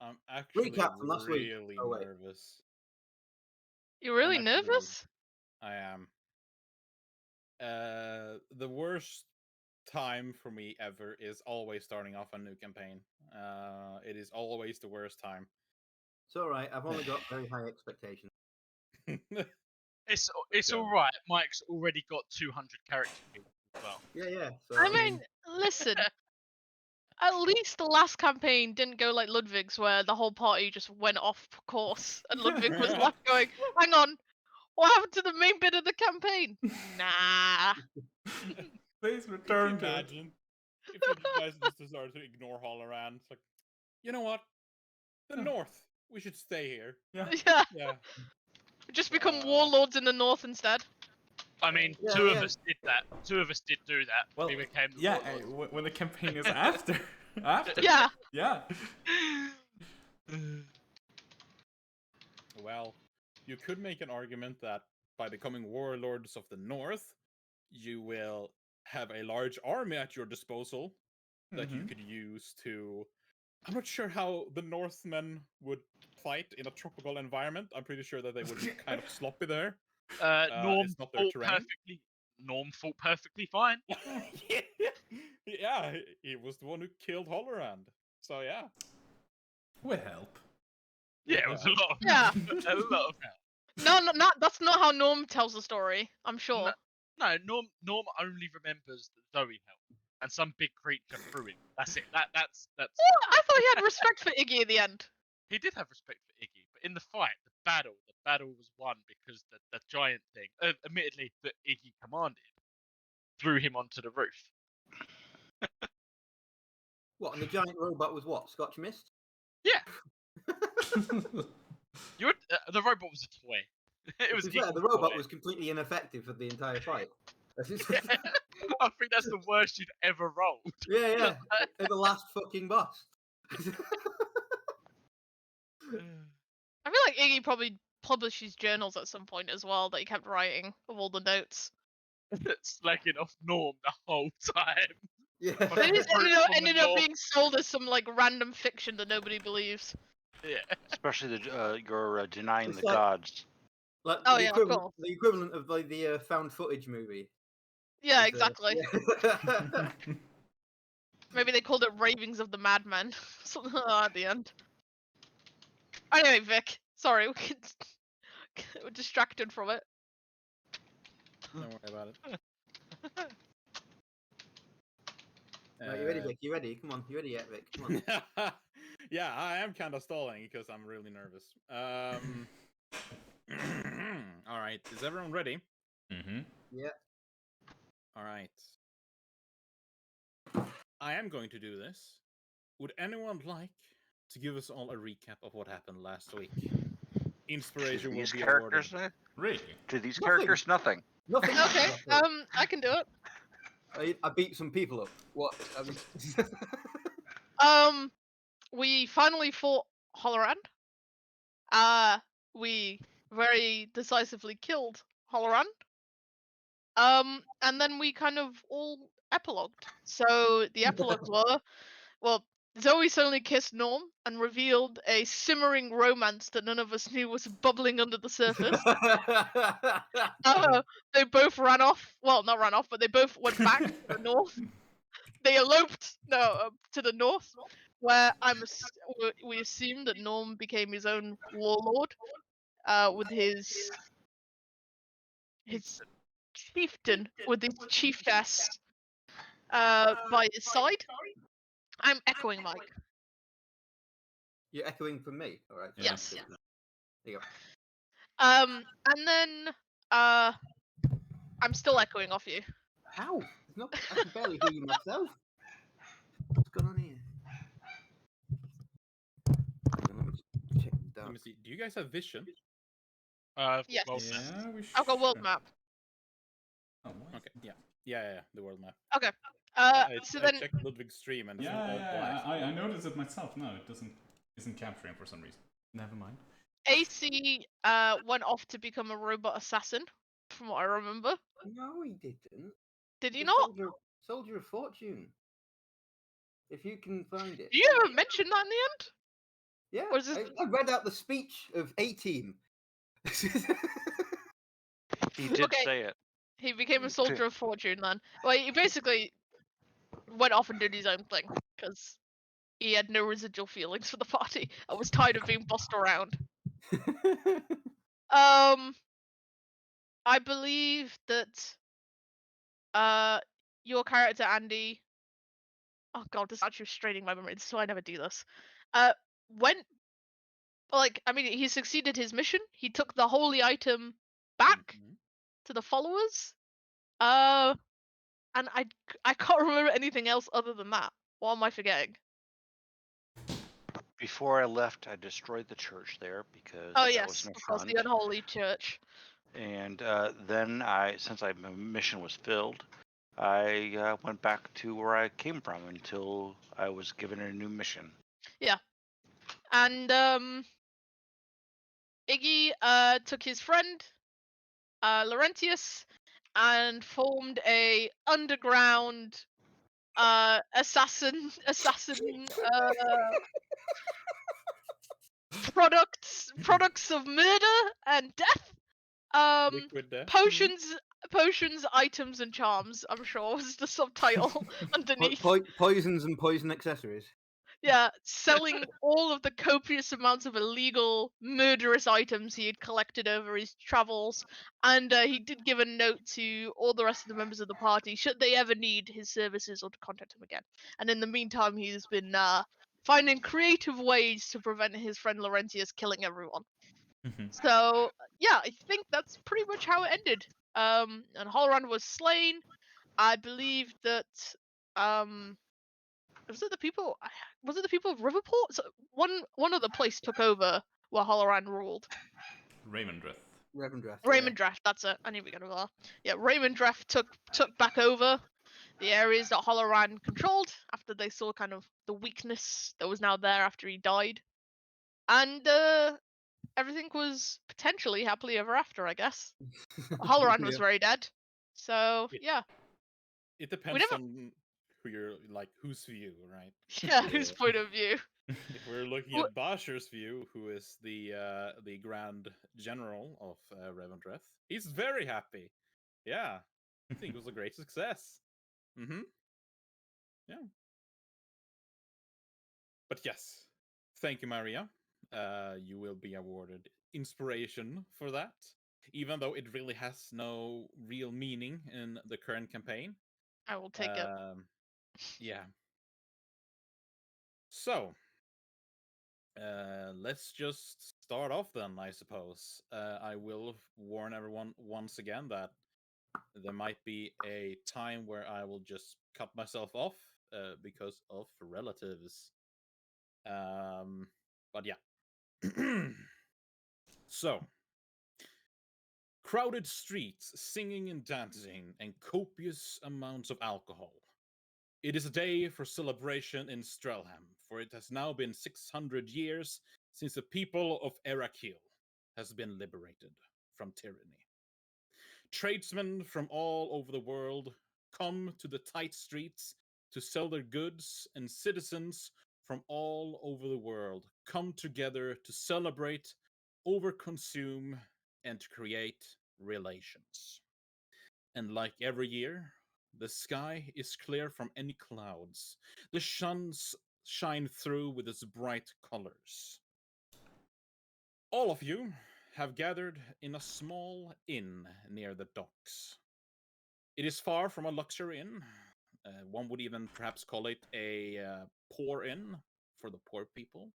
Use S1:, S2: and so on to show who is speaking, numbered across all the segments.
S1: I'm actually
S2: Recap from last week.
S1: really
S2: Oh, wait.
S1: nervous.
S3: You're really
S1: I'm actually
S3: nervous?
S1: I am. The worst time for me ever is always starting off a new campaign. It is always the worst time.
S2: It's all right. I've only got very high expectations.
S4: It's
S1: Yeah.
S4: all right. Mike's already got 200 character people as well.
S2: Yeah. So,
S3: I mean, listen. At least the last campaign didn't go like Ludwig's, where the whole party just went off course, and Ludwig was left going, "Hang on, what happened to the main bit of the campaign?" Nah.
S5: Please return to it.
S1: Imagine if you guys just decided to ignore Holloran. It's like, you know what? The North. We should stay here.
S3: Yeah.
S1: Yeah.
S3: Just become warlords in the north instead.
S4: I mean,
S2: Yeah,
S4: two
S2: yeah.
S4: of us did that. Two of us did do that.
S5: Well,
S4: we became the
S5: yeah,
S4: warlords.
S5: when the campaign is after. After.
S3: Yeah.
S5: Yeah.
S1: Well, you could make an argument that by becoming warlords of the North, you will have a large army at your disposal that you could use to. I'm not sure how the Northmen would fight in a tropical environment. I'm pretty sure that they would be kind of sloppy there.
S4: Norm
S1: it's not their
S4: fought
S1: terrain.
S4: perfectly. Norm fought perfectly fine.
S1: Yeah, he was the one who killed Hollerand. So yeah.
S5: With help.
S4: Yeah, it was a lot of
S3: Yeah.
S4: a lot of help.
S3: No, that's not how Norm tells the story. I'm sure.
S4: No, Norm only remembers that Zoe helped and some big creature threw him. That's it. That's.
S3: Yeah, I thought he had respect for Iggy at the end.
S4: He did have respect for Iggy, but in the fight, the battle was won because the giant thing, admittedly that Iggy commanded, threw him onto the roof.
S2: What? And the giant robot was what? Scotch mist?
S4: Yeah. The robot was a toy. It was.
S2: The robot was completely ineffective for the entire fight.
S4: I think that's the worst you'd ever rolled.
S2: Yeah. The last fucking boss.
S3: I feel like Iggy probably published journals at some point as well that he kept writing of all the notes.
S4: Slacking off Norm the whole time.
S2: Yeah.
S3: Then it ended up being sold as some like random fiction that nobody believes.
S4: Yeah.
S6: Especially you're denying
S2: It's
S6: the
S2: like-
S6: gods.
S2: Like
S3: Oh,
S2: the
S3: yeah, of
S2: equivalent,
S3: course.
S2: the equivalent of like the found footage movie.
S3: Yeah,
S2: It's,
S3: exactly.
S2: yeah.
S3: Maybe they called it Ravings of the Madman. Something like that at the end. Anyway, Vic. Sorry, we're distracted from it.
S1: Don't worry about it.
S2: Right, you ready, Vic? You ready? Come on, you ready yet, Vic? Come on.
S1: Yeah, I am kind of stalling because I'm really nervous. All right, is everyone ready?
S5: Mm-hmm.
S2: Yeah.
S1: All right. I am going to do this. Would anyone like to give us all a recap of what happened last week? Inspiration will
S6: These
S1: be
S6: characters,
S1: awarded.
S5: Really?
S6: to these
S2: Nothing.
S6: characters, nothing.
S2: Nothing.
S3: Okay, I can do it.
S2: I beat some people up. What?
S3: We finally fought Hollerand. We very decisively killed Hollerand. And then we kind of all epilogued. So the epilogues were, well, Zoe suddenly kissed Norm and revealed a simmering romance that none of us knew was bubbling under the surface. They both ran off. Well, not ran off, but they both went back to the north. They eloped to the north, where we assume that Norm became his own warlord, with his chieftain, with his chiefess by his side. I'm echoing Mike.
S2: You're echoing from me. All right.
S3: Yes.
S2: There you go.
S3: And then I'm still echoing off you.
S2: How? It's not. I can barely hear you myself. What's going on here? Let me just check
S1: Let
S2: down.
S1: me see. Do you guys have vision?
S3: Yes.
S4: Well,
S5: Yeah, we
S3: I've got world
S5: should.
S3: map.
S5: Oh, what?
S1: Okay, yeah, the world map.
S3: Okay. So
S1: I
S3: then
S1: checked Ludwig's stream and it's all
S5: Yeah,
S1: black.
S5: I noticed it myself. No, it isn't capturing for some reason. Never mind.
S3: AC went off to become a robot assassin, from what I remember.
S2: No, he didn't.
S3: Did you
S2: The
S3: not?
S2: Soldier of Fortune. If you can find it.
S3: Did you ever mention that in the end?
S2: Yeah,
S3: Was this-
S2: I read out the speech of 18.
S6: He did
S3: Okay.
S6: say it.
S3: He became a soldier of fortune then. Well, he basically went off and did his own thing because he had no residual feelings for the party. I was tired of being bossed around. I believe that your character Andy. Oh god, this is actually straining my memory. So I never do this. Went I mean, he succeeded his mission. He took the holy item back
S1: Mhm.
S3: to the followers. And I can't remember anything else other than that. What am I forgetting?
S6: Before I left, I destroyed the church there because
S3: Oh
S6: that
S3: yes,
S6: was an
S3: of course, the
S6: affront.
S3: unholy church.
S6: And then since my mission was filled, I went back to where I came from until I was given a new mission.
S3: And Iggy took his friend Laurentius and formed a underground assassin products of murder and death.
S1: Liquid death.
S3: Potions, items, and charms. I'm sure was the subtitle underneath.
S2: Poisons and poison accessories.
S3: Yeah, selling all of the copious amounts of illegal, murderous items he had collected over his travels, and he did give a note to all the rest of the members of the party should they ever need his services or to contact him again. And in the meantime, he's been finding creative ways to prevent his friend Laurentius killing everyone. So yeah, I think that's pretty much how it ended. And Holland was slain. I believe that was it the people of Riverport? So one other place took over where Holloran ruled.
S5: Raymondreth.
S2: Reverend Draft.
S3: Raymond Draft, that's it. I knew we got to go. Yeah, Raymond Draft took back over the areas that Holloran controlled after they saw kind of the weakness that was now there after he died. And everything was potentially happily ever after, I guess. Holloran was very dead. So yeah.
S1: It depends on who you're like, whose view, right?
S3: Yeah, whose point of view?
S1: If we're looking at Basher's view, who is the Grand General of Revendreth, he's very happy. Yeah, I think it was a great success. Yeah. But yes, thank you, Maria. You will be awarded inspiration for that, even though it really has no real meaning in the current campaign.
S3: I will take it.
S1: Yeah. So, let's just start off then, I suppose. I will warn everyone once again that there might be a time where I will just cut myself off because of relatives. But yeah. So, crowded streets, singing and dancing, and copious amounts of alcohol. It is a day for celebration in Strelheim, for it has now been 600 years since the people of Erakil has been liberated from tyranny. Tradesmen from all over the world come to the tight streets to sell their goods, and citizens from all over the world come together to celebrate, overconsume, and to create relations. And like every year, the sky is clear from any clouds. The suns shine through with its bright colors. All of you have gathered in a small inn near the docks. It is far from a luxury inn. One would even perhaps call it a poor inn for the poor people.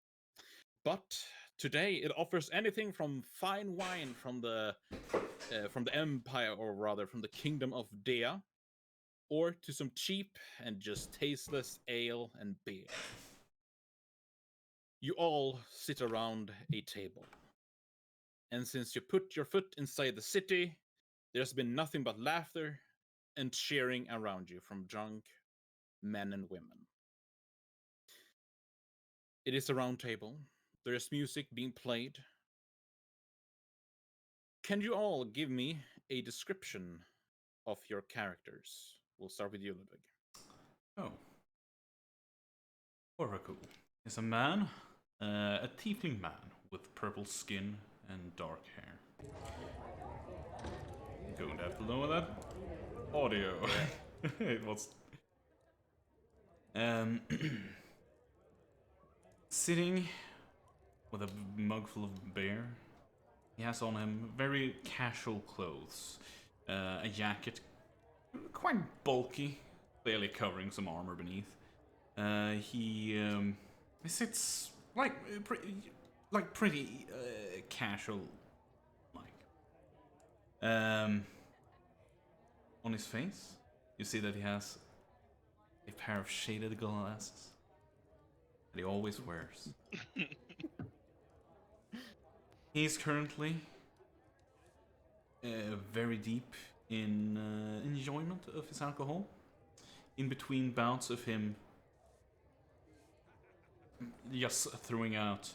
S1: But today it offers anything from fine wine from the empire, or rather from the kingdom of Dea, or to some cheap and just tasteless ale and beer. You all sit around a table. And since you put your foot inside the city, there's been nothing but laughter and cheering around you from drunk men and women. It is a round table. There is music being played. Can you all give me a description of your characters? We'll start with you, Ludwig.
S5: Oh. Oracle is a man A tiefling man with purple skin and dark hair. I'm going to have to lower that audio. It was... Sitting with a mug full of beer. He has on him very casual clothes. A jacket, quite bulky, barely covering some armor beneath. He sits like pretty casual, like. On his face, you see that he has a pair of shaded glasses that he always wears. He's currently very deep in enjoyment of his alcohol. In between bouts of him just throwing out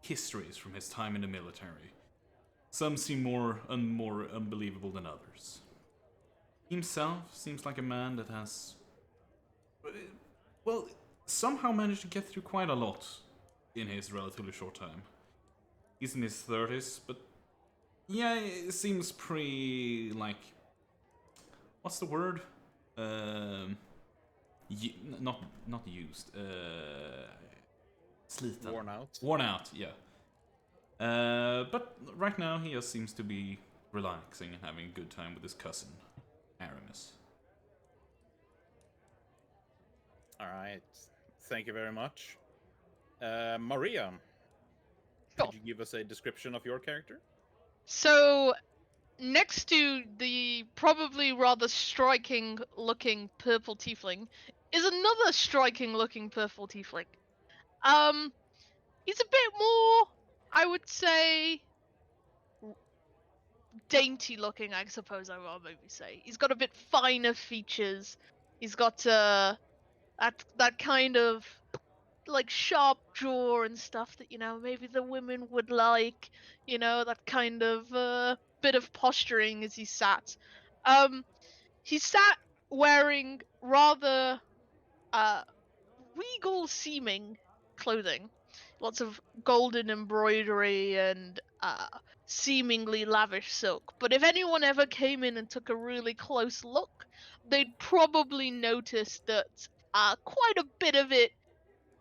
S5: histories from his time in the military. Some seem more unbelievable than others. He himself seems like a man that has, well, somehow managed to get through quite a lot in his relatively short time. He's in his 30s, but yeah, it seems pretty, like, what's the word? Not used. Sliten.
S1: Worn out.
S5: Worn out, yeah. But right now he just seems to be relaxing and having a good time with his cousin, Aramis.
S1: Alright. Thank you very much. Maria,
S3: Sure.
S1: could you give us a description of your character?
S3: So, next to the probably rather striking looking purple tiefling is another striking looking purple tiefling. He's a bit more, I would say, dainty looking, I suppose I will maybe say. He's got a bit finer features. He's got that kind of like sharp jaw and stuff that, you know, maybe the women would like, you know, that kind of bit of posturing as he sat. He sat wearing rather regal seeming clothing, lots of golden embroidery and seemingly lavish silk. But if anyone ever came in and took a really close look, they'd probably notice that quite a bit of it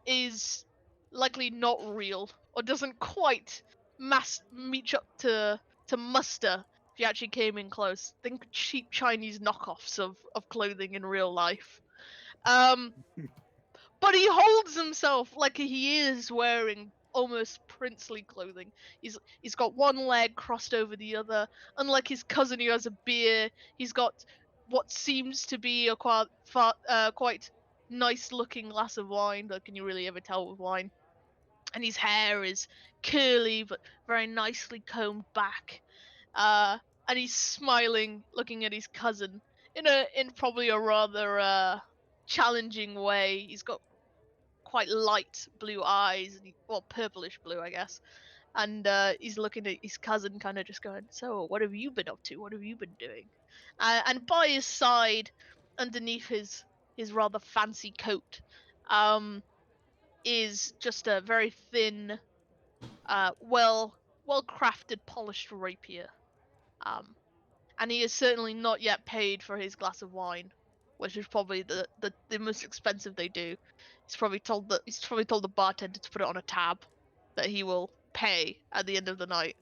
S3: is likely not real or doesn't quite meet up to muster if you actually came in close. Think cheap Chinese knockoffs of clothing in real life. But he holds himself like he is wearing almost princely clothing. He's got one leg crossed over the other. Unlike his cousin who has a beard, he's got what seems to be a quite nice looking glass of wine. Though can you really ever tell with wine? And his hair is curly but very nicely combed back. And he's smiling, looking at his cousin in probably a rather challenging way. He's got quite light blue eyes, and well, purplish blue, I guess. And he's looking at his cousin, kind of just going, "So, what have you been up to? What have you been doing?" And by his side, underneath his rather fancy coat, is just a very thin, well crafted, polished rapier. And he is certainly not yet paid for his glass of wine, which is probably the most expensive they do. He's probably told the bartender to put it on a tab that he will pay at the end of the night.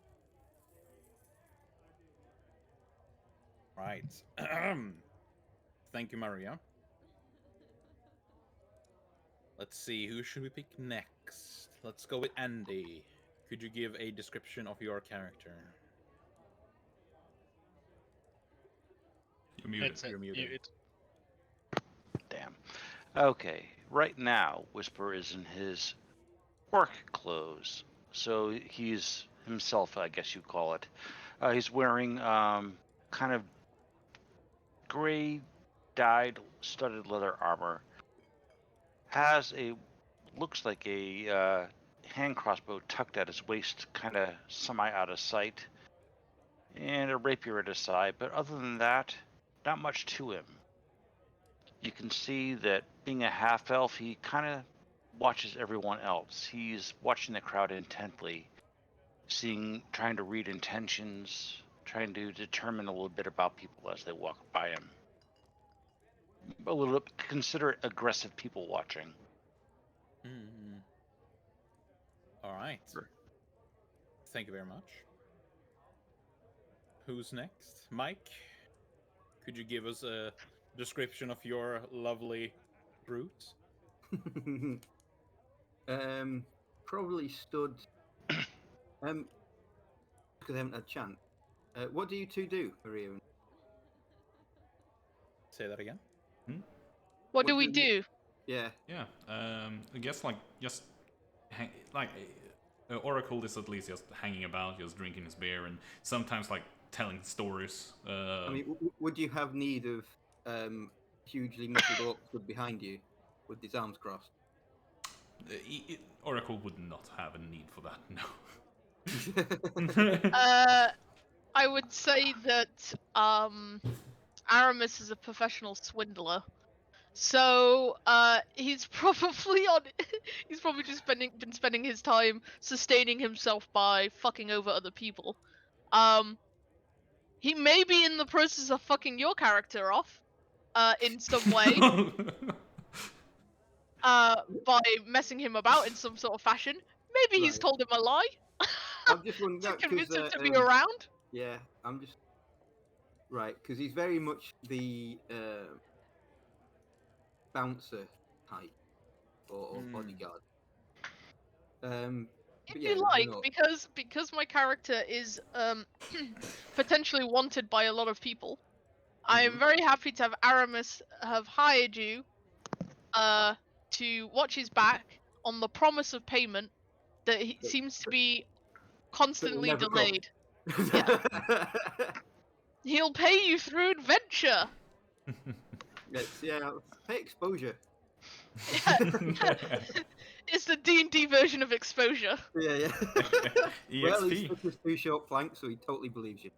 S1: Right. Thank you, Maria. Let's see, who should we pick next? Let's go with Andy. Could you give a description of your character?
S5: You're muted.
S4: Headset
S1: You're muted.
S6: Damn. Okay, right now, Whisper is in his work clothes. So he's himself, I guess you call it. He's wearing kind of gray dyed studded leather armor. Has looks like a hand crossbow tucked at his waist, kind of semi out of sight. And a rapier at his side, but other than that, not much to him. You can see that being a half-elf, he kind of watches everyone else. He's watching the crowd intently, trying to read intentions, trying to determine a little bit about people as they walk by him. A little, consider it aggressive people watching.
S1: All right. Thank you very much. Who's next? Mike? Could you give us a description of your lovely brute?
S2: Probably stood. Because I haven't had a chance. What do you two do, Maria?
S1: Say that again.
S3: What do we do?
S2: Yeah.
S5: Yeah, I guess like just Oracle is at least just hanging about, just drinking his beer, and sometimes like telling stories.
S2: I mean, would you have need of hugely muscled orc stood behind you with his arms crossed?
S5: Oracle would not have a need for that. No.
S3: I would say that Aramis is a professional swindler. So he's probably just been spending his time sustaining himself by fucking over other people. He may be in the process of fucking your character off, in some way, by messing him about in some sort of fashion. Maybe he's
S2: Right.
S3: told him a lie
S2: I'm just wondering
S3: to
S2: that
S3: convince him to be
S2: um,
S3: around.
S2: Yeah, I'm just right because he's very much the bouncer type or bodyguard.
S3: If
S2: But yeah,
S3: you
S2: he's
S3: like,
S2: an orc.
S3: because my character is potentially wanted by a lot of people, I am very happy to have Aramis have hired you to watch his back on the promise of payment that he seems to be constantly
S2: never come.
S3: delayed. Yeah. He'll pay you through adventure.
S2: Let's pay exposure.
S3: Yeah. It's the D&D version of exposure.
S2: Yeah. Well, he's
S5: EXP.
S2: his 2 short flanks, so he totally believes you.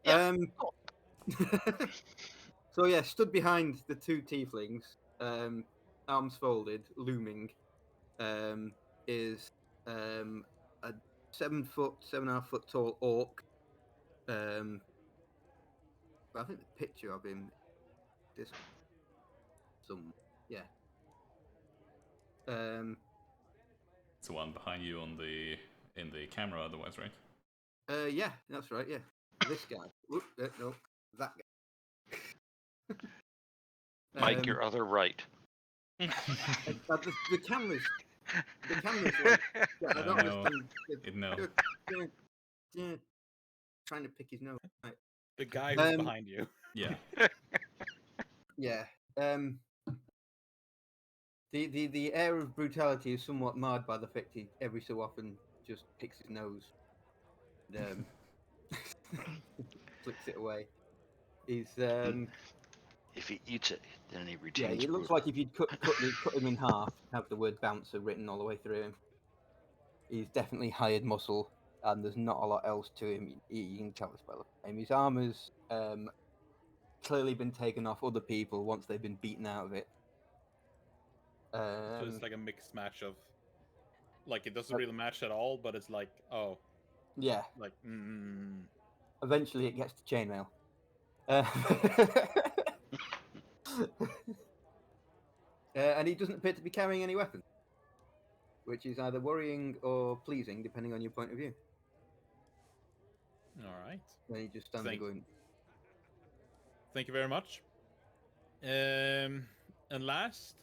S3: Yeah, cool.
S2: So yeah, stood behind the 2 tieflings, arms folded, looming, is a 7.5 foot tall orc. I think the picture of him, this yeah.
S5: It's the one behind you in the camera, otherwise, right?
S2: Yeah, that's right. Yeah, this guy. Whoop, no, that guy.
S6: Mike, your other right.
S2: The cameras. The cameras. Like, I don't
S5: No,
S2: understand.
S5: no.
S2: Trying to pick his nose. Right.
S1: The guy who's behind you.
S5: Yeah.
S2: Yeah. The air of brutality is somewhat marred by the fact he every so often just picks his nose, and flicks it away. He's
S6: If he eats it, then he
S2: yeah.
S6: retains.
S2: It looks like if you'd cut him in half, have the word bouncer written all the way through him. He's definitely hired muscle, and there's not a lot else to him. You can tell this by the name. His armor's clearly been taken off other people once they've been beaten out of it.
S1: So it's like a mixed match of, like, it doesn't really match at all, but it's like, oh,
S2: yeah.
S1: like,
S2: Eventually, it gets to chainmail. And he doesn't appear to be carrying any weapons, which is either worrying or pleasing, depending on your point of view.
S1: all right.
S2: Then he just stands there going,
S1: Thank you very much. And last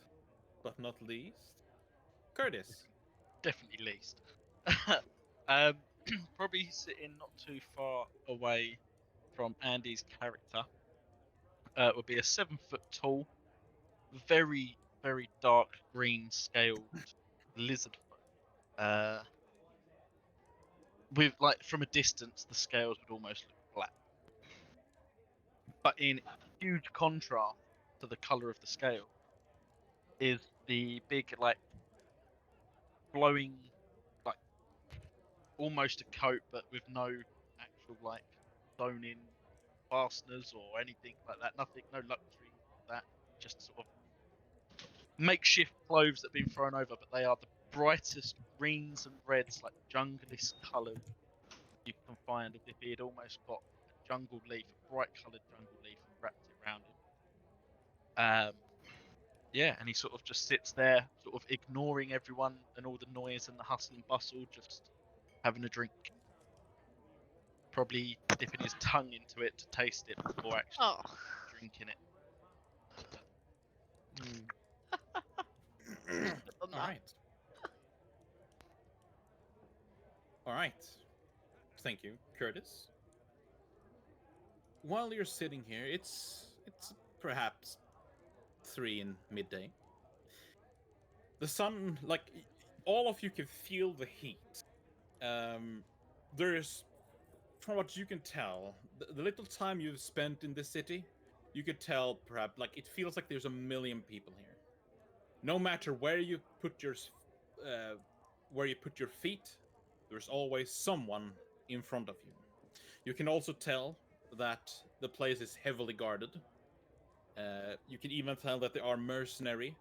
S1: but not least, Curtis.
S4: Definitely least. Probably sitting not too far away from Andy's character. Would be a 7 foot tall, very, very dark green scaled lizard folk. With, like, from a distance, the scales would almost look black. But in huge contrast to the colour of the scale is the big, like, flowing, like, almost a coat, but with no actual, like, sewn in fasteners or anything like that. Nothing, no luxury, that. Just sort of makeshift clothes that have been thrown over, but they are the brightest greens and reds, like junglist coloured you can find, as if he had almost got a jungle leaf, a bright coloured jungle leaf, and wrapped it around him. Yeah, and he sort of just sits there, sort of ignoring everyone and all the noise and the hustle and bustle, just having a drink. Probably dipping his tongue into it to taste it before actually
S3: Oh.
S4: drinking it.
S3: Done
S1: All
S3: that.
S1: right. All right. Thank you, Curtis. While you're sitting here, it's perhaps 3 in midday. The sun, like all of you, can feel the heat. There's, from what you can tell, the little time you've spent in this city, you could tell perhaps like it feels like there's a million people here. No matter where you put your feet, there's always someone in front of you. You can also tell that the place is heavily guarded. You can even tell that there are mercenary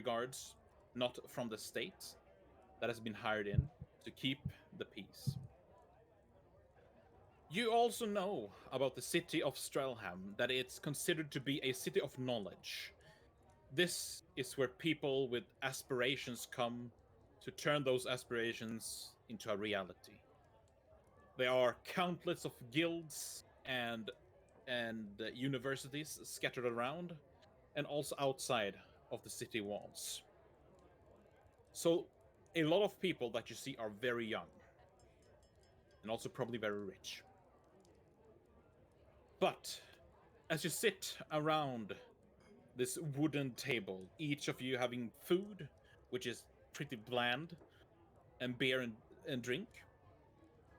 S1: guards, not from the state, that has been hired in to keep the peace. You also know about the city of Strelheim, that it's considered to be a city of knowledge. This is where people with aspirations come to turn those aspirations into a reality. There are countless of guilds and universities scattered around, and also outside of the city walls. So a lot of people that you see are very young, and also probably very rich. But as you sit around this wooden table, each of you having food, which is pretty bland, and beer and drink,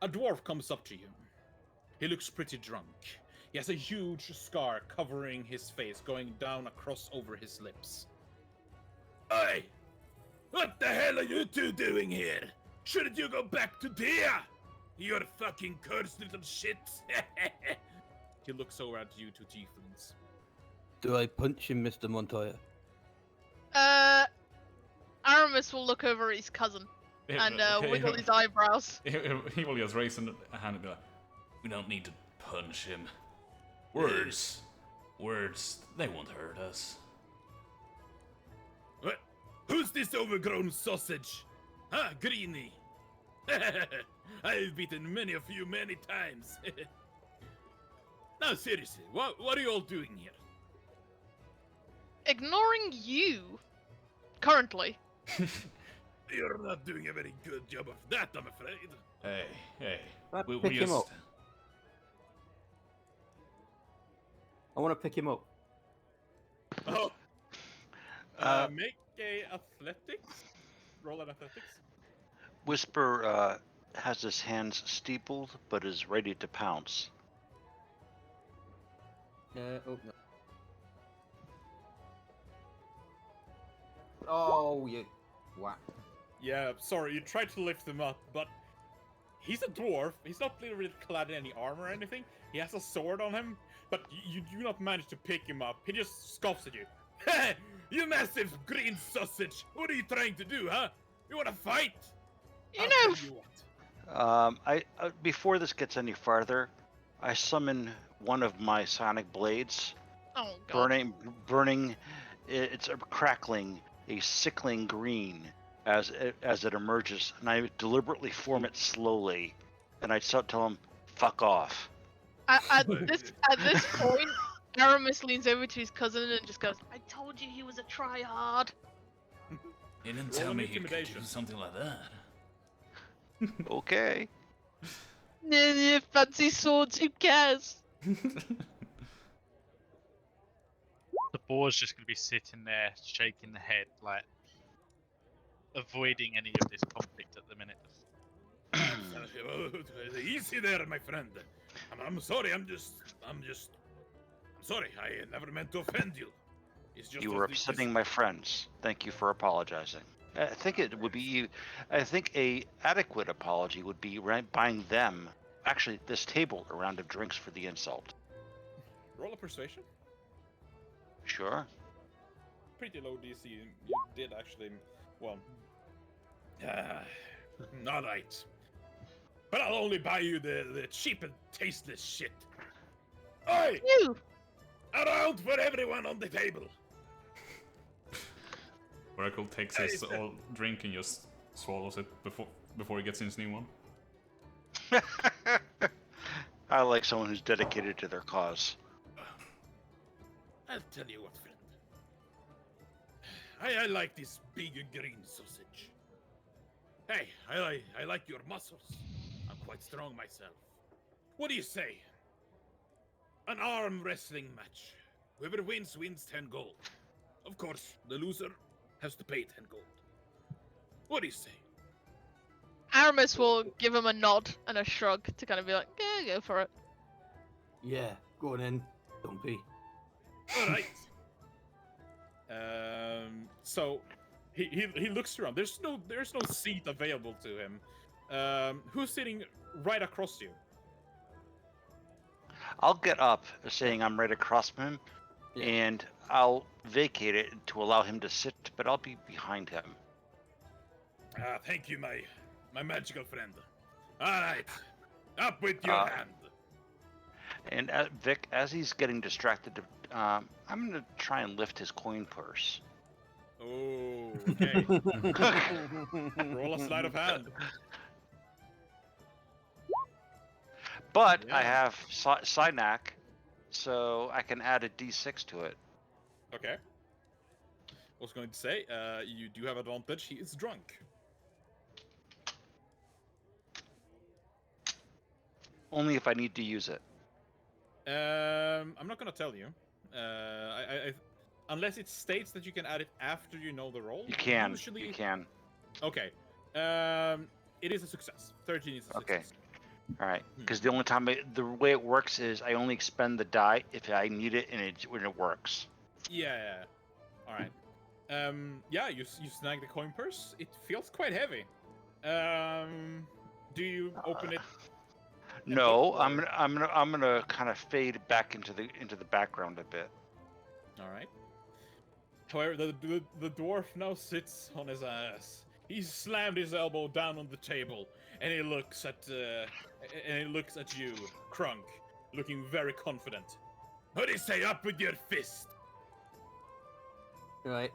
S1: a dwarf comes up to you. He looks pretty drunk. He has a huge scar covering his face, going down across over his lips. Hey! What the hell are you two doing here? Shouldn't you go back to Dia? You're fucking cursed little shit. He looks over at you two tieflings.
S2: Do I punch him, Mr. Montoya?
S3: Aramis will look over at his cousin and wiggle his eyebrows.
S5: He will just raise a hand and be like, "We don't need to punch him. Words, they won't hurt us."
S1: What? Who's this overgrown sausage? Huh, Greenie? I've beaten many of you many times. Now, seriously, what are you all doing here?
S3: Ignoring you, currently.
S1: You're not doing a very good job of that, I'm afraid.
S5: Hey,
S2: Pick him up. I want to pick him up.
S1: Oh. Make a athletics. Roll an athletics.
S6: Whisper has his hands steepled, but is ready to pounce.
S2: Oh, no. Oh, you whack.
S1: Yeah, sorry, you tried to lift him up, but he's a dwarf. He's not really clad in any armor or anything. He has a sword on him, but you do not manage to pick him up. He just scoffs at you. Hey, you massive green sausage! What are you trying to do, huh? You want to fight?
S3: You know.
S1: You what?
S6: Before this gets any farther, I summon one of my sonic blades,
S3: Oh god.
S6: burning. It's crackling, a sickling green as it emerges, and I deliberately form it slowly, and I tell him, "Fuck off."
S3: At this point, Aramis leans over to his cousin and just goes, "I told you he was a tryhard."
S5: You didn't
S1: Roll
S5: tell
S1: an
S5: me you could
S1: intimidation.
S5: do something like that.
S6: Okay.
S3: Fancy swords, who cares?
S4: The boar's just going to be sitting there, shaking the head, like avoiding any of this conflict at the minute.
S1: Easy there, my friend. I'm sorry. I'm sorry. I never meant to offend you. It's just
S6: You were upsetting my friends. Thank you for apologizing. I think a adequate apology would be buying them, actually this table, a round of drinks for the insult.
S1: Roll a persuasion.
S6: Sure.
S1: pretty low DC. You did actually, well. All right. But I'll only buy you the cheap and tasteless shit. Oi!
S3: You!
S1: Around for everyone on the table.
S5: Oracle takes his old drink and just swallows it before he gets his new one.
S6: I like someone who's dedicated to their cause.
S1: I'll tell you what, friend. I like this big green sausage. Hey, I like your muscles. I'm quite strong myself. What do you say? An arm wrestling match. Whoever wins 10 gold. Of course, the loser has to pay 10 gold. What do you say?
S3: Aramis will give him a nod and a shrug to kind of be like, yeah, go for it.
S2: Yeah, go on then, Stumpy.
S1: All right. So he looks around. There's no seat available to him. Who's sitting right across you?
S6: I'll get up, saying I'm right across from him, and I'll vacate it to allow him to sit, but I'll be behind him.
S1: Thank you, my magical friend. All right, up with your hand.
S6: And Vic, as he's getting distracted, I'm gonna try and lift his coin purse.
S1: Oh, okay. Roll a sleight of hand.
S6: But
S1: Yeah.
S6: I have Synac, so I can add a D6 to it.
S1: Okay. I was going to say, you do have advantage. He is drunk.
S6: Only if I need to use it.
S1: I'm not gonna tell you. Unless it states that you can add it after you know the roll.
S6: You can.
S1: Usually...
S6: You can.
S1: Okay. It is a success. 13 is a
S6: Okay.
S1: success.
S6: All right. Because the only time the way it works is I only expend the die if I need it and when it works.
S1: Yeah. All right. Yeah, you snag the coin purse. It feels quite heavy. Do you open it?
S6: No, I'm gonna kind of fade back into the background a bit.
S1: All right. However, the dwarf now sits on his ass. He slammed his elbow down on the table, and he looks at you, Krunk, looking very confident. What do you say? Up with your fist.
S2: Right.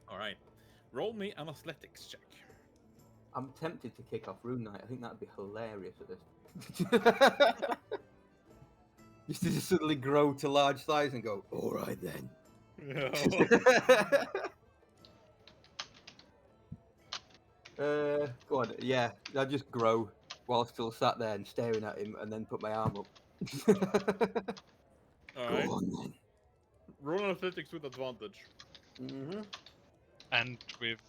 S1: All right. Roll me an athletics check.
S2: I'm tempted to kick off Rune Knight. I think that'd be hilarious at this. Just to suddenly grow to large size and go, all right then. Go on, yeah. I'll just grow while still sat there and staring at him and then put my arm up.
S1: All
S2: Go
S1: right.
S2: on then.
S1: Roll an athletics with advantage.
S2: Mm-hmm.
S4: And with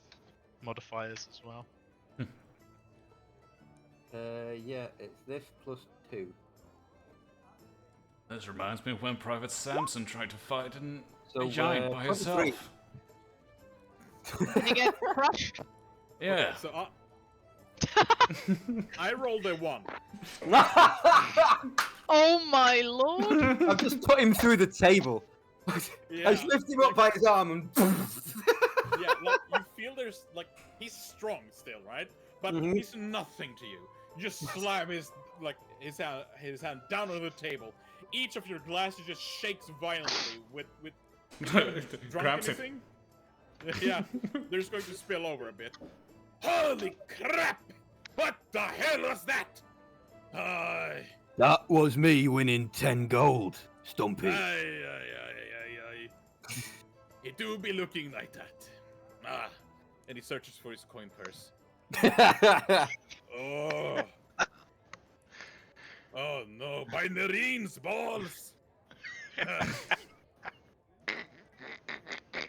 S4: modifiers as well.
S2: Yeah, it's this plus 2.
S5: This reminds me of when Private Samson tried to fight
S2: So,
S5: a giant by
S2: 23.
S5: himself.
S3: Did he get crushed?
S5: Yeah.
S1: Okay, so I rolled a 1.
S3: Oh my lord!
S2: I've just put him through the table.
S1: Yeah,
S2: I just lift him up by his arm and.
S1: Yeah, like you feel there's like he's strong still, right? But he's nothing to you. You just slam his hand down on the table. Each of your glasses just shakes violently with drunk
S5: Grabs it.
S1: anything? Yeah, they're just going to spill over a bit. Holy crap! What the hell was that?
S2: That was me winning 10 gold, Stumpy.
S1: He do be looking like that. And he searches for his coin purse. Oh. Oh no, by Narine's balls!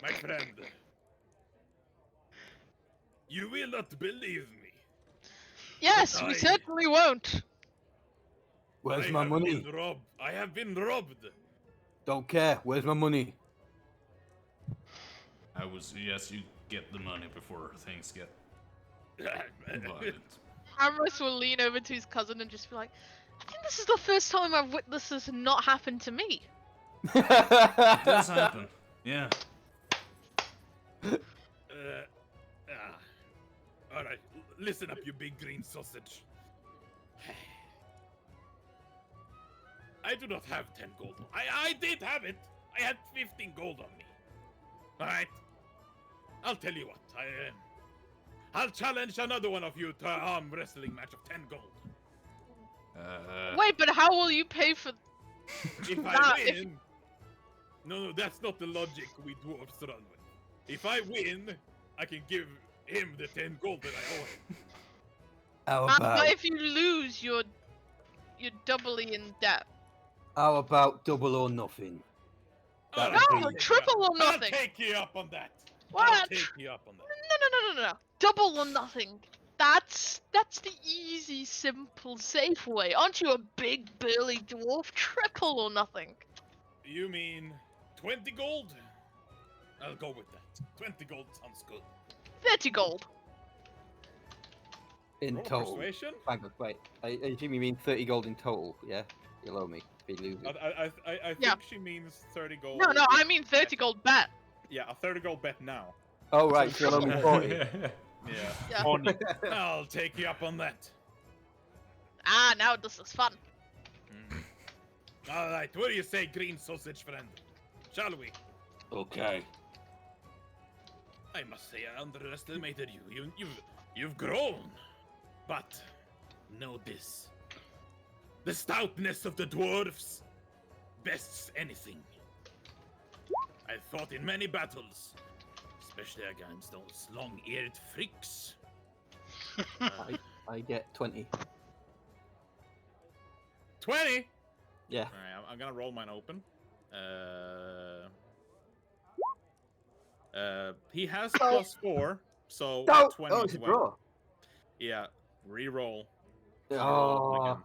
S1: My friend, you will not believe me.
S3: Yes, we certainly won't.
S2: Where's my money?
S1: I have been robbed.
S2: Don't care. Where's my money?
S5: I would suggest you get the money before things get violent.
S3: Amorous will lean over to his cousin and just be like, I think this is the first time I've witnessed this not happen to me.
S5: It does happen. Yeah.
S1: All right, listen up, you big green sausage. I do not have 10 gold. I did have it. I had 15 gold on me. All right. I'll tell you what. I'll challenge another one of you to an arm wrestling match of 10 gold.
S3: Wait, but how will you pay for?
S1: If
S3: Nah,
S1: I
S3: if-
S1: win, no, that's not the logic we dwarves run with. If I win, I can give him the 10 gold that I owe him.
S2: How
S3: But
S2: about,
S3: if you lose, you're doubly in debt.
S2: how about double or nothing?
S1: All
S2: That
S1: right,
S2: would
S3: No,
S2: be-
S3: triple or
S1: I'll
S3: nothing.
S1: take you up on that.
S3: What?
S1: I'll take you up on that.
S3: No. Double or nothing. That's the easy, simple, safe way. Aren't you a big, burly dwarf? Triple or nothing.
S1: You mean 20 gold? I'll go with that. 20 gold sounds good.
S3: 30 gold.
S2: In
S1: Roll
S2: total.
S1: persuasion?
S2: Hang on, wait. I assume you mean 30 gold in total, yeah? You'll owe me if you lose it.
S1: I
S3: Yeah.
S1: think she means 30 gold.
S3: No, I mean 30 gold bet.
S1: Yeah, a 30 gold bet now.
S2: Oh, right, so you'll owe me 40.
S1: Yeah.
S3: Yeah.
S4: Bonnie.
S1: I'll take you up on that.
S3: Ah, now this is fun.
S1: All right, what do you say, green sausage friend? Shall we?
S2: Okay.
S1: I must say, I underestimated you. You've grown. But know this: the stoutness of the dwarves bests anything. I've fought in many battles, especially against those long-eared freaks.
S2: I get 20.
S1: 20.
S2: Yeah.
S1: All right, I'm gonna roll mine open. He has +4, so
S2: Oh,
S1: 20
S2: oh,
S1: as
S2: it's a
S1: well.
S2: draw.
S1: Yeah, re-roll.
S2: Oh.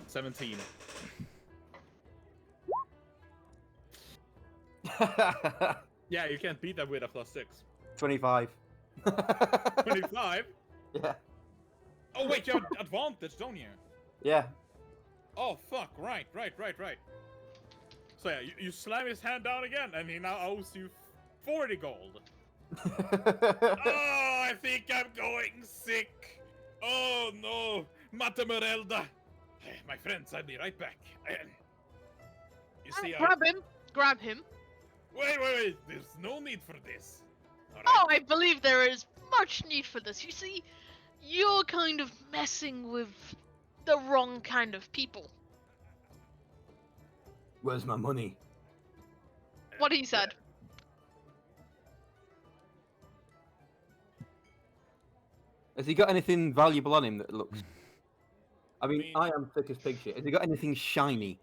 S1: 17. Yeah, you can't beat that with a +6.
S2: 25.
S1: 25?
S2: Yeah.
S1: Oh wait, you have advantage, don't you?
S2: Yeah.
S1: Oh fuck, right. So yeah, you slam his hand down again, and he now owes you 40 gold. Oh, I think I'm going sick. Oh no, Matamerelda. Hey, my friends, I'll be right back. You see,
S3: Grab him.
S1: Wait, there's no need for this. All right?
S3: Oh, I believe there is much need for this. You see, you're kind of messing with the wrong kind of people.
S2: Where's my money?
S3: What he said.
S2: Has he got anything valuable on him that looks... I mean,
S1: mean-
S2: I am thick as pig shit. Has he got anything shiny?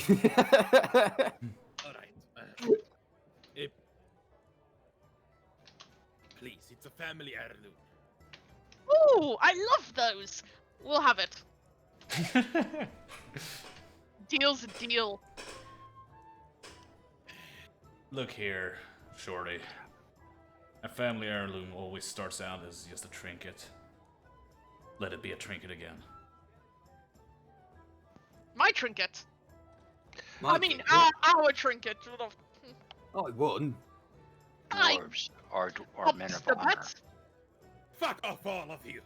S1: All right. Please, it's a family heirloom.
S3: Ooh, I love those. We'll have it. Deal's a deal.
S5: Look here, Shorty. A family heirloom always starts out as just a trinket. Let it be a trinket again.
S3: My trinket.
S2: My
S3: I mean,
S2: trinket.
S3: our trinket.
S2: Oh, I won.
S3: I
S6: Dwarves are men
S3: pops
S6: of
S3: the
S6: honor.
S3: bet.
S1: Fuck off, all of you!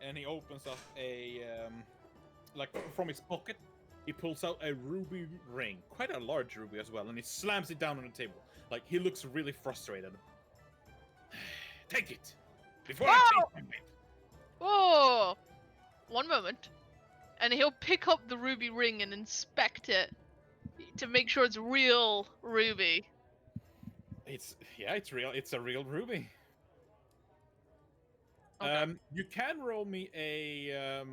S1: And he opens up a like from his pocket. He pulls out a ruby ring, quite a large ruby as well, and he slams it down on the table. Like he looks really frustrated. Take it before I change my mind.
S3: Whoa! One moment. And he'll pick up the ruby ring and inspect it to make sure it's real ruby.
S1: It's real. It's a real ruby.
S3: Okay.
S1: You can roll me a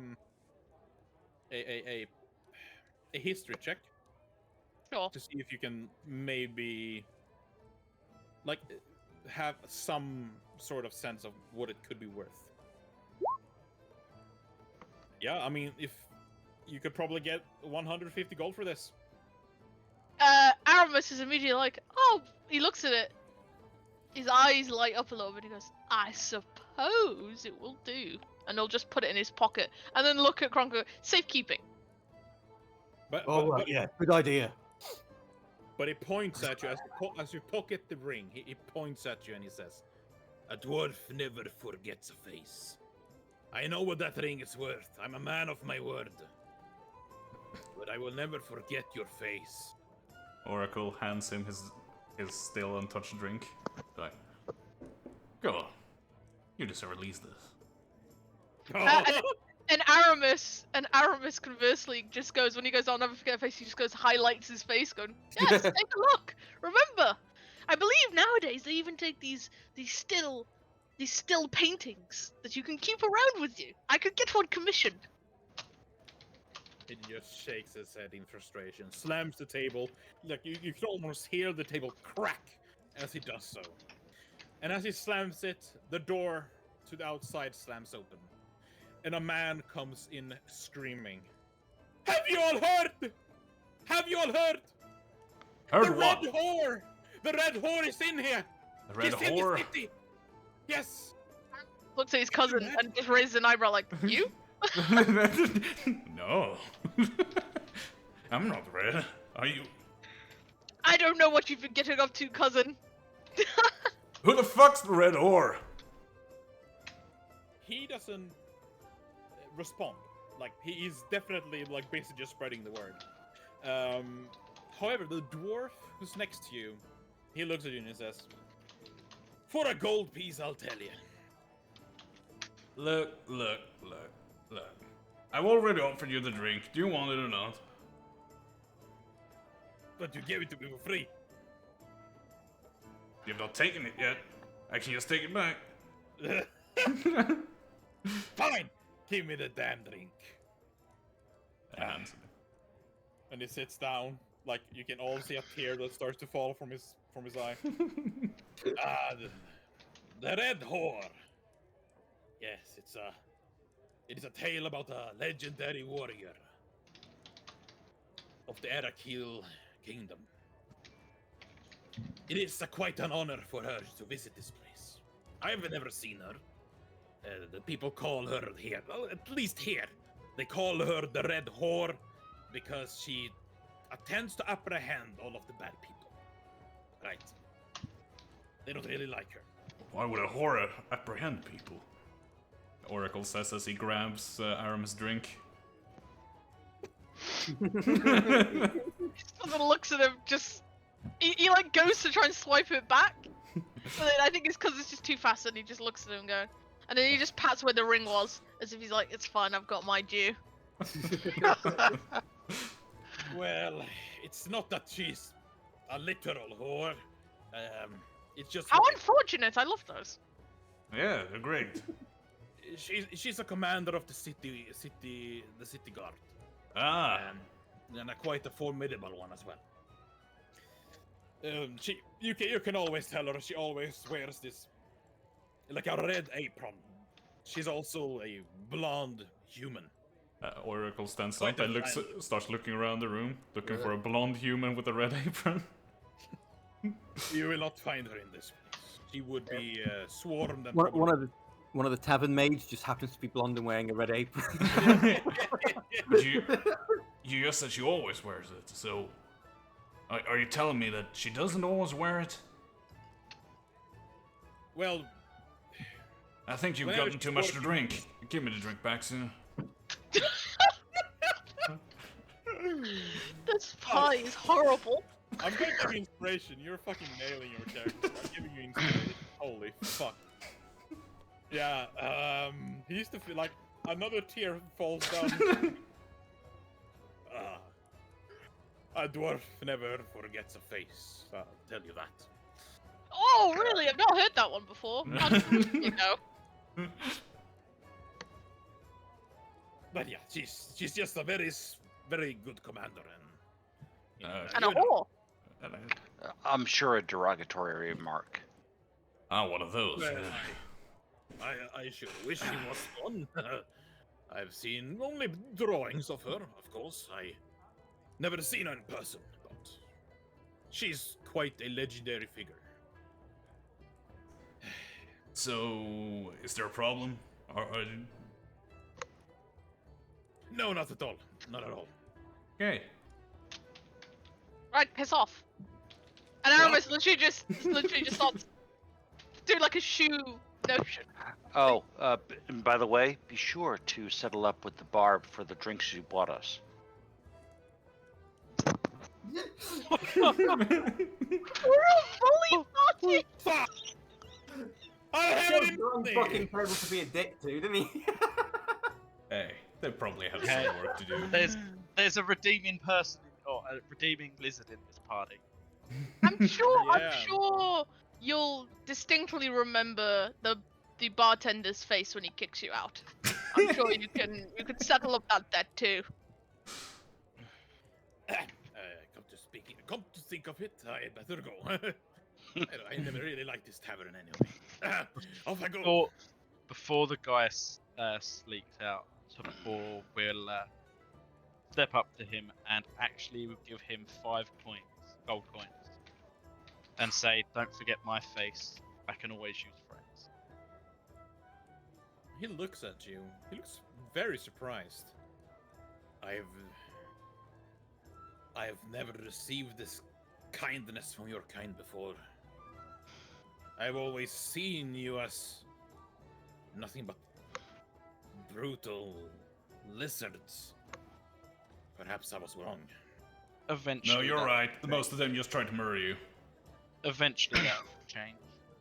S1: history check
S3: Sure.
S1: to see if you can maybe like have some sort of sense of what it could be worth. Yeah, I mean, if you could probably get 150 gold for this.
S3: Aramis is immediately like, oh, he looks at it. His eyes light up a little bit. He goes, I suppose it will do. And he'll just put it in his pocket. And then look at Kronko. Safekeeping.
S1: But,
S2: Oh,
S1: but,
S2: right,
S1: but,
S2: yeah. Good idea.
S1: But he points at you as you pocket the ring. He points at you and he says, "A dwarf never forgets a face. I know what that ring is worth. I'm a man of my word. But I will never forget your face."
S5: Oracle hands him his still untouched drink. Like, go on. You deserve at least this.
S3: And Aramis conversely just goes, when he goes, "I'll never forget a face," he just goes, highlights his face, going, "Yes, take a look. Remember, I believe nowadays they even take these still paintings that you can keep around with you. I could get one commissioned."
S1: He just shakes his head in frustration, slams the table. Like you can almost hear the table crack as he does so. And as he slams it, the door to the outside slams open. And a man comes in screaming. "Have you all heard? Have you all heard?
S5: Heard
S1: the
S5: what?
S1: red whore! The red whore is in here!
S5: The red
S1: He's
S5: whore?
S1: in the city! Yes!"
S3: Looks at his cousin and just raises an eyebrow like, "You?"
S5: No. I'm not red. Are you?
S3: "I don't know what you've been getting up to, cousin."
S5: Who the fuck's the red whore?
S1: He doesn't respond. Like, he is definitely, like, basically just spreading the word. However, the dwarf who's next to you, he looks at you and he says, "For a gold piece, I'll tell you."
S5: Look. I've already offered you the drink. Do you want it or not?
S1: "But you gave it to me for free."
S5: You've not taken it yet. I can just take it back.
S1: "Fine! Give me the damn drink."
S5: And
S1: he sits down. Like, you can all see a tear that starts to fall from his eye. The red whore. Yes, it is a tale about a legendary warrior of the Arakil kingdom. It is quite an honor for her to visit this place. I have never seen her. The people call her here, well, at least here, they call her the Red Whore because she attempts to apprehend all of the bad people. Right. They don't really like her.
S5: why would a whore apprehend people? Oracle says as he grabs Aramis' drink.
S3: Cousin looks at him, just he like goes to try and swipe it back, but then I think it's because it's just too fast, and he just looks at him going, and then he just pats where the ring was, as if he's like, "It's fine, I've got my due."
S1: Well, it's not that she's a literal whore. It's just
S3: How unfortunate! I love those.
S5: Yeah, they're great.
S1: she's a commander of the city guard.
S5: Ah.
S1: And quite a formidable one as well. You can always tell her she always wears this, like a red apron. She's also a blonde human.
S5: Oracle stands
S1: Quite
S5: up and
S1: a
S5: starts looking around the room, looking for a blonde human with a red apron.
S1: You will not find her in this place. She would be swarmed and
S2: One of the tavern maids just happens to be blonde and wearing a red apron.
S5: But you just said she always wears it, so are you telling me that she doesn't always wear it?
S1: Well,
S5: I think you've gotten too much to drink. Give me the drink back soon.
S3: This pie is horrible.
S1: I'm gonna give you inspiration. You're fucking nailing your character. I'm giving you inspiration. Holy fuck. Yeah, he used to feel like another tear falls down. A dwarf never forgets a face. I'll tell you that.
S3: Oh, really? I've not heard that one before. You know.
S1: But yeah, she's just a very good commander
S3: And a whore.
S6: I'm sure a derogatory remark.
S5: One of those.
S1: Well, I sure wish she was one. I've seen only drawings of her, of course. I never seen her in person, but she's quite a legendary figure.
S5: So, is there a problem?
S1: No, not at all. Not at all.
S5: Okay.
S3: Right, piss off. And Aramis literally just starts doing like a shoe notion.
S6: Oh, and by the way, be sure to settle up with the bar for the drinks you bought us.
S3: We're all fully party.
S1: Fuck! I have it in
S2: wrong
S1: me!
S2: fucking table to be a dick to, didn't he?
S5: Hey, they probably have
S4: Hey.
S5: some work to do.
S4: There's a redeeming person or a redeeming lizard in this party.
S3: I'm
S1: Yeah.
S3: sure you'll distinctly remember the bartender's face when he kicks you out. I'm sure you can settle up that debt too.
S1: Come to think of it, I better go. I never really liked this tavern anyway. Off I go.
S4: Before the guy sleeks out, Tabor will step up to him and actually will give him 5 coins, gold coins, and say, "Don't forget my face. I can always use friends."
S1: He looks at you. He looks very surprised. I've never received this kindness from your kind before. I've always seen you as nothing but brutal lizards. Perhaps I was wrong.
S4: Eventually,
S5: No, you're
S4: that
S5: right.
S4: will
S5: Most of them just try to murder you.
S4: Eventually, that will change,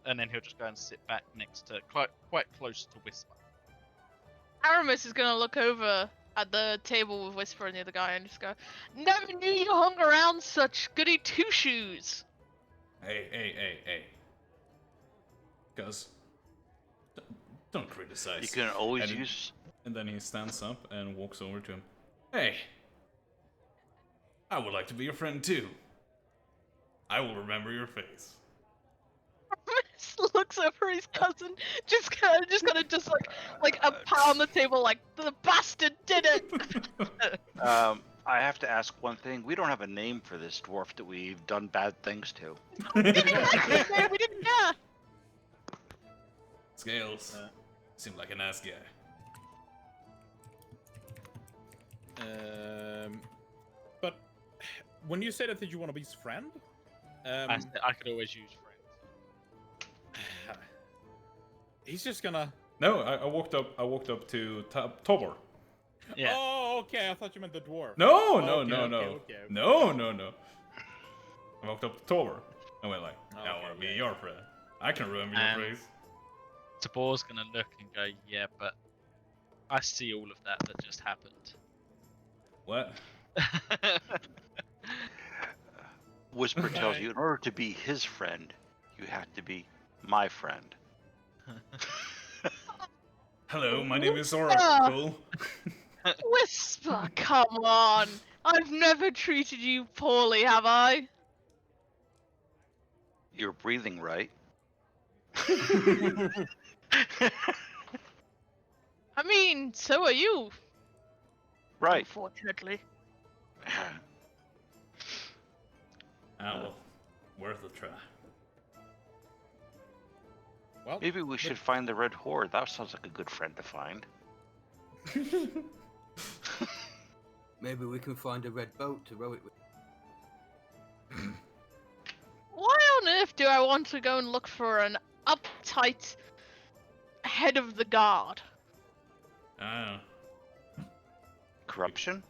S4: and then he'll just go and sit back next to quite close to Whisper.
S3: Aramis is gonna look over at the table with Whisper and the other guy and just go, "Never knew you hung around such goody two shoes."
S5: Hey. Cuz. Don't criticize.
S6: You can always
S5: And-
S6: use.
S5: And then he stands up and walks over to him. Hey, I would like to be your friend too. I will remember your face.
S3: Aramis looks over his cousin, just kind of like a pat on the table, like the bastard did it.
S6: I have to ask one thing. We don't have a name for this dwarf that we've done bad things to.
S3: We didn't care.
S5: Scales. Seem like a nice guy.
S1: But when you say that you want to be his friend,
S4: I said I could always use friends.
S1: he's just gonna.
S5: No, I walked up to Tobor.
S4: Yeah.
S1: Oh, okay. I thought you meant the dwarf.
S5: No.
S1: Okay.
S5: No. I walked up to Tobor and went like, I
S1: Okay,
S5: want to be
S1: yeah.
S5: your friend. I can remember your face.
S4: Tabor's gonna look and go, "Yeah, but I see all of that just happened."
S5: What?
S6: Whisper tells
S1: Right.
S6: you, in order to be his friend, you have to be my friend.
S5: Hello, my name is Oracle.
S3: Whisper, come on. I've never treated you poorly, have I?
S6: You're breathing right.
S3: I mean, so are you,
S6: Right.
S3: unfortunately.
S5: Well, worth a try.
S1: Well,
S6: Maybe we should find the Red Horde. That sounds like a good friend to find.
S2: Maybe we can find a red boat to row it with.
S3: Why on earth do I want to go and look for an uptight head of the guard?
S6: Corruption?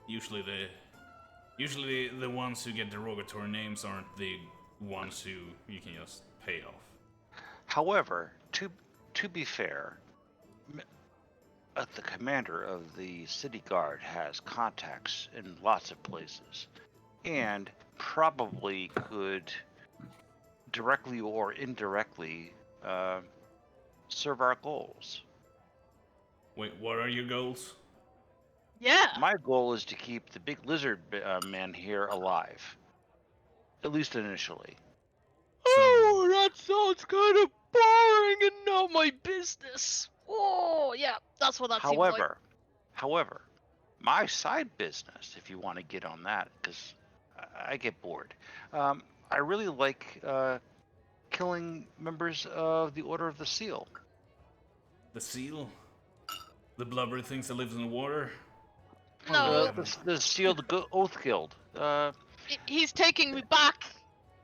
S5: Usually the ones who get derogatory names aren't the ones who you can just pay off.
S6: However, to be fair, the commander of the city guard has contacts in lots of places, and probably could directly or indirectly serve our goals.
S5: Wait, what are your goals?
S3: Yeah.
S6: My goal is to keep the big lizard man here alive, at least initially.
S3: Oh, that sounds kind of boring and not my business. Oh, yeah, that's what that seems like.
S6: However, my side business, if you want to get on that, because I get bored. I really like killing members of the Order of the Seal.
S5: The seal? The blubbery things that lives in the water?
S3: No,
S6: The Sealed Oath Guild.
S3: He's taking me back.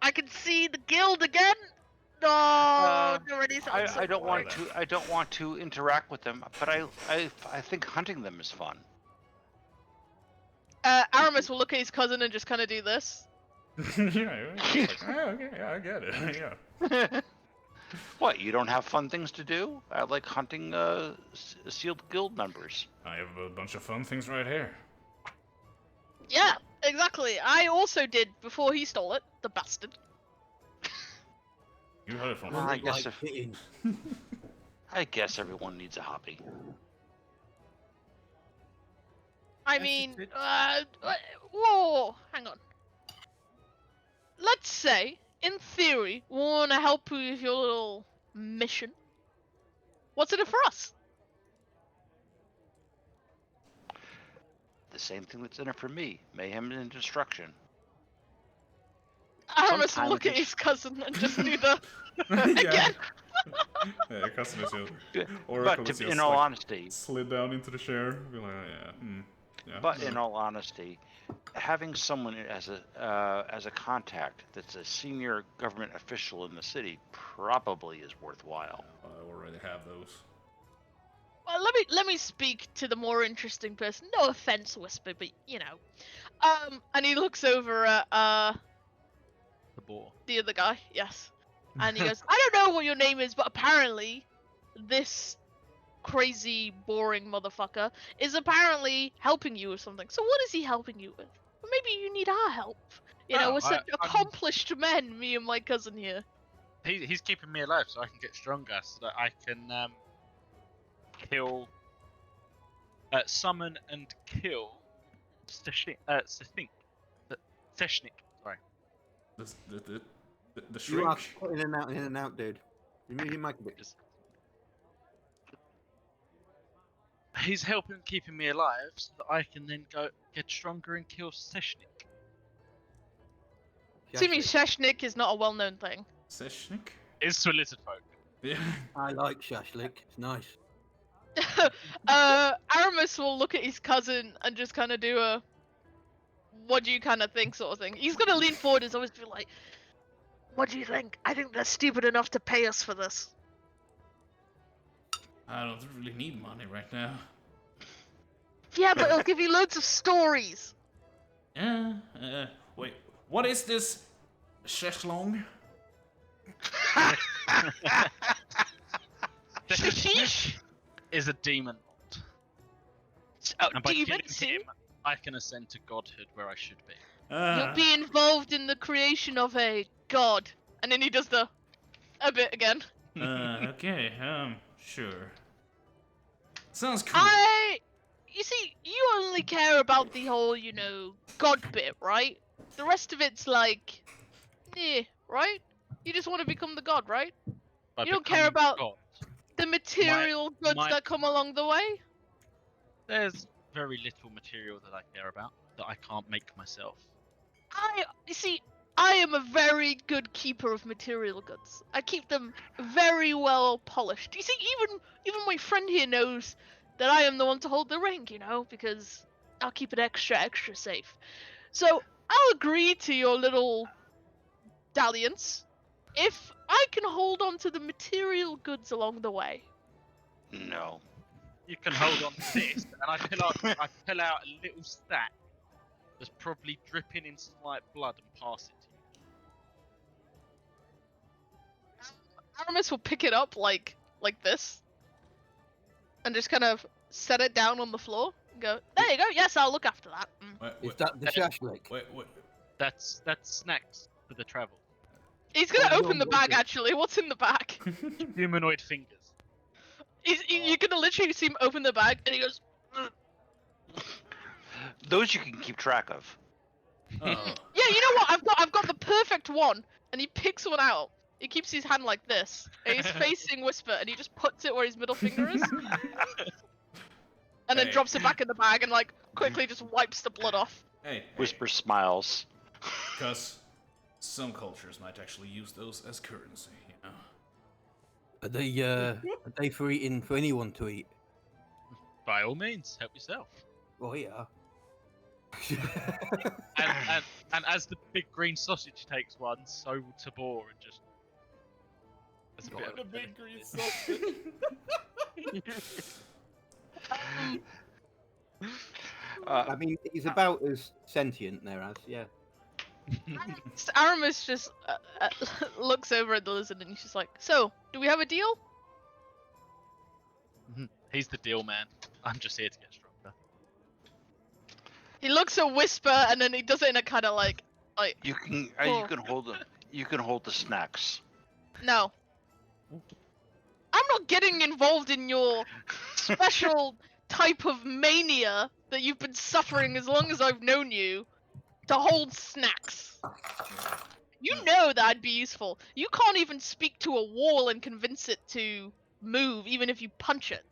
S3: I can see the guild again. No, it already sounds so
S6: I don't
S3: boring.
S6: want to. I don't want to interact with them, but I think hunting them is fun.
S3: Aramis will look at his cousin and just kind of do this.
S5: It's like, oh, okay, yeah, I get it. Yeah.
S6: What? You don't have fun things to do? I like hunting sealed guild members.
S5: I have a bunch of fun things right here.
S3: Yeah, exactly. I also did before he stole it, the bastard.
S5: You heard it from
S6: I
S5: me.
S6: guess
S2: Like hitting.
S6: I guess everyone needs a hobby.
S3: I mean, whoa, hang on. Let's say, in theory, we want to help you with your little mission. What's in it for us?
S6: The same thing that's in it for me: mayhem and destruction.
S3: Aramis will
S6: Sometimes
S3: look at
S6: it's-
S3: his cousin and just do the
S5: Yeah.
S3: again.
S5: Yeah, your cousin is just...
S6: But
S5: Oracle is just
S6: in all
S5: like,
S6: honesty,
S5: slid down into the chair. Be like, yeah.
S6: but in all honesty, having someone as a contact that's a senior government official in the city probably is worthwhile.
S5: I already have those.
S3: Well, let me speak to the more interesting person. No offense, Whisper, but you know. And he looks over at
S4: The boar.
S3: the other guy. Yes, and he goes, "I don't know what your name is, but apparently, this crazy, boring motherfucker is apparently helping you with something. So what is he helping you with? Well, maybe you need our help. You know,
S4: Oh,
S3: we're such
S4: I'm-
S3: accomplished men, me and my cousin here."
S4: He's keeping me alive so I can get stronger, so that I can summon and kill Seshnik. Sorry.
S5: The
S2: You are
S5: shrink.
S2: in and out, dude. You move your mic a bit.
S4: He's helping keeping me alive so that I can then go get stronger and kill Seshnik.
S3: To me,
S2: Shashlik.
S3: Sheshnik is not a well-known thing.
S5: Seshnik?
S4: It's for lizard folk.
S5: Yeah.
S2: I like shashlik. It's nice.
S3: Aramis will look at his cousin and just kind of do a "what do you kind of think" sort of thing. He's gonna lean forward and always be like, "What do you think? I think they're stupid enough to pay us for this."
S5: I don't really need money right now.
S3: Yeah, but it'll give you loads of stories.
S5: Yeah. Wait. What is this? Shechlong?
S3: Sheesh.
S4: Is a demon lord.
S3: Oh,
S4: And by
S3: demon,
S4: killing
S3: see?
S4: him, I can ascend to godhood where I should be.
S3: You'll be involved in the creation of a god. And then he does the a bit again.
S5: Okay. Sure. Sounds cool.
S3: You see, you only care about the whole, you know, god bit, right? The rest of it's like, right? You just want to become the god, right?
S4: By
S3: You don't care
S4: becoming
S3: about
S4: God.
S3: the material goods
S4: my-
S3: that come along the way?
S4: There's very little material that I care about that I can't make myself.
S3: You see, I am a very good keeper of material goods. I keep them very well polished. You see, even my friend here knows that I am the one to hold the ring, you know, because I'll keep it extra safe. So I'll agree to your little dalliance if I can hold on to the material goods along the way.
S6: No.
S4: You can hold on to this, and I pull out a little stack that's probably dripping in slight blood and pass it to you.
S3: Aramis will pick it up like this, and just kind of set it down on the floor and go, "There you go. Yes, I'll look after that."
S2: Is that the shashlik?
S5: Wait.
S4: That's snacks for the travel.
S3: He's gonna
S2: Oh,
S3: open the
S2: no,
S3: bag.
S2: okay.
S3: Actually, what's in the bag?
S4: Humanoid fingers.
S3: You're gonna literally see him open the bag, and he goes,
S6: Those you can keep track of.
S5: Oh.
S3: "Yeah, you know what? I've got the perfect one." And he picks one out. He keeps his hand like this, and he's facing Whisper, and he just puts it where his middle finger is, and then
S5: Hey.
S3: drops it back in the bag and like quickly just wipes the blood off.
S5: Hey.
S6: Whisper smiles.
S5: Because some cultures might actually use those as currency, you know?
S2: Are they for eating for anyone to eat?
S4: By all means, help yourself.
S2: Oh yeah.
S4: And as the big green sausage takes one, so will Tabor and just. There's a bit of
S1: The
S4: a
S1: big
S4: benefit
S1: green
S4: here.
S1: sausage.
S2: I mean, he's about as sentient there as, yeah.
S3: Aramis just looks over at the lizard and he's just like, "So, do we have a deal?"
S4: He's the deal man. I'm just here to get stronger.
S3: He looks at Whisper and then he does it in a kind of like,
S6: You can
S3: Oh.
S6: you can hold them. You can hold the snacks.
S3: no. I'm not getting involved in your special type of mania that you've been suffering as long as I've known you to hold snacks. You know that'd be useful. You can't even speak to a wall and convince it to move, even if you punch it.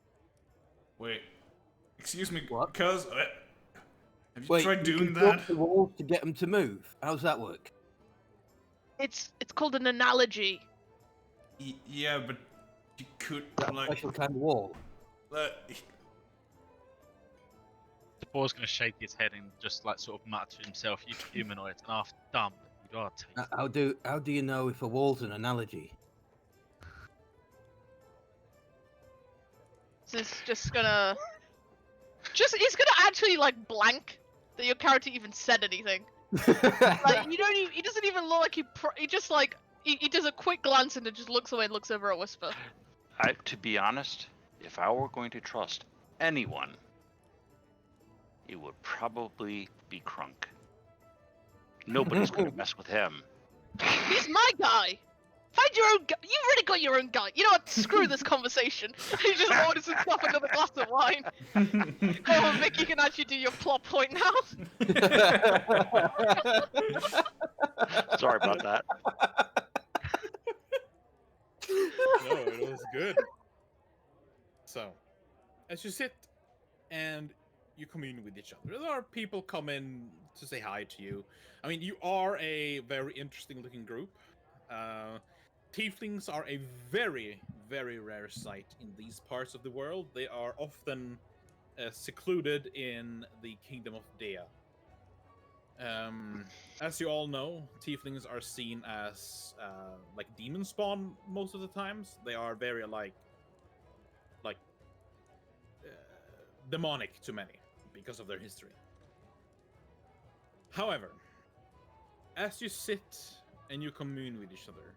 S5: Wait, excuse me,
S2: What?
S5: cuz have you
S2: Wait,
S5: tried
S2: you
S5: doing
S2: can talk
S5: that?
S2: to walls to get them to move. How's that work?
S3: It's called an analogy.
S5: Yeah, but you could
S2: Is that a
S5: like.
S2: special kind of wall?
S4: Tabor's gonna shake his head and just like sort of mutter to himself, "You humanoids and half dumb, but you are tasty."
S2: How do you know if a wall's an analogy?
S3: So it's just gonna he's gonna actually like blank that your character even said anything. Like you don't even, he doesn't even look like he just like he does a quick glance and then just looks away and looks over at Whisper.
S6: To be honest, if I were going to trust anyone, it would probably be Crunk. Nobody's going to mess with him.
S3: He's my guy. Find your own guy. You've already got your own guy. You know what? Screw this conversation. He just orders himself another glass of wine. Oh, Vic, you can actually do your plot point now.
S6: Sorry about that.
S1: No, it was good. So, as you sit and you commune with each other, there are people come in to say hi to you. I mean, you are a very interesting looking group. Tieflings are a very, very rare sight in these parts of the world. They are often secluded in the kingdom of Dea. As you all know, tieflings are seen as like demon spawn most of the times. They are very like demonic to many because of their history. However, as you sit and you commune with each other,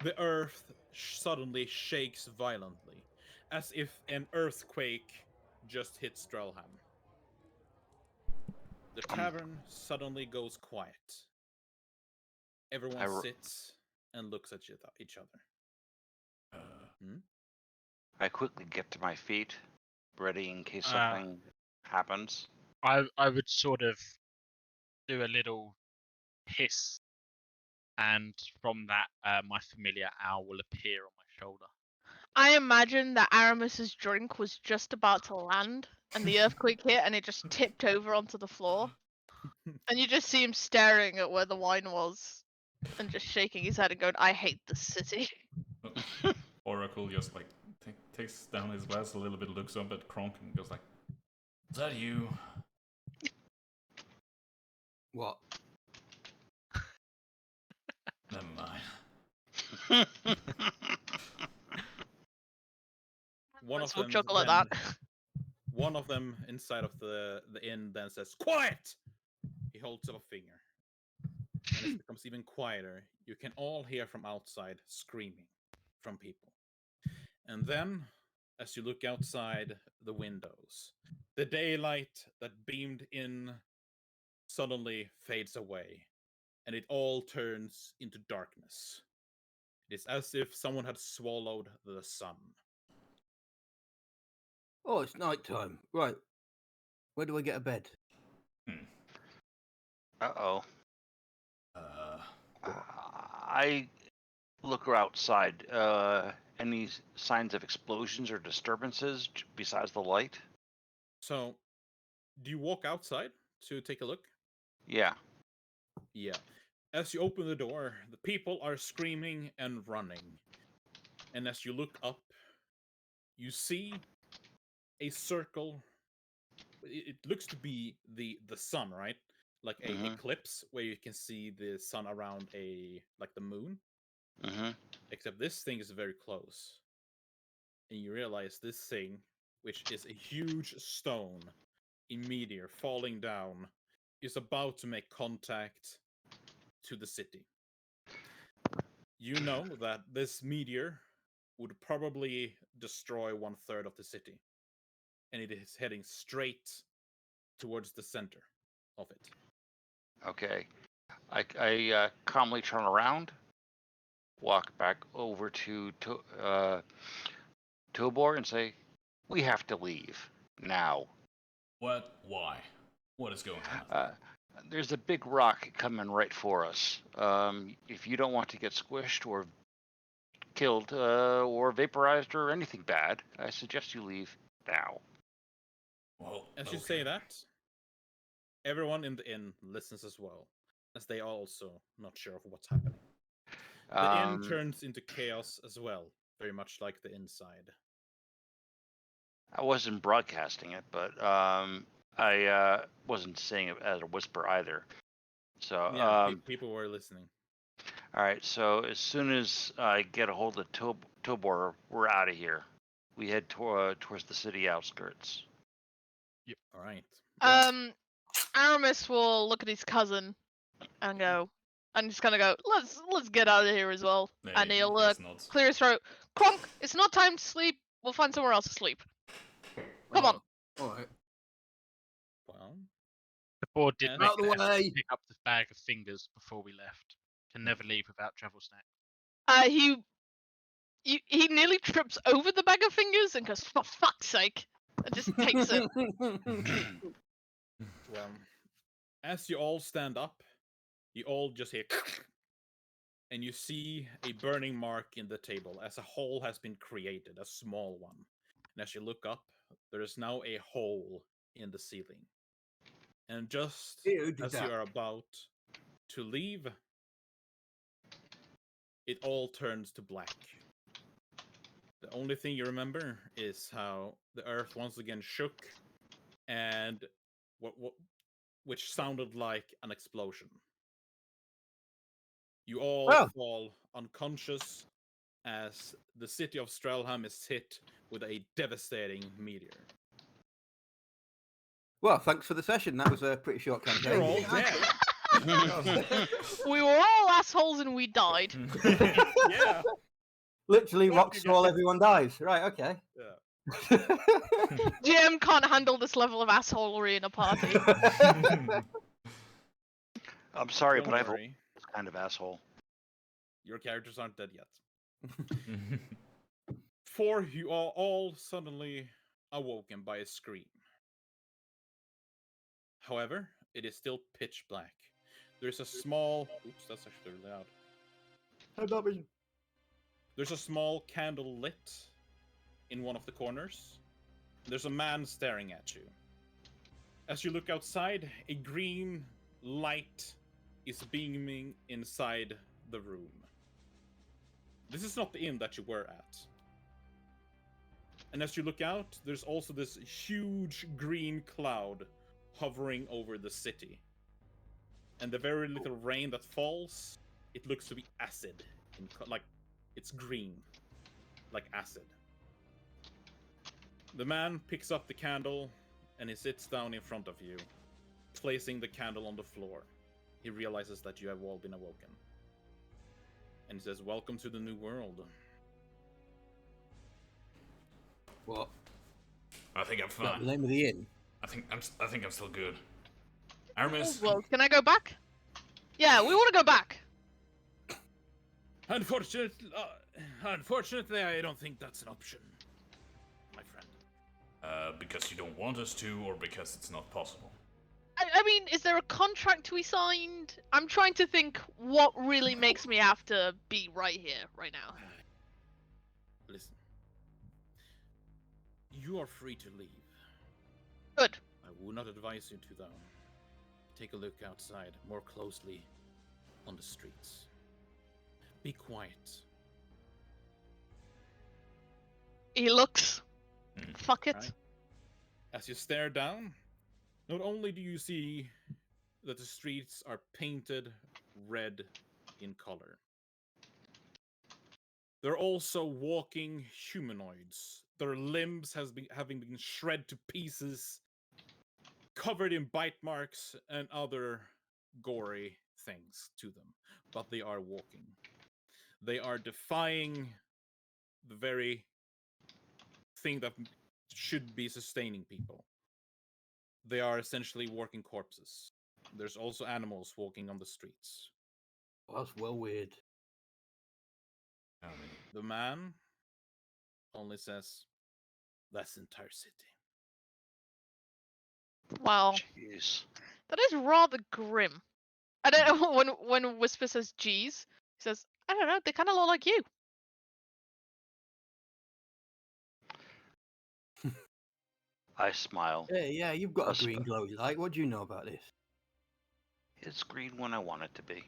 S1: the earth suddenly shakes violently, as if an earthquake just hit Strelheim. The tavern suddenly goes quiet. Everyone sits and looks at each other.
S6: I quickly get to my feet, ready in case something happens.
S4: I would sort of do a little hiss, and from that, my familiar owl will appear on my shoulder.
S3: I imagine that Aramis's drink was just about to land, and the earthquake hit, and it just tipped over onto the floor. And you just see him staring at where the wine was, and just shaking his head and going, "I hate this city."
S5: Oracle just like takes down his glass a little bit, looks up at Kronk and goes like, "Is that you?"
S2: What?
S5: Never mind.
S1: One of
S3: We'll
S1: them
S3: chuckle at that.
S1: One of them inside of the inn then says, "Quiet!" He holds up a finger. And it becomes even quieter. You can all hear from outside screaming from people. And then, as you look outside the windows, the daylight that beamed in suddenly fades away, and it all turns into darkness. It is as if someone had swallowed the sun.
S2: Oh, it's night time. Right. Where do I get a bed?
S6: Uh-oh. I look outside. Any signs of explosions or disturbances besides the light?
S1: So, do you walk outside to take a look?
S6: Yeah.
S1: Yeah. As you open the door, the people are screaming and running. And as you look up, you see a circle it looks to be the sun, right? Like a
S6: Mhm.
S1: eclipse where you can see the sun around like the moon.
S6: Mm-hmm.
S1: Except this thing is very close, and you realize this thing, which is a huge stone, a meteor falling down, is about to make contact to the city. You know that this meteor would probably destroy 1/3 of the city, and it is heading straight towards the center of it.
S6: Okay. I calmly turn around, walk back over to Tobor and say, "We have to leave now.
S5: What? Why? What is going on?
S6: There's a big rock coming right for us. If you don't want to get squished or killed or vaporized or anything bad, I suggest you leave now."
S5: Well,
S1: As you say that, everyone in the inn listens as well, as they are also not sure of what's happening. The inn turns into chaos as well, very much like the inside.
S6: I wasn't broadcasting it, but I wasn't saying it as a whisper either. So
S1: Yeah, people were listening.
S6: all right. So as soon as I get a hold of Tobor, we're out of here. We head towards the city outskirts.
S1: All right.
S3: Aramis will look at his cousin and go, and just kind of go, let's get out of here as well. And he'll clear his throat. Cronk, it's not time to sleep. We'll find somewhere else to sleep. Come on.
S2: All right.
S1: Well,
S4: The board did make
S2: Out the
S4: the effort
S2: way.
S4: to pick up the bag of fingers before we left. Can never leave without travel snack.
S3: He nearly trips over the bag of fingers and goes, for fuck's sake, and just takes it.
S1: well, as you all stand up, you all just hear, and you see a burning mark in the table as a hole has been created, a small one. And as you look up, there is now a hole in the ceiling. And just as you are about to leave, it all turns to black. The only thing you remember is how the earth once again shook, and which sounded like an explosion. You all fall unconscious as the city of Strelheim is hit with a devastating meteor.
S2: Well, thanks for the session. That was a pretty short campaign.
S1: You're all dead.
S3: We were all assholes and we died.
S1: Yeah.
S2: Literally,
S1: What
S2: rock
S1: you
S2: swirl,
S1: get-
S2: everyone dies. Right, okay.
S1: Yeah.
S3: GM can't handle this level of assholery in a party.
S6: I'm sorry,
S1: Don't
S6: but I've
S1: worry.
S6: this kind of asshole.
S1: Your characters aren't dead yet. For you are all suddenly awoken by a scream. However, it is still pitch black. There's a small... Oops, that's actually really loud. There's a small candle lit in one of the corners. There's a man staring at you. As you look outside, a green light is beaming inside the room. This is not the inn that you were at. And as you look out, there's also this huge green cloud hovering over the city. And the very little rain that falls, it looks to be acid. Like, it's green. Like acid. The man picks up the candle, and he sits down in front of you, placing the candle on the floor. He realizes that you have all been awoken. And he says, "Welcome to the new world."
S2: What?
S5: I think I'm
S2: Is that
S5: fine.
S2: the name of the inn?
S5: I think I'm still good. Aramis,
S3: Well, can I go back? Yeah, we want to go back.
S1: Unfortunately, I don't think that's an option, my friend.
S5: because you don't want us to, or because it's not possible?
S3: I mean, is there a contract we signed? I'm trying to think what really makes me have to be right here, right now.
S1: Listen. You are free to leave.
S3: Good.
S1: I would not advise you to, though. Take a look outside more closely on the streets. Be quiet.
S3: He looks. Fuck it.
S1: Right. As you stare down, Not only do you see that the streets are painted red in color, they're also walking humanoids. Their limbs having been shred to pieces, covered in bite marks and other gory things to them. But they are walking. They are defying the very thing that should be sustaining people. They are essentially walking corpses. There's also animals walking on the streets.
S2: Well, that's well weird.
S5: I mean,
S1: The man only says, "That's the entire city."
S3: Wow,
S6: Jeez.
S3: that is rather grim. I don't know when Whisper says "geez," he says, "I don't know. They kind of look like you."
S6: I smile.
S2: Hey, yeah, you've got a
S6: That's
S2: green
S6: fair.
S2: glowy light. What do you know about this?
S6: It's green when I want it to be.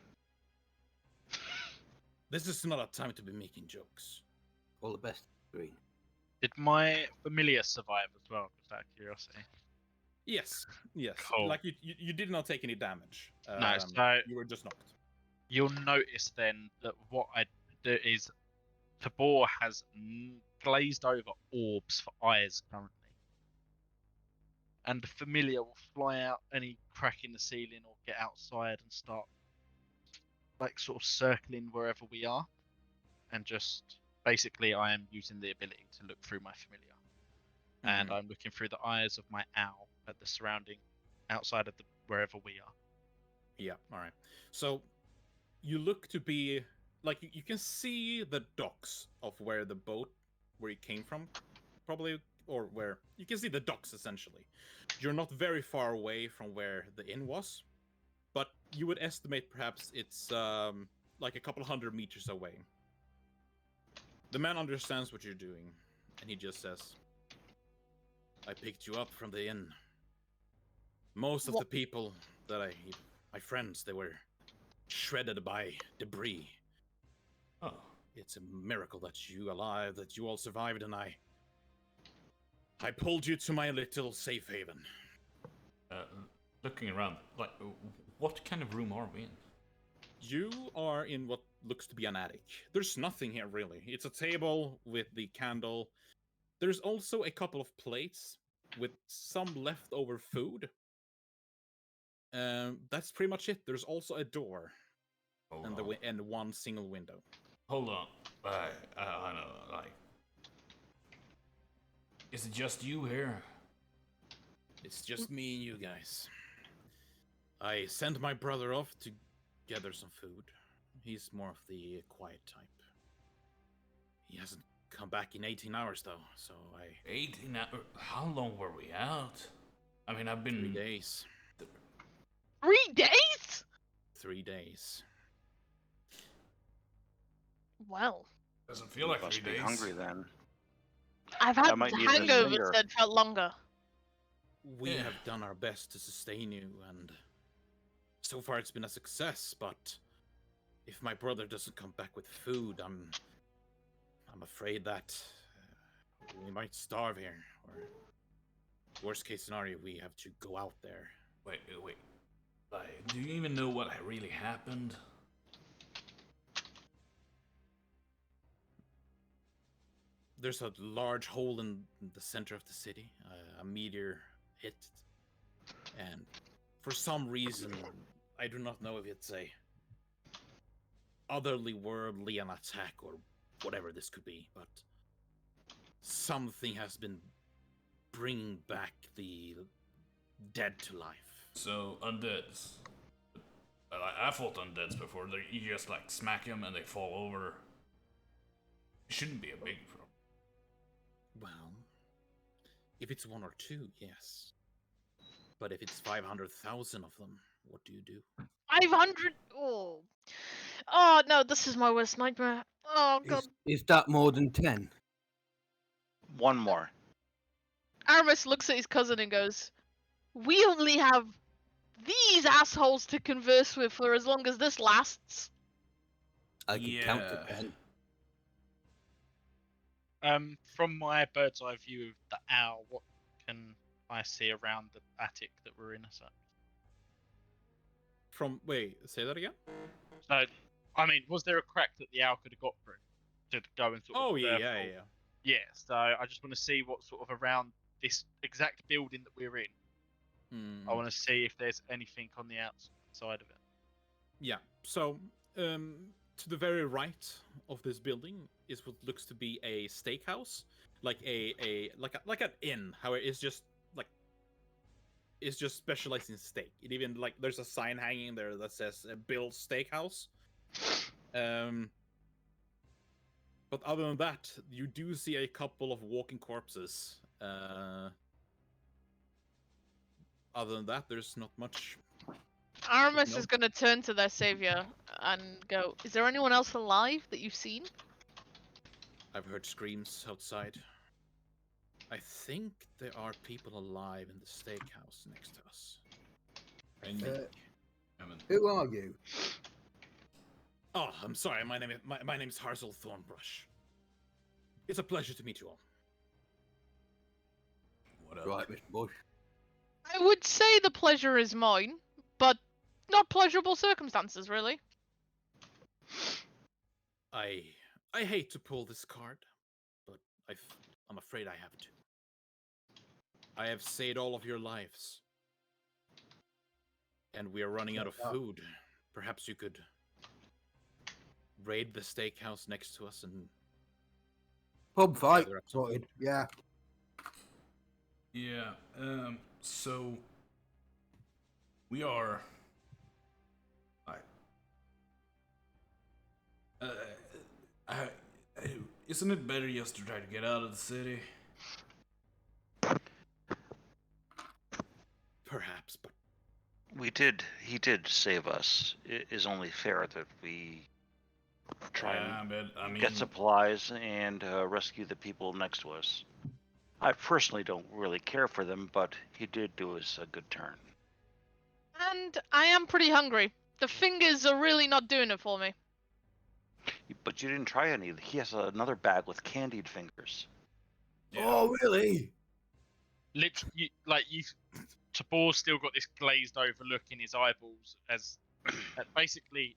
S1: This is not a time to be making jokes.
S2: All the best, green.
S4: Did my familiar survive as well? Just out of curiosity.
S1: Yes, yes.
S4: Cool.
S1: Like you did not take any damage.
S4: No, so
S1: you were just knocked.
S4: you'll notice then that what I do is Tabor has glazed over orbs for eyes currently. And the familiar will fly out any crack in the ceiling or get outside and start like sort of circling wherever we are. And just basically I am using the ability to look through my familiar. And I'm looking through the eyes of my owl at the surrounding outside of the wherever we are.
S1: Yeah, alright. So you look to be like you can see the docks of where the boat where you came from, probably, or where you can see the docks essentially. You're not very far away from where the inn was, but you would estimate perhaps it's like a couple 100 meters away. The man understands what you're doing, and he just says, "I picked you up from the inn. Most of the people that my friends, they were shredded by debris.
S5: oh,
S1: It's a miracle that you alive, that you all survived, and I pulled you to my little safe haven."
S5: looking around, like, what kind of room are we in?
S1: You are in what looks to be an attic. There's nothing here really. It's a table with the candle. There's also a couple of plates with some leftover food. That's pretty much it. There's also a door and one single window.
S5: Hold on. I know, like, is it just you here?
S1: It's just me and you guys. I sent my brother off to gather some food. He's more of the quiet type. He hasn't come back in 18 hours though, so
S5: 18 hours? How long were we out? I mean, I've been...
S1: 3 days.
S3: 3 days?
S1: 3 days.
S3: Well,
S5: Doesn't feel like
S6: Must
S5: 3
S6: be
S5: days.
S6: hungry then.
S3: I've had
S6: might need a
S3: hangovers
S6: finger.
S3: that felt longer.
S1: We
S5: Yeah.
S1: have done our best to sustain you, and so far it's been a success, but if my brother doesn't come back with food, I'm afraid that we might starve here, or worst case scenario, we have to go out there.
S5: Wait. Like, do you even know what really happened?
S1: There's a large hole in the center of the city. A meteor hit, and for some reason, I do not know if it's a otherly worldly an attack or whatever this could be, but something has been bringing back the dead to life.
S5: So, undeads. I fought undeads before. You just, like, smack them and they fall over. It shouldn't be a big problem.
S1: Well, if it's 1 or 2, yes. But if it's 500,000 of them, what do you do?
S3: 500? Oh. Oh, no, this is my worst nightmare. Oh, God.
S2: Is that more than 10?
S6: One more.
S3: Aramis looks at his cousin and goes, "We only have these assholes to converse with for as long as this lasts."
S2: I could count to
S5: Yeah.
S2: 10.
S4: From my bird's eye view of the owl, what can I see around the attic that we're in. So,
S1: Wait, say that again?
S4: I mean, was there a crack that the owl could have got through to go and sort of?
S1: Oh yeah.
S4: Yeah. So I just want to see what sort of around this exact building that we're in. I want to see if there's anything on the outside of it.
S1: Yeah. So, to the very right of this building is what looks to be a steakhouse, like like an inn. How it's just specialized in steak. It even there's a sign hanging there that says Bill's Steakhouse. But other than that, you do see a couple of walking corpses. Other than that, there's not much.
S3: Aramis
S1: No.
S3: is going to turn to their savior and go, "Is there anyone else alive that you've seen?"
S1: I've heard screams outside. I think there are people alive in the steakhouse next to us. I think.
S2: Who are you?
S1: Oh, I'm sorry. My name is Harsel Thornbrush. It's a pleasure to meet you all.
S5: What up?
S2: Right, Mr. Bush.
S3: I would say the pleasure is mine, but not pleasurable circumstances, really.
S1: I hate to pull this card, but I'm afraid I have to. I have saved all of your lives, and we are running out of food. Perhaps you could raid the steakhouse next to us and
S2: Pub fight.
S1: gather up some
S2: Sorted. Yeah.
S5: Yeah. So we are. Isn't it better just to try to get out of the city?
S1: Perhaps, but
S6: He did save us. It is only fair that we try and
S5: but I mean,
S6: get supplies and rescue the people next to us. I personally don't really care for them, but he did do us a good turn.
S3: And I am pretty hungry. The fingers are really not doing it for me.
S6: But you didn't try any. He has another bag with candied fingers.
S5: yeah.
S2: Oh, really?
S4: Literally, Tabor's still got this glazed over look in his eyeballs as basically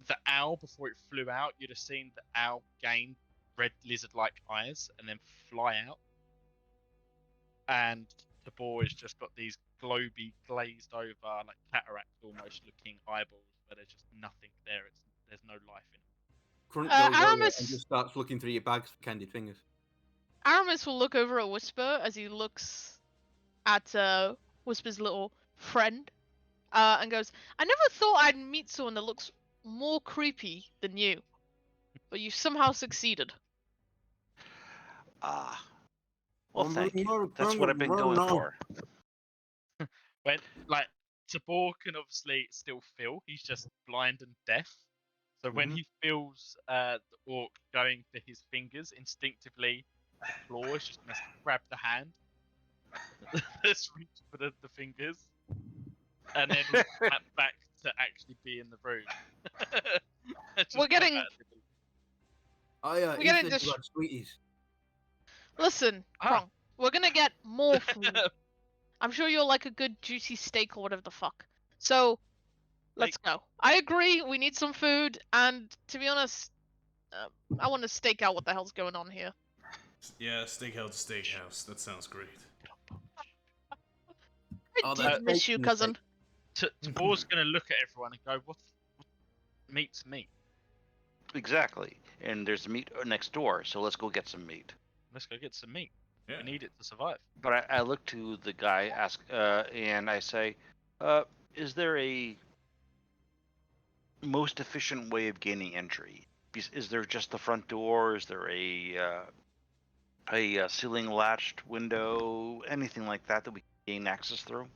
S4: the owl, before it flew out, you'd have seen the owl gain red lizard-like eyes and then fly out. And Tabor has just got these globy, glazed over, like cataract almost looking eyeballs where there's just nothing there. There's no life in it.
S2: Grunt goes over
S3: Aramis-
S2: and just starts looking through your bags for candied fingers.
S3: Aramis will look over at Whisper as he looks at Whisper's little friend, and goes, "I never thought I'd meet someone that looks more creepy than you, but you somehow succeeded."
S6: Ah. Well, thank you. That's what I've been going for.
S4: When, Tabor can obviously still feel. He's just blind and deaf. So when he feels the orc going for his fingers, instinctively, the claw is just going to grab the hand. Let's reach for the fingers. And then tap back to actually be in the room.
S3: We're getting-
S2: We're
S3: getting dis-
S2: sweeties.
S3: Listen, Krong, we're gonna get more food. I'm sure you'll like a good juicy steak or whatever the fuck. So, let's go. I agree, we need some food, and to be honest, I want to stake out what the hell's going on here.
S5: Yeah, steakhouse. That sounds great.
S3: I did miss you, cousin.
S4: Tabor's going to look at everyone and go, what meat's meat?
S6: Exactly. And there's meat next door, so let's go get some meat.
S4: Let's go get some meat.
S5: Yeah.
S4: We need it to survive.
S6: But I look to the guy, and I say, is there a most efficient way of gaining entry? Is there just the front door? Is there a ceiling latched window? Anything like that we can gain access through?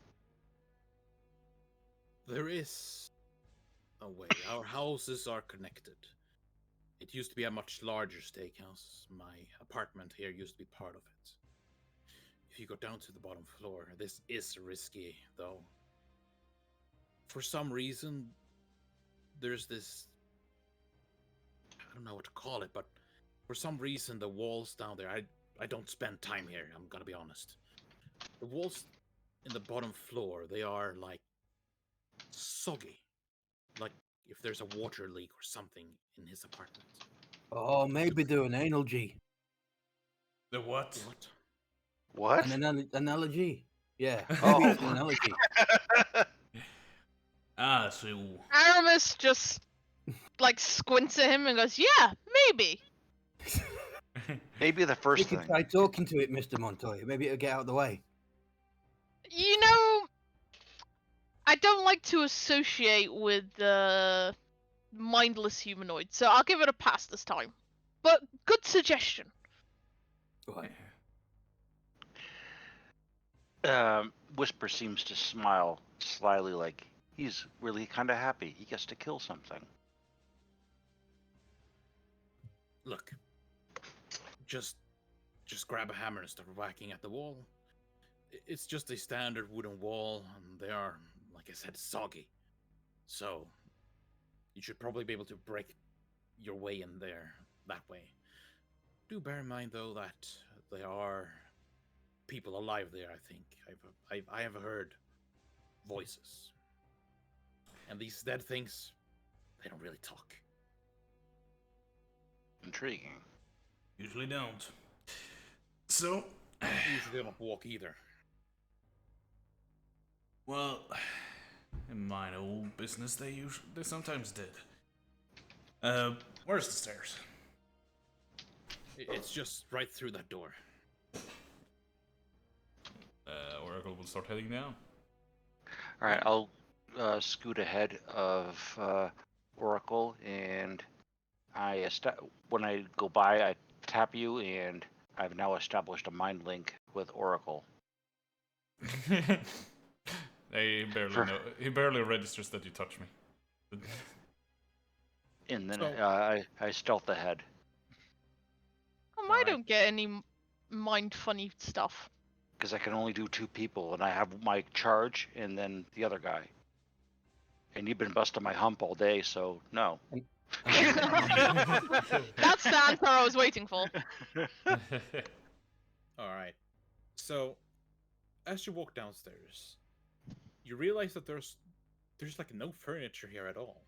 S1: there is a way. Our houses are connected. It used to be a much larger steakhouse. My apartment here used to be part of it. If you go down to the bottom floor, this is risky, though. For some reason, there's this... I don't know what to call it, but for some reason, the walls down there, I don't spend time here, I'm gonna be honest. The walls in the bottom floor, they are like soggy. Like if there's a water leak or something in his apartment.
S2: Oh, maybe they're an analogy.
S5: The what?
S1: What?
S6: What?
S2: An analogy. Yeah.
S6: Oh.
S2: Maybe it's an analogy.
S5: Ah, so
S3: Aramis just like squints at him and goes, "Yeah, maybe."
S6: Maybe the
S2: You
S6: first
S2: could
S6: thing.
S2: try talking to it, Mr. Montoya. Maybe it'll get out of the way.
S3: You know, I don't like to associate with mindless humanoids, so I'll give it a pass this time. But good suggestion.
S2: Right.
S6: Whisper seems to smile slyly, like he's really kind of happy he gets to kill something.
S1: Look, just grab a hammer and start whacking at the wall. It's just a standard wooden wall, and they are, like I said, soggy. So you should probably be able to break your way in there that way. Do bear in mind, though, that there are people alive there. I think I have heard voices, and these dead things, they don't really talk.
S6: Intriguing.
S5: usually don't. So,
S1: Usually they don't walk either.
S5: well, in my old business, they sometimes did. Where's the stairs?
S1: It's just right through that door.
S5: Oracle will start heading down.
S6: All right, I'll scoot ahead of Oracle, and when I go by, I tap you, and I've now established a mind link with Oracle.
S5: He barely registers that you touch me.
S6: And then
S1: So-
S6: I stealth ahead.
S3: I
S1: Alright.
S3: don't get any mind funny stuff.
S6: Because I can only do 2 people, and I have my charge and then the other guy. And you've been busting my hump all day, so no.
S3: That's the answer I was waiting for.
S1: All right. So, as you walk downstairs, you realize that there's like no furniture here at all.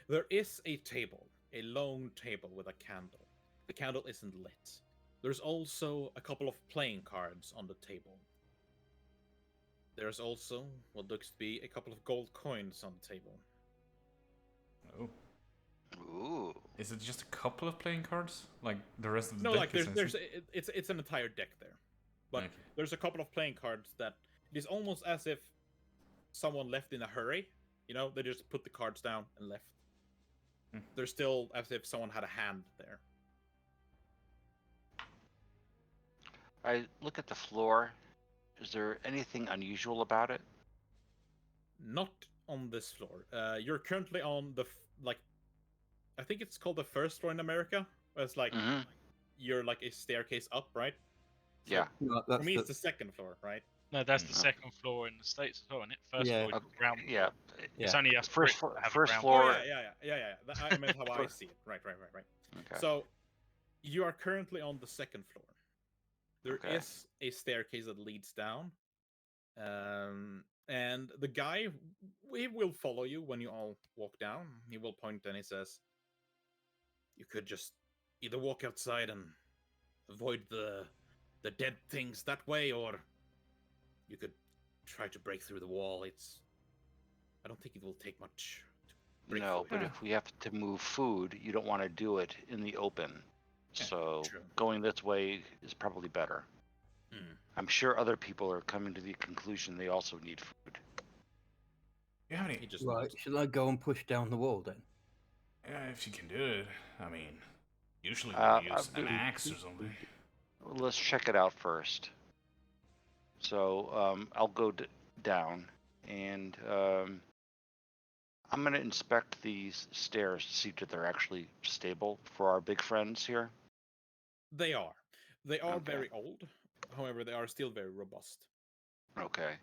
S1: There is a table, a long table with a candle. The candle isn't lit. There's also a couple of playing cards on the table. There's also what looks to be a couple of gold coins on the table.
S5: Oh.
S6: Ooh.
S5: Is it just a couple of playing cards? Like the rest of the
S1: No,
S5: deck
S1: like
S5: is
S1: there's
S5: empty?
S1: it's an entire deck there, but
S5: Okay.
S1: there's a couple of playing cards that it is almost as if someone left in a hurry. You know, they just put the cards down and left. They're still as if someone had a hand there.
S6: I look at the floor. Is there anything unusual about it?
S1: Not on this floor. You're currently on the I think it's called the first floor in America. Where it's like
S6: Mhm.
S1: you're like a staircase up, right? So
S6: Yeah.
S2: No,
S1: For me, it's the second floor, right?
S7: No, that's the second floor in the States as well, isn't it? First
S2: Yeah.
S7: floor is the ground floor.
S6: Yeah.
S7: It's
S2: Yeah.
S7: only us
S6: First
S7: Brits that have a
S6: first
S7: ground
S6: floor.
S1: Oh, yeah. I meant how I see it. Right.
S6: Okay.
S1: So you are currently on the second floor. There
S6: Okay.
S1: is a staircase that leads down. And the guy, he will follow you when you all walk down. He will point and he says, you could just either walk outside and avoid the dead things that way, or you could try to break through the wall. I don't think it will take much to break
S6: No,
S1: through
S6: but
S1: it.
S6: if we have to move food, you don't want to do it in the open.
S1: Yeah,
S6: So
S1: true.
S6: going this way is probably better.
S1: Hmm.
S6: I'm sure other people are coming to the conclusion they also need food.
S5: You have
S1: He
S5: any?
S1: just
S2: Right.
S1: nods.
S2: Shall I go and push down the wall then?
S5: Yeah, if you can do it. I mean, usually
S6: Uh,
S5: we use
S6: uh,
S5: an axe or something.
S6: Let's check it out first. So I'll go down, and I'm going to inspect these stairs to see that they're actually stable for our big friends here.
S1: They are. They are
S6: Okay.
S1: very old. However, they are still very robust.
S6: Okay.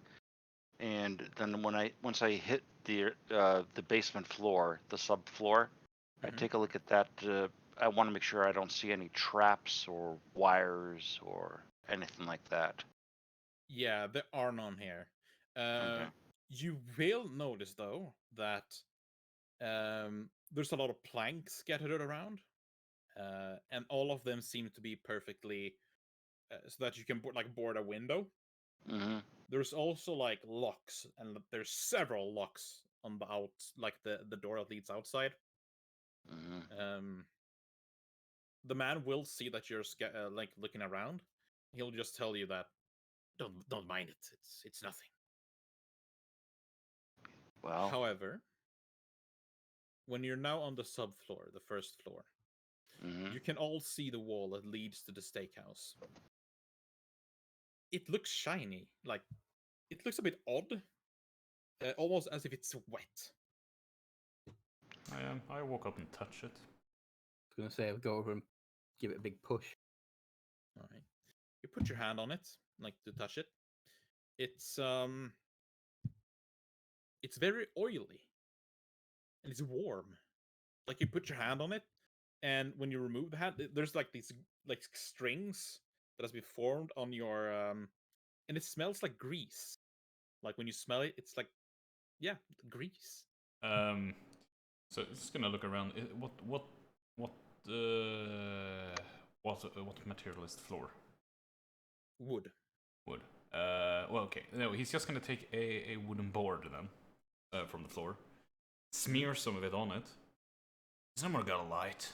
S6: And then once I hit the basement floor, the subfloor, I
S1: Mhm.
S6: take a look at that. I want to make sure I don't see any traps or wires or anything like that.
S1: Yeah, there are none here.
S6: Okay.
S1: You will notice though that there's a lot of planks scattered around, and all of them seem to be perfectly so that you can board a window.
S6: Mm-hmm.
S1: There's also like locks, and there's several locks on the the door that leads outside.
S6: Mm-hmm.
S1: The man will see that you're like looking around. He'll just tell you that don't mind it. It's nothing.
S6: Well.
S1: However, when you're now on the subfloor, the first floor,
S6: Mm-hmm.
S1: you can all see the wall that leads to the steakhouse. It looks shiny, like it looks a bit odd, almost as if it's wet.
S5: I walk up and touch it.
S2: I was gonna say I'll go over and give it a big push.
S1: All right, you put your hand on it, like to touch it. It's very oily, and it's warm. Like you put your hand on it, and when you remove the hand, there's like these like strings that has been formed on your and it smells like grease. Like when you smell it, it's like grease.
S5: So just gonna look around. What what material is the floor?
S1: Wood.
S5: Wood. Well, okay. No, he's just gonna take a wooden board then, from the floor, smear some of it on it. Somewhere got a light.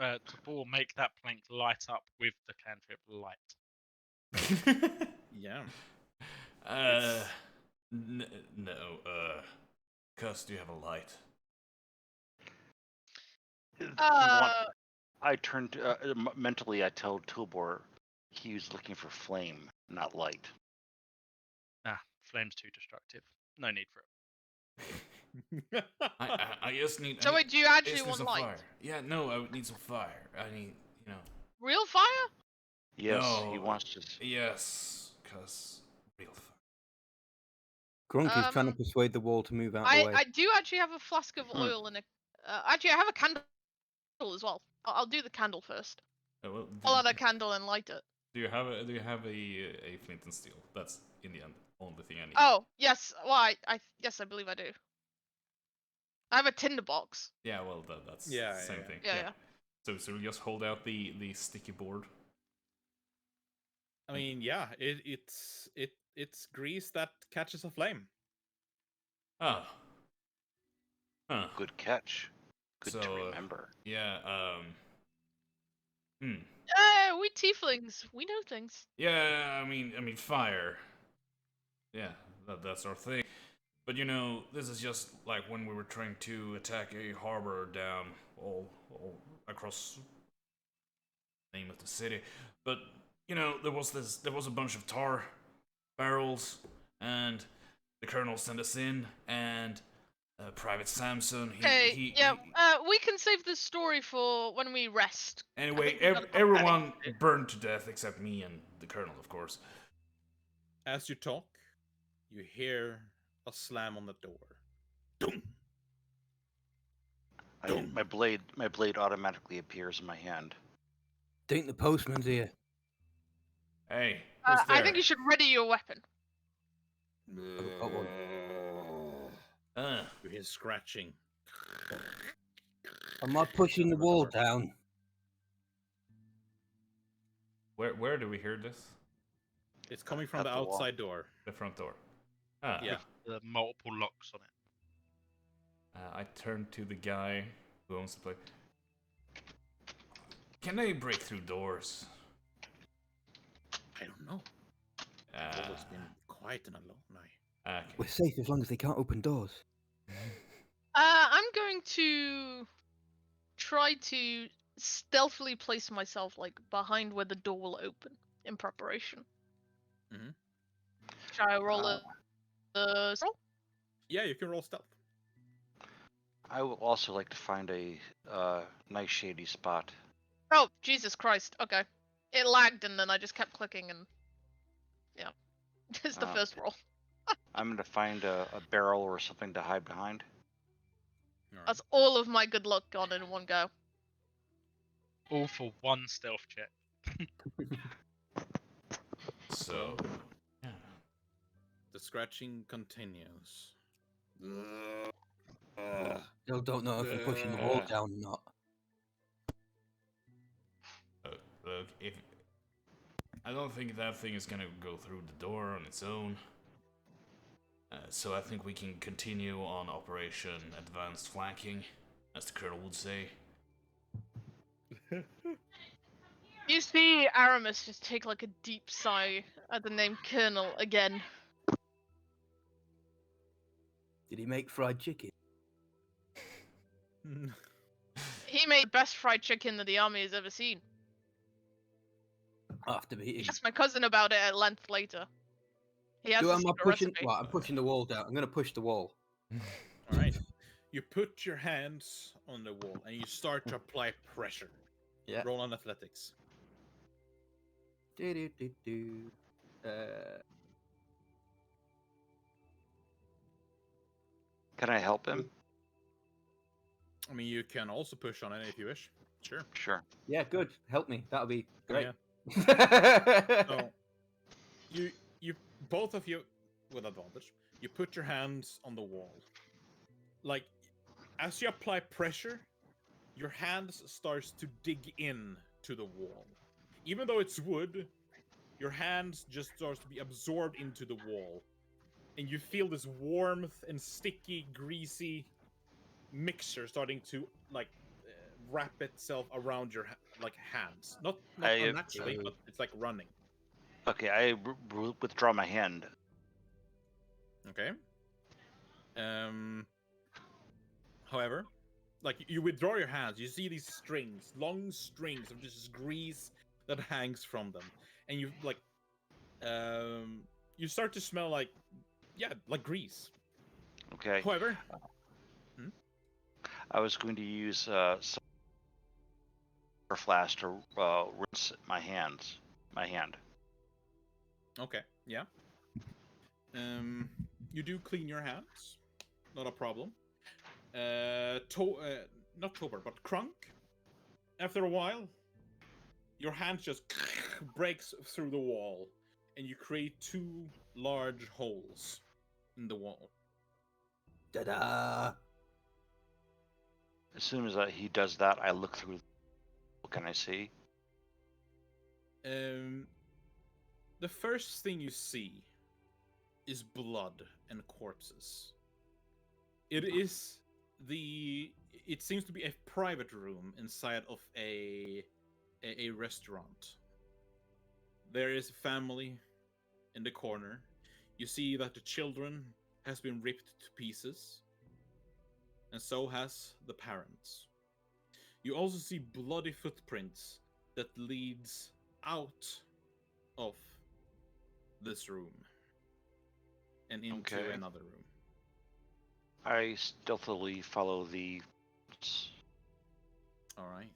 S7: Tabor, make that plank light up with the cantrip light.
S1: Yeah.
S5: No, Cuss, do you have a light?
S6: I turned mentally. I told Tubor he was looking for flame, not light.
S7: Nah, flame's too destructive. No need for it.
S5: I just need.
S3: So wait, do you actually
S5: just need
S3: want
S5: some
S3: light?
S5: fire. Yeah, no, I would need some fire. I need, you know.
S3: Real fire?
S6: Yes, he
S5: No,
S6: wants to.
S5: Yes, Cuss, real fire.
S2: Grunk is trying to persuade the wall to move out of the way.
S3: I do actually have a flask of oil and a. Actually, I have a candle as well. I'll do the candle first.
S5: Oh, well,
S3: I'll add a candle and light it.
S5: Do you have a flint and steel? That's in the end only thing I need.
S3: Oh yes, well yes I believe I do. I have a tinder box.
S5: Yeah, well that's the same thing.
S3: Yeah.
S5: So we just hold out the sticky board.
S1: I mean, yeah, it's grease that catches a flame.
S5: Ah. Huh.
S6: Good catch. Good to remember.
S5: Yeah.
S3: We tieflings, we know things.
S5: Yeah, I mean fire. Yeah, that's our thing. But you know, this is just like when we were trying to attack a harbor down all across the name of the city. But you know, there was a bunch of tar barrels, and the colonel sent us in, and Private Samson.
S3: We can save this story for when we rest.
S5: Anyway, everyone burned to death except me and the colonel, of course.
S1: As you talk, you hear a slam on the door. Doom.
S6: My blade automatically appears in my hand.
S2: Think the postman's here.
S5: Hey, who's there?
S3: I think you should ready your weapon.
S1: You hear scratching.
S2: Am I pushing the wall down?
S5: Where do we hear this?
S1: It's coming from the outside door.
S5: The front door.
S1: Yeah.
S7: The multiple locks on it.
S5: I turn to the guy who owns the place. Can they break through doors?
S1: I don't know. It's been quite an long night.
S5: Okay.
S2: We're safe as long as they can't open doors.
S3: I'm going to try to stealthily place myself like behind where the door will open in preparation.
S1: Mm-hmm.
S3: Shall I roll a roll?
S1: Yeah, you can roll stealth.
S6: I would also like to find a nice shady spot.
S3: Oh, Jesus Christ. Okay. It lagged and then I just kept clicking and yeah. It's the first roll.
S6: I'm going to find a barrel or something to hide behind.
S1: Right.
S3: That's all of my good luck gone in one go.
S7: All for one stealth check.
S5: So, yeah.
S1: The scratching continues.
S2: Still don't know if you're pushing the wall down or not.
S5: Look, if I don't think that thing is gonna go through the door on its own. So I think we can continue on Operation Advanced Flanking, as the Colonel would say.
S3: You see Aramis just take like a deep sigh at the name Colonel again.
S2: Did he make fried chicken?
S3: He made the best fried chicken that the army has ever seen.
S2: After meeting.
S3: Asked my cousin about it at length later. He has
S2: Do
S3: a
S2: am I
S3: secret
S2: pushing?
S3: recipe.
S2: What? I'm pushing the wall down. I'm gonna push the wall.
S1: All right. You put your hands on the wall and you start to apply pressure.
S2: Yeah.
S1: Roll on athletics.
S2: Do.
S6: Can I help him?
S1: I mean, you can also push on it if you wish. Sure.
S6: Sure.
S2: Yeah, good. Help me. That'll be great.
S1: So, you both of you with advantage. You put your hands on the wall. Like, as you apply pressure, your hands starts to dig in to the wall. Even though it's wood, your hands just starts to be absorbed into the wall. And you feel this warmth and sticky, greasy mixture starting to, like, wrap itself around your, hands. Not unnaturally, but it's, like, running.
S6: Okay, I withdraw my hand.
S1: Okay. However, like, you withdraw your hands, you see these strings, long strings of just grease that hangs from them, and you like, you start to smell like, like grease.
S6: Okay.
S1: However,
S6: I was going to use some flask to rinse my hand.
S1: okay, yeah. You do clean your hands, not a problem. Not Tober, but Krunk. After a while, your hand just breaks through the wall, and you create 2 large holes in the wall.
S2: Ta-da!
S6: As soon as he does that, I look through. What can I see?
S1: The first thing you see is blood and corpses. It seems to be a private room inside of a restaurant. There is a family in the corner. You see that the children has been ripped to pieces, and so has the parents. You also see bloody footprints that leads out of this room and into
S6: Okay.
S1: another room.
S6: I stealthily follow the.
S1: All right.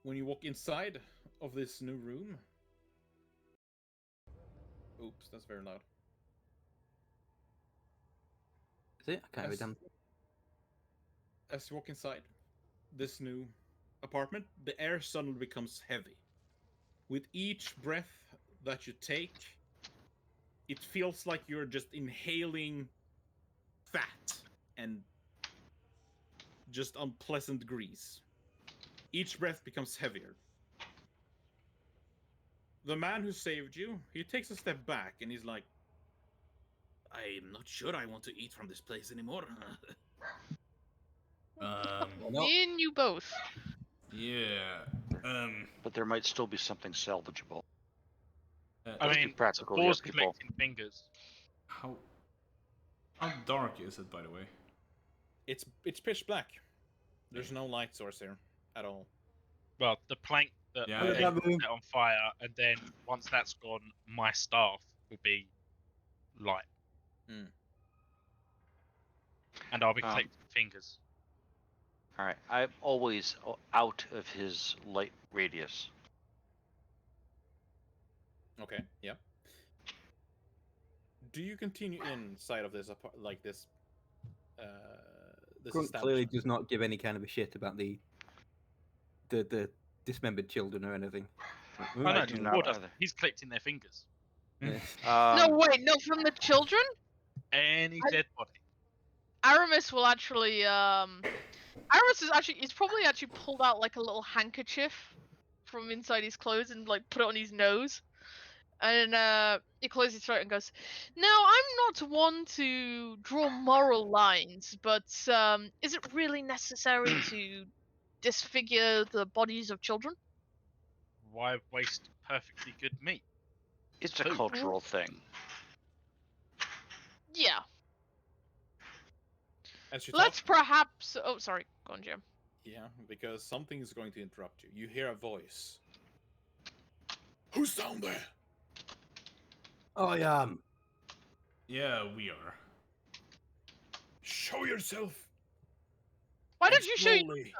S1: When you walk inside of this new room, oops, that's very loud.
S2: Is it? I can't read them.
S1: As you walk inside this new apartment, the air suddenly becomes heavy. With each breath that you take, it feels like you're just inhaling fat and just unpleasant grease. Each breath becomes heavier. The man who saved you, he takes a step back and he's like, I'm not sure I want to eat from this place anymore.
S3: Me and you both.
S5: Yeah.
S6: But there might still be something salvageable.
S7: I
S6: Let's be
S7: mean,
S6: practical
S7: the
S6: here,
S7: pause
S6: people.
S7: collecting fingers.
S5: How dark is it, by the way?
S1: It's pitch black. There's no light source here at all.
S7: Well, the plank that
S5: Yeah,
S7: I
S5: yeah.
S7: set on fire, and then once that's gone, my staff will be light.
S1: Hmm.
S7: And I'll be collecting fingers.
S6: All right, I'm always out of his light radius.
S1: Okay, yeah. Do you continue inside of this this
S2: Grunt clearly does not give any kind of a shit about the dismembered children or anything.
S4: Oh no,
S6: I do not
S4: Wardust,
S6: either.
S4: he's collecting their fingers.
S2: Yeah.
S3: No, wait, no, from the children?
S4: Any
S3: I-
S4: dead body.
S3: Aramis will actually Aramis he's probably actually pulled out like a little handkerchief from inside his clothes and like put it on his nose. And he closes his throat and goes, "Now, I'm not one to draw moral lines, but is it really necessary to disfigure the bodies of children?"
S4: Why waste perfectly good meat?
S6: It's a
S4: Food.
S6: cultural thing.
S3: Yeah.
S1: As you
S3: Let's
S1: talk,
S3: perhaps. Oh, sorry. Go on, Jim.
S1: yeah, because something is going to interrupt you. You hear a voice. Who's down there?
S2: I am.
S5: Yeah, we are.
S1: Show yourself.
S3: Why
S1: and
S3: don't you show?
S1: slowly.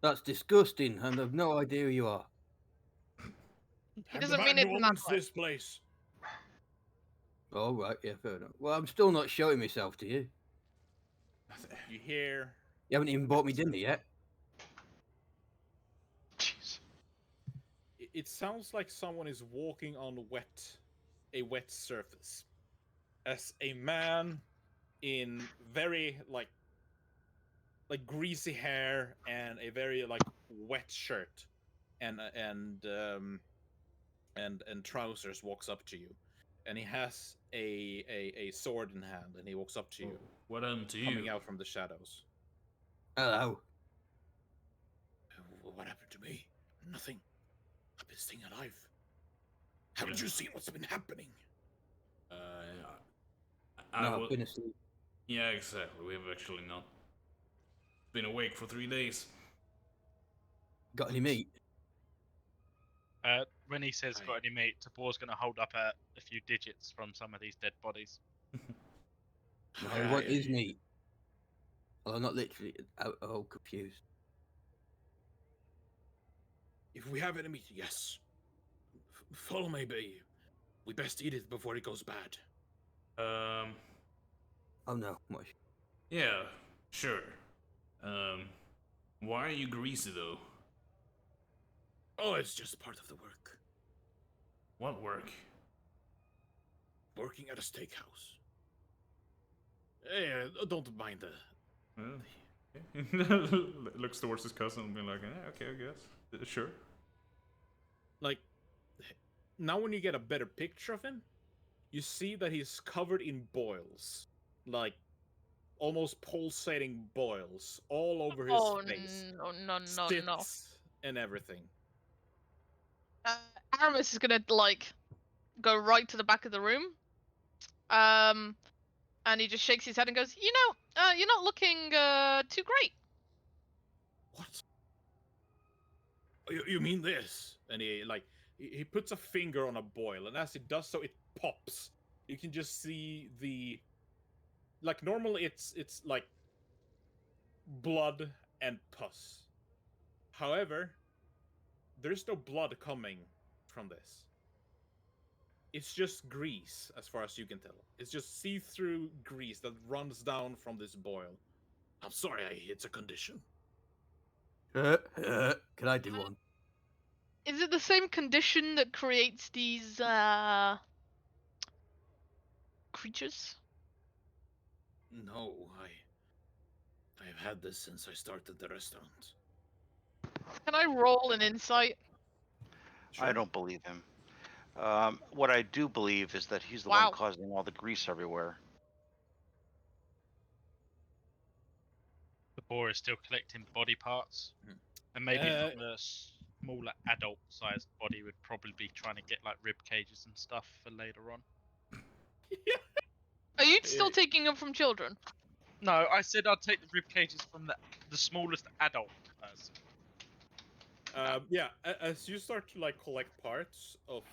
S2: That's disgusting, and I've no idea who you are.
S3: He
S1: And
S3: doesn't
S1: the
S3: mean
S1: man
S3: it
S1: who
S3: in that
S1: owns
S3: way.
S1: this place.
S2: Oh, right, yeah, fair enough. Well, I'm still not showing myself to you.
S1: You hear.
S2: You haven't even bought me dinner yet.
S6: Jeez.
S1: It sounds like someone is walking on a wet surface. As a man in very like greasy hair and a very like wet shirt and trousers walks up to you, and he has a sword in hand, and he walks up to you,
S5: What happened to
S1: coming
S5: you?
S1: out from the shadows.
S2: Hello.
S1: What happened to me? Nothing. I've been staying alive. Haven't you seen what's been happening?
S2: No, I've been asleep.
S5: Yeah, exactly. We have actually not been awake for 3 days.
S2: Got any meat?
S4: When he says got any meat, Tabor's going to hold up a few digits from some of these dead bodies.
S2: No, what is meat? Well, I'm not literally confused.
S1: If we have any meat, yes. Follow me, baby. We best eat it before it goes bad.
S2: Oh no, much.
S5: Yeah, sure. Why are you greasy though?
S1: Oh, it's just part of the work.
S5: What work?
S1: Working at a steakhouse. Hey, don't mind
S5: Looks towards his cousin and be like, okay, I guess. Sure.
S1: like, now when you get a better picture of him, you see that he's covered in boils. Like, almost pulsating boils all over his
S3: Oh
S1: face.
S3: no.
S1: Stits and everything.
S3: Aramis is gonna like go right to the back of the room. And he just shakes his head and goes, you're not looking too great.
S1: What? You mean this? And he puts a finger on a boil, and as he does so, it pops. You can just see the like normally it's like blood and pus. However, there's no blood coming from this. It's just grease, as far as you can tell. It's just see-through grease that runs down from this boil. I'm sorry, it's a condition.
S2: Can I do one?
S3: Is it the same condition that creates these creatures?
S1: No, I've had this since I started the restaurant.
S3: Can I roll an insight?
S6: I don't believe him. What I do believe is that he's the
S3: Wow.
S6: one causing all the grease everywhere.
S4: Tabor is still collecting body parts, and maybe from a smaller adult-sized body would probably be trying to get like rib cages and stuff for later on.
S3: Are you still taking them from children?
S4: No, I said I'd take the rib cages from the smallest adult person.
S1: Yeah, as you start to like collect parts of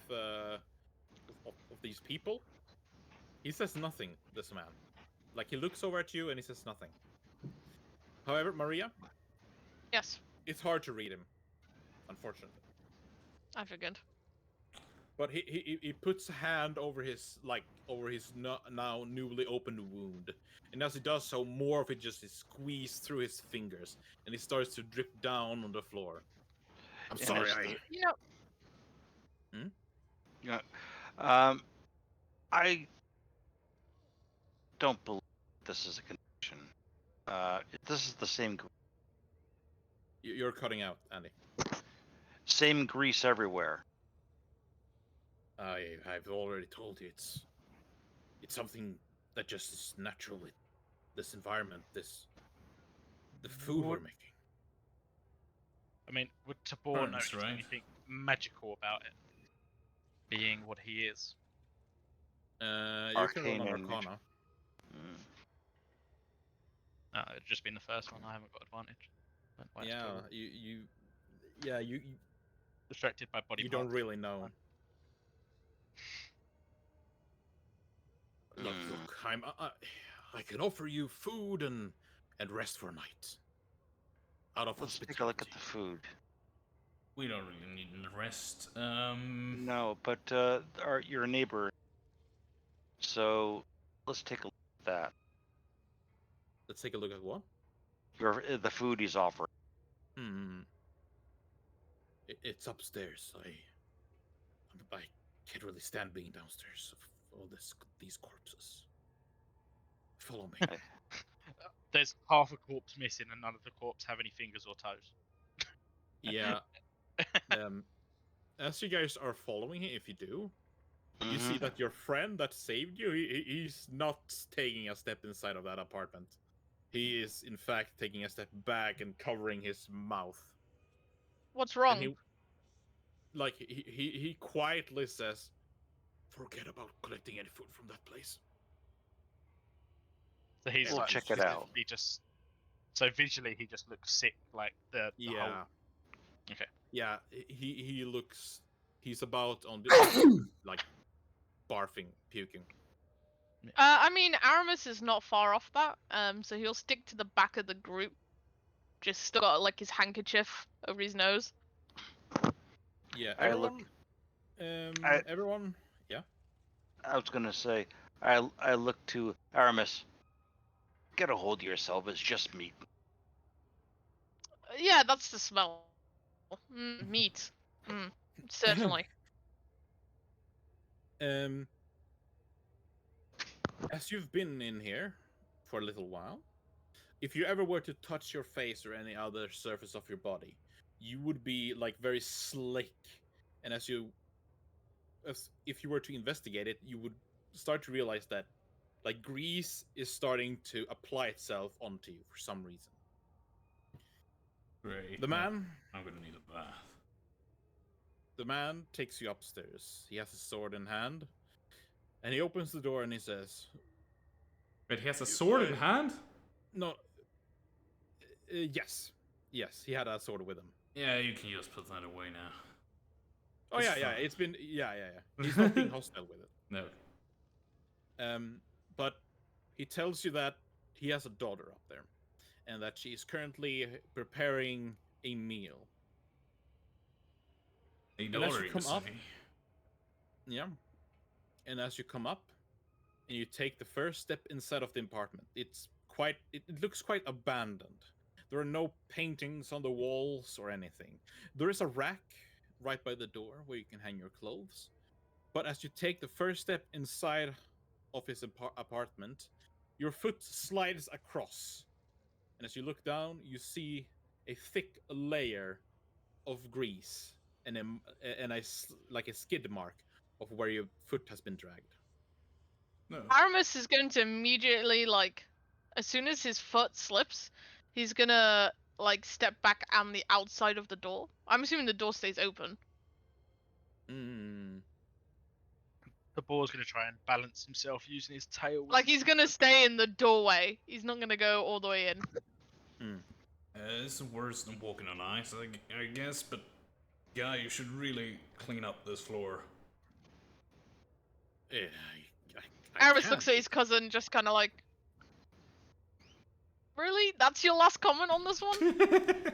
S1: these people, he says nothing. This man, like he looks over at you and he says nothing. However, Maria,
S3: Yes,
S1: it's hard to read him, unfortunately.
S3: I figured.
S1: But he puts a hand over his now newly opened wound, and as he does so, more of it just is squeezed through his fingers, and it starts to drip down on the floor. I'm
S6: And
S1: sorry,
S6: as the-
S3: You know,
S1: Hmm?
S6: Yeah. I don't believe this is a connection. This is the same
S1: You're cutting out, Andy.
S6: same grease everywhere.
S1: I've already told you it's something that just is natural with this environment, the food we're making.
S7: I mean, would Tabor
S5: Burns,
S7: notice
S5: right?
S7: anything magical about it, being what he is?
S1: You can roll
S6: Arcane
S1: an
S6: or
S1: Arcana.
S7: It'd just been the first one. I haven't got advantage. Don't like
S1: Yeah,
S7: Tabor.
S1: you
S7: Distracted by body
S1: you
S7: parts.
S1: don't really know.
S6: Mm.
S1: Look, I can offer you food and rest for a night. Out of
S6: Let's take a look at the food.
S5: We don't really need the rest.
S6: No, but your neighbor. So let's take a look at that.
S1: Let's take a look at what?
S6: The food he's offering.
S1: It's upstairs. I can't really stand being downstairs of all these corpses. Follow me.
S7: There's half a corpse missing, and none of the corpse have any fingers or toes.
S1: Yeah. As you guys are following him, if you do, you see that your friend that saved you, he's not taking a step inside of that apartment. He is, in fact, taking a step back and covering his mouth.
S3: What's wrong?
S1: And he quietly says, "Forget about collecting any food from that place."
S7: So he's
S6: We'll
S7: like,
S6: check it out.
S7: He just so visually he just looks sick, like the
S1: Yeah.
S7: whole. Okay.
S1: Yeah, he looks. He's about on the like barfing, puking.
S3: I mean, Aramis is not far off that. So he'll stick to the back of the group. Just still got like his handkerchief over his nose.
S1: Yeah,
S6: I look.
S1: everyone. Yeah.
S6: I was gonna say. I look to Aramis. Get a hold of yourself. It's just meat.
S3: Yeah, that's the smell. Meat. Certainly.
S1: As you've been in here for a little while, if you ever were to touch your face or any other surface of your body, you would be like very slick, and as if you were to investigate it, you would start to realize that like grease is starting to apply itself onto you for some reason.
S5: Great.
S1: The man.
S5: I'm gonna need a bath.
S1: The man takes you upstairs. He has a sword in hand, and he opens the door and he says,
S5: Wait, he has a sword in hand?
S1: "No, yes, he had a sword with him."
S5: Yeah, you can just put that away now.
S1: Oh
S5: It's
S1: yeah,
S5: fine.
S1: it's been He's not being hostile with it.
S5: No.
S1: But he tells you that he has a daughter up there, and that she is currently preparing a meal.
S5: A
S1: And as
S5: daughter,
S1: you
S5: you
S1: come up,
S5: say.
S1: yeah, and as you come up, and you take the first step inside of the apartment, it looks quite abandoned. There are no paintings on the walls or anything. There is a rack right by the door where you can hang your clothes. But as you take the first step inside of his apartment, your foot slides across. And as you look down, you see a thick layer of grease and a skid mark of where your foot has been dragged.
S5: No.
S3: Aramis is going to immediately, like, as soon as his foot slips, he's gonna, like, step back on the outside of the door. I'm assuming the door stays open.
S7: Tabor's gonna try and balance himself using his tail.
S3: Like, he's gonna stay in the doorway. He's not gonna go all the way in.
S5: It's worse than walking on ice, I guess, but yeah, you should really clean up this floor.
S1: Yeah,
S3: Aramis looks at his cousin, just kind of like, really? That's your last comment on this one?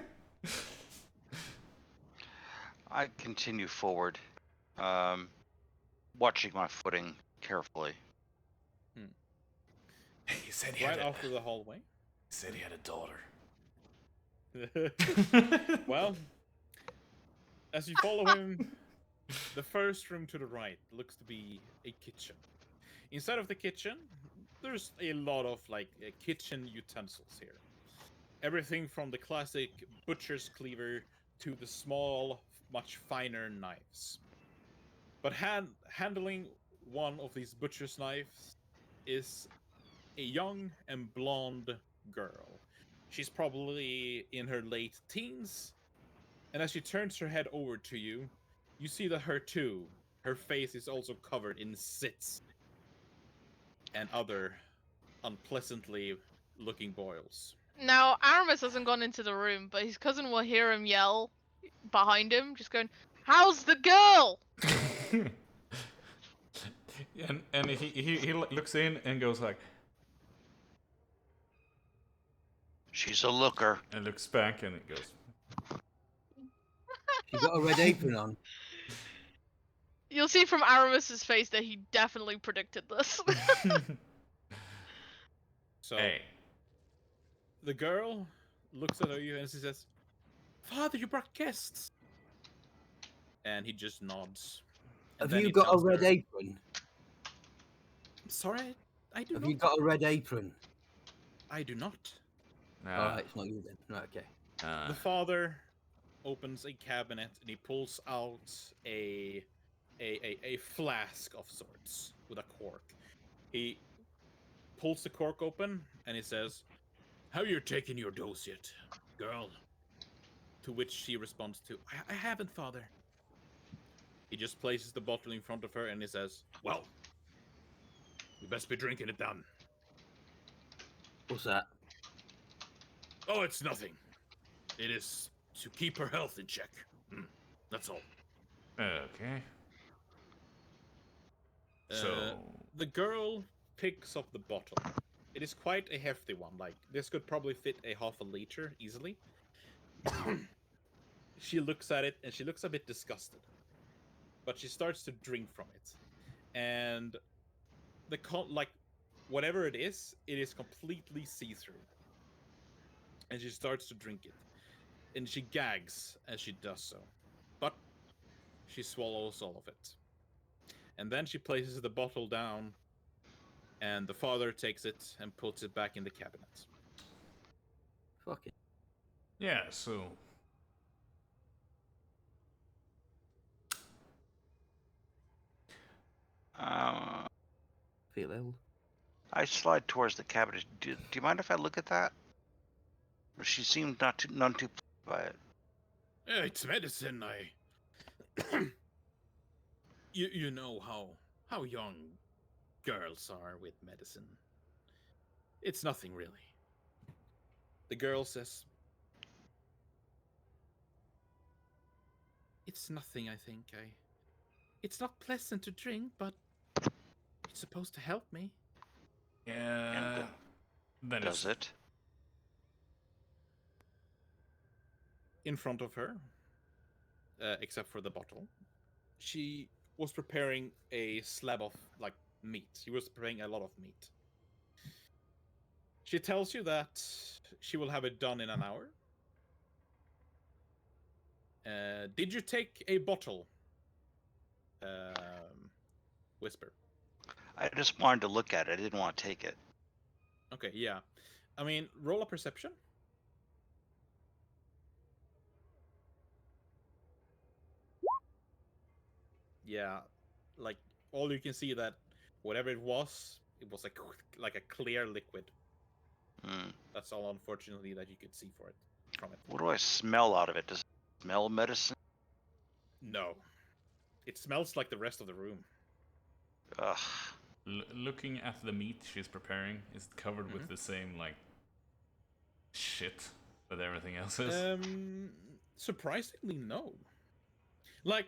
S6: I continue forward, watching my footing carefully.
S5: He said he
S1: Right
S5: had
S1: after the hallway.
S5: He said he had a daughter.
S1: Well, as you follow him The first room to the right looks to be a kitchen. Inside of the kitchen, there's a lot of like kitchen utensils here. Everything from the classic butcher's cleaver to the small, much finer knives. But handling one of these butcher's knives is a young and blonde girl. She's probably in her late teens, and as she turns her head over to you, you see that her face is also covered in zits and other unpleasantly looking boils.
S3: Now, Aramis hasn't gone into the room, but his cousin will hear him yell behind him, just going, "How's the girl?"
S5: and he looks in and goes like,
S6: She's a looker.
S5: and looks back and it goes.
S2: She got a red apron on.
S3: You'll see from Aramis's face that he definitely predicted this.
S1: So
S5: Hey.
S1: the girl looks at you and she says, "Father, you brought guests." And he just nods. And
S2: Have
S1: then
S2: you
S1: he
S2: got a
S1: tells
S2: red
S1: her,
S2: apron?
S1: "Sorry, I do
S2: Have
S1: not.
S2: you got a red apron?
S1: I do not."
S2: Alright, it's not you then. Right, okay.
S1: The father opens a cabinet and he pulls out a flask of sorts with a cork. He pulls the cork open and he says, "Have you taken your dose yet, girl?" To which she responds to, I haven't, father." He just places the bottle in front of her and he says, "Well, you best be drinking it down."
S2: What's that?
S1: "Oh, it's nothing. It is to keep her health in check. That's all."
S5: Okay. So
S1: The girl picks up the bottle. It is quite a hefty one. Like, this could probably fit a half a liter easily. She looks at it and she looks a bit disgusted. But she starts to drink from it. And like whatever it is completely see-through. And she starts to drink it. And she gags as she does so. But she swallows all of it. And then she places the bottle down, and the father takes it and puts it back in the cabinet.
S2: Fuck it.
S5: yeah, so
S2: Feel ill.
S6: I slide towards the cabinet. Do you mind if I look at that? She seemed none too pleased by it.
S1: Yeah, it's medicine. You know how young girls are with medicine. It's nothing really. The girl says, "It's nothing, I think. It's not pleasant to drink, but it's supposed to help me."
S5: yeah. Then
S6: Does it?
S1: In front of her, except for the bottle, she was preparing a slab of like meat. She was preparing a lot of meat. She tells you that she will have it done in an hour. Did you take a bottle? Whisper.
S6: I just wanted to look at it. I didn't want to take it.
S1: Okay, yeah. I mean, roll a perception. Yeah, like all you can see that whatever it was like a clear liquid. That's all, unfortunately, that you could see from it.
S6: What do I smell out of it? Does it smell medicine?
S1: No, it smells like the rest of the room.
S6: Ugh.
S5: Looking at the meat she's preparing, is covered with the same like shit that everything else is.
S1: Surprisingly, no. Like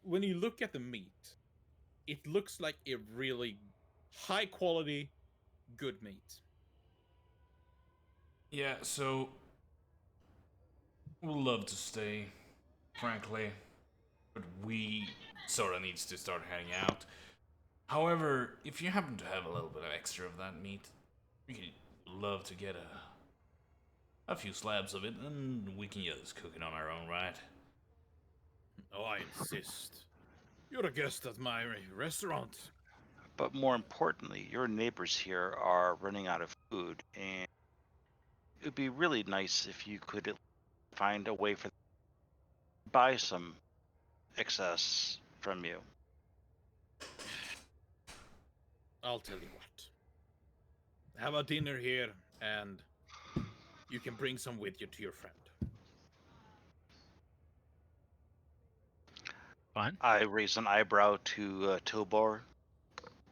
S1: when you look at the meat, it looks like a really high quality, good meat.
S5: Yeah, so we'd love to stay, frankly, but we sort of needs to start heading out. However, if you happen to have a little bit of extra of that meat, we could love to get a few slabs of it, and we can just cook it on our own, right?
S1: Oh, I insist. You're a guest at my restaurant.
S6: But more importantly, your neighbors here are running out of food, and it would be really nice if you could find a way for them to buy some excess from you.
S1: I'll tell you what. Have a dinner here, and you can bring some with you to your friend.
S7: Fine.
S6: I raise an eyebrow to Tobor.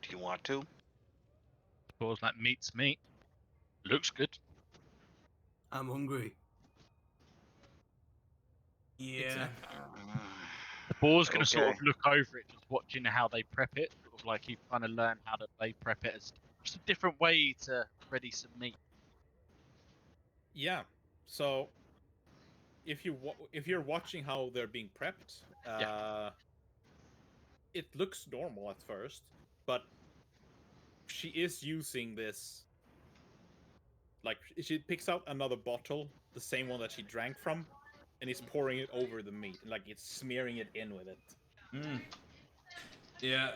S6: Do you want to?
S7: Suppose that meat's meat. Looks good.
S2: I'm hungry.
S5: Yeah.
S1: Exactly.
S7: The boar's going to sort of
S6: Okay.
S7: look over it, just watching how they prep it. Sort of like he's trying to learn how they prep it as just a different way to ready some meat.
S1: Yeah. So if you're watching how they're being prepped, it looks normal at first, but she is using this. Like she picks out another bottle, the same one that she drank from, and is pouring it over the meat, like it's smearing it in with it.
S5: Mm. Yeah.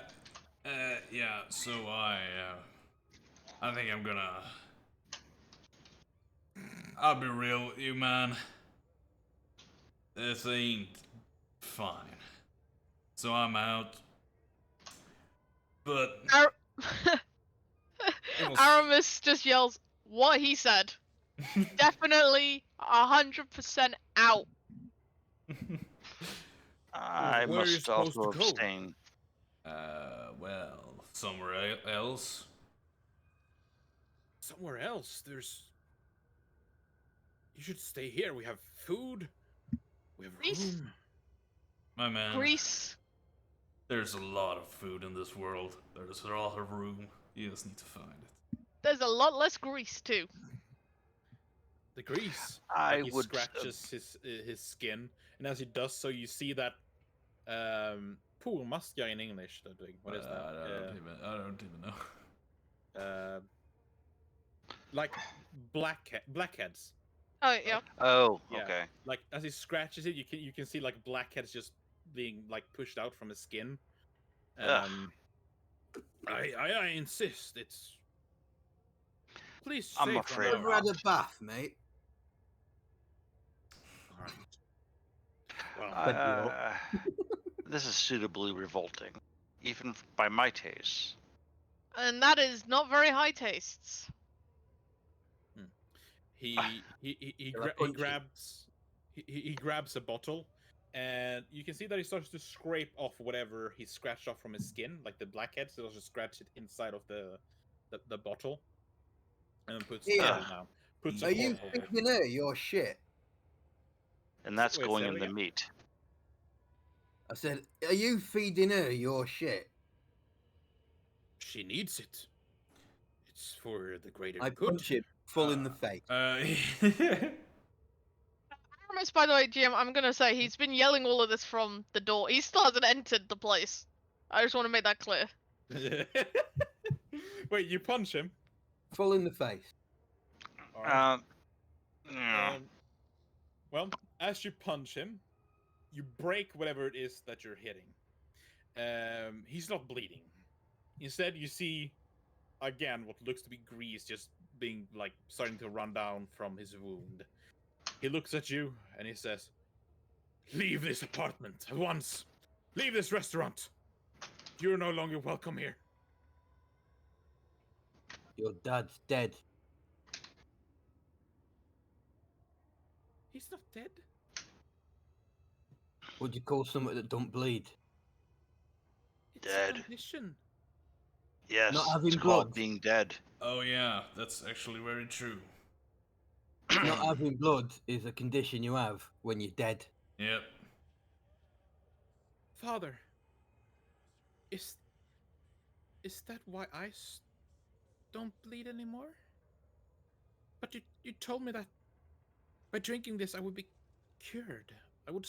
S5: Yeah. So I think I'm gonna. I'll be real with you, man. This ain't fine. So I'm out. But it was.
S3: Aramis just yells, "What he said? Definitely 100% out."
S6: I
S1: Where are you
S6: must
S1: supposed
S6: also
S1: to go?
S6: abstain.
S5: Well, somewhere else.
S1: Somewhere else. You should stay here. We have food. We have
S3: Greece?
S1: room.
S5: My man.
S3: Greece.
S5: There's a lot of food in this world. There's a lot of room. You just need to find it.
S3: There's a lot less grease too.
S1: The grease.
S6: I
S1: Like he
S6: would.
S1: scratches his skin, and as he does so, you see that purmaska in English. What is that?
S5: I don't even know.
S1: Like blackheads.
S3: Oh yeah.
S6: Oh,
S1: Yeah.
S6: okay.
S1: Like as he scratches it, you can see like blackheads just being like pushed out from his skin.
S6: Ugh.
S1: I insist. It's please.
S6: I'm
S1: stay
S6: afraid
S1: from
S2: Ever
S1: our-
S2: had a bath, mate?
S1: All right. Well,
S6: Uh, this is suitably revolting, even by my taste.
S3: And that is not very high tastes.
S1: he
S2: Shall I punch him?
S1: he grabs a bottle, and you can see that he starts to scrape off whatever he scratched off from his skin, like the blackheads. He'll just scratch it inside of the bottle, and then puts the
S2: Here.
S1: bottle down. Puts a
S2: Are you
S1: cork over it.
S2: thinking her your shit?
S6: And that's
S1: Wait,
S6: going
S1: say
S6: in
S1: that
S6: the
S1: again?
S6: meat.
S2: I said, are you feeding her your shit?
S1: She needs it. It's for the greater
S2: I
S1: good.
S2: punch him full in the face.
S3: Aramis, by the way, GM, I'm gonna say he's been yelling all of this from the door. He still hasn't entered the place. I just want to make that clear.
S1: Wait, you punch him?
S2: Full in the face.
S1: All right.
S6: Yeah.
S1: Well, as you punch him, you break whatever it is that you're hitting. He's not bleeding. Instead, you see again what looks to be grease just being like starting to run down from his wound. He looks at you and he says, "Leave this apartment at once. Leave this restaurant. You're no longer welcome here."
S2: Your dad's dead.
S1: He's not dead.
S2: Would you call something that don't bleed?
S1: It's
S6: Dead.
S1: a condition.
S6: Yes,
S2: Not having
S6: it's called
S2: blood.
S6: being dead.
S5: Oh yeah, that's actually very true.
S2: Not having blood is a condition you have when you're dead.
S5: Yep.
S1: Father, is that why I don't bleed anymore? But you told me that by drinking this I would be cured. I would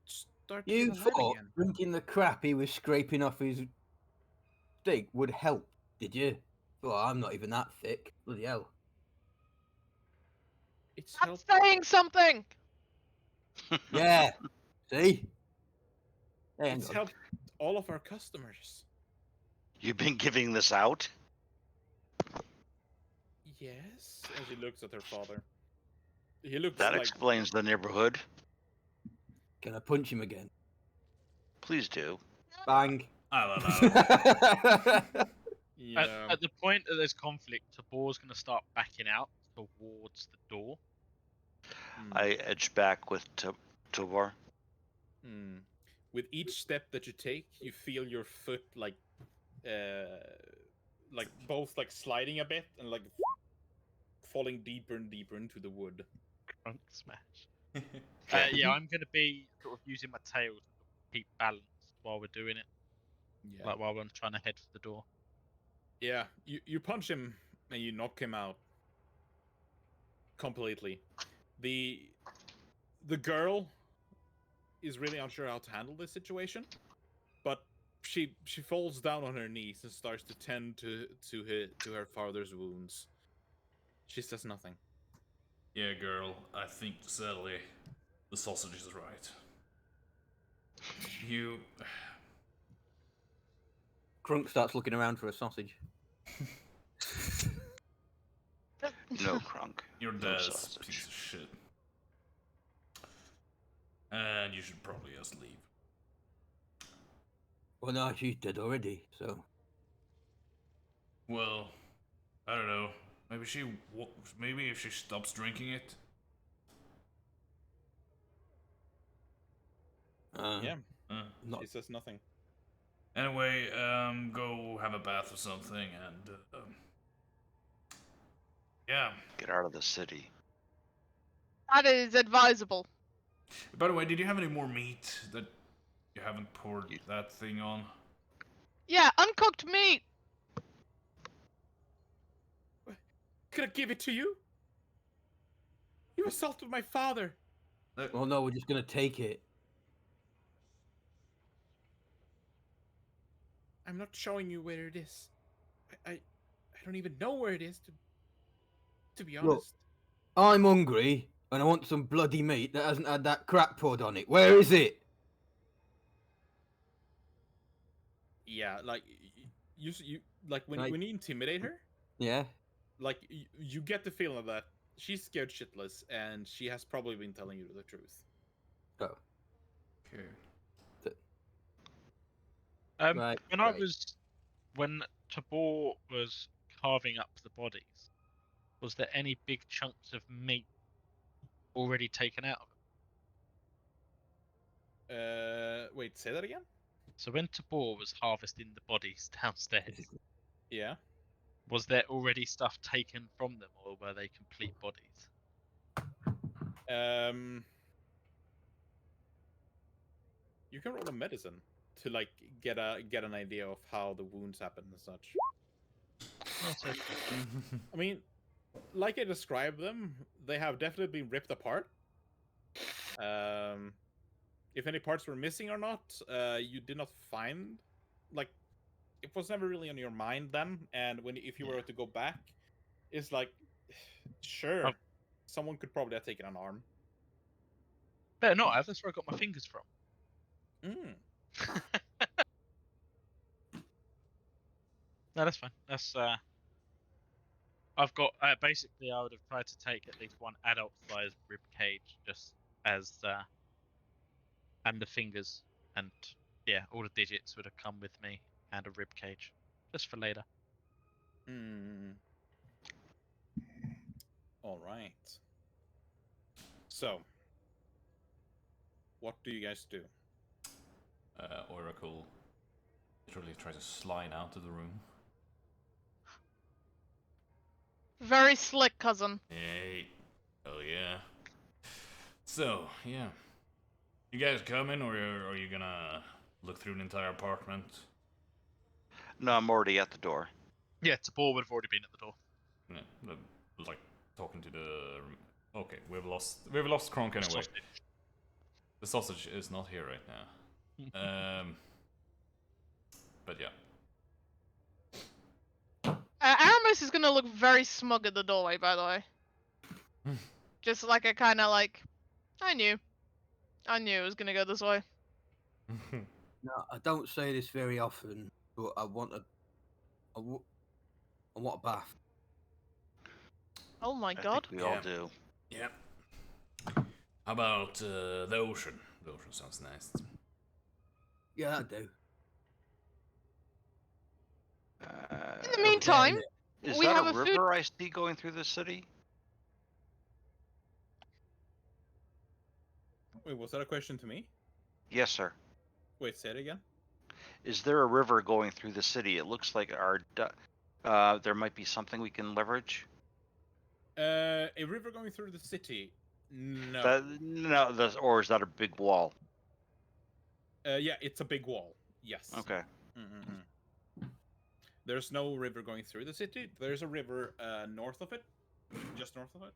S1: start to
S2: You
S1: feel alive
S2: thought
S1: again.
S2: drinking the crap he was scraping off his steak would help, did you? Well, I'm not even that thick. Bloody hell.
S1: It's
S3: I'm
S1: helped.
S3: saying something.
S2: Yeah. See? Hang
S1: It's
S2: on.
S1: helped all of our customers.
S6: You've been giving this out?
S1: Yes. And she looks at her father. He looks
S6: That
S1: like
S6: explains the neighborhood.
S2: Can I punch him again?
S6: Please do.
S2: Bang.
S5: I don't know.
S1: yeah.
S7: At the point that there's conflict, Tabor's going to start backing out towards the door.
S6: I edge back with Tovar.
S1: With each step that you take, you feel your foot like both like sliding a bit and like falling deeper and deeper into the wood.
S7: Crunk smash.
S6: Okay.
S7: Yeah, I'm going to be sort of using my tail to keep balance while we're doing it.
S1: Yeah.
S7: Like while I'm trying to head for the door.
S1: Yeah. You punch him and you knock him out completely. The girl is really unsure how to handle this situation, but she falls down on her knees and starts to tend to her father's wounds. She says nothing.
S5: Yeah, girl, I think sadly the sausage is right. You.
S2: Crunk starts looking around for a sausage.
S6: No, Crunk.
S5: Your
S6: No
S5: dad's
S6: sausage.
S5: piece of shit. And you should probably just leave.
S2: Well, no, she's dead already, so.
S5: Well, I don't know. Maybe if she stops drinking it.
S1: Yeah.
S2: Not...
S1: She says nothing.
S5: Anyway, go have a bath or something, and yeah.
S6: Get out of the city.
S3: That is advisable.
S5: By the way, did you have any more meat that you haven't poured that thing on?
S3: Yeah, uncooked meat.
S1: Could I give it to you? You assaulted my father.
S2: Well, no, we're just gonna take it.
S1: I'm not showing you where it is. I don't even know where it is, to be honest.
S2: Look, I'm hungry, and I want some bloody meat that hasn't had that crap poured on it. Where is it?
S1: Yeah, like you like when
S2: Like-
S1: when you intimidate her,
S2: Yeah.
S1: like you get the feeling that she's scared shitless, and she has probably been telling you the truth.
S2: Oh.
S5: Okay.
S2: Right.
S7: When Tabor was carving up the bodies, was there any big chunks of meat already taken out of it?
S1: Wait, say that again?
S7: So when Tabor was harvesting the bodies downstairs,
S1: Yeah.
S7: was there already stuff taken from them, or were they complete bodies?
S1: You can roll a medicine to like get an idea of how the wounds happen and such.
S7: Yes, okay.
S1: I mean, like I described them, they have definitely been ripped apart. If any parts were missing or not, you did not find. Like, it was never really on your mind then. And if you were to go back, it's like, sure, someone could probably have taken an arm.
S7: Better not have. That's where I got my fingers from. No, that's fine. That's I've got basically I would have tried to take at least one adult-sized rib cage, just as and the fingers, and yeah, all the digits would have come with me, and a rib cage, just for later.
S1: All right. So, what do you guys do?
S5: Oracle literally tries to slide out of the room.
S3: Very slick, cousin.
S5: Hey. Oh yeah. So, yeah. You guys coming, or are you gonna look through the entire apartment?
S6: No, I'm already at the door.
S7: Yeah, Tabor would have already been at the door.
S5: Yeah, like talking to the. Okay, we've lost Kronk anyway.
S7: Sausage.
S5: The sausage is not here right now. But yeah.
S3: Aramis is gonna look very smug at the doorway, by the way. Just like a kind of like, I knew it was gonna go this way.
S2: No, I don't say this very often, but I want I want a bath.
S3: Oh my
S6: I
S3: god.
S6: think we all do.
S5: Yeah. How about the ocean? The ocean sounds nice.
S2: Yeah, I do.
S3: In the
S2: Over there,
S3: meantime,
S2: innit?
S6: Is
S3: we
S6: that
S3: have
S6: a
S3: a food.
S6: river I see going through the city?
S1: Wait, was that a question to me?
S6: Yes, sir.
S1: Wait, say it again.
S6: Is there a river going through the city? It looks like there might be something we can leverage.
S1: A river going through the city? No.
S6: Or is that a big wall?
S1: Yeah, it's a big wall. Yes.
S6: Okay.
S1: There's no river going through the city. There's a river north of it, just north of it.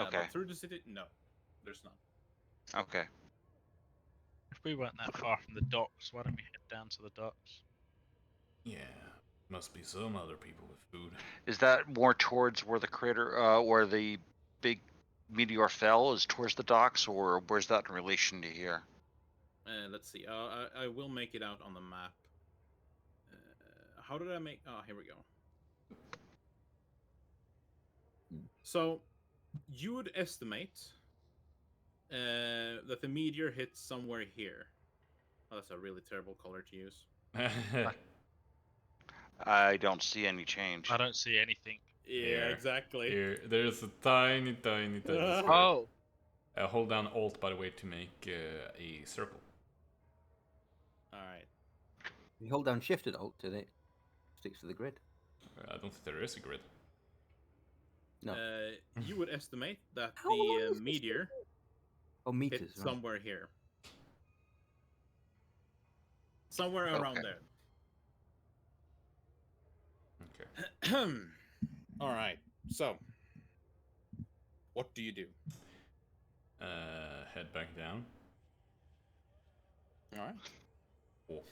S6: Okay.
S1: But through the city, no, there's none.
S6: Okay.
S7: If we weren't that far from the docks, why don't we head down to the docks?
S5: Yeah. Must be some other people with food.
S6: Is that more towards where the crater, where the big meteor fell, is towards the docks, or where's that in relation to here?
S1: Let's see. I will make it out on the map. How did I make? Oh, here we go. So you would estimate that the meteor hit somewhere here. Oh, that's a really terrible color to use.
S6: I don't see any change.
S7: I don't see anything.
S1: Yeah,
S5: Here.
S1: exactly.
S5: Here, there's a tiny square.
S7: Oh,
S5: Hold down Alt, by the way, to make a circle.
S1: All right.
S2: You hold down Shift and Alt, and it sticks to the grid.
S5: I don't think there is a grid.
S2: No.
S1: You would estimate that
S2: How long
S1: the
S2: is this
S1: meteor
S2: Oh, meters.
S1: hit
S2: Right.
S1: somewhere here. Somewhere around
S6: Okay.
S1: there.
S5: Okay.
S1: All right. So, what do you do?
S5: Head back down.
S1: All right.
S5: Oh.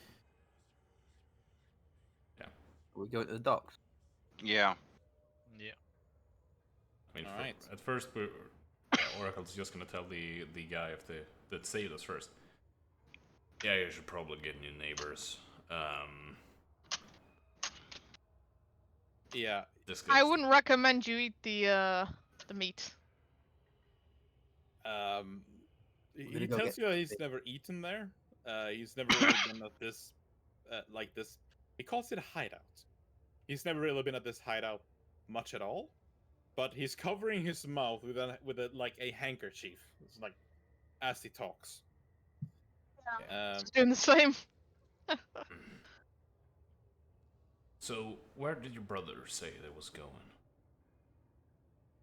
S5: Yeah.
S2: We go to the docks.
S6: Yeah.
S7: yeah.
S5: I mean,
S1: All right.
S5: at first, Oracle's just gonna tell the guy that saved us first. Yeah, you should probably get new neighbors.
S1: Yeah.
S5: This
S3: I
S5: guy's
S3: wouldn't recommend you eat the meat.
S1: He
S2: go
S1: tells
S2: get-
S1: you that he's never eaten there. He's never really been at this, like this. He calls it a hideout. He's never really been at this hideout much at all. But he's covering his mouth with a handkerchief. It's like as he talks.
S3: Just doing the same.
S5: So, where did your brother say they was going?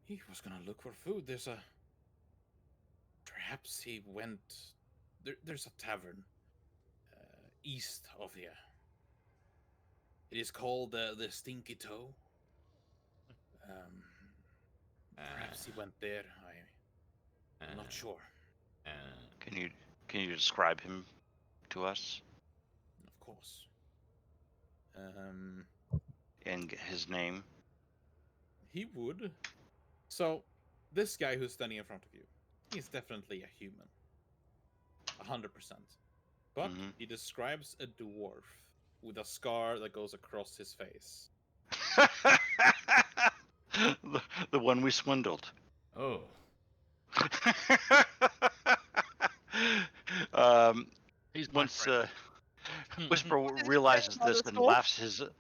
S1: He was gonna look for food. There's a. Perhaps he went. There's a tavern east of here. It is called the Stinky Toe. Perhaps he went there. I'm not sure.
S6: Can you describe him to us
S1: Of course.
S6: and his name?
S1: He would. So, this guy who's standing in front of you, he's definitely a human. 100%. But he describes a dwarf with a scar that goes across his face.
S6: the one we swindled.
S5: Oh.
S7: He's my
S6: Once
S7: friend.
S6: Whisper
S3: What did he
S6: realizes
S3: say about
S6: this
S3: the
S6: and
S3: store?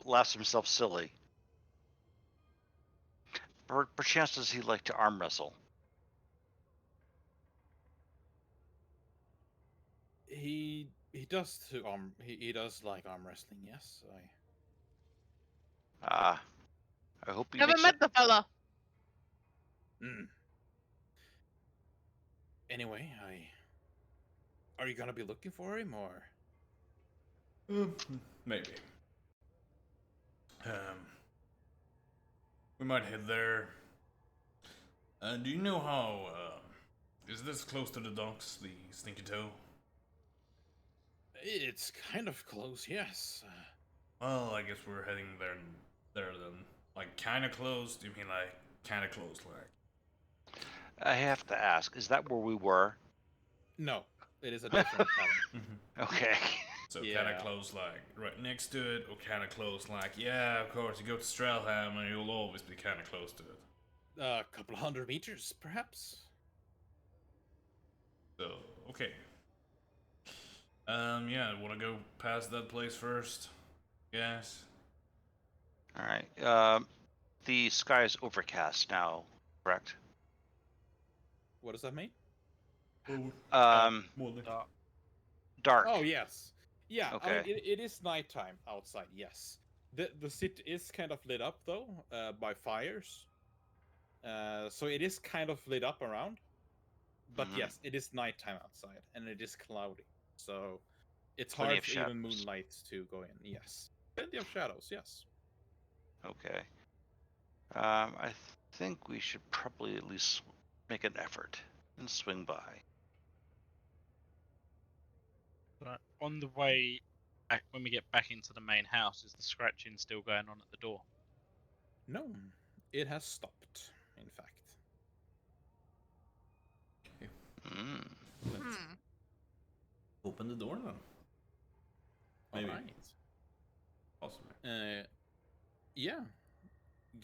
S6: laughs himself silly. Perchance does he like to arm wrestle?
S1: He does he does like arm wrestling. Yes,
S6: I hope he
S3: Never
S6: makes
S3: met the fella.
S1: Anyway, are you gonna be looking for him or?
S5: Maybe. We might head there. Do you know how? Is this close to the docks, the Stinky Toe?
S1: It's kind of close, yes.
S5: Well, I guess we're heading there then. Like, kinda close? Do you mean like kinda close, like?
S6: I have to ask, is that where we were?
S1: No, It is a different tavern.
S6: Okay.
S5: So
S1: Yeah.
S5: kind of close, like right next to it, or kind of close, like yeah, of course you go to Strelheim and you'll always be kind of close to it.
S1: A couple 100 meters, perhaps.
S5: So okay. Yeah, want to go past that place first? Yes.
S6: All right. The sky is overcast now, correct?
S1: What does that mean?
S5: More than
S7: Dark.
S6: Dark.
S1: Oh yes, yeah. I mean,
S6: Okay.
S1: it is nighttime outside. Yes, the city is kind of lit up though by fires. So it is kind of lit up around. But
S6: Mhm.
S1: yes, it is nighttime outside, and it is cloudy. So it's
S6: Plenty
S1: hard
S6: of
S1: for even
S6: shadows.
S1: moonlight to go in. Yes, plenty of shadows. Yes.
S6: Okay. I think we should probably at least make an effort and swing by.
S7: But on the way back, when we get back into the main house, is the scratching still going on at the door?
S1: No, it has stopped. In fact.
S6: Mm.
S5: let's open the door then. Maybe.
S1: All right.
S5: Possibly.
S1: Yeah.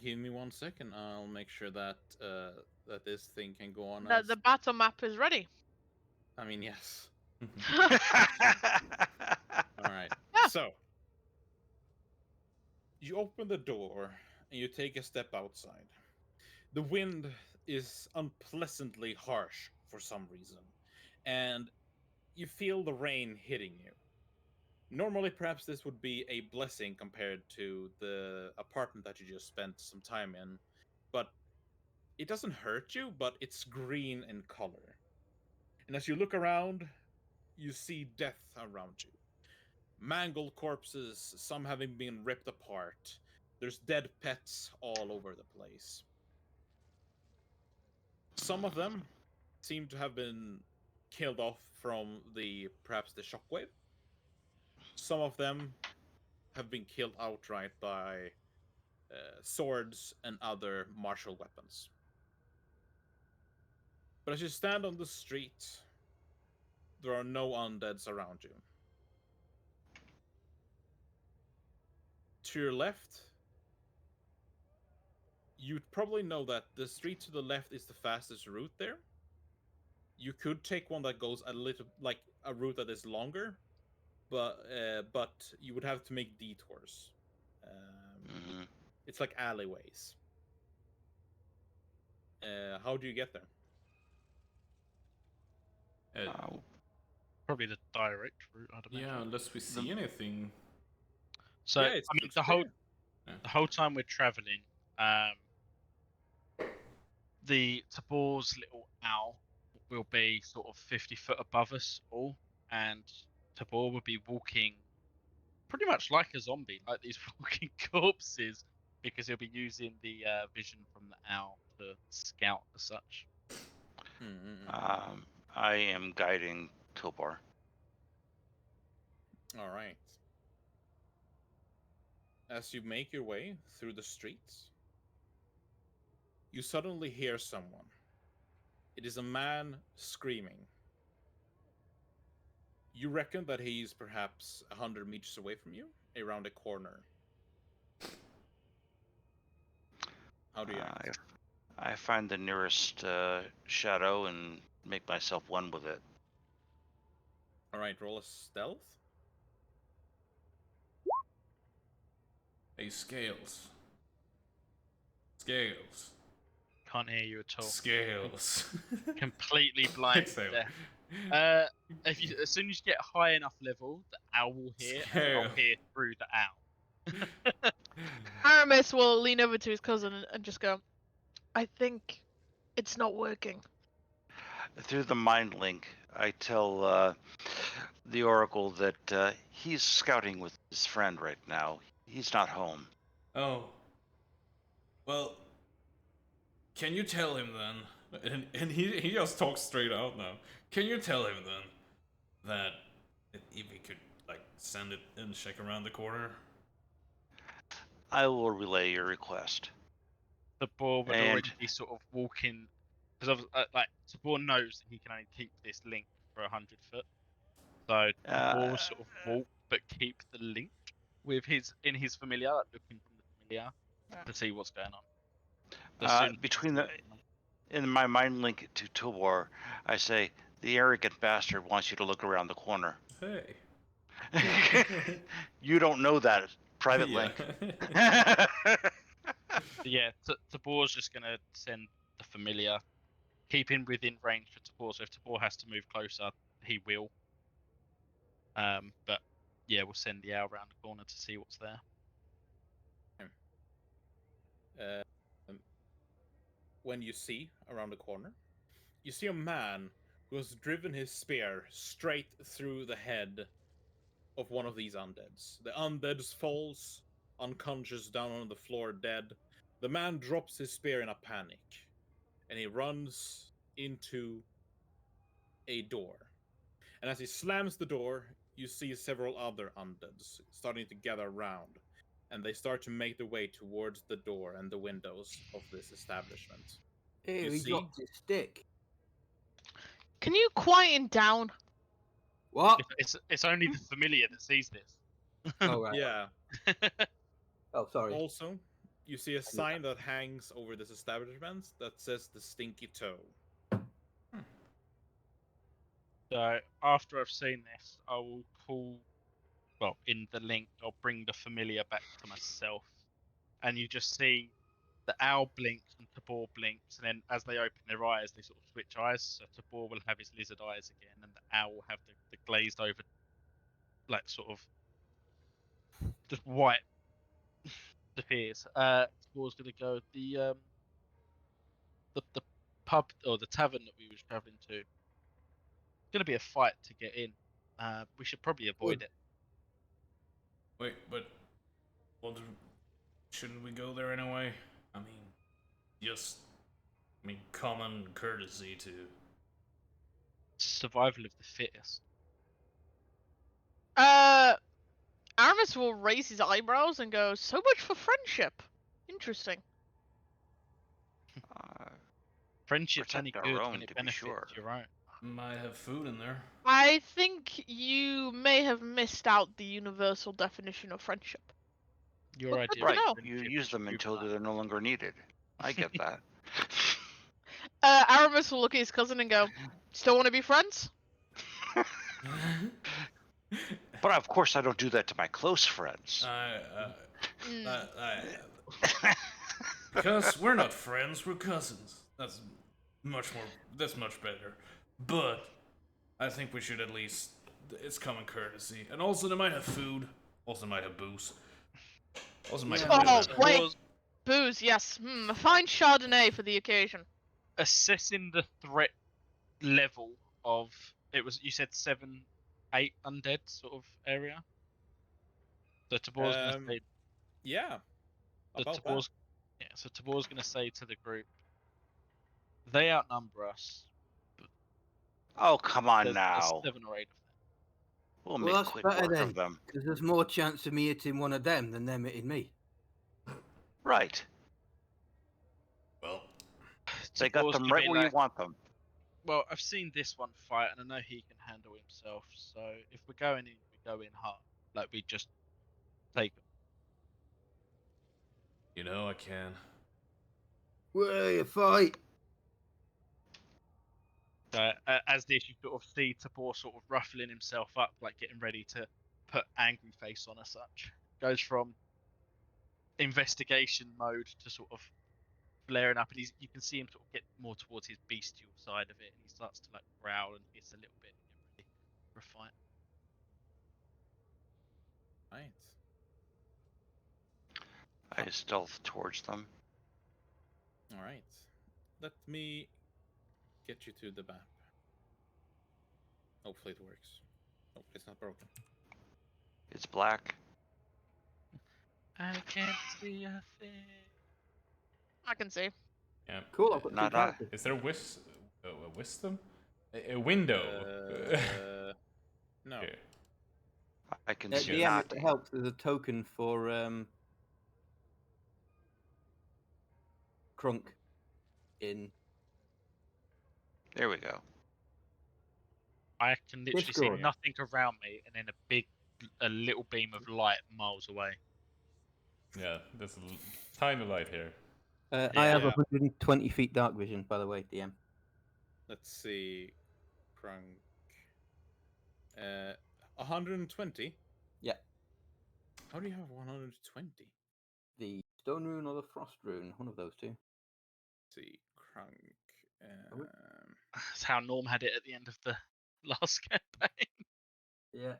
S1: Give me 1 second. I'll make sure that that this thing can go on.
S3: The battle map is ready.
S1: I mean, yes.
S6: Mm.
S1: All right.
S3: Yeah.
S1: So you open the door and you take a step outside. The wind is unpleasantly harsh for some reason, and you feel the rain hitting you. Normally, perhaps this would be a blessing compared to the apartment that you just spent some time in, but it doesn't hurt you, but it's green in color. And as you look around, you see death around you. Mangled corpses, some having been ripped apart. There's dead pets all over the place. Some of them seem to have been killed off from perhaps the shockwave. Some of them have been killed outright by swords and other martial weapons. But as you stand on the street, there are no undeads around you. To your left, you'd probably know that the street to the left is the fastest route there. You could take one that goes a little like a route that is longer, but you would have to make detours.
S6: Mhm.
S1: It's like alleyways. How do you get there?
S7: Probably the direct route, I'd imagine.
S5: Yeah, unless we see anything.
S7: So
S1: Yeah,
S7: I mean,
S1: it's
S7: the whole time we're traveling, the Tabor's little owl will be sort of 50 foot above us all, and Tabor will be walking pretty much like a zombie, like these walking corpses, because he'll be using the vision from the owl to scout as such.
S6: I am guiding Topor.
S1: All right. As you make your way through the streets, you suddenly hear someone. It is a man screaming. You reckon that he's perhaps 100 meters away from you, around a corner. How do you act?
S6: I find the nearest shadow and make myself one with it.
S1: All right, roll a stealth.
S5: Hey, Scales. Scales.
S7: Can't hear you at all.
S5: Scales.
S7: Completely blind.
S5: Exhale.
S7: There. As soon as you get high enough level, the owl will hear, and I'll
S5: Scale.
S7: hear through the owl.
S3: Aramis will lean over to his cousin and just go, I think it's not working.
S6: Through the mind link, I tell the Oracle that he's scouting with his friend right now. He's not home.
S5: Oh. Well, can you tell him then? And he just talks straight out now. Can you tell him then that if he could like send it and check around the corner?
S6: I will relay your request.
S7: Tabor would
S6: And-
S7: already be sort of walking, because like Tabor knows that he can only keep this link for 100 foot. So Tabor will sort of walk, but keep the link with his familiar, like looking from the familiar to see what's going on.
S6: In my mind link to Tobor, I say the arrogant bastard wants you to look around the corner.
S5: Hey.
S6: You don't know that private link.
S7: Yeah, Tabor's just gonna send the familiar, keeping within range for Tabor. So if Tabor has to move closer, he will. But yeah, we'll send the owl around the corner to see what's there.
S1: When you see around the corner, you see a man who has driven his spear straight through the head of one of these undeads. The undead falls unconscious down on the floor dead. The man drops his spear in a panic, and he runs into a door. And as he slams the door, you see several other undeads starting to gather around, and they start to make their way towards the door and the windows of this establishment.
S2: Hey,
S1: You
S2: he
S1: see?
S2: dropped his stick.
S3: Can you quieten down?
S2: What?
S7: It's only the familiar that sees this.
S2: Oh, right.
S1: Yeah.
S2: Oh, sorry.
S1: Also, you see a sign that hangs over this establishment that says the Stinky Toe.
S7: So after I've seen this, I will call. Well, in the link, I'll bring the familiar back to myself, and you just see the owl blinks and Tabor blinks, and then as they open their eyes, they sort of switch eyes. So Tabor will have his lizard eyes again, and the owl will have the glazed over, like sort of just white disappears. Tabor's gonna go the pub or the tavern that we was traveling to. It's gonna be a fight to get in. We should probably avoid it.
S5: Wait, but shouldn't we go there anyway? I mean, common courtesy to.
S7: Survival of the fittest.
S3: Aramis will raise his eyebrows and go, "So much for friendship. Interesting."
S7: Friendship's only
S6: Protect our
S7: good
S6: own,
S7: when it
S6: to be
S7: benefits
S6: sure.
S7: your own.
S5: Might have food in there.
S3: I think you may have missed out the universal definition of friendship.
S7: Your
S3: Well,
S7: idea
S3: good
S7: of
S3: to know.
S6: You
S7: friendship
S6: use
S7: is
S6: them
S7: through
S6: until
S7: blood.
S6: they're no longer needed. I get that.
S3: Aramis will look at his cousin and go, "Still want to be friends?"
S6: But of course, I don't do that to my close friends.
S5: Because we're not friends, we're cousins. That's much better. But I think we should at least. It's common courtesy, and also they might have food. Also might have booze. Also might have.
S3: Oh,
S5: better.
S3: wait. Booze, yes. A fine Chardonnay for the occasion.
S7: Assessing the threat level of it was you said 7, 8 undead sort of area. So Tabor's gonna say
S1: Yeah. About that.
S7: So Tabor's gonna say to the group, they outnumber us.
S6: Oh, come on
S7: There's
S6: now.
S7: 7 or 8 of them.
S6: We'll
S2: Well,
S6: make
S2: that's
S6: quick
S2: better
S6: work
S2: then,
S6: of them.
S2: because there's more chance of me hitting one of them than them hitting me.
S6: Right.
S5: Well,
S6: They got
S7: Tabor's
S6: them
S7: gonna
S6: right
S7: be
S6: where you
S7: like,
S6: want them.
S7: well, I've seen this one fight, and I know he can handle himself. So if we're going in, we go in hard. Like we just take him.
S5: you know I can.
S2: Where you fight?
S7: So as this, you sort of see Tabor sort of ruffling himself up, like getting ready to put angry face on as such. Goes from investigation mode to sort of flaring up, and you can see him sort of get more towards his bestial side of it, and he starts to like growl and hiss a little bit, get ready for a fight.
S1: Right.
S6: I stealth towards them.
S1: All right. Let me get you to the map. Hopefully it works. Hopefully it's not broken.
S6: It's black.
S7: I can't see a thing.
S3: I can see.
S5: Yeah.
S2: Cool, I've got
S6: Not
S2: two
S6: I.
S2: characters.
S5: Is there a wisdom? A window.
S1: No.
S5: Okay.
S6: I can
S2: At
S6: see
S2: the end,
S6: not.
S2: it helps. There's a token for Crunk in.
S6: There we go.
S7: I can literally see
S2: Discord.
S7: nothing around me, and then a little beam of light miles away.
S5: Yeah, there's a tiny light here.
S2: I have
S1: Yeah.
S2: 120 feet dark vision, by the way, DM.
S1: Let's see. Crunk. 120?
S2: Yeah.
S1: How do you have 120?
S2: The stone rune or the frost rune, one of those two.
S1: Let's see. Crunk.
S7: That's how Norm had it at the end of the last campaign.
S2: Yeah.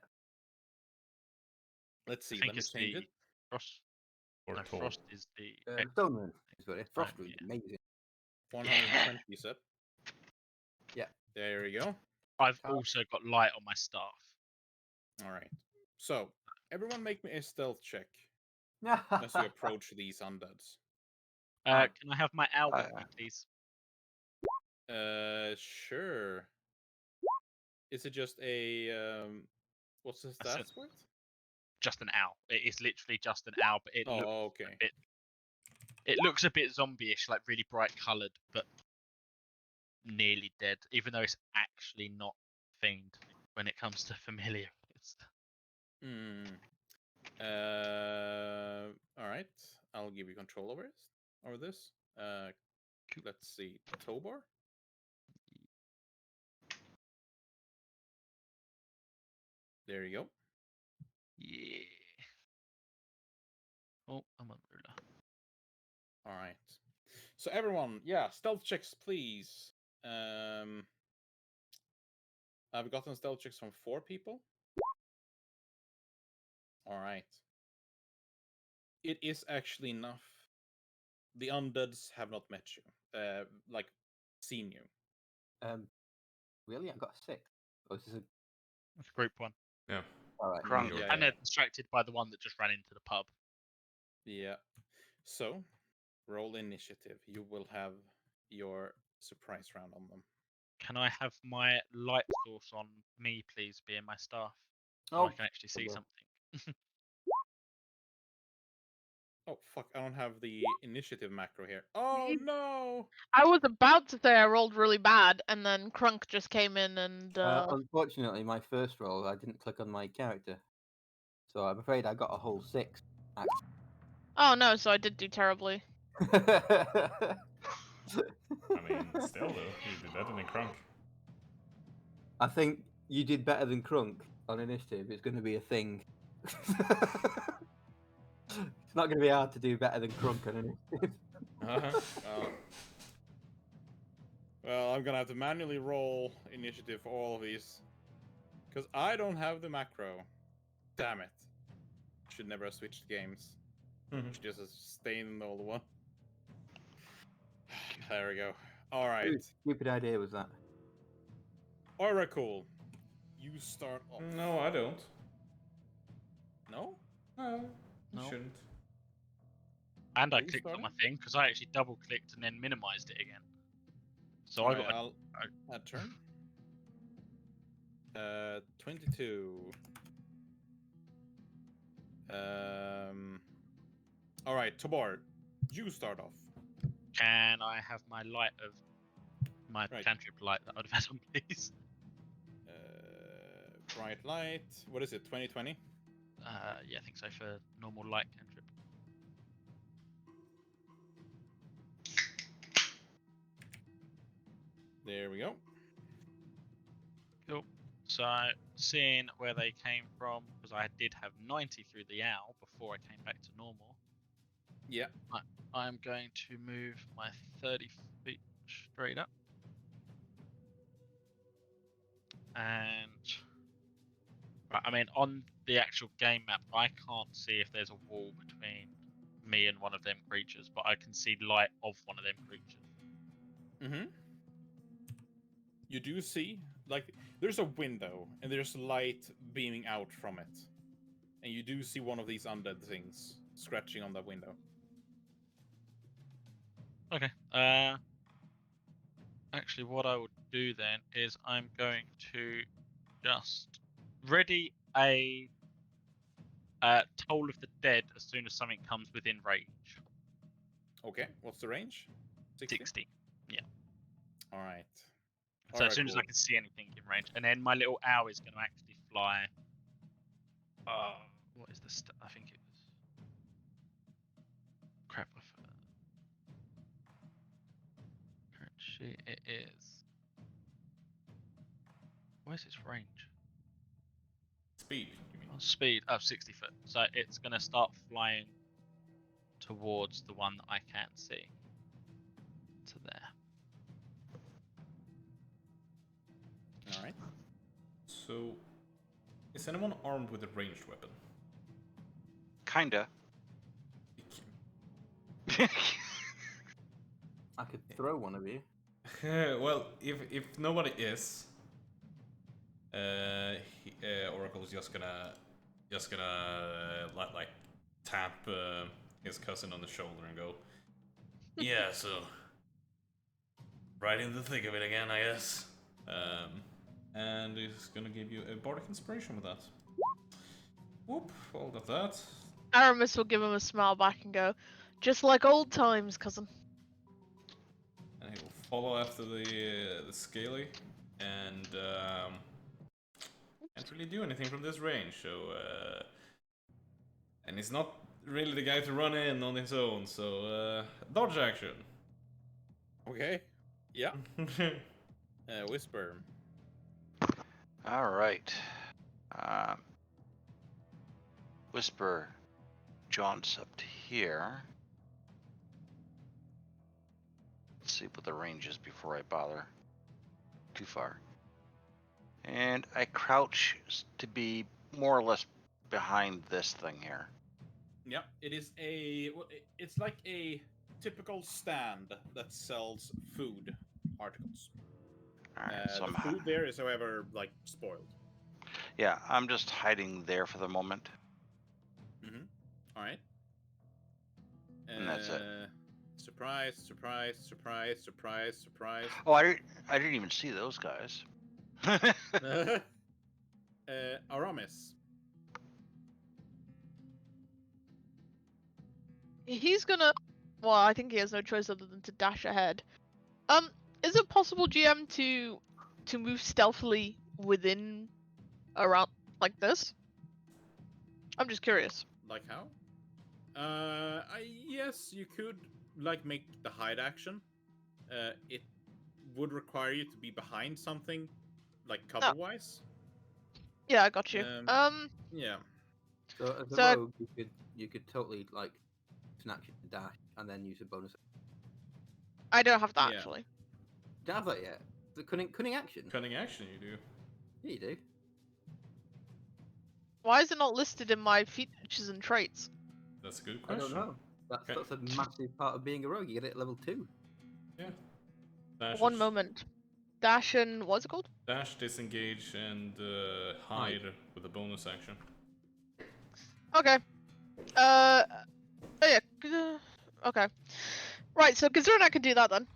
S1: Let's
S7: I
S1: see.
S7: think
S1: Let me
S7: it's
S1: change
S7: the
S1: it.
S7: frost.
S5: Or
S7: No,
S5: tall.
S7: frost is the.
S2: The stone rune is got it. Frost rune,
S7: yeah.
S2: amazing.
S1: 120, you said?
S2: Yeah.
S1: There you go.
S7: I've also got light on my staff.
S1: All right. So, everyone make me a stealth check as you approach these undeads.
S7: Can I have my owl with
S6: I-
S7: me, please?
S1: Sure. Is it just a what's the
S7: That's
S1: stats for it?
S7: Just an owl. It is literally just an owl, but it looks
S1: Oh, okay.
S7: a bit. It looks a bit zombie-ish, like really bright coloured, but nearly dead. Even though it's actually not fiend when it comes to familiar.
S1: Hmm. All right. I'll give you control over it. Over this. Let's see. Tobar. There you go.
S7: Yeah. Oh, I'm on ruler.
S1: All right. So everyone, yeah, stealth checks, please. I've gotten stealth checks from 4 people. All right. It is actually enough. The undeads have not met you, like seen you.
S2: Really? I got a 6. Oh, this is a...
S7: That's group 1.
S5: Yeah.
S2: All right.
S6: Crunk.
S1: Yeah,
S7: And they're distracted by the one that just ran into the pub.
S1: Yeah. So, roll initiative. You will have your surprise round on them.
S7: Can I have my light source on me, please, being my staff? So I can actually see
S2: okay.
S7: something.
S1: Oh, fuck. I don't have the initiative macro here. Oh, no!
S3: I was about to say I rolled really bad, and then Crunk just came in and.
S2: Unfortunately, my first roll, I didn't click on my character. So I'm afraid I got a whole 6.
S3: Oh no! So I did do terribly.
S5: I mean, still though, you did better than Crunk.
S2: I think you did better than Crunk on initiative. It's going to be a thing. It's not going to be hard to do better than Crunk on initiative.
S1: Well, I'm gonna have to manually roll initiative for all of these. Because I don't have the macro. Damn it. Should never have switched games. Should just have stayed in the old one. There we go. Alright.
S2: Whose stupid idea was that?
S1: Oracle. You start off.
S5: No, I don't.
S1: No?
S5: No, you
S7: No.
S5: shouldn't.
S7: And I
S1: Are you
S7: clicked on
S1: starting?
S7: my thing because I actually double clicked and then minimized it again. So
S1: Alright,
S7: I got.
S1: I'll add turn. 22. Alright, Tobar, you start off.
S7: Can I have my light of my
S1: Right.
S7: cantrip light that I would have had on, please?
S1: Bright light. What is it? 2020?
S7: Yeah, I think so for normal light cantrip.
S1: There we go.
S7: Cool. So seeing where they came from, because I did have 90 through the owl before I came back to normal.
S1: Yeah.
S7: I'm going to move my 30 feet straight up. And I mean, on the actual game map, I can't see if there's a wall between me and one of them creatures, but I can see light of one of them creatures.
S1: Mm-hmm. You do see, like, there's a window, and there's light beaming out from it. And you do see one of these undead things scratching on that window.
S7: Okay. Actually, what I would do then is I'm going to just ready a Toll of the Dead as soon as something comes within range.
S1: Okay, what's the range? 60?
S7: 60. Yeah.
S1: Alright.
S7: So as soon as I can see anything in range, and then my little owl is going to actually fly. What is this? I think it was. Crap. Current sheet. It is. Where's its range?
S5: Speed, you mean?
S7: Speed of 60 foot. So it's going to start flying towards the one that I can't see. To there.
S1: All right.
S5: So, is anyone armed with a ranged weapon?
S6: Kinda.
S2: I could throw one of you.
S5: Well, if nobody is, Oracle's just gonna like tap his cousin on the shoulder and go, yeah, so right in the thick of it again, I guess. And he's gonna give you a bardic inspiration with that. Whoop, all got that.
S3: Aramis will give him a smile back and go, just like old times, cousin.
S5: And he will follow after the scaly, and can't really do anything from this range. So, and he's not really the guy to run in on his own. So, dodge action.
S1: Okay. Yeah. Whisper.
S6: All right. Whisper jaunts up to here. Let's see what the range is before I bother. Too far. And I crouch to be more or less behind this thing here.
S1: Yeah, it is it's like a typical stand that sells food articles.
S6: Alright, so
S1: The food there is, however, like spoiled.
S6: yeah, I'm just hiding there for the moment.
S1: Mm-hmm. All right.
S6: And that's it.
S1: Surprise! Surprise! Surprise! Surprise! Surprise!
S6: Oh, I didn't even see those guys.
S1: Aramis.
S3: He's gonna. Well, I think he has no choice other than to dash ahead. Is it possible, GM, to move stealthily within around like this? I'm just curious.
S1: Like how? Yes, you could like make the hide action. It would require you to be behind something, like cover-wise.
S3: Yeah, I got you.
S1: Yeah.
S2: So as a
S3: So-
S2: rogue, you could totally like snatch it to dash and then use a bonus.
S3: I don't have that
S1: Yeah.
S3: actually.
S2: Don't have that yet. The cunning action.
S5: Cunning action, you do.
S2: Yeah, you do.
S3: Why is it not listed in my features and traits?
S5: That's a good
S2: I
S5: question.
S2: don't know. That's
S5: Okay.
S2: a massive part of being a rogue. You get it at level 2.
S5: Yeah. Dash
S3: One
S5: is-
S3: moment. Dash and what's it called?
S5: Dash, disengage, and hide with a bonus action.
S3: Okay. Oh yeah. Okay. Right. So considering I can do that then,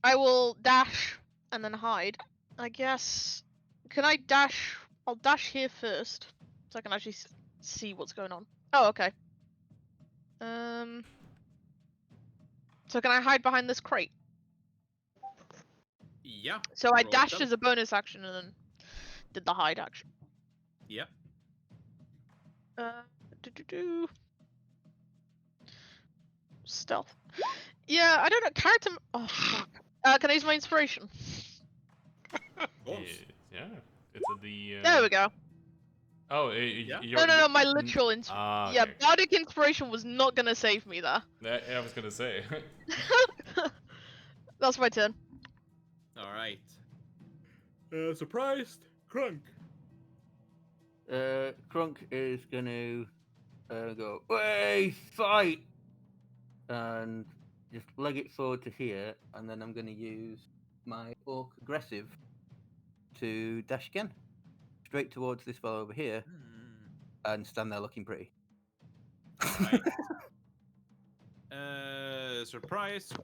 S3: I will dash and then hide. I guess. Can I dash? I'll dash here first, so I can actually see what's going on. Oh, okay. So can I hide behind this crate?
S1: Yeah.
S3: So I
S1: roll
S3: dashed
S1: stealth.
S3: as a bonus action and then did the hide action.
S1: Yeah.
S3: Do. Stealth. Yeah, I don't know. Character. Oh fuck. Can I use my inspiration?
S1: Of course.
S5: Yeah. It's the.
S3: There we go.
S5: Oh,
S1: Yeah.
S3: No, my literal inspiration. Yeah,
S5: okay.
S3: bardic inspiration was not gonna save me there.
S5: Yeah, I was gonna say.
S3: That's my turn.
S1: All right. Surprised, Crunk.
S2: Crunk is gonna go, "Way, fight!" and just leg it forward to here, and then I'm gonna use my orc aggressive to dash again, straight towards this fellow over here, and stand there looking pretty.
S1: Alright. Surprised.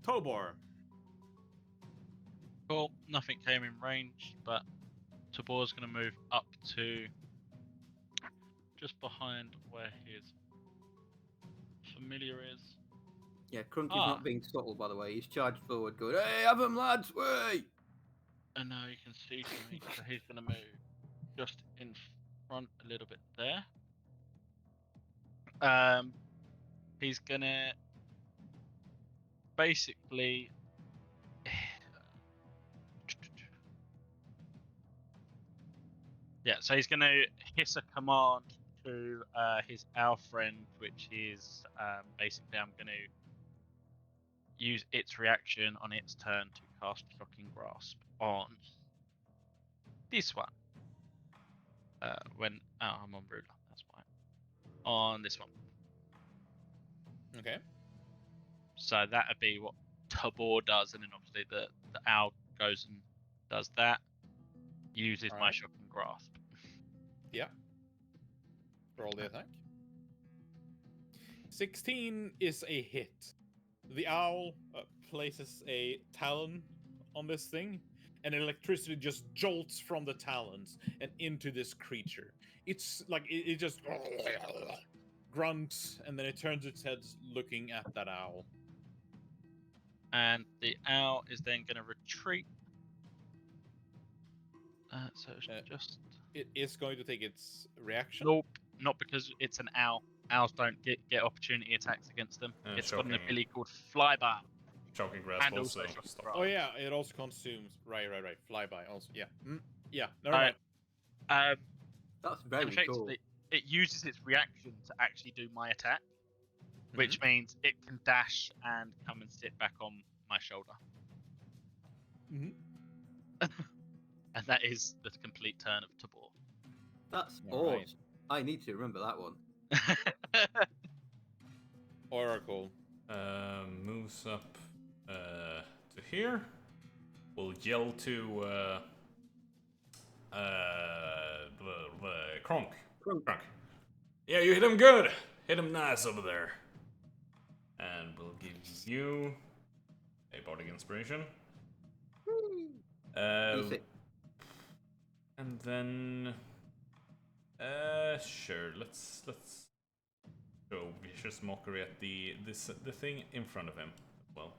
S1: Tobor.
S7: Cool. Nothing came in range, but Tabor's going to move up to just behind where his familiar is.
S2: Yeah, Crunch is
S7: Ah.
S2: not being subtle, by the way. He's charged forward, going, "Hey, have 'em, lads! Way!"
S4: And now you can see to me, so he's going to move just in front a little bit there. He's going to basically... Yeah, so he's going to hiss a command to his owl friend, which is basically I'm going to use its reaction on its turn to cast Shocking Grasp on this one. I'm on ruler, that's why. On this one.
S1: Okay.
S4: So that'd be what Tabor does, and then obviously the owl goes and does that. Uses my
S1: Alright.
S4: Shocking Grasp.
S1: Yeah. Roll the attack. 16 is a hit. The owl places a talon on this thing, and electricity just jolts from the talons and into this creature. It's like it just grunts, and then it turns its head looking at that owl.
S4: And the owl is then going to retreat. So it's just...
S1: It is going to take its reaction.
S4: Nope, not because it's an owl. Owls don't get opportunity attacks against them. It's got an
S5: shocking.
S4: ability called Flyby.
S5: Shocking Grasp
S4: And
S5: also.
S4: also Shocking
S5: Stop.
S4: Grasp.
S1: Oh yeah, it also consumes. Right. Flyby also. Yeah. Yeah. Never mind.
S2: That's very cool.
S4: Effectively, it uses its reaction to actually do my attack, which means it can dash and come and sit back on my shoulder. And that is the complete turn of Tabor.
S2: That's
S1: All
S2: awesome.
S1: right.
S2: I need to remember that one.
S1: Oracle.
S5: Moves up to here. Will yell to Kronk. Kronk. Yeah, you hit him good. Hit him nice over there. And we'll give you a bardic inspiration. And then sure, let's go vicious mockery at the thing in front of him as well.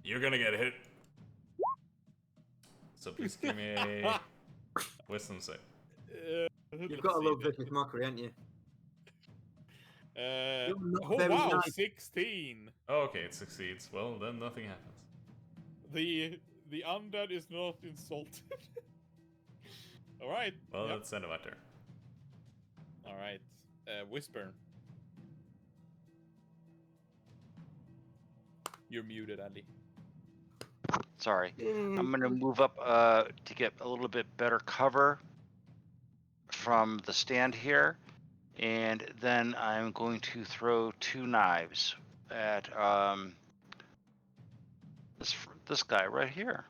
S5: You're gonna get hit. So please give me a wisdom save.
S2: You've got a little vicious mockery, haven't you?
S1: Oh wow,
S2: nice.
S1: 16.
S5: Oh, okay, it succeeds. Well, then nothing happens.
S1: The undead is not insulted. All right.
S5: Well, let's send him out there.
S1: All right. Whisper. You're muted, Andy.
S6: Sorry. I'm going to move up to get a little bit better cover from the stand here. And then I'm going to throw 2 knives at this guy right here.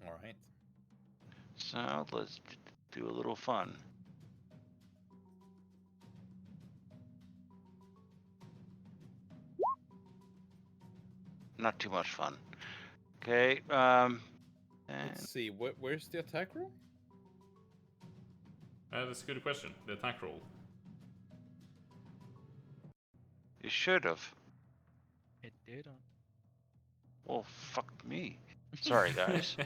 S1: All right.
S6: So let's do a little fun. Not too much fun. Okay.
S1: Let's see. Where's the attack roll?
S5: That's a good question. The attack roll.
S6: You should have.
S7: It didn't.
S6: Well, fuck me. Sorry, guys.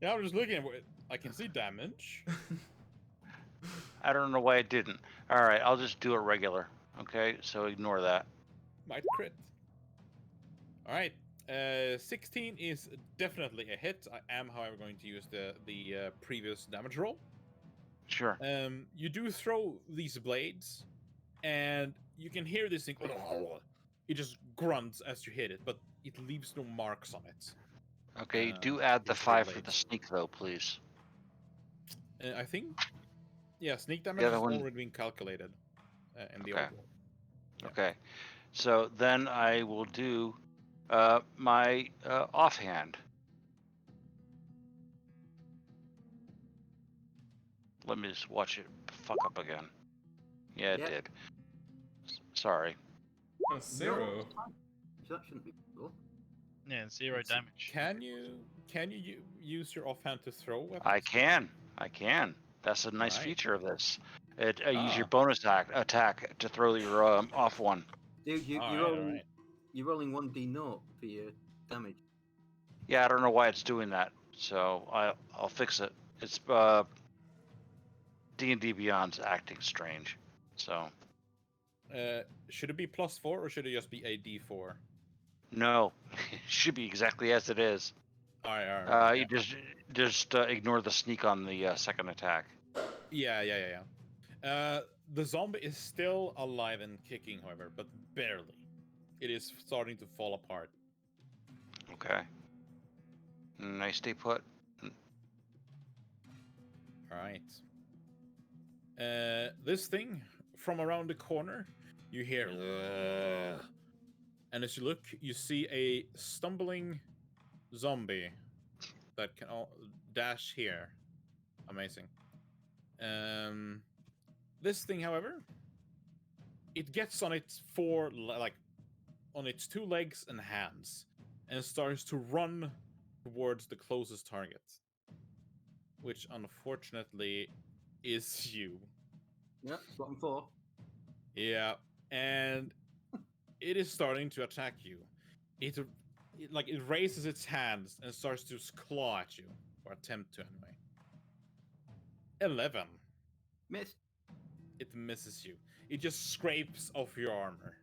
S1: Yeah, I'm just looking at it. I can see damage.
S6: I don't know why I didn't. All right, I'll just do it regular. Okay, so ignore that.
S1: Might crit. All right. 16 is definitely a hit. I am, however, going to use the previous damage roll.
S6: Sure.
S1: You do throw these blades, and you can hear this thing. It just grunts as you hit it, but it leaves no marks on it.
S6: Okay, do add the
S1: these
S6: 5 for
S1: blades.
S6: the sneak, though, please.
S1: I think, yeah, sneak damage
S6: The
S1: has
S6: other one-
S1: already been calculated in the
S6: Okay.
S1: old roll. Yeah.
S6: Okay, so then I will do my offhand. Let me just watch it fuck up again. Yeah, it
S2: Yeah.
S6: did. Sorry.
S5: 0.
S2: So that shouldn't be possible.
S7: Yeah, 0 damage.
S1: Can you use your offhand to throw weapons?
S6: I can. That's a nice
S1: Right.
S6: feature of this. Use your
S1: Ah.
S6: bonus attack to throw your off one.
S2: Dude, you're
S1: Alright,
S2: rolling.
S1: alright.
S2: You're rolling 1d0 for your damage.
S6: Yeah, I don't know why it's doing that, so I'll fix it. It's D&D Beyond's acting strange, so
S1: Should it be +4 or should it just be a D4?
S6: no, it should be exactly as it is.
S1: Alright.
S6: You just ignore the sneak on the second attack.
S1: Yeah. The zombie is still alive and kicking, however, but barely. It is starting to fall apart.
S6: Okay. Nice stay put.
S1: Alright. This thing, from around the corner, you hear... "Ugh." And as you look, you see a stumbling zombie that can dash here. Amazing. This thing, however, it gets on its on its 2 legs and hands, and starts to run towards the closest target, which unfortunately is you.
S2: Yeah, that's what I'm for.
S1: Yeah, and it is starting to attack you. It raises its hands and starts to claw at you, or attempt to anyway. 11.
S2: Miss.
S1: It misses you. It just scrapes off your armor.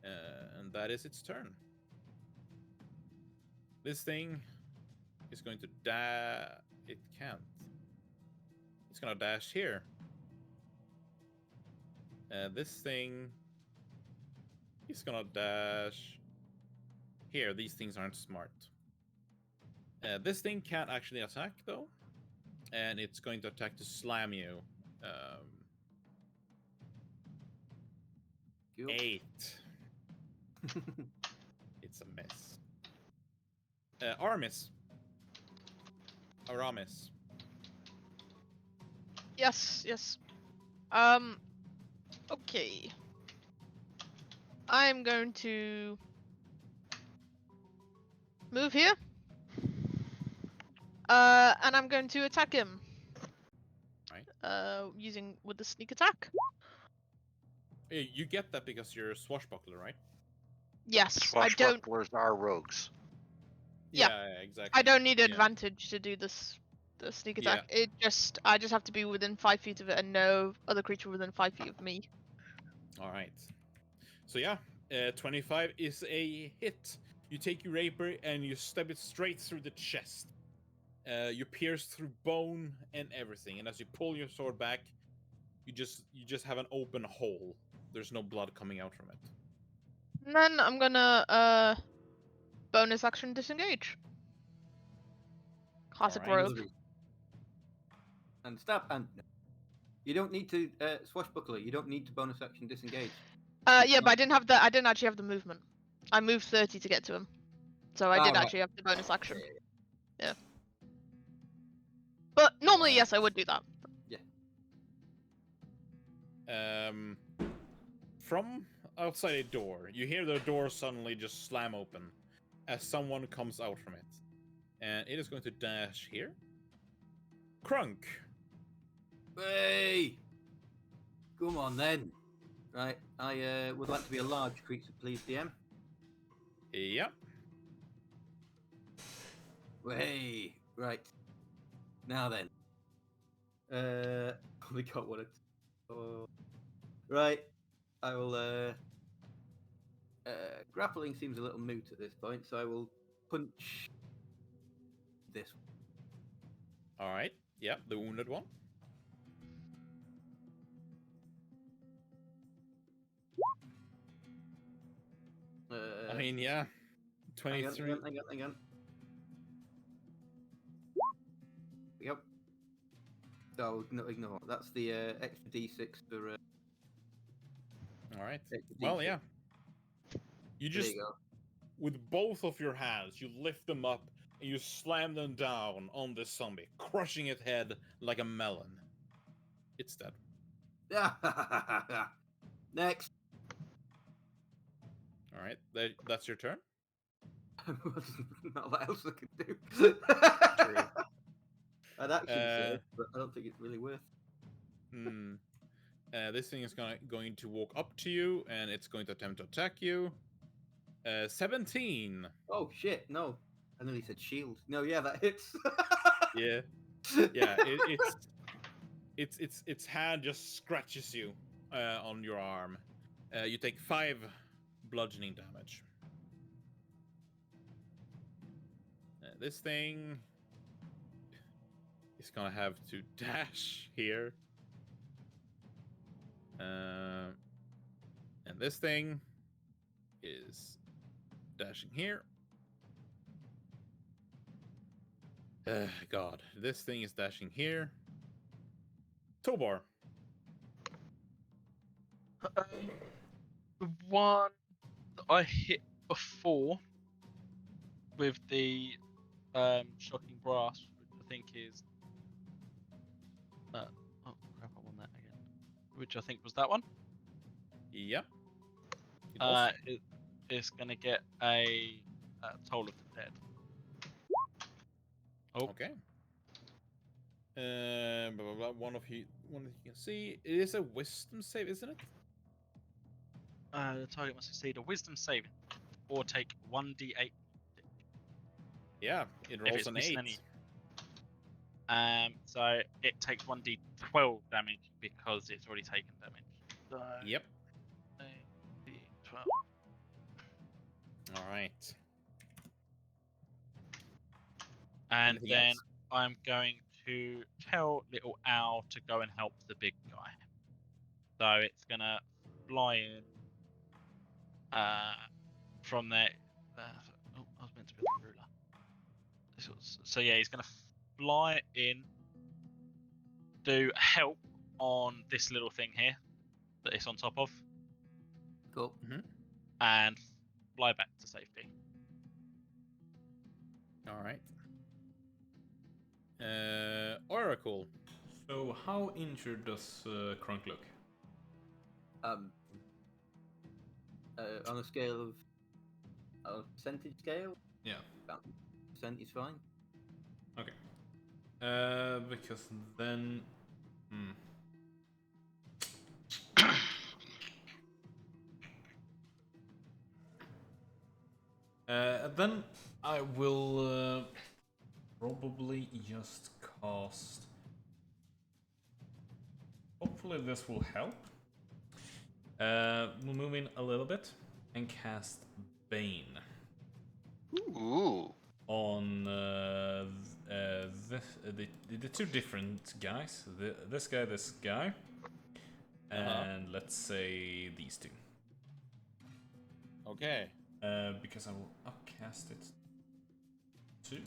S1: And that is its turn. This thing is going to dash. It can't. It's gonna dash here. This thing is gonna dash here. These things aren't smart. This thing can't actually attack though, and it's going to attack to slam you. 8. It's a miss. Aramis.
S3: Yes. Okay. I'm going to move here. And I'm going to attack him.
S1: Right.
S3: Using with the sneak attack.
S1: You get that because you're a swashbuckler, right?
S3: Yes, I don't.
S6: Swashbucklers are rogues.
S3: Yeah,
S1: Exactly.
S3: I don't need
S1: Yeah.
S3: advantage to do this. The sneak
S1: Yeah.
S3: attack. I just have to be within 5 feet of it, and no other creature within 5 feet of me.
S1: All right. So yeah, 25 is a hit. You take your rapier and you stab it straight through the chest. You pierce through bone and everything, and as you pull your sword back, you just have an open hole. There's no blood coming out from it.
S3: And then I'm gonna bonus action disengage. Classic
S1: Alright.
S3: rogue.
S2: And stab. And no. You don't need to swashbuckler. You don't need to bonus action disengage.
S3: Yeah, but I didn't actually have the movement. I moved 30 to get to him, so I did
S2: right.
S3: actually have the bonus action. Yeah. But normally, yes, I would do that.
S1: From outside a door, you hear the door suddenly just slam open as someone comes out from it. And it is going to dash here. Crunk!
S2: Hey! Come on then. Right, I would like to be a large creature, please, DM.
S1: Yep.
S2: Hey! Right. Now then. Only got one. Right. I will. Grappling seems a little moot at this point, so I will punch this.
S1: Alright. Yep, the wounded one. I mean, yeah. 23.
S2: Hang on. Yep. Oh, no, ignore. That's the extra d6 for.
S1: Alright.
S2: Extra
S1: Well,
S2: D6.
S1: yeah. You
S2: There
S1: just,
S2: you go.
S1: with both of your hands, you lift them up and you slam them down on this zombie, crushing its head like a melon. It's dead.
S2: Next.
S1: Alright, that's your turn?
S2: Not what else I could do.
S1: True.
S2: I'd actually say, but I don't think it's really worth.
S1: This thing is going to walk up to you, and it's going to attempt to attack you. 17.
S2: Oh shit! No, I nearly said shield. No, yeah, that hits.
S1: Yeah, yeah. Its hand just scratches you on your arm. You take 5 bludgeoning damage. This thing is gonna have to dash here. And this thing is dashing here. God, this thing is dashing here. Tobar.
S4: The one that I hit before with the shocking blast, which I think is oh crap, I won that again. Which I think was that one.
S1: Yep. It was.
S4: It's gonna get a Toll of the Dead. Oh.
S1: Okay. Blah, blah, blah. One of you can see. It is a wisdom save, isn't it?
S4: The target must succeed a Wisdom saving or take 1d8.
S1: Yeah, it
S4: If
S1: rolls
S4: it's
S1: an
S4: missing
S1: 8.
S4: any. So it takes 1d12 damage because it's already taken damage. So
S1: Yep.
S4: 8d12.
S1: All right.
S4: And
S1: Anything
S4: then
S1: else?
S4: I'm going to tell little Owl to go and help the big guy. So it's gonna fly in from there. Oh, I was meant to be on the ruler. So yeah, he's gonna fly in, do help on this little thing here that it's on top of,
S2: Cool.
S4: and fly back to safety.
S1: All right. Oracle.
S5: So how injured does Krunk look?
S2: On a scale of a percentage scale,
S5: Yeah.
S2: about percent is fine.
S5: Okay. Because then. Then I will probably just cast. Hopefully this will help. We'll move in a little bit and cast Bane
S6: Ooh.
S5: on the two different guys. This guy, and let's say these two.
S1: Okay.
S5: Because I will upcast it to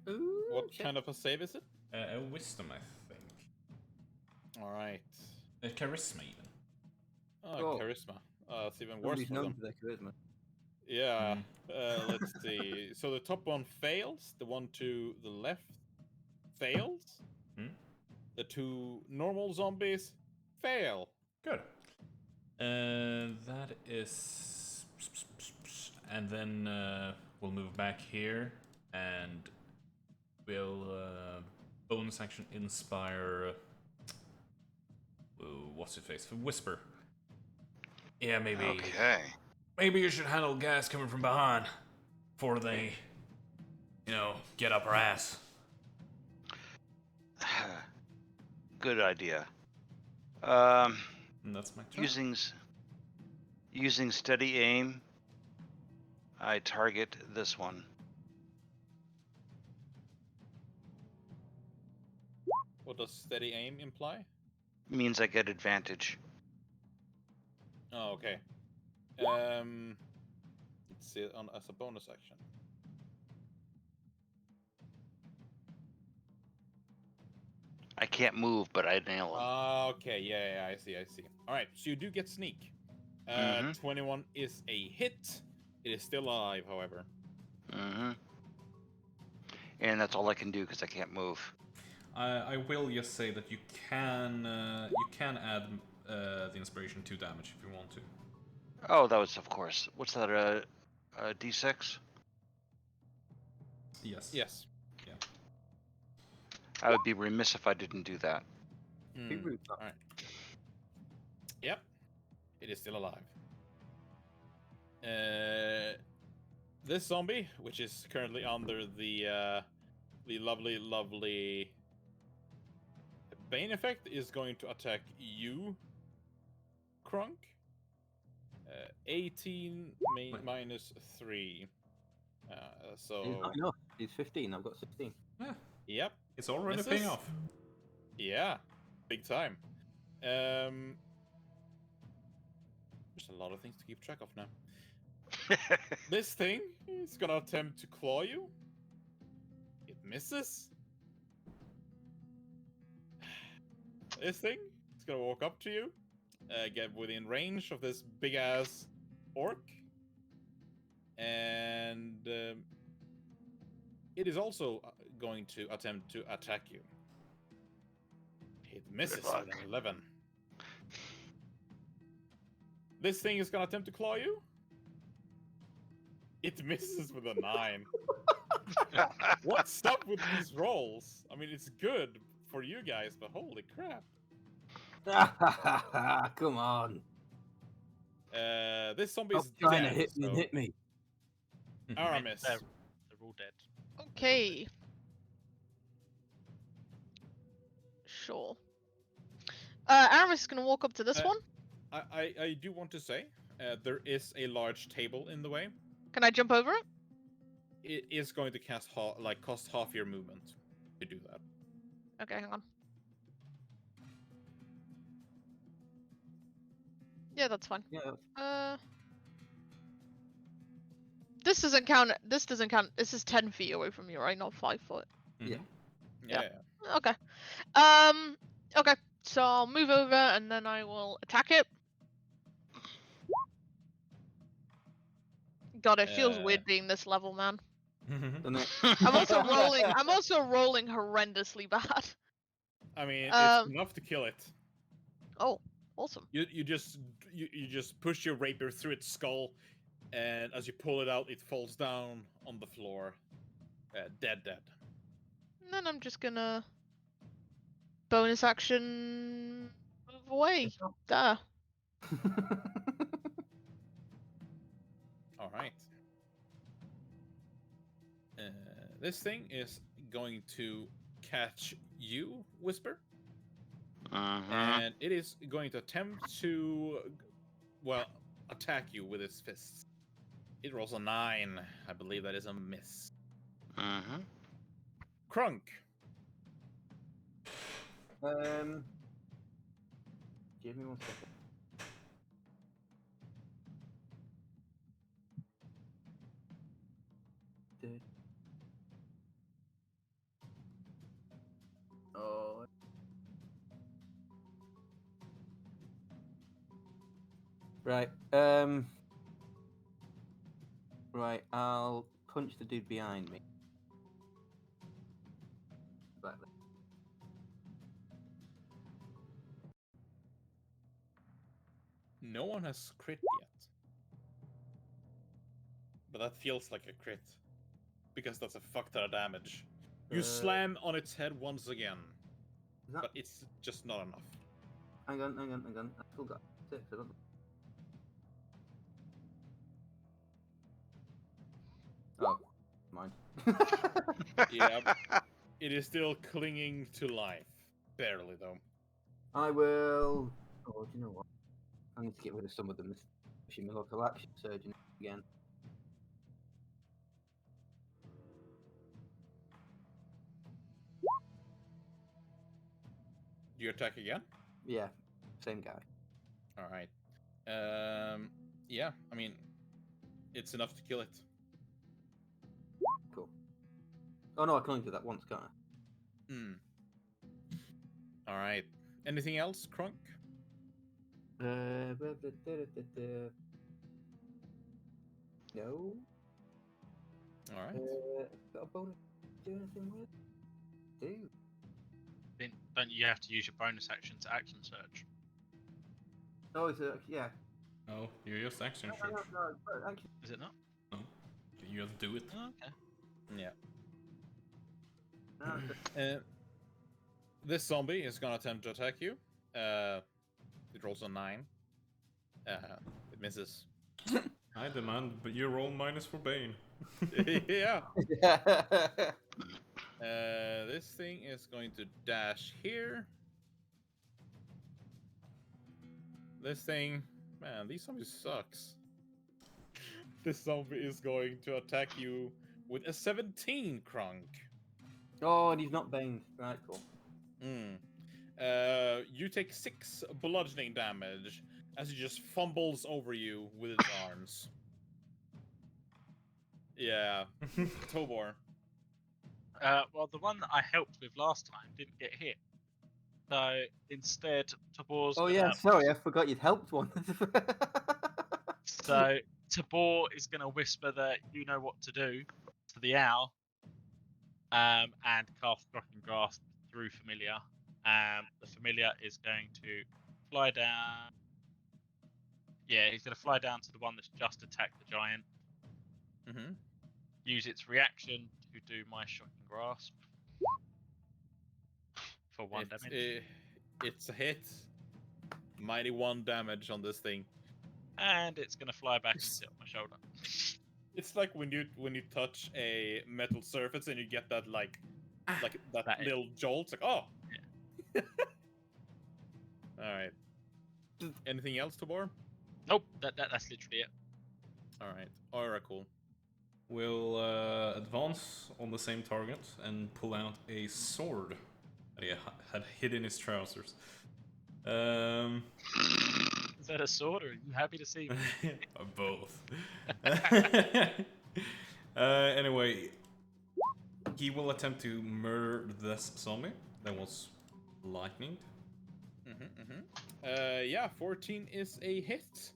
S2: Ooh,
S1: What
S2: shit.
S1: kind of a save is it?
S5: a wisdom, I think.
S1: All right.
S5: A charisma even.
S1: Oh, charisma. It's even worse
S2: Nobody's
S1: for
S2: known
S1: them.
S2: for their charisma.
S1: Yeah. Let's see. So the top one fails. The one to the left fails. The 2 normal zombies fail.
S5: Good. That is, and then we'll move back here, and we'll bonus action inspire. What's his face? Whisper. Yeah, maybe.
S6: Okay.
S5: Maybe you should handle guys coming from behind before they, get up our ass.
S6: Good idea.
S5: And that's my turn.
S6: Using steady aim, I target this one.
S1: What does steady aim imply?
S6: Means I get advantage.
S1: Oh, okay. Let's see it as a bonus action.
S6: I can't move, but I nail him.
S1: Okay, yeah, I see. All right, so you do get sneak.
S6: Mhm.
S1: 21 is a hit. It is still alive, however.
S6: And that's all I can do because I can't move.
S5: I will just say that you can add the inspiration 2 damage if you want to.
S6: Oh, that was, of course. What's that? A D6?
S5: Yes.
S1: Yes.
S5: Yeah.
S6: I would be remiss if I didn't do that.
S2: Two rooftops.
S1: All right. Yep, it is still alive. This zombie, which is currently under the lovely Bane effect, is going to attack you, Krunk. 18 minus 3. So
S2: He's not enough. He's 15. I've got 16.
S5: Yeah,
S1: yep,
S5: it's already
S1: misses.
S5: paying off.
S1: Yeah, big time. There's a lot of things to keep track of now. This thing is gonna attempt to claw you. It misses. This thing is gonna walk up to you, get within range of this big ass orc, and it is also going to attempt to attack you. It misses with an 11. This thing is gonna attempt to claw you. It misses with a 9. What's up with these rolls? I mean, it's good for you guys, but holy crap.
S2: Come on.
S1: This zombie's
S2: Stop trying
S1: dead,
S2: to hit me and
S1: so
S2: hit me.
S1: Aramis.
S7: They're all dead.
S3: Okay. Sure. Aramis is gonna walk up to this one.
S1: I do want to say, there is a large table in the way.
S3: Can I jump over it?
S1: It is going to cost half your movement to do that.
S3: Okay, hang on. Yeah, that's fine.
S2: Yeah.
S3: This doesn't count. This doesn't count. This is 10 feet away from you, right? Not 5 foot.
S2: Yeah.
S1: Yeah.
S3: Okay. Okay. So I'll move over and then I will attack it. God, it feels weird being this level, man. I'm also rolling. I'm also rolling horrendously bad.
S1: I mean, it's enough to kill it.
S3: Oh, awesome.
S1: You just push your rapier through its skull, and as you pull it out, it falls down on the floor, dead.
S3: And then I'm just gonna bonus action move away. Duh.
S1: All right. This thing is going to catch you, Whisper. And it is going to attempt to, well, attack you with its fists. It rolls a 9. I believe that is a miss. Krunk.
S2: Give me 1 second. Oh. Right. Right. I'll punch the dude behind me. Back there.
S1: No one has crit yet. But that feels like a crit. Because that's a fuck ton of damage. You slam on its head once again. But it's just not enough.
S2: Hang on. I still got 6. I don't know. Oh, mind.
S1: Yeah, it is still clinging to life. Barely, though.
S2: I will. Oh, do you know what? I need to get rid of some of them. My local action surgeon again.
S1: Do you attack again?
S2: Yeah, same guy.
S1: Alright. Yeah, I mean, it's enough to kill it.
S2: Cool. Oh no, I can only do that once, can't I?
S1: Alright. Anything else, Krunk?
S2: No.
S1: Alright.
S2: Got a bonus to do anything with? Do.
S7: Don't you have to use your bonus action to action search?
S2: Oh, it's yeah.
S5: No, you just action search.
S2: No, action.
S7: Is it not?
S5: No, you just do it.
S7: Oh, okay.
S1: Yeah.
S2: No,
S1: This zombie is gonna attempt to attack you. It rolls a 9. It misses.
S5: I demand, but you roll minus for Bane.
S1: Yeah. This thing is going to dash here. This thing, man, these zombies sucks. This zombie is going to attack you with a 17 crunk.
S2: Oh, and he's not Bane. Right, cool.
S1: You take 6 bludgeoning damage as he just fumbles over you with its arms. Yeah. Tobor.
S7: Well, the one that I helped with last time didn't get hit. So instead, Tabor's
S2: Oh
S7: gonna.
S2: yeah, sorry, I forgot you'd helped one.
S7: So Tabor is gonna whisper that you know what to do to the owl, and cast Shocking Grasp through Familiar. The Familiar is going to fly down. Yeah, he's gonna fly down to the one that's just attacked the giant.
S1: Mm-hmm.
S7: Use its reaction to do my Shocking Grasp for 1 damage.
S1: It's a hit. Mighty 1 damage on this thing.
S7: And it's gonna fly back and sit on my shoulder.
S1: It's like when you touch a metal surface and you get that like that little jolt. It's like, oh.
S7: Yeah.
S1: All right. Anything else, Tabor?
S7: Nope, that's literally it.
S1: All right. Oracle.
S5: Will advance on the same target and pull out a sword that he had hid in his trousers.
S7: Is that a sword, or are you happy to see me?
S5: Both. Anyway, he will attempt to murder this zombie that was lightning.
S1: Yeah, 14 is a hit.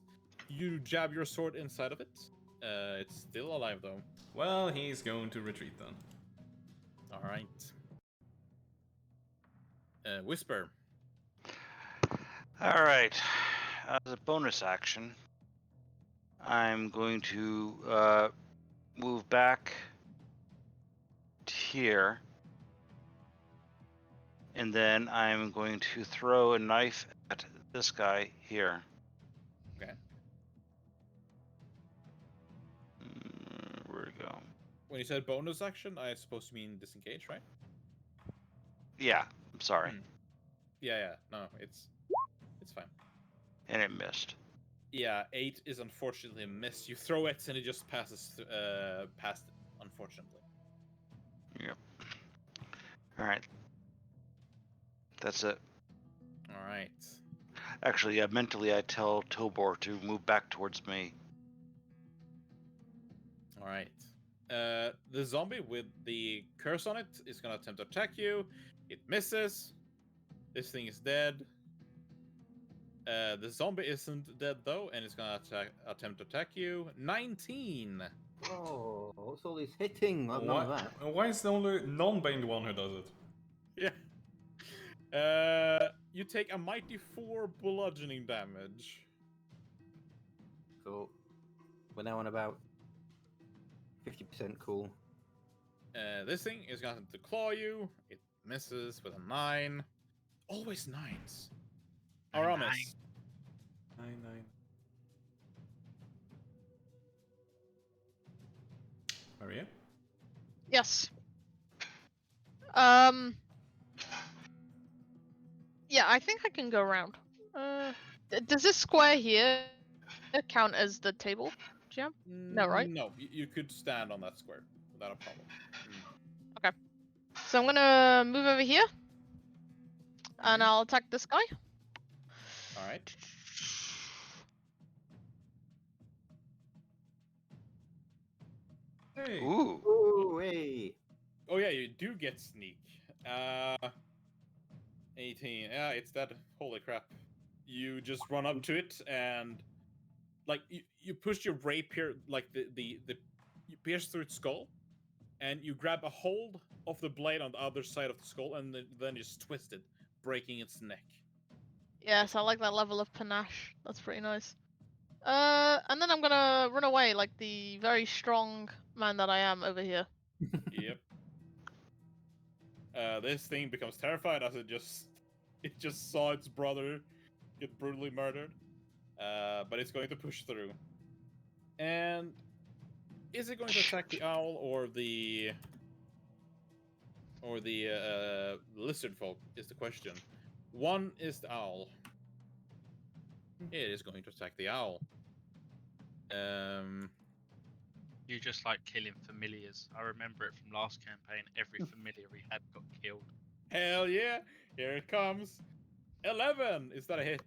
S1: You jab your sword inside of it. It's still alive though.
S5: Well, he's going to retreat then.
S1: All right. Whisper.
S6: All right. As a bonus action, I'm going to move back here. And then I'm going to throw a knife at this guy here.
S1: Okay.
S6: Where'd it go?
S1: When you said bonus action, I suppose you mean disengage, right?
S6: Yeah, I'm sorry.
S1: Yeah. No, it's fine.
S6: And it missed.
S1: Yeah, 8 is unfortunately a miss. You throw it and it just passes past it, unfortunately.
S6: Yep. All right. That's it.
S1: All right.
S6: Actually, mentally, I tell Tobor to move back towards me.
S1: All right. The zombie with the curse on it is going to attempt to attack you. It misses. This thing is dead. The zombie isn't dead though, and it's going to attempt to attack you. 19.
S2: Oh, what's all this hitting? I've none of that.
S5: Why is the only non-Bane one who does it?
S1: Yeah. You take a mighty 4 bludgeoning damage.
S2: So we're now on about 50% cool.
S1: This thing is going to claw you. It misses with a 9. Always 9s. Aramis.
S5: 9. Maria?
S3: Yes. Yeah, I think I can go around. Does this square here count as the table, Jam? No, right?
S1: No, you could stand on that square without a problem.
S3: Okay. So I'm gonna move over here, and I'll attack this guy.
S1: All right.
S5: Hey.
S6: Ooh.
S2: Ooh, hey.
S1: Oh yeah, you do get sneak. 18. Yeah, it's that. Holy crap! You just run up to it and, like, you push your rapier, like you pierce through its skull, and you grab a hold of the blade on the other side of the skull, and then just twist it, breaking its neck.
S3: Yes, I like that level of panache. That's pretty nice. And then I'm gonna run away like the very strong man that I am over here.
S1: Yep. This thing becomes terrified as it just saw its brother get brutally murdered. But it's going to push through. And is it going to attack the owl or the lizard folk is the question. One is the owl. It is going to attack the owl.
S7: You just like killing familiars. I remember it from last campaign. Every familiar we had got killed.
S1: Hell yeah! Here it comes. 11. Is that a hit?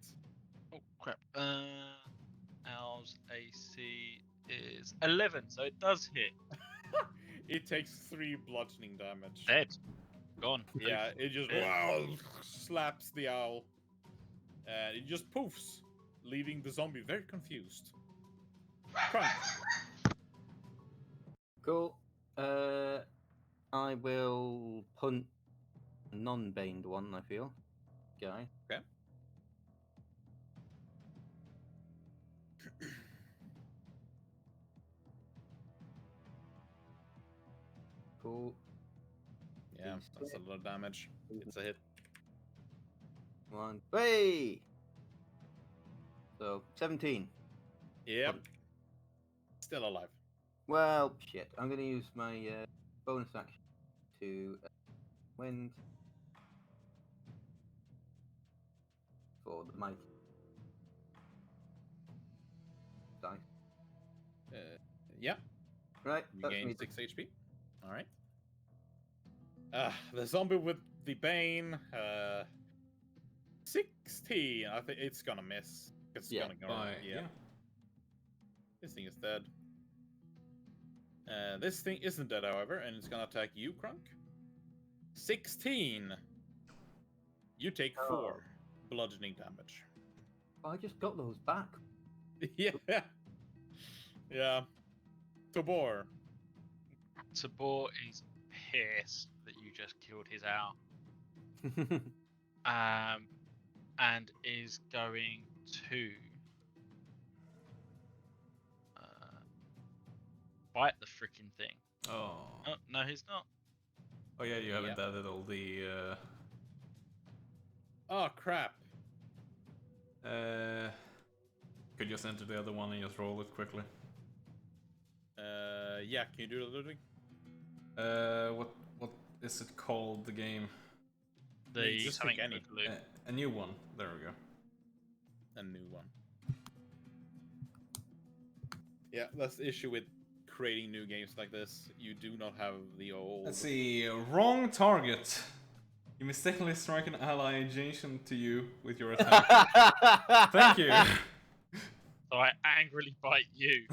S7: Oh crap. Owl's AC is 11, so it does hit.
S1: It takes 3 bludgeoning damage.
S7: Dead. Gone.
S1: Yeah, it just slaps the owl. And it just poofs, leaving the zombie very confused. Crunch.
S2: Cool. I will punt a non-baned one, I feel. Guy.
S1: Okay.
S2: Cool.
S1: Yeah, that's a lot of damage. It's a hit.
S2: One. Hey! So, 17.
S1: Yep. Still alive.
S2: Well, shit. I'm going to use my bonus action to wind for the mighty dice.
S1: Yeah.
S2: Right,
S1: You
S2: that's
S1: gain
S2: me.
S1: 6 HP. Alright. The zombie with the Bane. 16. I think it's gonna miss. It's
S2: Yeah.
S1: gonna go. Yeah. This thing is dead. This thing isn't dead, however, and it's gonna attack you, Crunk. 16. You take 4 bludgeoning damage.
S2: I just got those back.
S1: Yeah. Yeah. Tabor.
S7: Tabor is pissed that you just killed his owl. And is going to bite the freaking thing.
S5: Oh.
S7: Oh, no, he's not.
S5: Oh yeah, you haven't added all the.
S1: Oh crap.
S5: Could just enter the other one and just roll it quickly.
S1: Yeah. Can you do the looting?
S5: What is it called? The game?
S7: The
S1: just
S7: something
S1: pick any.
S7: good loot.
S5: A new one. There we go.
S1: A new one. Yeah, that's the issue with creating new games like this. You do not have the old.
S5: Let's see. Wrong target. You mistakenly strike an ally adjacent to you with your attack. Thank you.
S7: So I angrily bite you.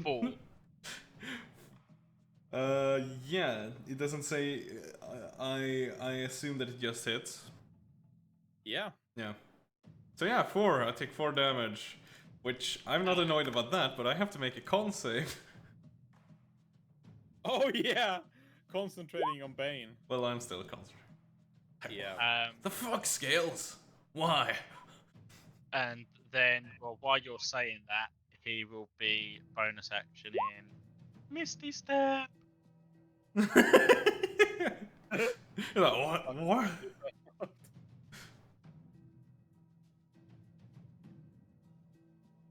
S7: Fool.
S5: Yeah. It doesn't say. I assume that it just hits.
S1: Yeah.
S5: Yeah. So yeah, 4. I take 4 damage. Which, I'm not annoyed about that, but I have to make a con save.
S1: Oh yeah. Concentrating on Bane.
S5: Well, I'm still concentrating.
S1: Yeah.
S5: The fuck, Scales? Why?
S7: And then, well, while you're saying that, he will be bonus action in Misty Step.
S5: You're like, what?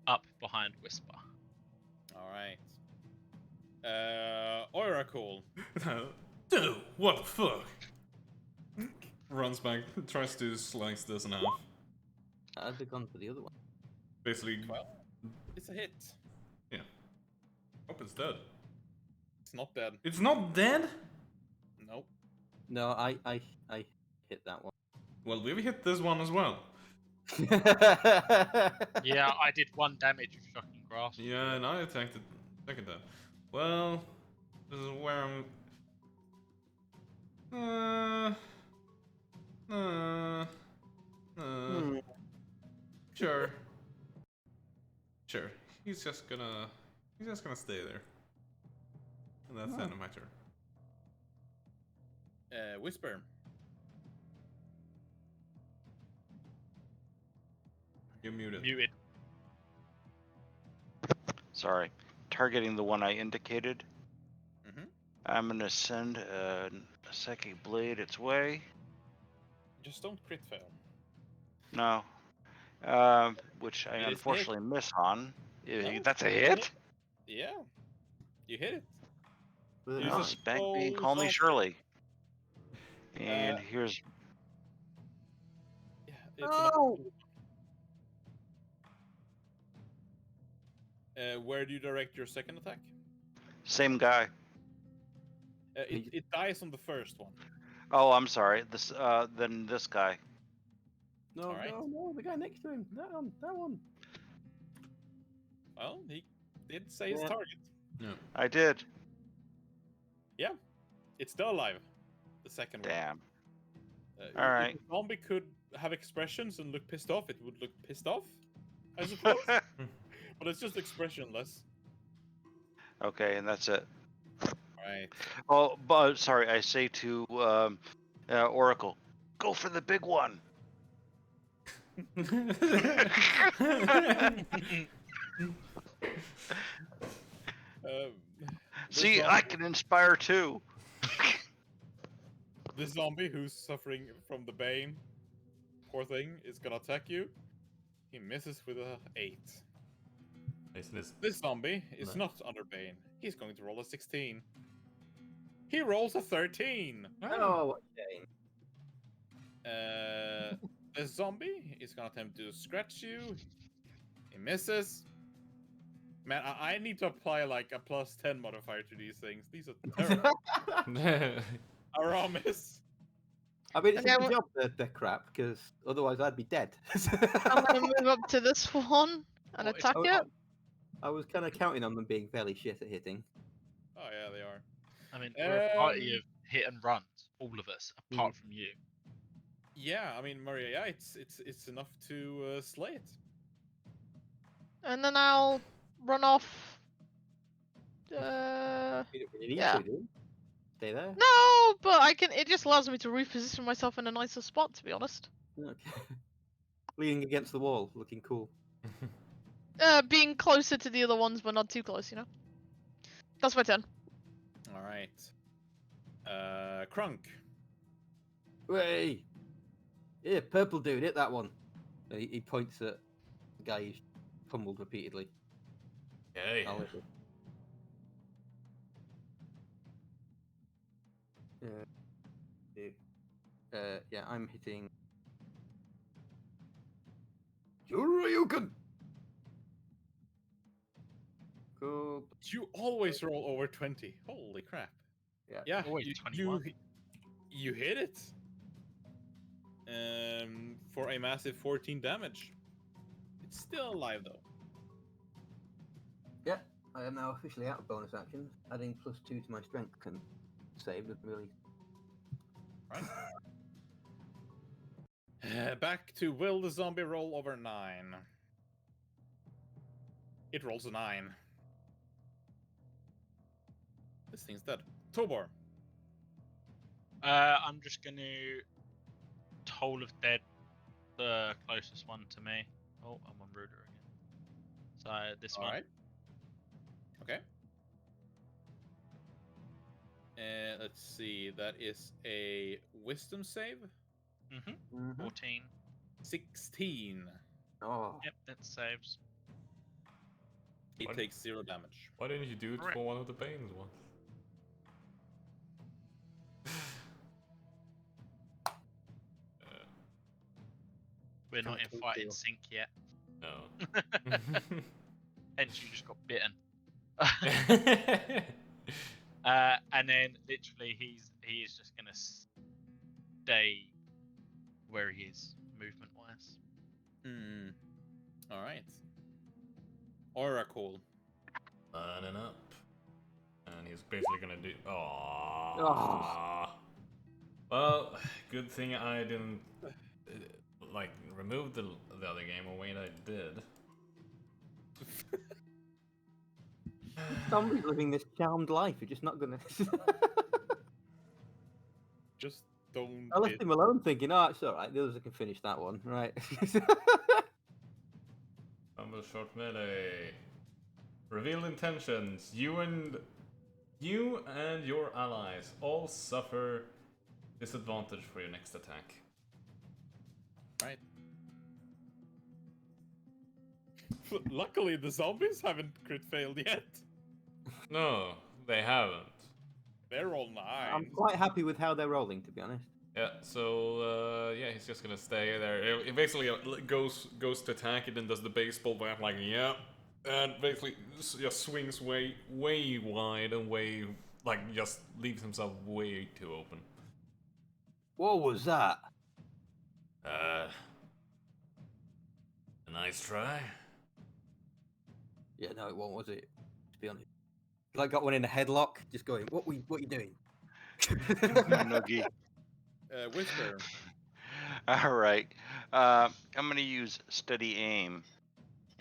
S7: Up behind Whisper.
S1: All right. Oracle.
S5: Dude, what the fuck? Runs back, tries to slice this in half.
S2: I'd have gone for the other one.
S5: Basically,
S1: Well, it's a hit.
S5: yeah. Hope it's dead.
S1: It's not dead.
S5: It's not dead?
S1: Nope.
S2: No, I hit that one.
S5: Well, we've hit this one as well.
S7: Yeah, I did 1 damage with shocking grasp.
S5: Yeah, and I attacked it. Second that. Well, this is where I'm. Sure. Sure. He's just gonna stay there. And that's the end of my turn.
S1: Whisper.
S5: You're muted.
S7: Muted.
S6: Sorry. Targeting the one I indicated.
S1: Mm-hmm.
S6: I'm gonna send a psychic blade its way.
S1: Just don't crit fail.
S6: No. Which I
S1: It is a hit.
S6: unfortunately miss on.
S1: No,
S6: That's a
S1: it's
S6: hit?
S1: Yeah, you hit it.
S2: Was it
S1: Use
S6: Oh,
S1: a
S2: not?
S6: spank me and
S1: slow
S6: call me
S1: zombie.
S6: Shirley. And
S1: Uh,
S6: here's
S1: Yeah, it's
S2: Oh!
S1: where do you direct your second attack?
S6: same guy.
S1: It dies on the first one.
S6: Oh, I'm sorry. Then this guy.
S2: No,
S1: Alright.
S2: no, the guy next to him. That one.
S1: Well, he did say his
S2: Yeah.
S1: target.
S5: No.
S6: I did.
S1: Yeah, it's still alive. The second
S6: Damn.
S1: one.
S6: All right.
S1: If the zombie could have expressions and look pissed off, it would look pissed off, I suppose. But it's just expressionless.
S6: Okay, and that's it.
S1: Right.
S6: Oh, but sorry. I say to Oracle, go for the big one. See, I can inspire too.
S1: This zombie who's suffering from the bane, poor thing, is gonna attack you. He misses with a 8. This zombie is
S5: No.
S1: not under bane. He's going to roll a 16. He rolls a 13.
S2: Oh, what a shame.
S1: The zombie is gonna attempt to scratch you. He misses. Man, I need to apply like a +10 modifier to these things. These are terrible. Aramis.
S2: I mean, it's
S3: Okay,
S2: a good job they're crap, because otherwise I'd be dead.
S3: I'm gonna move up to this one and
S4: Oh, it's-
S3: attack it.
S2: I was kind of counting on them being fairly shit at hitting.
S1: Oh yeah, they are.
S7: I mean, we're a party of hit and runs, all of us, apart
S2: Mm.
S7: from you.
S1: Yeah, I mean, Maria, yeah, it's enough to slay it.
S3: And then I'll run off.
S2: You don't really need
S3: Yeah.
S2: to, do you? Stay there.
S3: No, but I can. It just allows me to reposition myself in a nicer spot, to be honest.
S2: Okay. Leaning against the wall, looking cool.
S3: Being closer to the other ones, but not too close, you know. That's my turn.
S1: All right. Crunk.
S2: Way! Yeah, purple dude, hit that one. And he points at the guy who's pummeled repeatedly.
S5: Yeah.
S2: I'll hit it. Yeah, I'm hitting. Shoryuken! Cool.
S1: You always roll over 20. Holy crap.
S2: Yeah.
S1: Yeah,
S7: Always
S1: you
S7: 21.
S1: you hit it. For a massive 14 damage. It's still alive though.
S2: Yeah, I am now officially out of bonus actions. Adding +2 to my strength can save doesn't really.
S1: Right. Back to will the zombie roll over 9? It rolls a 9. This thing's dead. Tobor.
S7: I'm just gonna Toll of Dead, the closest one to me. Oh, I'm on Ruder again. So this one.
S1: Alright. Okay. Let's see. That is a wisdom save.
S7: Mm-hmm. 14.
S1: 16.
S2: Oh.
S7: Yep, that saves.
S1: It
S5: What?
S1: takes 0 damage.
S5: Why didn't you do it
S7: Correct.
S5: for one of the Banes ones?
S7: We're not in
S2: Can't
S7: fight in
S2: feel.
S7: sync yet.
S5: No.
S7: Hence, you just got bitten. And then literally, he is just gonna stay where he is, movement wise.
S1: Hmm. Alright. Oracle.
S5: Lining up. And he's basically gonna do. Aww.
S2: Oh.
S5: Well, good thing I didn't remove the other game. Or wait, I did.
S2: Somebody's living this charmed life. You're just not gonna.
S1: Just don't.
S2: I left
S1: hit.
S2: him alone, thinking, "Oh, it's all right. The others can finish that one, right?"
S5: Rumble short melee. Reveal intentions. You and You and your allies all suffer disadvantage for your next attack.
S1: Right. Luckily, the zombies haven't crit failed yet.
S5: No, they haven't.
S1: They're all
S2: I'm
S1: 9.
S2: quite happy with how they're rolling, to be honest.
S5: Yeah, so yeah, he's just gonna stay there. He basically goes to attack it and does the baseball bat like yeah, and basically just swings way wide and way just leaves himself way too open.
S2: What was that?
S5: A nice try.
S2: Yeah, no, it wasn't, was it? To be honest. I got one in a headlock, just going, what you doing?
S6: Noogie.
S1: Whisper.
S6: All right. I'm gonna use steady aim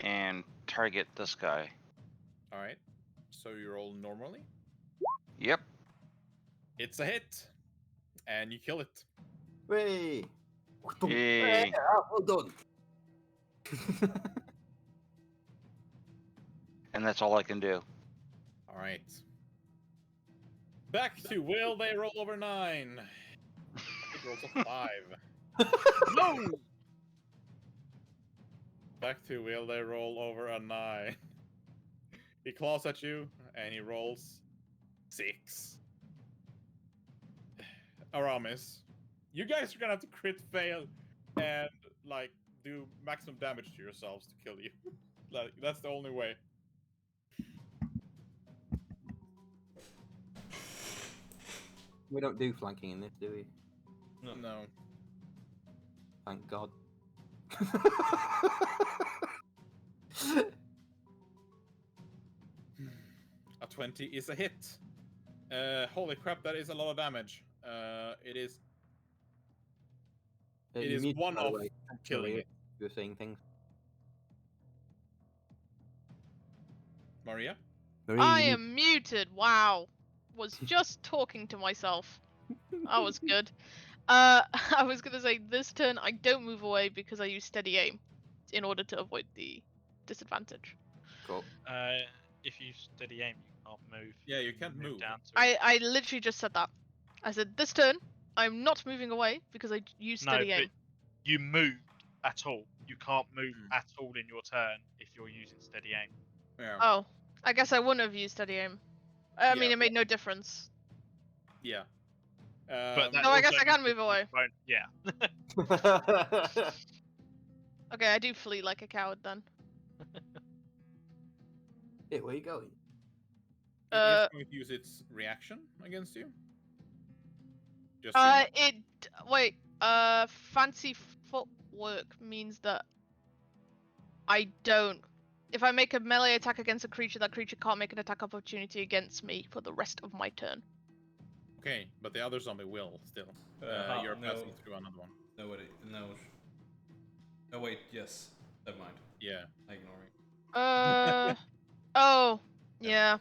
S6: and target this guy.
S1: All right. So you roll normally.
S6: Yep.
S1: It's a hit, and you kill it.
S2: Hey!
S6: Yay.
S2: Well done.
S6: And that's all I can do.
S1: All right. Back to will they roll over 9? It rolls a 5.
S4: No!
S1: Back to will they roll over a 9? He claws at you, and he rolls 6. Aramis, you guys are gonna have to crit fail and do maximum damage to yourselves to kill you. That's the only way.
S2: We don't do flanking in this, do we?
S1: No.
S2: Thank God.
S1: A 20 is a hit. Holy crap, that is a lot of damage. It is
S2: You mute,
S1: one
S2: by the
S1: off
S2: way,
S1: from killing
S2: Maria.
S1: it.
S2: You're saying things.
S1: Maria?
S2: Maria,
S3: I
S2: you mute-
S3: am muted. Wow. Was just talking to myself. That was good. I was gonna say this turn I don't move away because I use steady aim in order to avoid the disadvantage.
S2: Cool.
S7: If you steady aim, you can't move.
S1: Yeah, you can't move.
S7: down to
S3: I literally just said that. I said this turn I'm not moving away because I use
S7: No,
S3: steady
S7: but
S3: aim.
S7: you moved at all. You can't move
S1: Hmm.
S7: at all in your turn if you're using steady aim.
S1: Yeah.
S3: Oh, I guess I wouldn't have used steady aim. I mean,
S1: Yeah.
S3: it made no difference.
S1: Yeah.
S7: But that
S3: So I guess
S7: also
S3: I can
S7: means
S3: move away.
S7: you won't- Yeah.
S3: Okay, I do flee like a coward then.
S2: Hey, where you going?
S1: It is going to use its reaction against you. Just so you know.
S3: Fancy footwork means that I don't. If I make a melee attack against a creature, that creature can't make an attack opportunity against me for the rest of my turn.
S1: Okay, but the other zombie will still. You're passing through another one.
S5: No. Oh wait, yes. Never mind.
S1: Yeah.
S5: Ignoring.
S3: Oh, yeah.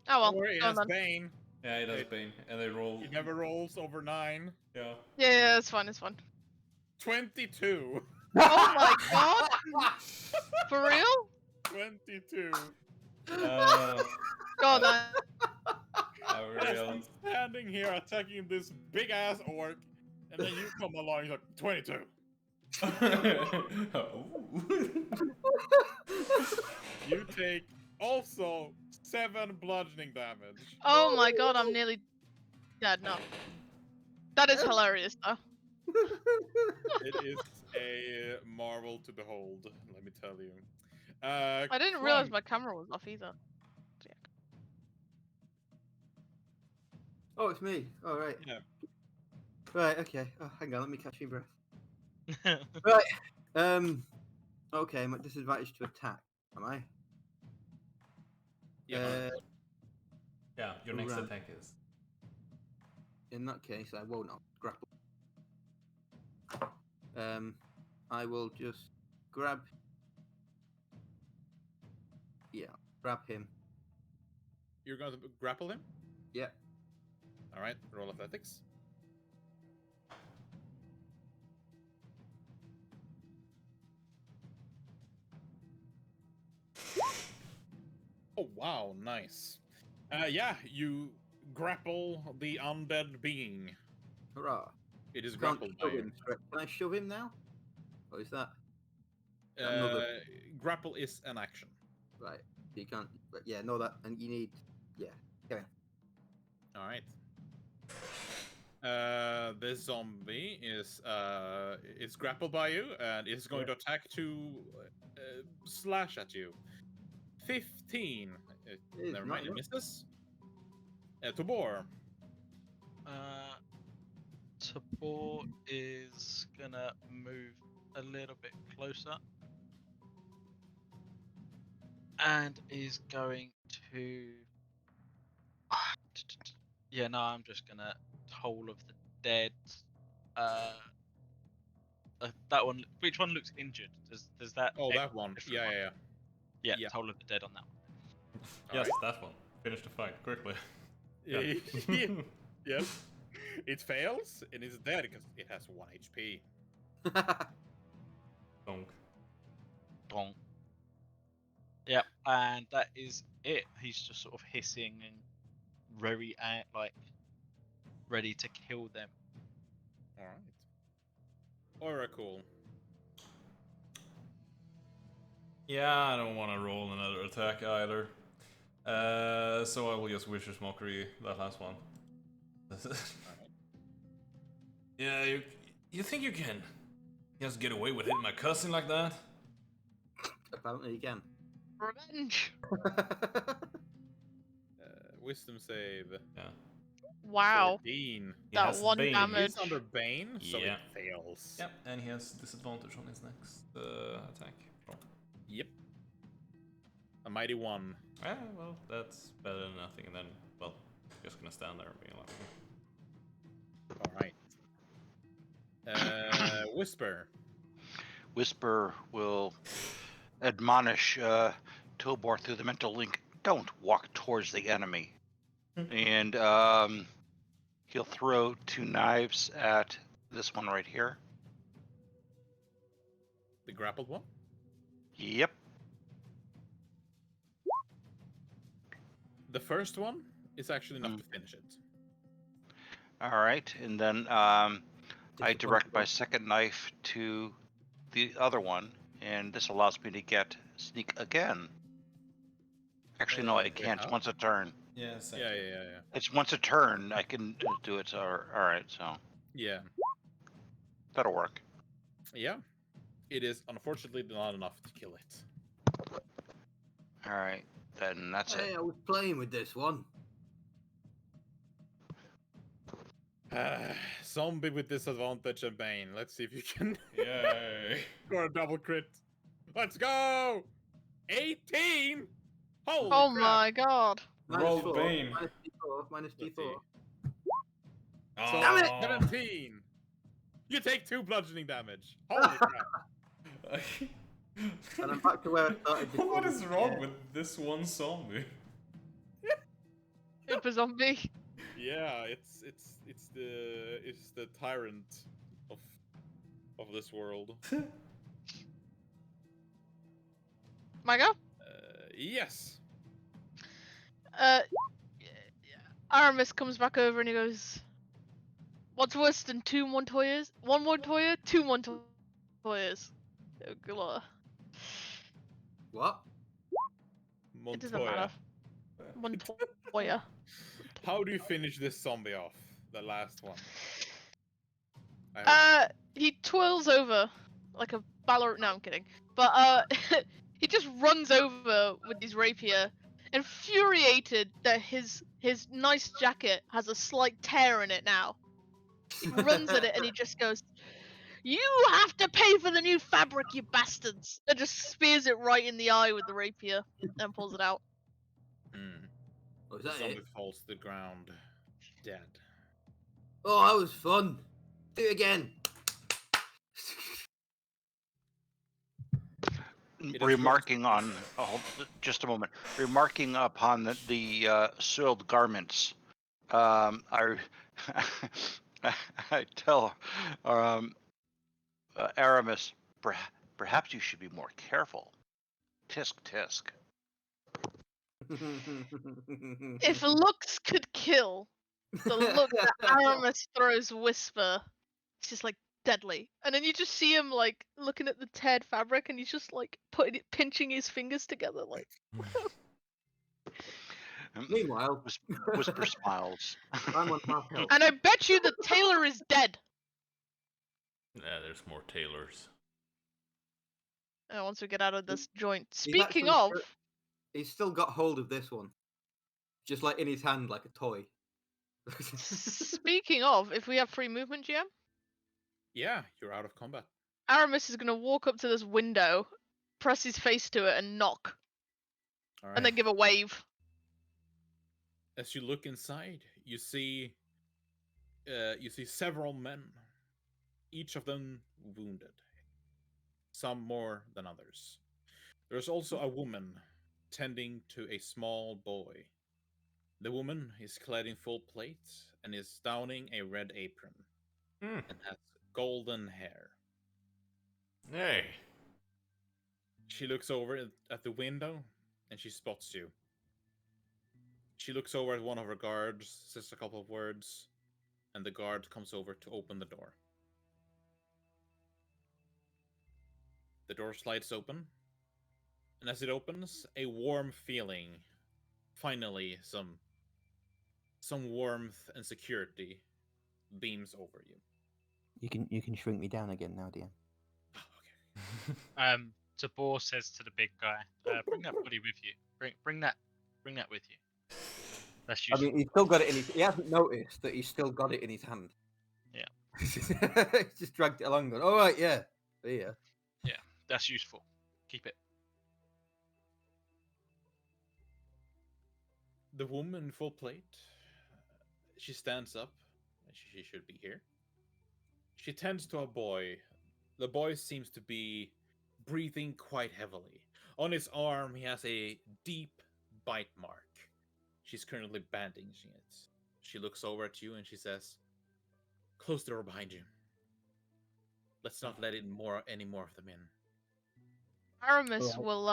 S3: Oh well.
S1: Don't worry, it
S3: go on
S1: has
S3: then.
S1: Bane.
S5: Yeah, it has been, and they roll.
S1: It never rolls over 9.
S5: Yeah.
S3: Yeah, it's fine. It's fine.
S1: 22.
S3: Oh my god! For real?
S1: 22.
S3: Go on then.
S1: As I'm standing here attacking this big ass orc, and then you come along, you're like, 22. You take also 7 bludgeoning damage.
S3: Oh my god, I'm nearly dead now. That is hilarious though.
S1: It is a marvel to behold, let me tell you.
S3: I didn't realize my camera was off either.
S2: Oh, it's me. All right.
S1: Yeah.
S2: Right. Okay. Oh, hang on. Let me catch my breath. Right. Okay. I'm at disadvantage to attack. Am I?
S1: Yeah.
S5: Yeah, your next
S2: Right.
S5: attack is.
S2: In that case, I will not grapple. I will just grab. Yeah, grab him.
S1: You're going to grapple him?
S2: Yeah.
S1: Alright, roll athletics. Oh wow, nice. Yeah, you grapple the undead being.
S2: Hurrah!
S1: It is
S2: Can't
S1: grappled by
S2: shove
S1: you.
S2: him. Can I shove him now? Or is that another?
S1: Grapple is an action.
S2: Right. You can't. But yeah, no, that. And you need. Yeah. Okay.
S1: All right. This zombie is grappled by you and is going to attack to slash at you. 15. Never mind, it misses. Tobor.
S7: Tabor is gonna move a little bit closer and is going to. Yeah, no, I'm just gonna Toll of the Dead. That one. Which one looks injured? Does that?
S1: Oh, that one.
S7: Different
S1: Yeah,
S7: one?
S1: yeah.
S7: Yeah, Toll of the Dead on that one.
S5: Yes, that one. Finish the fight quickly.
S1: Yeah. Yes. It fails and it's dead because it has 1 HP.
S5: Donk.
S7: Bonk. Yep, and that is it. He's just sort of hissing and very ready to kill them.
S1: All right. Oracle.
S5: Yeah, I don't want to roll another attack either. So I will just Vicious Mockery that last one. Yeah, you think you can just get away with hitting my cousin like that?
S2: Apparently you can.
S3: Revenge.
S1: Wisdom save.
S5: Yeah.
S3: Wow.
S1: 14.
S5: He
S3: That
S5: has
S3: one
S5: Bane.
S3: damage.
S1: He's under Bane, so
S5: Yeah.
S1: it fails.
S5: Yep, and he has disadvantage on his next attack. Oh.
S1: Yep. A mighty 1.
S5: Ah, well, that's better than nothing, and then, well, just gonna stand there and be like...
S1: Alright. Whisper.
S6: Whisper will admonish Tobor through the mental link. Don't walk towards the enemy. And he'll throw 2 knives at this one right here.
S1: The grappled one?
S6: Yep.
S1: The first one is actually enough to finish it.
S6: All right, and then I direct my second knife to the other one, and this allows me to get sneak again. Actually, no, I can't. It's once a turn.
S5: Yeah, same.
S1: Yeah.
S6: It's once a turn. I can do it. So, all right, so
S1: Yeah.
S6: that'll work.
S1: Yeah. It is unfortunately not enough to kill it.
S6: All right, then that's
S2: Hey,
S6: it.
S2: I was playing with this one.
S1: Zombie with disadvantage and Bane. Let's see if you can
S5: Yay!
S1: score a double crit. Let's go! 18! Holy
S3: Oh
S1: crap!
S3: my god.
S5: Roll
S2: -4,
S5: Bane.
S2: -D4,
S1: Let's
S2: -D4.
S1: see.
S5: Oh.
S1: So, 17! You take 2 bludgeoning damage. Holy crap.
S2: And I'm back to where I started before.
S5: What is wrong with this one zombie?
S3: Super zombie.
S1: Yeah, it's the tyrant of this world.
S3: My go?
S1: Yes.
S3: Aramis comes back over and he goes, "What's worse than 2 Montoyas? 1 Montoya, 2 Montoyas." Oh, God.
S2: What?
S3: It doesn't
S1: Montoya.
S3: matter. Montoya.
S1: How do you finish this zombie off? The last one.
S3: He twirls over like a ballerina. No, I'm kidding. But he just runs over with his rapier, infuriated that his nice jacket has a slight tear in it now. He runs at it and he just goes, "You have to pay for the new fabric, you bastards!" And just spears it right in the eye with the rapier and pulls it out.
S2: Oh, is
S1: The
S2: that
S1: zombie
S2: it?
S1: falls to the ground, dead.
S2: Oh, that was fun. Do it again.
S6: Remarking on, just a moment. Remarking upon the soiled garments, I I tell Aramis, perhaps you should be more careful. Tisk tisk.
S3: If looks could kill, the look that Aramis throws Whisper, it's just like deadly. And then you just see him like looking at the teared fabric, and he's just like pinching his fingers together, like.
S2: Meanwhile,
S6: Whisper smiles.
S2: I'm on half health.
S3: And I bet you the tailor is dead.
S5: Yeah, there's more tailors.
S3: Once we get out of this joint.
S2: He's
S3: Speaking
S2: actually
S3: of,
S2: he's still got hold of this one, just like in his hand, like a toy.
S3: speaking of, if we have free movement, GM,
S1: Yeah, you're out of combat.
S3: Aramis is gonna walk up to this window, press his face to it, and knock,
S1: All right.
S3: and then give a wave.
S1: As you look inside, you see several men, each of them wounded, some more than others. There's also a woman tending to a small boy. The woman is clad in full plate and is donning a red apron and has golden hair.
S5: Hey.
S1: She looks over at the window and she spots you. She looks over at one of her guards, says a couple of words, and the guard comes over to open the door. The door slides open, and as it opens, a warm feeling, finally some warmth and security beams over you.
S2: You can shrink me down again now, DM.
S1: Oh, okay.
S7: Tabor says to the big guy, "Bring that buddy with you. Bring that with you." That's
S2: I
S7: useful.
S2: mean, he's still got it in his. He hasn't noticed that he's still got it in his hand.
S7: Yeah.
S2: He's just dragged it along. Going, all right, yeah, yeah.
S7: Yeah, that's useful. Keep it.
S1: The woman in full plate, she stands up. She should be here. She tends to a boy. The boy seems to be breathing quite heavily. On his arm, he has a deep bite mark. She's currently bandaging it. She looks over at you and she says, "Close the door behind you. Let's not let any more of them in."
S3: Aramis will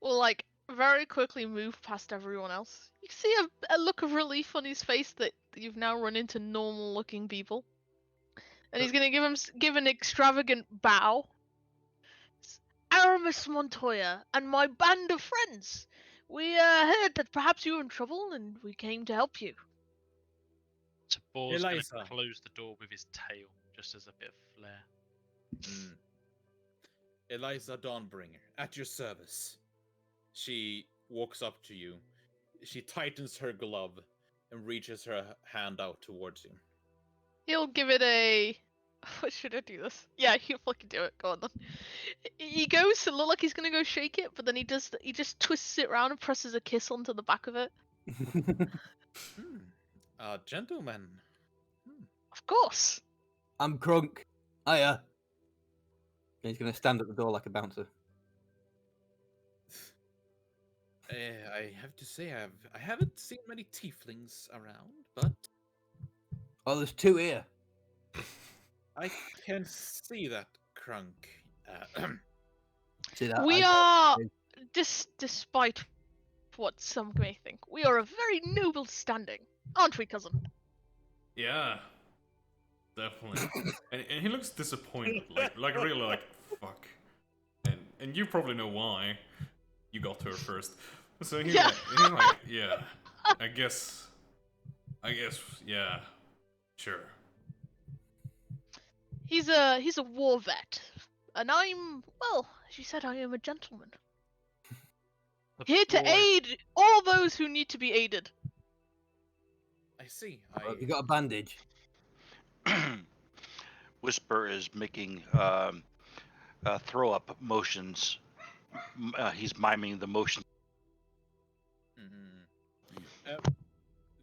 S3: like very quickly move past everyone else. You can see a look of relief on his face that you've now run into normal looking people. And he's gonna give an extravagant bow. Aramis Montoya and my band of friends. We heard that perhaps you were in trouble and we came to help you.
S7: Tabor's going
S1: Eliza.
S7: to close the door with his tail, just as a bit of flair.
S1: Eliza Dawnbringer, at your service. She walks up to you. She tightens her glove and reaches her hand out towards you.
S3: He'll give it a... What should I do this? Yeah, he'll fucking do it. Go on then. He goes to look like he's gonna go shake it, but then he does. He just twists it around and presses a kiss onto the back of it.
S1: Gentlemen.
S3: Of course.
S2: I'm Crunk. Hiya. And he's gonna stand at the door like a bouncer.
S1: I have to say, I haven't seen many tieflings around, but
S2: Oh, there's two here.
S1: I can see that, Crunk.
S2: See that?
S3: We are, despite what some may think, we are a very noble standing, aren't we, cousin?
S5: Yeah. Definitely. and he looks disappointed, like really like, fuck. And you probably know why you got to her first. So he's like, yeah, I guess, yeah, sure.
S3: He's a war vet, and I'm, well, as you said, I am a gentleman. Here to aid all those who need to be aided.
S1: I see.
S2: You got a bandage?
S6: Whisper is making throw up motions. He's miming the motion.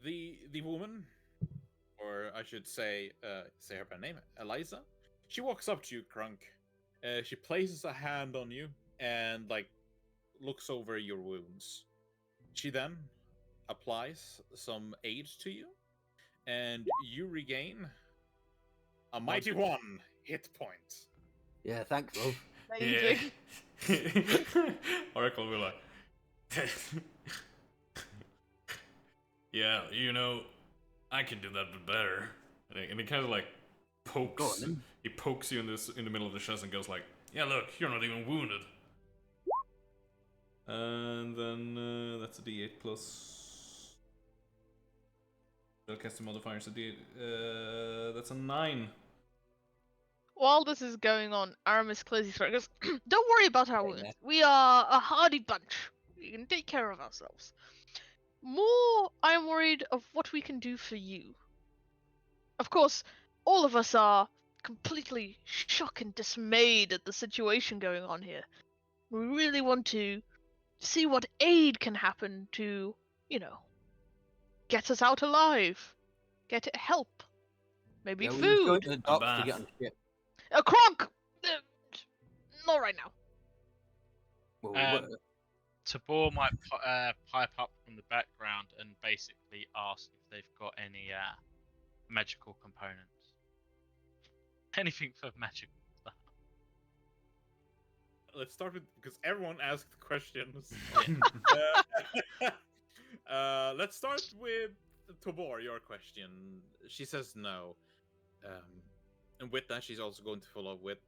S1: The woman, or I should say her by name, Eliza. She walks up to you, Crunk. She places a hand on you and looks over your wounds. She then applies some aid to you, and you regain a mighty 1 hit point.
S2: Yeah, thanks, love.
S3: Amazing.
S5: Oracle will like, Yeah, you know, I can do that but better. And he kind of like
S2: Go on,
S5: pokes.
S2: then.
S5: He pokes you in the middle of the chest and goes like, "Yeah, look, you're not even wounded." And then that's a D8 plus. Spellcasting modifiers a D8. That's a 9.
S3: While this is going on, Aramis clears his throat and goes, "Don't worry about our
S2: Okay,
S3: wounds.
S2: Ned.
S3: We are a hardy bunch. We can take care of ourselves. More, I'm worried of what we can do for you. Of course, all of us are completely shocked and dismayed at the situation going on here. We really want to see what aid can happen to, get us out alive. Get help. Maybe
S2: Yeah, we was going
S3: food.
S2: to the
S5: A
S2: docks to get
S5: bath.
S2: on the ship.
S3: A Kronk! Not right now.
S2: Well, we
S7: Um,
S2: were.
S7: Tabor might pipe up from the background and basically ask if they've got any magical components. Anything for magical stuff.
S1: Let's start with because everyone asked questions.
S7: Yeah.
S1: Let's start with Tobor. Your question. She says no, and with that, she's also going to follow up with.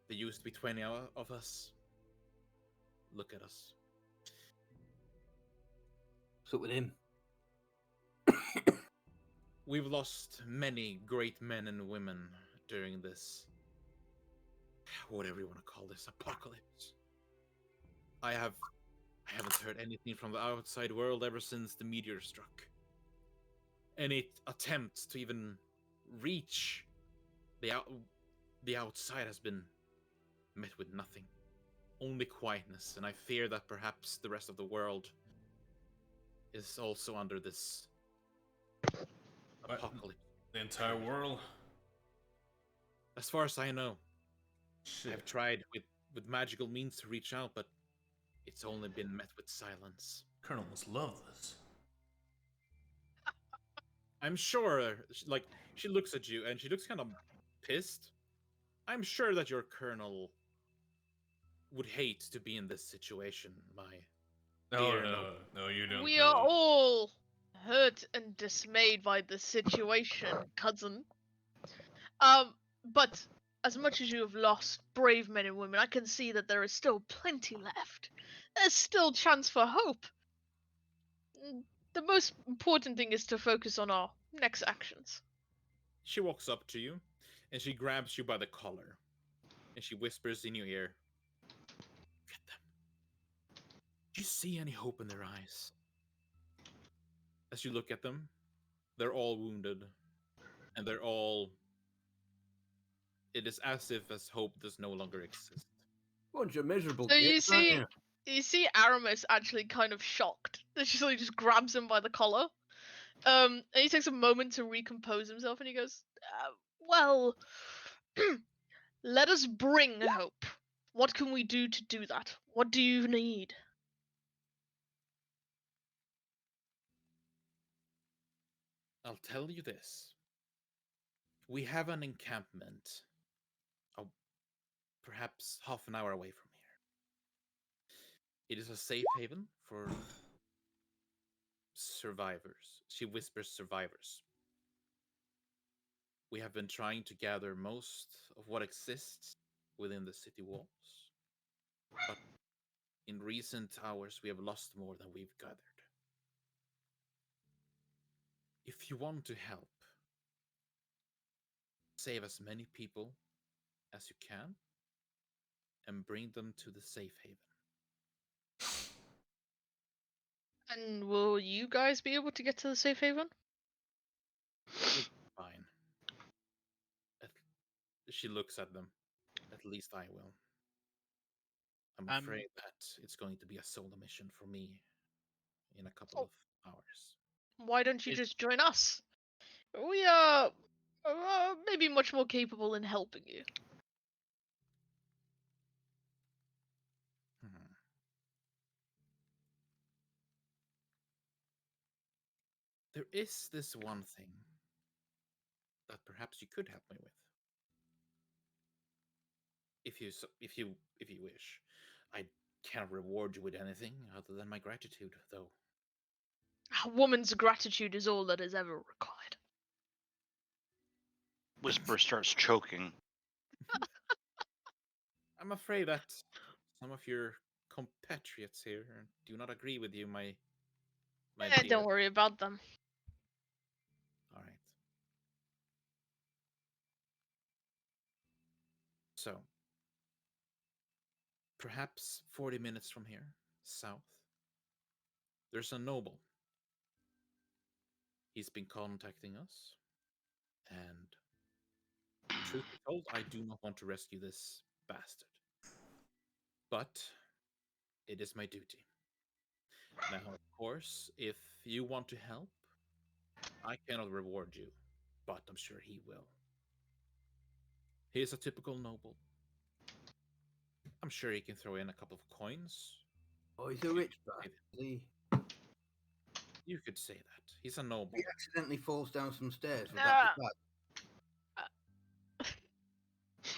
S1: There used to be 20 of us. Look at us.
S2: What's up with him?
S1: We've lost many great men and women during this, whatever you want to call this, apocalypse. I haven't heard anything from the outside world ever since the meteor struck. Any attempts to even reach the outside has been met with nothing. Only quietness, and I fear that perhaps the rest of the world is also under this
S5: What?
S1: apocalypse.
S5: The entire world.
S1: As far as I know,
S5: Shit.
S1: I've tried with magical means to reach out, but it's only been met with silence.
S5: Colonel must love this.
S1: I'm sure, like, she looks at you and she looks kind of pissed. I'm sure that your colonel would hate to be in this situation, my
S5: No,
S1: dear.
S5: no, you don't.
S3: We
S5: know.
S3: are all hurt and dismayed by the situation, cousin. But as much as you have lost brave men and women, I can see that there is still plenty left. There's still chance for hope. The most important thing is to focus on our next actions.
S1: She walks up to you and she grabs you by the collar and she whispers in your ear, "Get them. Do you see any hope in their eyes?" As you look at them, they're all wounded and they're all. It is as if as hope does no longer exist.
S2: Bunch of miserable
S3: So you
S2: gits, aren't
S3: see, you see Aramis actually kind of shocked. She suddenly just grabs him by the collar. And he takes a moment to recompose himself, and he goes, "Well, let us bring hope. What can we do to do that? What do you need?"
S1: I'll tell you this. We have an encampment, perhaps half an hour away from here. It is a safe haven for survivors. She whispers survivors. We have been trying to gather most of what exists within the city walls. But in recent hours, we have lost more than we've gathered. If you want to help, save as many people as you can and bring them to the safe haven.
S3: And will you guys be able to get to the safe haven?
S1: Fine. She looks at them. At least I will. I'm afraid that it's going to be a solo mission for me in a couple of hours.
S3: Why don't you
S7: Is-
S3: just join us? We are maybe much more capable in helping you.
S1: Hmm. There is this one thing that perhaps you could help me with, if you wish. I can't reward you with anything other than my gratitude, though.
S3: A woman's gratitude is all that is ever required.
S6: Whisper starts choking.
S1: I'm afraid that some of your compatriots here do not agree with you, my dear.
S3: Don't worry about them.
S1: All right. So, perhaps 40 minutes from here, south, there's a noble. He's been contacting us, and truth be told, I do not want to rescue this bastard. But it is my duty. Now, of course, if you want to help, I cannot reward you, but I'm sure he will. He is a typical noble. I'm sure he can throw in a couple of coins.
S2: Oh, he's a rich bastard. He
S1: You could say that. He's a noble.
S2: accidentally falls down some stairs. Would that be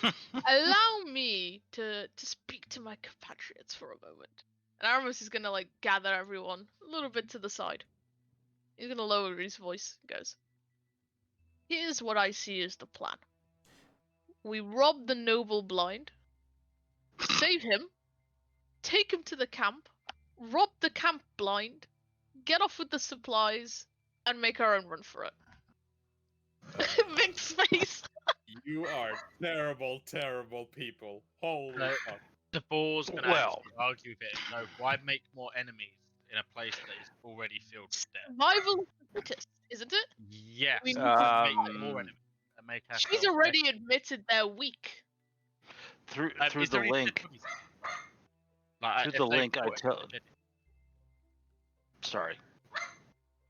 S2: bad?
S3: Allow me to speak to my compatriots for a moment. And Aramis is gonna like gather everyone a little bit to the side. He's gonna lower his voice. He goes, "Here's what I see as the plan. We rob the noble blind, save him, take him to the camp, rob the camp blind, get off with the supplies, and make our own run for it." Big space.
S1: You are terrible, terrible people. Holy
S7: No.
S1: fuck.
S7: The boar's gonna
S6: Well.
S7: actually argue with it. No, why make more enemies in a place that is already filled with death?
S3: Survival of the fittest, isn't it?
S7: Yes,
S3: We
S7: we
S3: need
S6: to
S7: make
S6: fight.
S7: more enemies and make
S3: She's
S7: ourselves
S3: already admitted they're weak.
S6: Through
S7: is
S6: the
S7: there any
S6: link.
S7: dead bodies? Like,
S6: Through
S7: if
S6: the
S7: they
S6: link, I
S7: brought
S6: tell.
S7: any of the dead in.
S6: Sorry.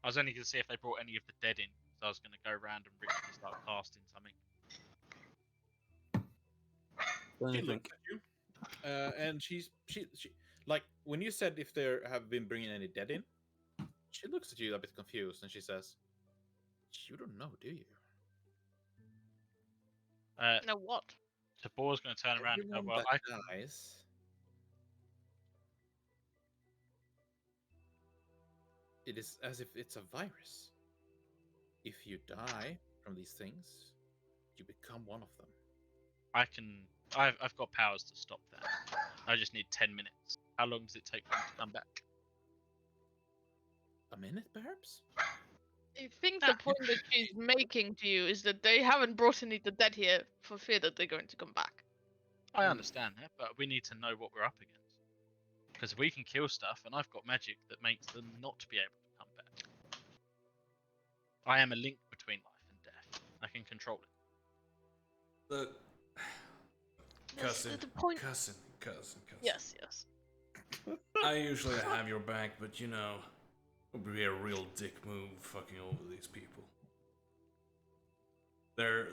S7: I was only gonna see if they brought any of the dead in, so I was gonna go around and ritually start casting something.
S2: Don't
S1: She
S2: you
S1: looks
S2: think?
S1: at you, and she like when you said if there have been bringing any dead in, she looks at you a bit confused, and she says, "You don't know, do you?
S3: No, what?
S7: The boar's gonna turn around and go,
S1: Everyone
S7: well,
S1: that
S7: I
S1: dies, it is as if it's a virus. If you die from these things, you become one of them."
S7: I've got powers to stop that. I just need 10 minutes. How long does it take for them to come back?
S1: A minute, perhaps?
S3: I think the point that she's making to you is that they haven't brought any of the dead here for fear that they're going to come back.
S7: I understand that, but we need to know what we're up against. Because we can kill stuff, and I've got magic that makes them not be able to come back. I am a link between life and death. I can control it.
S5: Look,
S3: That's
S5: cousin,
S3: the point.
S5: cousin.
S3: Yes, yes.
S5: I usually have your back, but you know, it would be a real dick move fucking over these people. They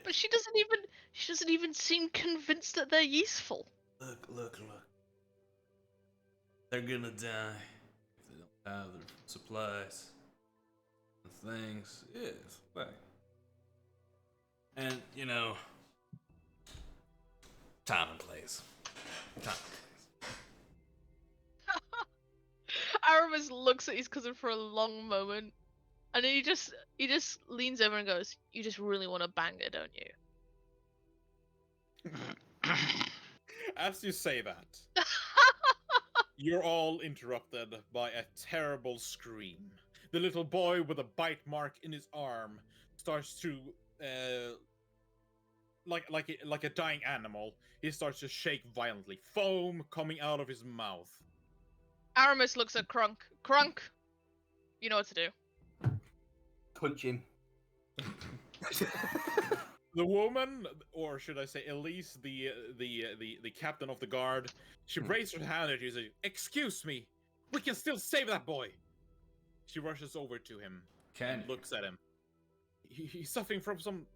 S3: But she doesn't even seem convinced that they're useful.
S5: look. They're gonna die if they don't have their supplies and things. Yes, right. And you know, time and place.
S3: Aramis looks at his cousin for a long moment, and then he just leans over and goes, "You just really want to bang her, don't you?"
S1: As you say that, you're all interrupted by a terrible scream. The little boy with a bite mark in his arm starts to, like a dying animal, he starts to shake violently, foam coming out of his mouth.
S3: Aramis looks at Krunk. Krunk, you know what to do.
S2: Punch him.
S1: The woman, or should I say, Elise, the captain of the guard, she raised her hand at you and said, "Excuse me, we can still save that boy." She rushes over to him
S5: Can
S1: and looks at him. He's suffering from some,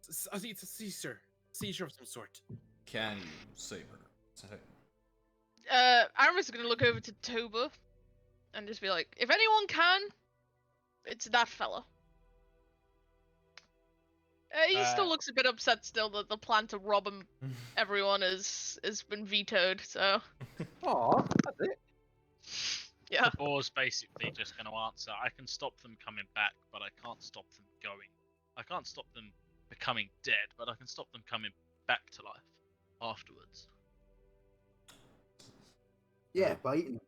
S1: it's a seizure of some sort.
S5: Can you save her?
S3: Aramis is gonna look over to Toba and just be like, "If anyone can, it's that fella." He still looks a bit upset still that the plan to rob everyone has been vetoed. So
S2: Oh, that's it.
S3: yeah.
S7: The boar's basically just going to answer. I can stop them coming back, but I can't stop them going. I can't stop them becoming dead, but I can stop them coming back to life afterwards.
S2: Yeah, by eating them.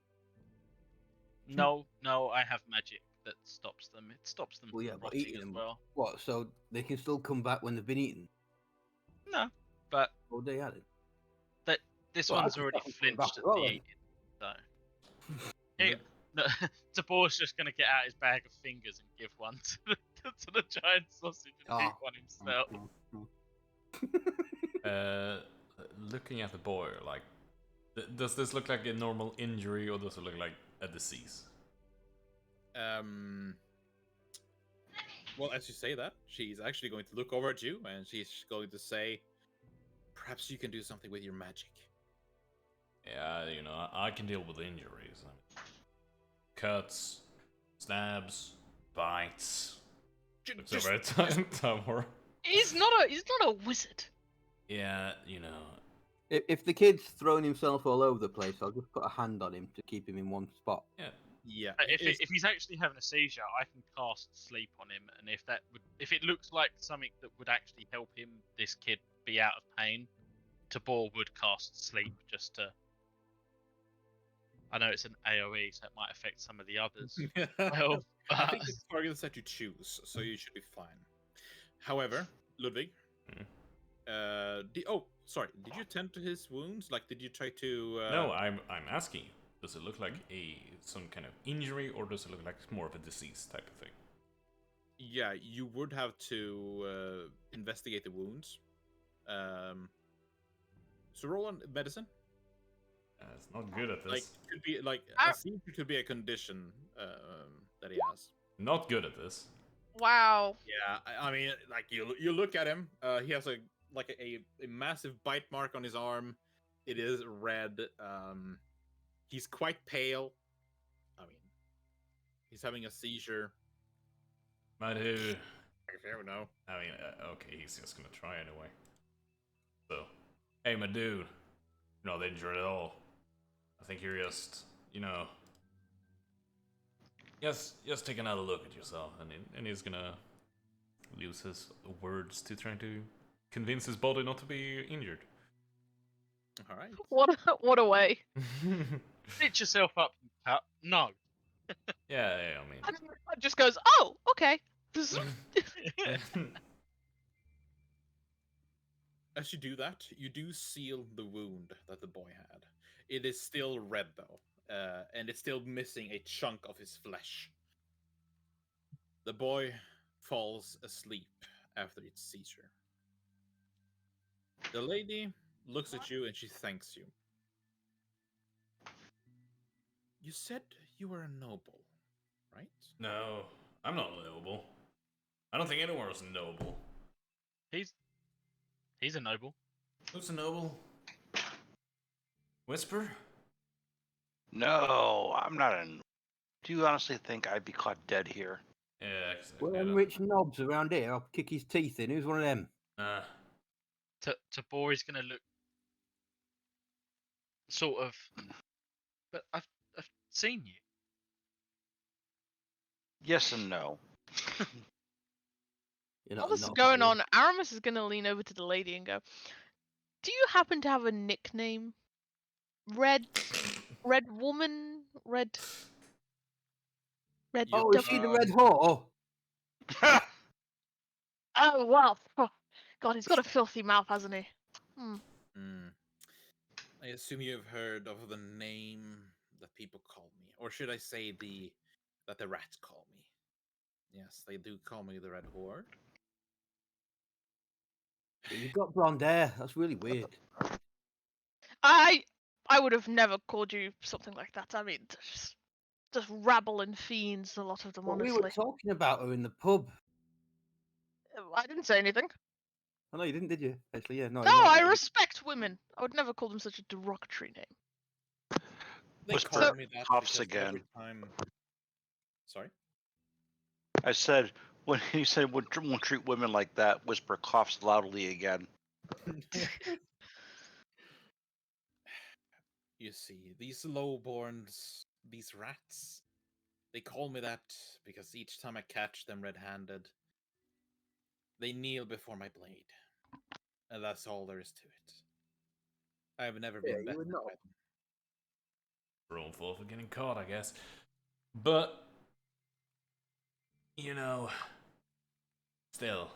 S7: No, I have magic that stops them. It stops them
S2: Well, yeah,
S7: from
S2: but
S7: rotting
S2: eating
S7: as
S2: them.
S7: well.
S2: What? So they can still come back when they've been eaten?
S7: No, but
S2: Well, they had it.
S7: this
S2: Well, I
S7: one's
S2: could
S7: already
S2: stop them coming
S7: flinched
S2: back
S7: at
S2: as
S7: the
S2: well,
S7: eating, so. Hey, no, Tabor's just going to get out his bag of fingers and give one to the giant sausage and eat one himself.
S5: Looking at the boy, like, does this look like a normal injury or does it look like a disease?
S1: Well, as you say that, she's actually going to look over at you and she's going to say, perhaps you can do something with your magic.
S5: Yeah, you know, I can deal with injuries. I mean, cuts, stabs, bites. Looks over at Tavor.
S3: He's not a wizard.
S5: Yeah, you know.
S2: If the kid's throwing himself all over the place, I'll just put a hand on him to keep him in one spot.
S1: Yeah.
S7: If he's actually having a seizure, I can cast sleep on him, and if it looks like something that would actually help him, this kid, be out of pain, Tabor would cast sleep just to. I know it's an AOE, so it might affect some of the others. Well,
S1: I think it's targets that you choose, so you should be fine. However, Ludwig, sorry, did you tend to his wounds? Like, did you try to?
S5: No, I'm asking you. Does it look like some kind of injury, or does it look like more of a disease type of thing?
S1: Yeah, you would have to investigate the wounds. So roll on medicine.
S5: It's not good at this.
S1: Like, could be like a seizure could be a condition that he has.
S5: Not good at this.
S3: Wow.
S1: Yeah, I mean, like you look at him. He has a massive bite mark on his arm. It is red. He's quite pale. I mean, he's having a seizure.
S5: Might who?
S1: I don't know.
S5: I mean, okay, he's just gonna try anyway. So, hey, my dude, you're not injured at all. I think you're just, you know, just take another look at yourself, and he's gonna use his words to try to convince his body not to be injured.
S1: All right.
S3: What a way.
S7: Stitch yourself up, Pat. No.
S5: Yeah, I mean.
S3: It just goes, oh, okay.
S1: As you do that, you do seal the wound that the boy had. It is still red though, and it's still missing a chunk of his flesh. The boy falls asleep after its seizure. The lady looks at you and she thanks you. You said you were a noble, right?
S5: No, I'm not noble. I don't think anyone was noble.
S7: He's a noble.
S5: Who's a noble? Whisper?
S6: No, I'm not a. Do you honestly think I'd be caught dead here?
S5: Yeah, exactly.
S2: Well, them rich knobs around here, I'll kick his teeth in. Who's one of them?
S7: Tabor is going to look sort of. But I've seen you.
S6: Yes and no.
S3: While this is going on, Aramis is going to lean over to the lady and go, do you happen to have a nickname? Red woman? Red...
S2: Oh, is she the red whore?
S3: Oh, well. Oh, God, he's got a filthy mouth, hasn't he?
S1: I assume you have heard of the name that people call me. Or should I say that the rats call me? Yes, they do call me the Red Whore.
S2: You've got blonde hair. That's really weird.
S3: I would have never called you something like that. I mean, just rabble and fiends, a lot of them,
S2: But
S3: honestly.
S2: we were talking about her in the pub.
S3: I didn't say anything.
S2: I know you didn't, did you? Actually, yeah. No,
S3: No, I respect women. I would never call them such a derogatory name.
S1: They
S6: Whisper
S1: call me that
S6: coughs
S1: because
S6: again.
S1: every time... Sorry?
S6: I said, When he said won't treat women like that, Whisper coughs loudly again.
S1: You see, these lowborns, these rats, they call me that because each time I catch them red-handed, they kneel before my blade. And that's all there is to it. I have never been
S2: you
S1: bested
S2: would know.
S1: by them.
S5: We're all full for getting caught, I guess. But, you know, still.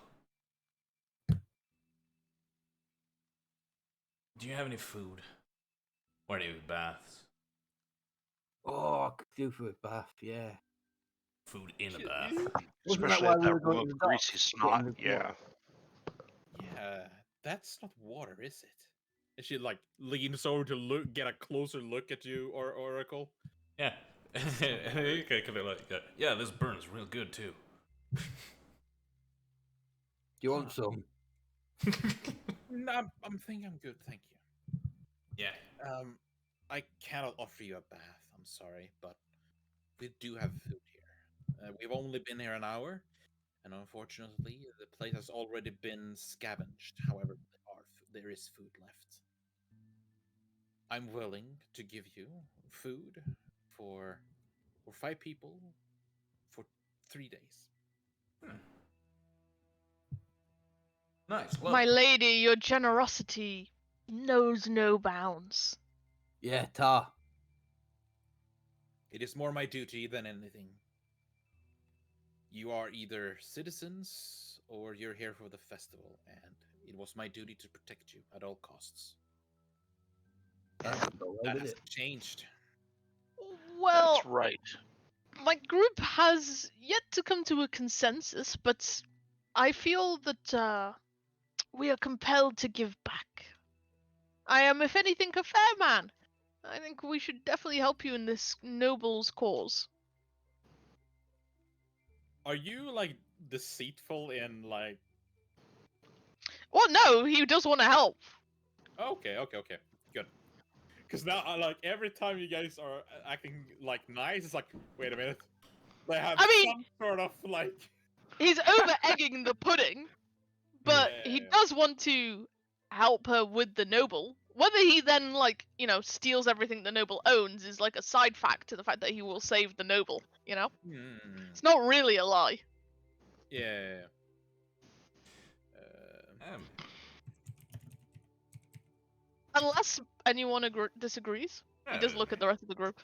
S5: Do you have any food? Or any baths?
S2: Oh, I could do for a bath, yeah.
S5: Food in a
S1: Shit,
S5: bath.
S2: Wasn't that
S6: Especially
S2: why
S6: at
S2: we were
S6: that
S2: going
S6: room
S2: to
S6: of
S2: the
S6: greasy
S2: docks?
S6: snot.
S2: Getting the
S6: Yeah.
S2: water?
S1: Yeah, that's not water, is it? And she like leans over to get a closer look at you, or Oracle.
S5: Yeah. Okay, yeah, this burns real good too.
S2: Do you want some?
S1: No, I'm thinking I'm good, thank you.
S5: Yeah.
S1: I cannot offer you a bath. I'm sorry, but we do have food here. We've only been here an hour, and unfortunately, the place has already been scavenged. However, there is food left. I'm willing to give you food for 5 people for 3 days.
S5: Nice.
S3: My
S5: Well,
S3: lady, your generosity knows no bounds.
S2: Yeah, tar.
S1: It is more my duty than anything. You are either citizens or you're here for the festival, and it was my duty to protect you at all costs.
S2: That
S1: And
S2: go well,
S1: that
S2: did
S1: hasn't
S2: it?
S1: changed.
S3: Well,
S6: That's right.
S3: my group has yet to come to a consensus, but I feel that we are compelled to give back. I am, if anything, a fair man. I think we should definitely help you in this noble's cause.
S1: Are you like deceitful in like?
S3: Well, no, he does want to help.
S1: Okay, good. Because now, like every time you guys are acting like nice, it's like, wait a minute, they have
S3: I mean-
S1: some sort of like.
S3: He's over egging the pudding, but he
S1: Yeah.
S3: does want to help her with the noble. Whether he then, like, steals everything the noble owns is like a side fact to the fact that he will save the noble,
S1: Hmm.
S3: It's not really a lie.
S1: Yeah.
S3: Unless anyone disagrees. He does look at the rest of the group.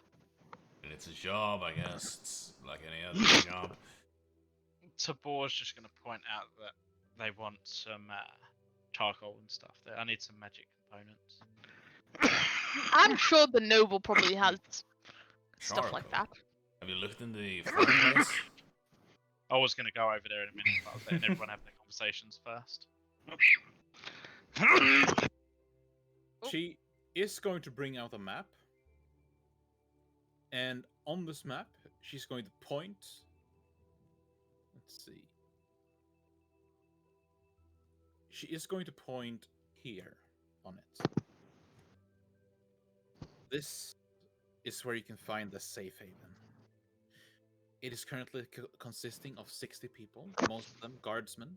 S5: and it's a job, I guess. It's like any other job.
S7: Tabor's just going to point out that they want some charcoal and stuff. I need some magic components.
S3: I'm sure the noble probably has stuff like
S5: Charcoal.
S3: that.
S5: Have you looked in the fireplace?
S7: I was going to go over there in a minute, but I was letting everyone have their conversations first.
S1: She is going to bring out a map, and on this map, she's going to point. Let's see. She is going to point here on it. This is where you can find the safe haven. It is currently consisting of 60 people, most of them guardsmen.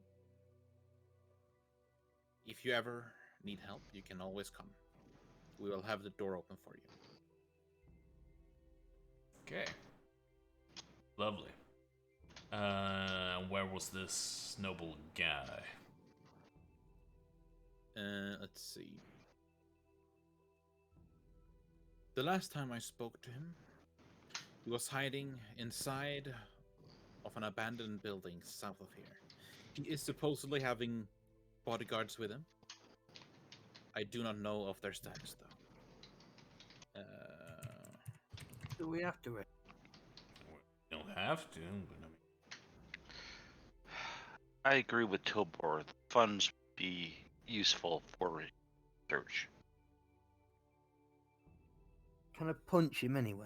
S1: If you ever need help, you can always come. We will have the door open for you.
S5: Okay. Lovely. Where was this noble guy?
S1: Let's see. The last time I spoke to him, he was hiding inside of an abandoned building south of here. He is supposedly having bodyguards with him. I do not know of their status, though.
S2: Do we have to?
S5: You don't have to, but I mean...
S6: I agree with Tilbor. The funds would be useful for research.
S2: Can I punch him anyway?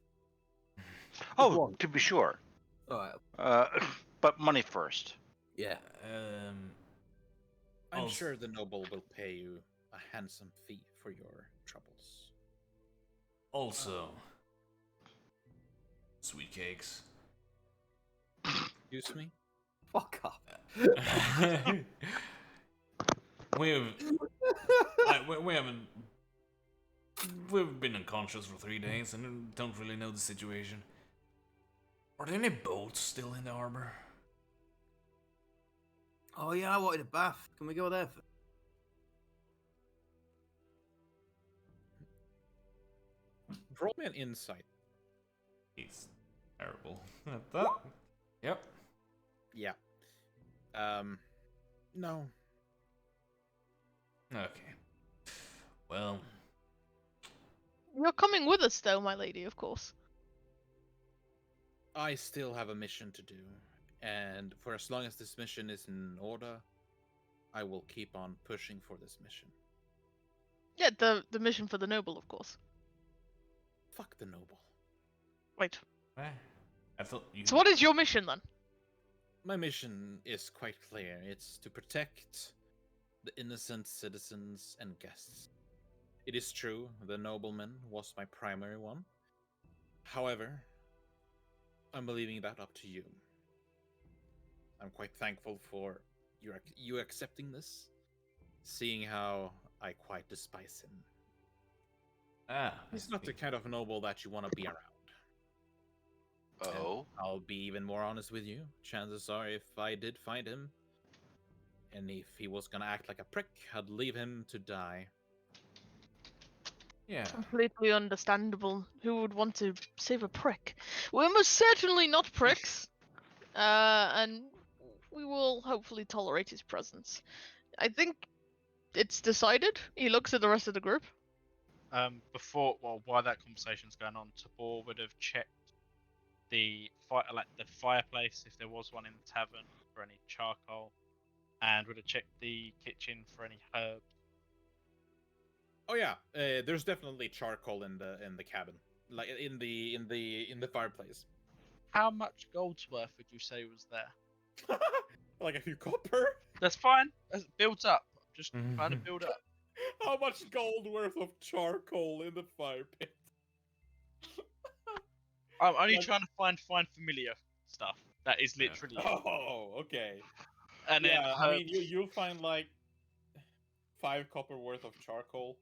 S6: Oh,
S2: One.
S6: to be sure.
S2: Alright.
S6: But money first.
S2: Yeah.
S1: I'm
S5: Also-
S1: sure the noble will pay you a handsome fee for your troubles.
S5: Also... Sweet cakes.
S1: Excuse me?
S2: Fuck off.
S5: we've we haven't. We've been unconscious for 3 days and don't really know the situation. Are there any boats still in the harbor?
S2: Oh yeah, I wanted a bath. Can we go there?
S1: Roll me an insight.
S5: He's terrible at that. Yep.
S1: Yeah. No.
S5: Okay. Well,
S3: You're coming with us, though, my lady, of course.
S1: I still have a mission to do, and for as long as this mission is in order, I will keep on pushing for this mission.
S3: Yeah, the mission for the noble, of course.
S1: Fuck the noble.
S3: Wait.
S5: I thought you.
S3: So what is your mission then?
S1: My mission is quite clear. It's to protect the innocent citizens and guests. It is true, the nobleman was my primary one. However, I'm leaving that up to you. I'm quite thankful for you accepting this, seeing how I quite despise him. He's not the kind of noble that you want to be around.
S6: Oh,
S1: I'll be even more honest with you. Chances are, if I did find him, and if he was gonna act like a prick, I'd leave him to die.
S5: Yeah.
S3: Completely understandable. Who would want to save a prick? We're most certainly not pricks. And we will hopefully tolerate his presence. I think it's decided. He looks at the rest of the group.
S7: While that conversation's going on, Tabor would have checked the fireplace if there was one in the tavern for any charcoal, and would have checked the kitchen for any herbs.
S1: Oh yeah, there's definitely charcoal in the cabin, like in the fireplace.
S7: How much gold's worth would you say was there?
S1: Like a few copper.
S7: That's fine. That's built up. I'm just trying to build up.
S1: How much gold worth of charcoal in the fire pit?
S7: I'm only
S1: Like-
S7: trying to find familiar stuff. That is literally it.
S1: Oh, okay.
S7: And then
S1: Yeah, I mean, you'll find like 5 copper worth of charcoal.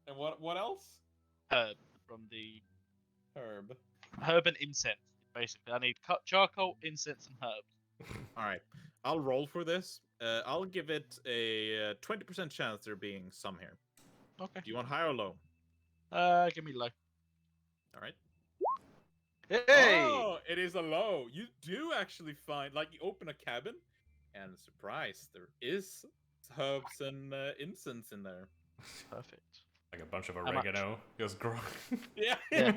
S1: And what else?
S7: herb from the
S1: Herb.
S7: herb and incense. Basically, I need charcoal, incense, and herbs.
S1: All right, I'll roll for this. I'll give it a 20% chance there being some here.
S7: Okay.
S1: Do you want high or low?
S7: Give me low.
S1: All right.
S6: hey!
S1: Oh, it is a low. You do actually find, like, you open a cabin, and surprise, there is herbs and incense in there.
S7: Perfect.
S5: Like a bunch of
S7: much?
S5: oregano just growing.
S1: Yeah.
S7: Yeah.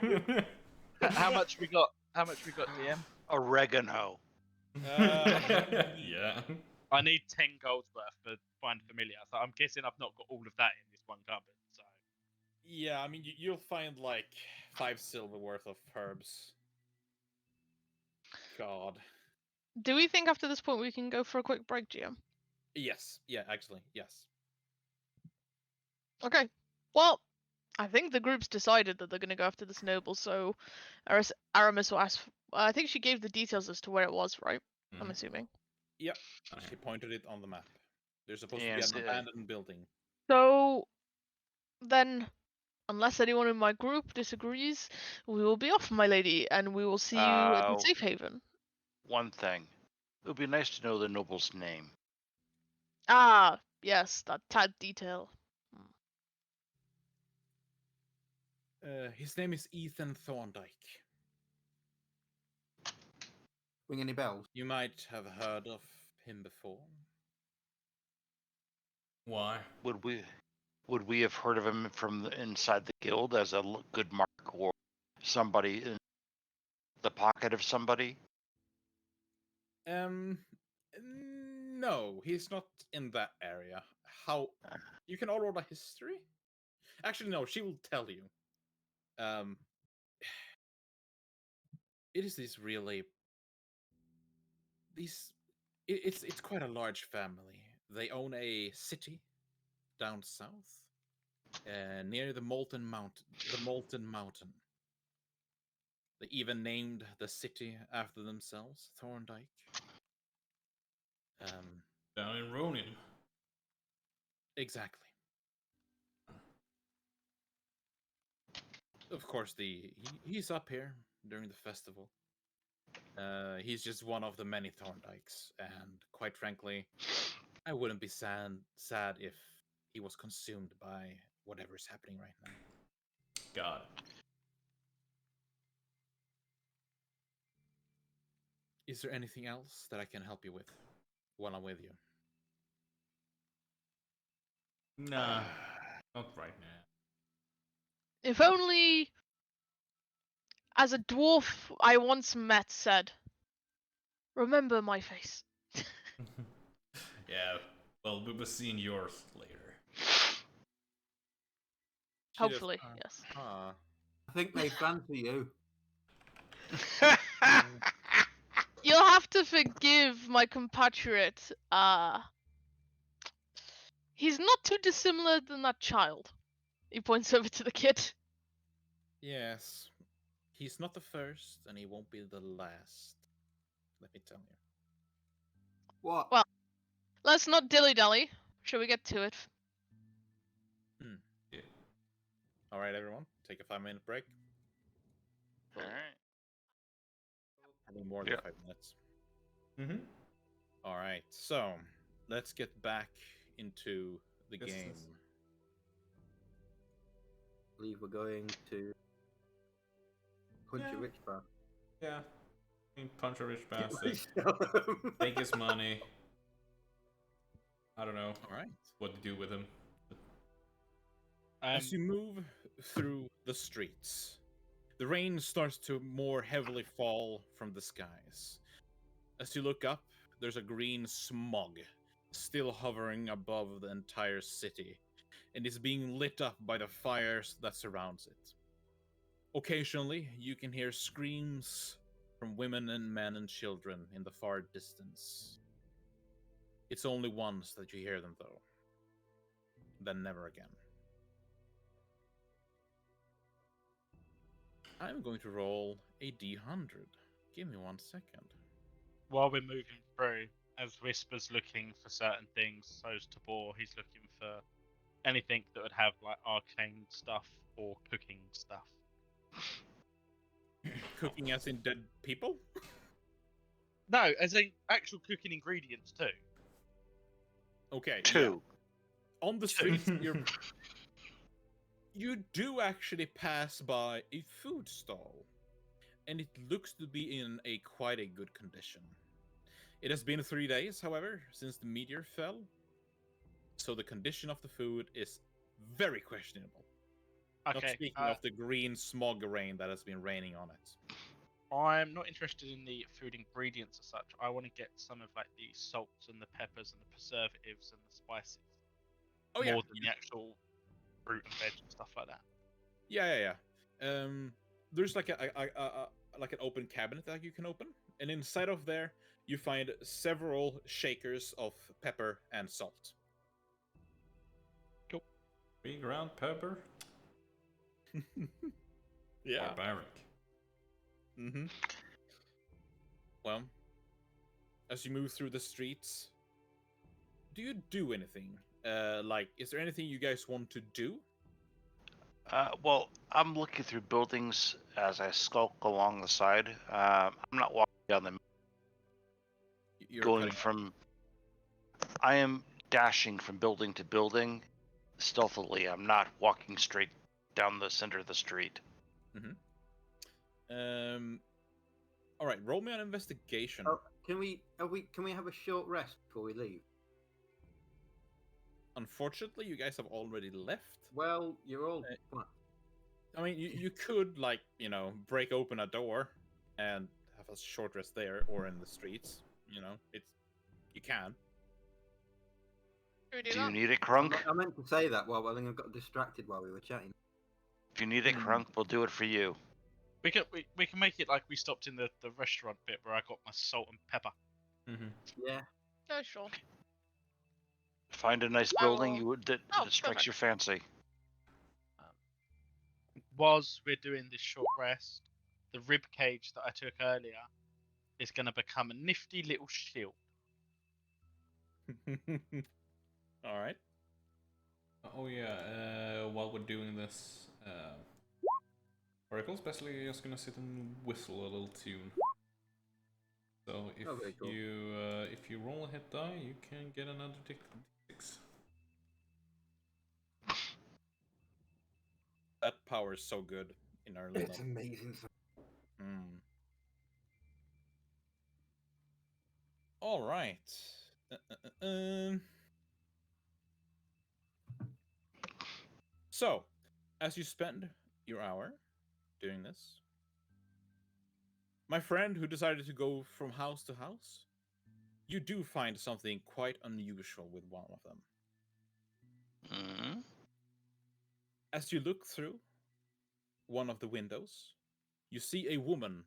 S7: How much we got? How much we got, DM?
S6: Oregano.
S5: Yeah.
S7: I need 10 gold's worth for find familiar. So I'm guessing I've not got all of that in this one cupboard. So
S1: Yeah, I mean, you'll find like 5 silver worth of herbs. God.
S3: Do we think after this point we can go for a quick break, GM?
S1: Yes. Yeah, actually, yes.
S3: Okay. Well, I think the group's decided that they're going to go after this noble, so Aramis will ask. I think she gave the details as to where it was, right? I'm assuming.
S1: Yep. She pointed it on the map. There's supposed to
S6: And,
S1: be an abandoned building.
S3: So then, unless anyone in my group disagrees, we will be off, my lady, and we will see you at the safe haven.
S6: One thing. It would be nice to know the noble's name.
S3: Ah, yes, that tad detail.
S1: His name is Ethan Thorndyke.
S2: Ring any bells?
S1: You might have heard of him before.
S5: Why?
S6: Would we have heard of him from inside the guild as a good mark or somebody in the pocket of somebody?
S1: No, he's not in that area. How? You can all roll a history? Actually, no, she will tell you. It is this really... It's quite a large family. They own a city down south, near the Molten Mountain. They even named the city after themselves, Thorndyke.
S5: Down in Ronin.
S1: Exactly. Of course, he's up here during the festival. He's just one of the many Thorndykes, and quite frankly, I wouldn't be sad if he was consumed by whatever's happening right now.
S5: Got it.
S1: Is there anything else that I can help you with while I'm with you?
S5: Nah, not right now.
S3: If only, as a dwarf I once met said, remember my face.
S5: Yeah, well, we'll be seeing yours later.
S3: Hopefully, yes.
S1: Ah.
S2: I think they fancy you.
S3: You'll have to forgive my compatriot. He's not too dissimilar than that child. He points over to the kid.
S1: Yes. He's not the first, and he won't be the last. Let me tell you.
S2: What?
S3: Well, let's not dilly-dally. Shall we get to it?
S5: Yeah.
S1: All right, everyone, take a 5-minute break.
S6: All right.
S1: I need more than
S6: Yeah.
S1: 5 minutes.
S5: Mm-hmm.
S1: All right, so let's get back into the
S5: Yes,
S1: game.
S5: yes.
S2: I believe we're going to punch a
S5: Yeah.
S2: rich man.
S5: Yeah. Punch a rich
S2: Get
S5: bastard.
S2: my
S5: Take his money. I don't know
S1: All right.
S5: what to do with him.
S1: As you move through the streets, the rain starts to more heavily fall from the skies. As you look up, there's a green smog still hovering above the entire city, and is being lit up by the fires that surrounds it. Occasionally, you can hear screams from women and men and children in the far distance. It's only once that you hear them, though. Then never again. I'm going to roll a D100. Give me 1 second.
S7: While we're moving through, as Whisper's looking for certain things, so's Tabor, he's looking for anything that would have like arcane stuff or cooking stuff.
S1: Cooking as in dead people?
S7: No, as in actual cooking ingredients too.
S1: Okay,
S6: 2.
S1: yeah. On the streets, you do actually pass by a food stall, and it looks to be in quite a good condition. It has been 3 days, however, since the meteor fell, so the condition of the food is very questionable.
S7: Okay.
S1: Not speaking of the green smog rain that has been raining on it.
S7: I'm not interested in the food ingredients as such. I want to get some of like the salts and the peppers and the preservatives and the spices.
S1: Oh yeah,
S7: More than the actual fruit and veg and stuff like that.
S1: yeah. There's like like an open cabinet that you can open, and inside of there you find several shakers of pepper and salt.
S7: Cool.
S5: 3 ground pepper.
S1: Yeah.
S5: Barbaric.
S1: Mm-hmm. Well, as you move through the streets, do you do anything? Like, is there anything you guys want to do?
S6: Well, I'm looking through buildings as I skulk along the side. I'm not walking down the
S1: You're
S6: going
S1: cutting-
S6: from. I am dashing from building to building stealthily. I'm not walking straight down the center of the street.
S1: All right. Roll me an investigation.
S2: Oh, can we have a short rest before we leave?
S1: Unfortunately, you guys have already left.
S2: Well, you're all.
S1: I mean, you could, like, break open a door and have a short rest there or in the streets. You can.
S3: Should we
S6: Do
S3: do
S6: you
S3: that?
S6: need it, Crunk?
S2: I meant to say that. Well, I think I got distracted while we were chatting.
S6: If you need it, Crunk, we'll do it for you.
S7: We can make it like we stopped in the restaurant bit where I got my salt and pepper.
S5: Mm-hmm.
S2: Yeah.
S3: Yeah, sure.
S6: Find a nice
S3: Well,
S6: building that strikes
S3: perfect.
S6: your fancy.
S7: Whilst we're doing this short rest, the rib cage that I took earlier is going to become a nifty little shield.
S1: All right.
S5: Oh yeah, while we're doing this, Oracle's basically just gonna sit and whistle a little tune. So if
S2: very cool.
S5: you roll a hit die, you can get another d6.
S1: That power is so good in early
S2: It's
S1: level.
S2: amazing.
S1: Hmm. All right. So, as you spend your hour doing this, my friend who decided to go from house to house, you do find something quite unusual with one of them.
S6: Mm-hmm.
S1: As you look through one of the windows, you see a woman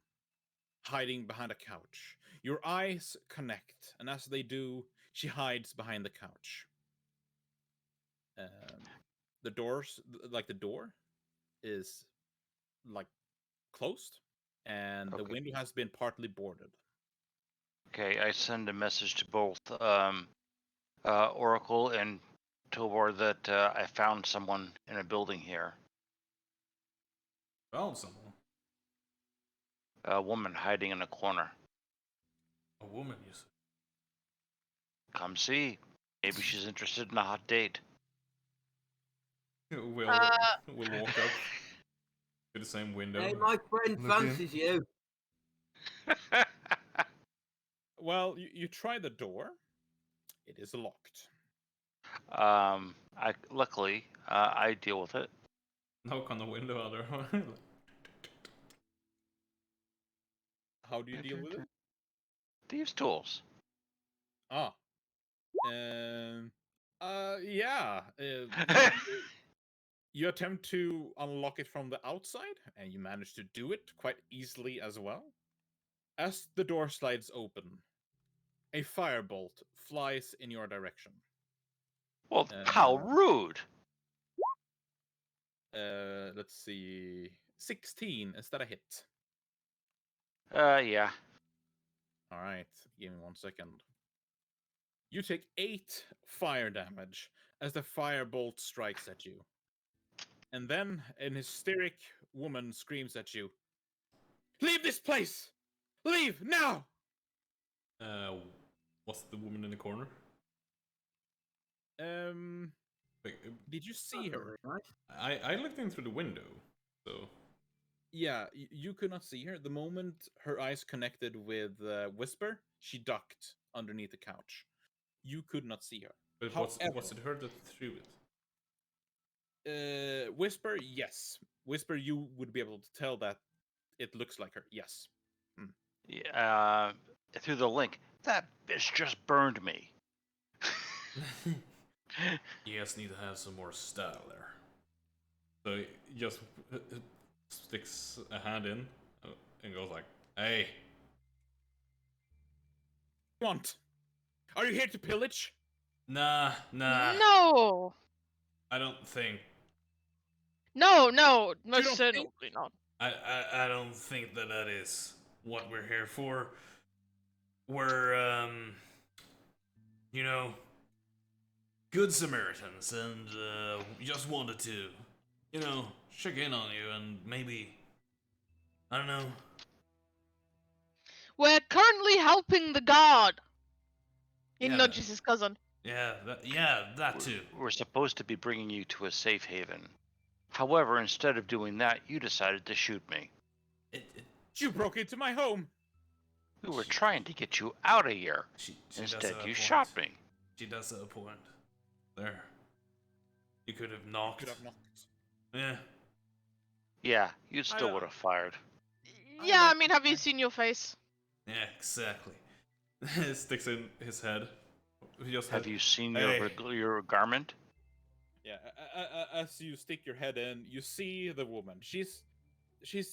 S1: hiding behind a couch. Your eyes connect, and as they do, she hides behind the couch. The doors, like the door, is like closed, and the
S6: Okay.
S1: window has been partly boarded.
S6: Okay, I send a message to both Oracle and Tobor that I found someone in a building here.
S5: Found someone.
S6: A woman hiding in a corner.
S5: A woman, you said.
S6: Come see. Maybe she's interested in a hot date.
S5: We'll walk up to the same window.
S2: Hey, my friend
S5: Look in.
S2: fancies you.
S1: Well, you try the door. It is locked.
S6: Luckily, I deal with it.
S5: Knock on the window other.
S1: How do you deal with it?
S6: Thieves' tools.
S1: Ah. Yeah. You attempt to unlock it from the outside, and you manage to do it quite easily as well. As the door slides open, a firebolt flies in your direction.
S6: Well, how rude!
S1: Let's see. 16, is that a hit?
S6: Yeah.
S1: All right, give me 1 second. You take 8 fire damage as the firebolt strikes at you. And then an hysteric woman screams at you. Leave this place! Leave now!
S5: What's the woman in the corner? Wait,
S1: Did you see her?
S5: I looked in through the window, so.
S1: Yeah, you could not see her. The moment her eyes connected with Whisper, she ducked underneath the couch. You could not see her.
S5: But was it her that threw it?
S1: Whisper, yes. Whisper, you would be able to tell that it looks like her. Yes.
S6: Yeah. Through the link. That bitch just burned me.
S5: You guys need to have some more style there. So he just sticks a hand in and goes like, "Hey,
S1: Want? Are you here to pillage?
S5: nah.
S3: No,
S5: I don't think.
S3: no,
S1: don't
S3: most
S1: think?
S3: certainly not.
S5: I don't think that is what we're here for. We're you know, good Samaritans, and just wanted to, check in on you and maybe, I don't know."
S3: We're currently helping the guard. He
S5: Yeah.
S3: nudges his cousin.
S5: Yeah, that too.
S6: We're supposed to be bringing you to a safe haven. However, instead of doing that, you decided to shoot me.
S1: You broke into my home.
S6: We were trying to get you out of here.
S5: She
S6: Instead,
S5: does have a
S6: you
S5: point.
S6: shot me.
S5: She does have a point. There. You could have knocked.
S1: Could have knocked.
S5: Yeah.
S6: Yeah, you still would have fired.
S3: Yeah, I mean, have you seen your face?
S5: Yeah, exactly. Sticks in his head.
S6: Have you seen
S5: Hey.
S6: your garment?
S1: Yeah, as you stick your head in, you see the woman. She's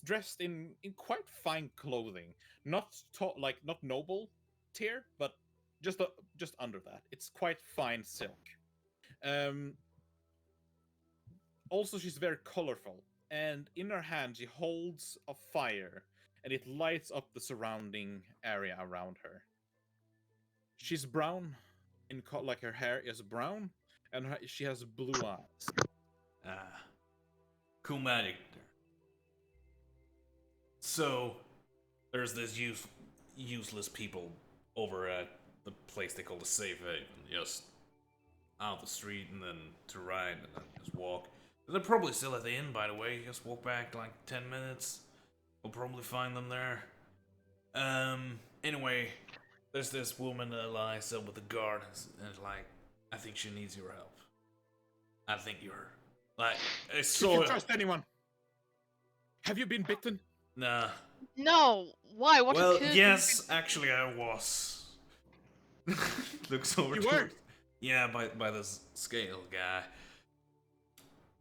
S1: dressed in quite fine clothing, not not noble tier, but just under that. It's quite fine silk. Also, she's very colorful, and in her hand she holds a fire and it lights up the surrounding area around her. She's brown, like her hair is brown, and she has blue eyes.
S5: Ah, cool magic there. So, there's this useless people over at the place they call the Safe Haven, just out the street and then to right and then just walk. They're probably still at the inn, by the way. Just walk back like 10 minutes. We'll probably find them there. Anyway, there's this woman that lies up with the guard, and like, I think she needs your help. I think you're like, I
S1: You
S5: saw
S1: can trust anyone. Have you been bitten?
S5: Nah.
S3: No. Why? What
S5: Well,
S3: occurred?
S5: yes, actually, I was. Looks over
S1: You
S5: to
S1: were?
S5: Yeah, by this scale guy.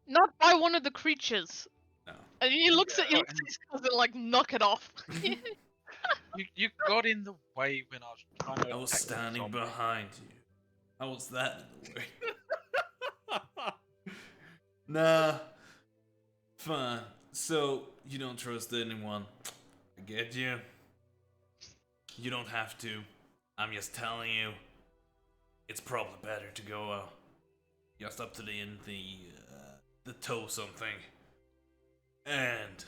S3: Not by one of the creatures.
S5: No.
S3: And he looks at his cousin like, knock it off.
S7: You got in the way when I was trying to.
S5: I was
S7: attack the
S5: standing
S7: zombie.
S5: behind you. How was that in the way? Nah. Fine. So, you don't trust anyone. I get you. You don't have to. I'm just telling you. It's probably better to go just up to the inn, the toe something. And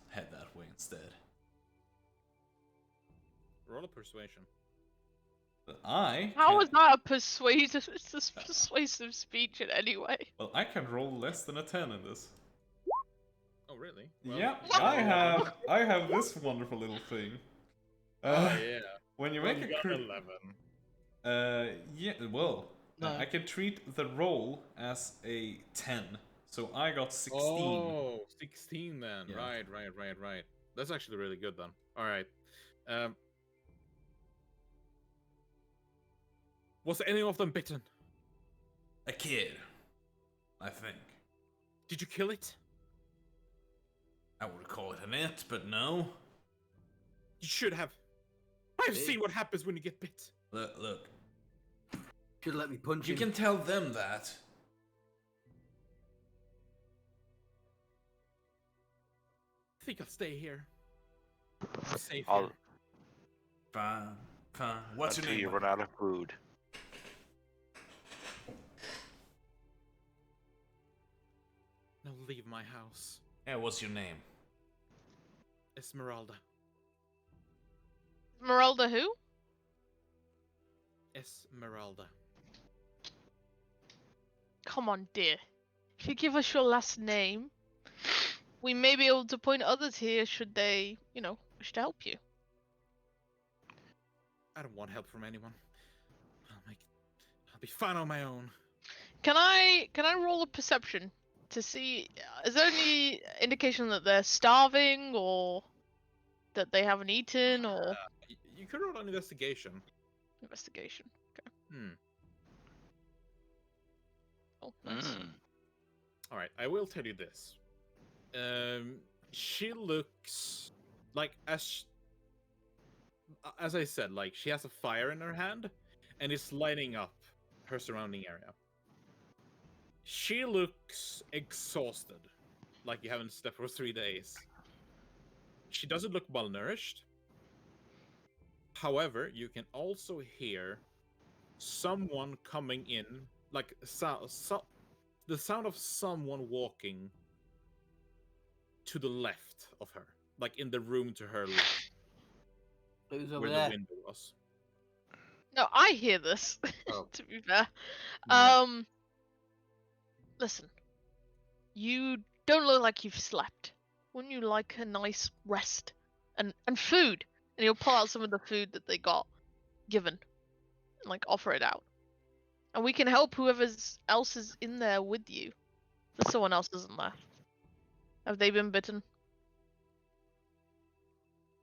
S5: head that way instead.
S1: Roll a persuasion.
S5: But I
S3: How
S5: can,
S3: is that a persuasive speech in any way?
S5: well, I can roll less than a 10 in this.
S1: Oh, really?
S5: Yeah,
S1: well,
S5: I have this wonderful little thing.
S1: Oh, yeah.
S5: When you
S1: Well,
S5: make
S1: you
S5: a
S1: got
S5: crit,
S1: 11.
S5: yeah, well,
S7: No.
S5: I can treat the roll as a 10. So I got 16.
S1: Oh, 16 then.
S5: Yeah.
S1: Right. That's actually really good then. All right. Was any of them bitten?
S5: A kid, I think.
S1: Did you kill it?
S5: I would call it an it, but no.
S1: You should have. I've
S2: Hey.
S1: seen what happens when you get bit.
S5: Look.
S2: Should let me punch
S5: You
S2: him.
S5: can tell them that.
S1: I think I'll stay here. I'm safe
S6: I'll
S1: here.
S5: Fine. What's your
S6: until
S5: name?
S6: you run out of food.
S1: Now leave my house.
S5: Yeah, what's your name?
S1: Esmeralda.
S3: Esmeralda who?
S1: Esmeralda.
S3: Come on, dear. If you give us your last name, we may be able to point others here should they, wish to help you.
S1: I don't want help from anyone. I'll be fine on my own.
S3: Can I roll a perception to see, is there any indication that they're starving or that they haven't eaten or
S1: You could roll an investigation.
S3: investigation?
S1: Hmm.
S3: Oh, nice.
S1: All right, I will tell you this. She looks like as I said, like she has a fire in her hand, and it's lighting up her surrounding area. She looks exhausted, like you haven't slept for 3 days. She doesn't look malnourished. However, you can also hear someone coming in, like the sound of someone walking to the left of her, like in the room to her left,
S2: Who's over
S1: where
S2: there?
S1: the window was.
S3: No, I hear this.
S1: Oh.
S3: To be fair,
S1: Yeah.
S3: listen, you don't look like you've slept. Wouldn't you like a nice rest and food? And he'll pull out some of the food that they got given, and like offer it out, and we can help whoever else is in there with you. If someone else isn't there. Have they been bitten?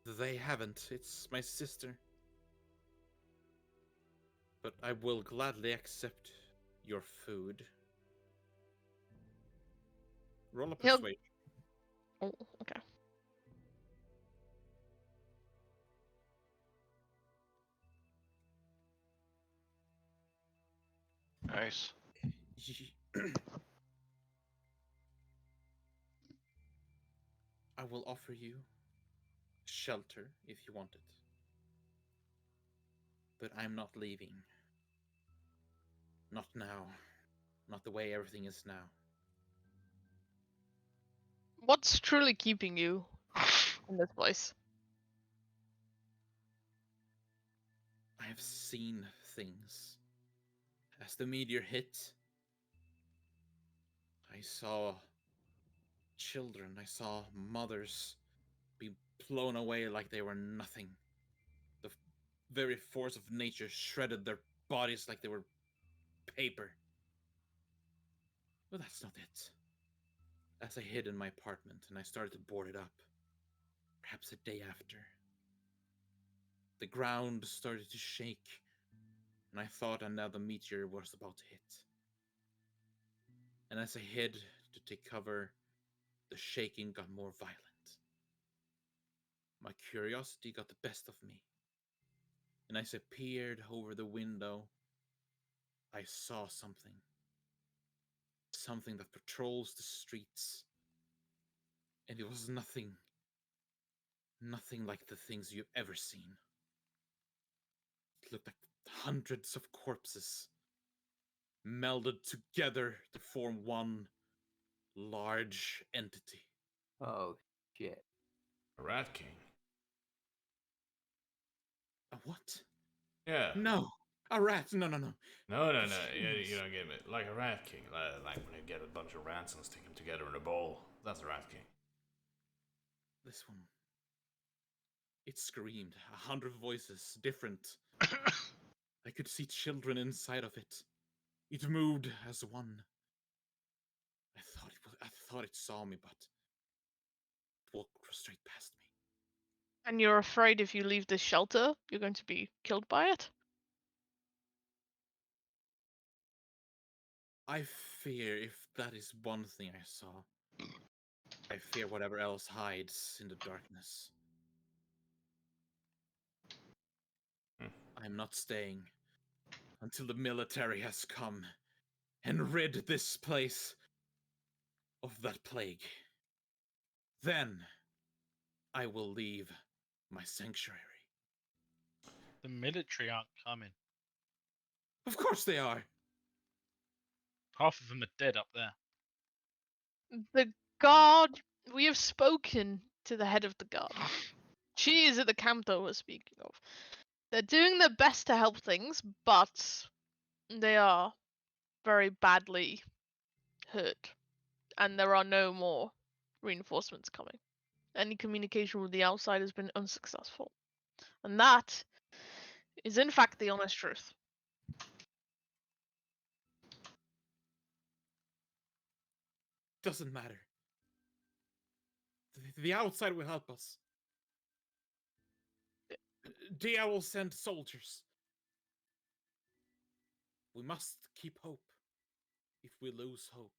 S1: They haven't. It's my sister. But I will gladly accept your food. Roll a
S3: He'll-
S1: persuasion.
S3: Oh, okay.
S6: Nice.
S1: I will offer you shelter if you want it. But I'm not leaving. Not now. Not the way everything is now.
S3: What's truly keeping you in this place?
S1: I have seen things. As the meteor hit, I saw children, I saw mothers be blown away like they were nothing. The very force of nature shredded their bodies like they were paper. But that's not it. As I hid in my apartment and I started to board it up, perhaps a day after, the ground started to shake, and I thought another meteor was about to hit. And as I hid to take cover, the shaking got more violent. My curiosity got the best of me, and as I peered over the window, I saw something. Something that patrols the streets. And it was nothing like the things you've ever seen. It looked like hundreds of corpses melded together to form one large entity.
S2: Oh, shit.
S5: A Rat King.
S1: A what?
S5: Yeah.
S1: No! A rat! No.
S5: No.
S1: Jeez.
S5: You don't get it. Like a Rat King. Like when you get a bunch of rats and stick them together in a bowl. That's a Rat King.
S1: This one. It screamed. 100 voices, different. I could see children inside of it. It moved as one. I thought it saw me, but it walked straight past me.
S3: And you're afraid if you leave this shelter, you're going to be killed by it?
S1: I fear if that is one thing I saw, I fear whatever else hides in the darkness. I'm not staying until the military has come and rid this place of that plague. Then I will leave my sanctuary.
S7: The military aren't coming.
S1: Of course they are.
S7: Half of them are dead up there.
S3: The guard, we have spoken to the head of the guard. She is at the camp that we're speaking of. They're doing their best to help things, but they are very badly hurt. And there are no more reinforcements coming. Any communication with the outside has been unsuccessful. And that is in fact the honest truth.
S1: Doesn't matter. The outside will help us. Dia will send soldiers. We must keep hope. If we lose hope,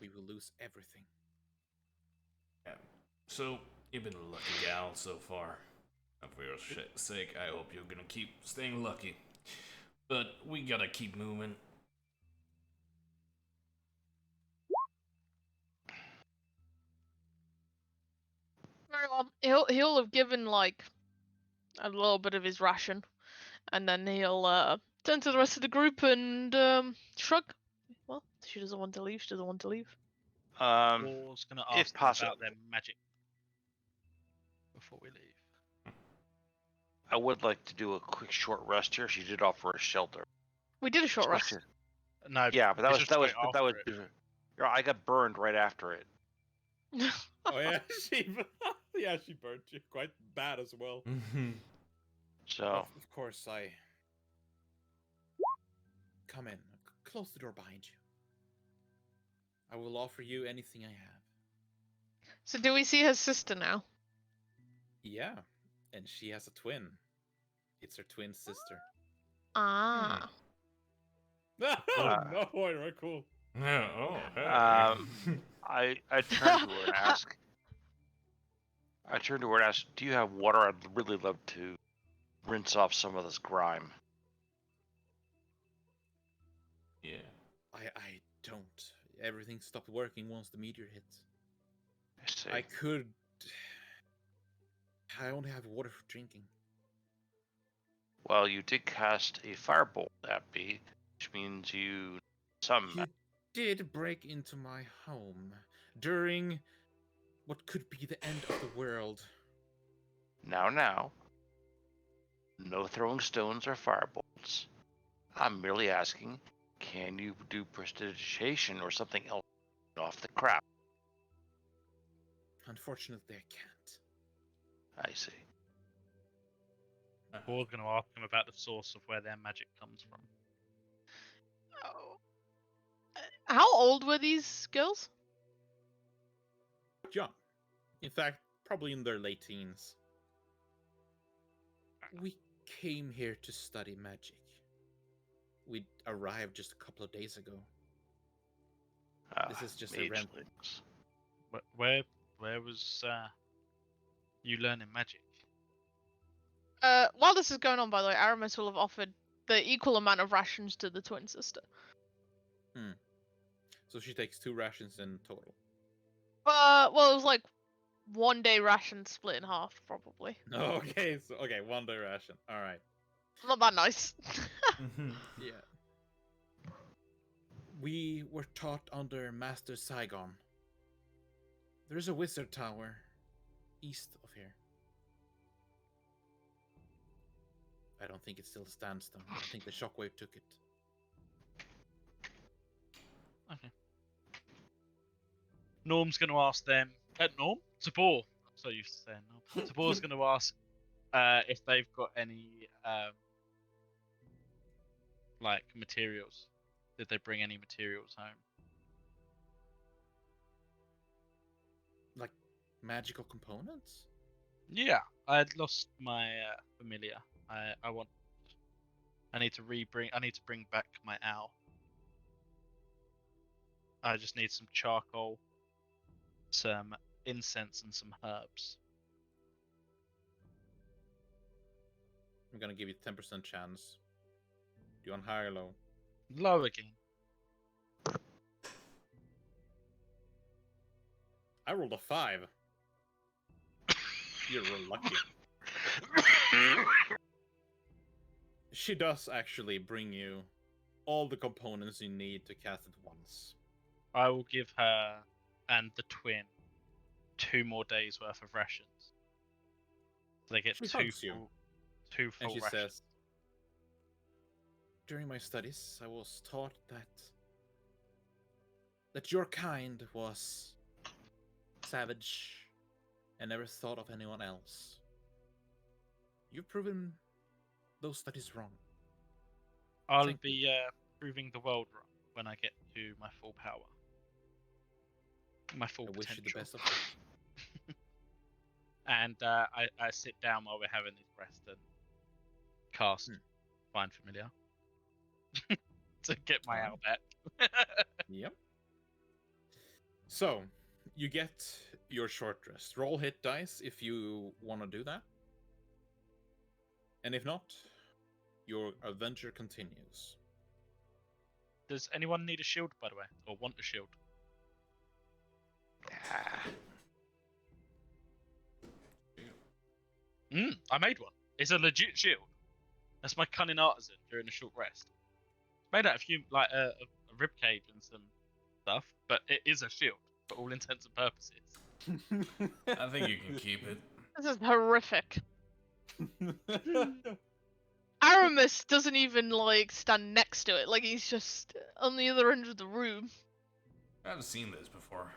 S1: we will lose everything.
S5: Yeah. So, you've been a lucky gal so far. And for your sake, I hope you're gonna keep staying lucky. But we gotta keep moving.
S3: Very well. He'll have given like a little bit of his ration, and then he'll turn to the rest of the group and shrug. Well, she doesn't want to leave. She doesn't want to leave.
S7: War's gonna
S6: if
S7: ask them
S6: possible,
S7: about their magic before we leave.
S6: I would like to do a quick short rest here. She did offer a shelter.
S3: We did a short rest.
S6: Especially-
S7: No,
S6: Yeah, but that
S7: this
S6: was that was
S7: straight
S6: that was.
S7: after it.
S6: I got burned right after it.
S1: Oh yeah, she burnt you quite bad as well.
S6: So
S1: Of course, I come in. Close the door behind you. I will offer you anything I have.
S3: So do we see her sister now?
S1: Yeah, and she has a twin. It's her twin sister.
S3: Ah.
S1: Oh
S6: Uh,
S1: no, Ira, cool.
S5: Yeah, oh, hey.
S6: I turned to her and asked. Do you have water? I'd really love to rinse off some of this grime.
S5: Yeah.
S1: I don't. Everything stopped working once the meteor hit.
S6: I see.
S1: I could I only have water for drinking.
S6: Well, you did cast a firebolt at me, which means you some.
S1: You did break into my home during what could be the end of the world.
S6: Now. No throwing stones or firebolts. I'm merely asking, can you do prestidigitation or something else off the crap?
S1: Unfortunately, I can't.
S6: I see.
S7: We're going to ask them about the source of where their magic comes from.
S3: Oh. How old were these girls?
S1: Young. In fact, probably in their late teens. We came here to study magic. We arrived just a couple of days ago. This is just a rent.
S7: Where was you learning magic?
S3: While this is going on, by the way, Aramis will have offered the equal amount of rations to the twin sister.
S1: So she takes 2 rations in total.
S3: Well, it was like 1 day ration split in half, probably.
S1: Okay, so 1 day ration. All right.
S3: Not that nice.
S1: Yeah. We were taught under Master Saigon. There's a wizard tower east of here. I don't think it still stands though. I think the shockwave took it.
S7: Okay. Norm's going to ask them. Norm? Tabor. I'm so used to saying Norm. Tabor's going to ask if they've got any like materials. Did they bring any materials home?
S1: Like magical components?
S7: Yeah, I had lost my familiar. I need to bring back my owl. I just need some charcoal, some incense, and some herbs.
S1: I'm gonna give you 10% chance. Do you want high or low?
S7: Low again.
S1: I rolled a 5. You're real lucky. She does actually bring you all the components you need to cast it once.
S7: I will give her and the twin 2 more days worth of rations. So they get
S1: She
S7: 2
S1: hugs you.
S7: two full
S1: And she
S7: rations.
S1: says, during my studies, I was taught that your kind was savage and never thought of anyone else. You've proven those studies wrong.
S7: I'll
S1: Thank
S7: be proving the world wrong when I get to my full power. My full
S1: I wish
S7: potential.
S1: you the best of luck.
S7: And I sit down while we're having these breaths and cast Find Familiar to get my owl back.
S1: Yep. So, you get your short rest. Roll hit dice if you want to do that. And if not, your adventure continues.
S7: Does anyone need a shield, by the way, or want a shield? I made one. It's a legit shield. That's my cunning artisan during a short rest. Made out of a rib cage and some stuff, but it is a shield for all intents and purposes.
S5: I think you can keep it.
S3: This is horrific. Aramis doesn't even like stand next to it. Like he's just on the other end of the room.
S5: I've seen this before.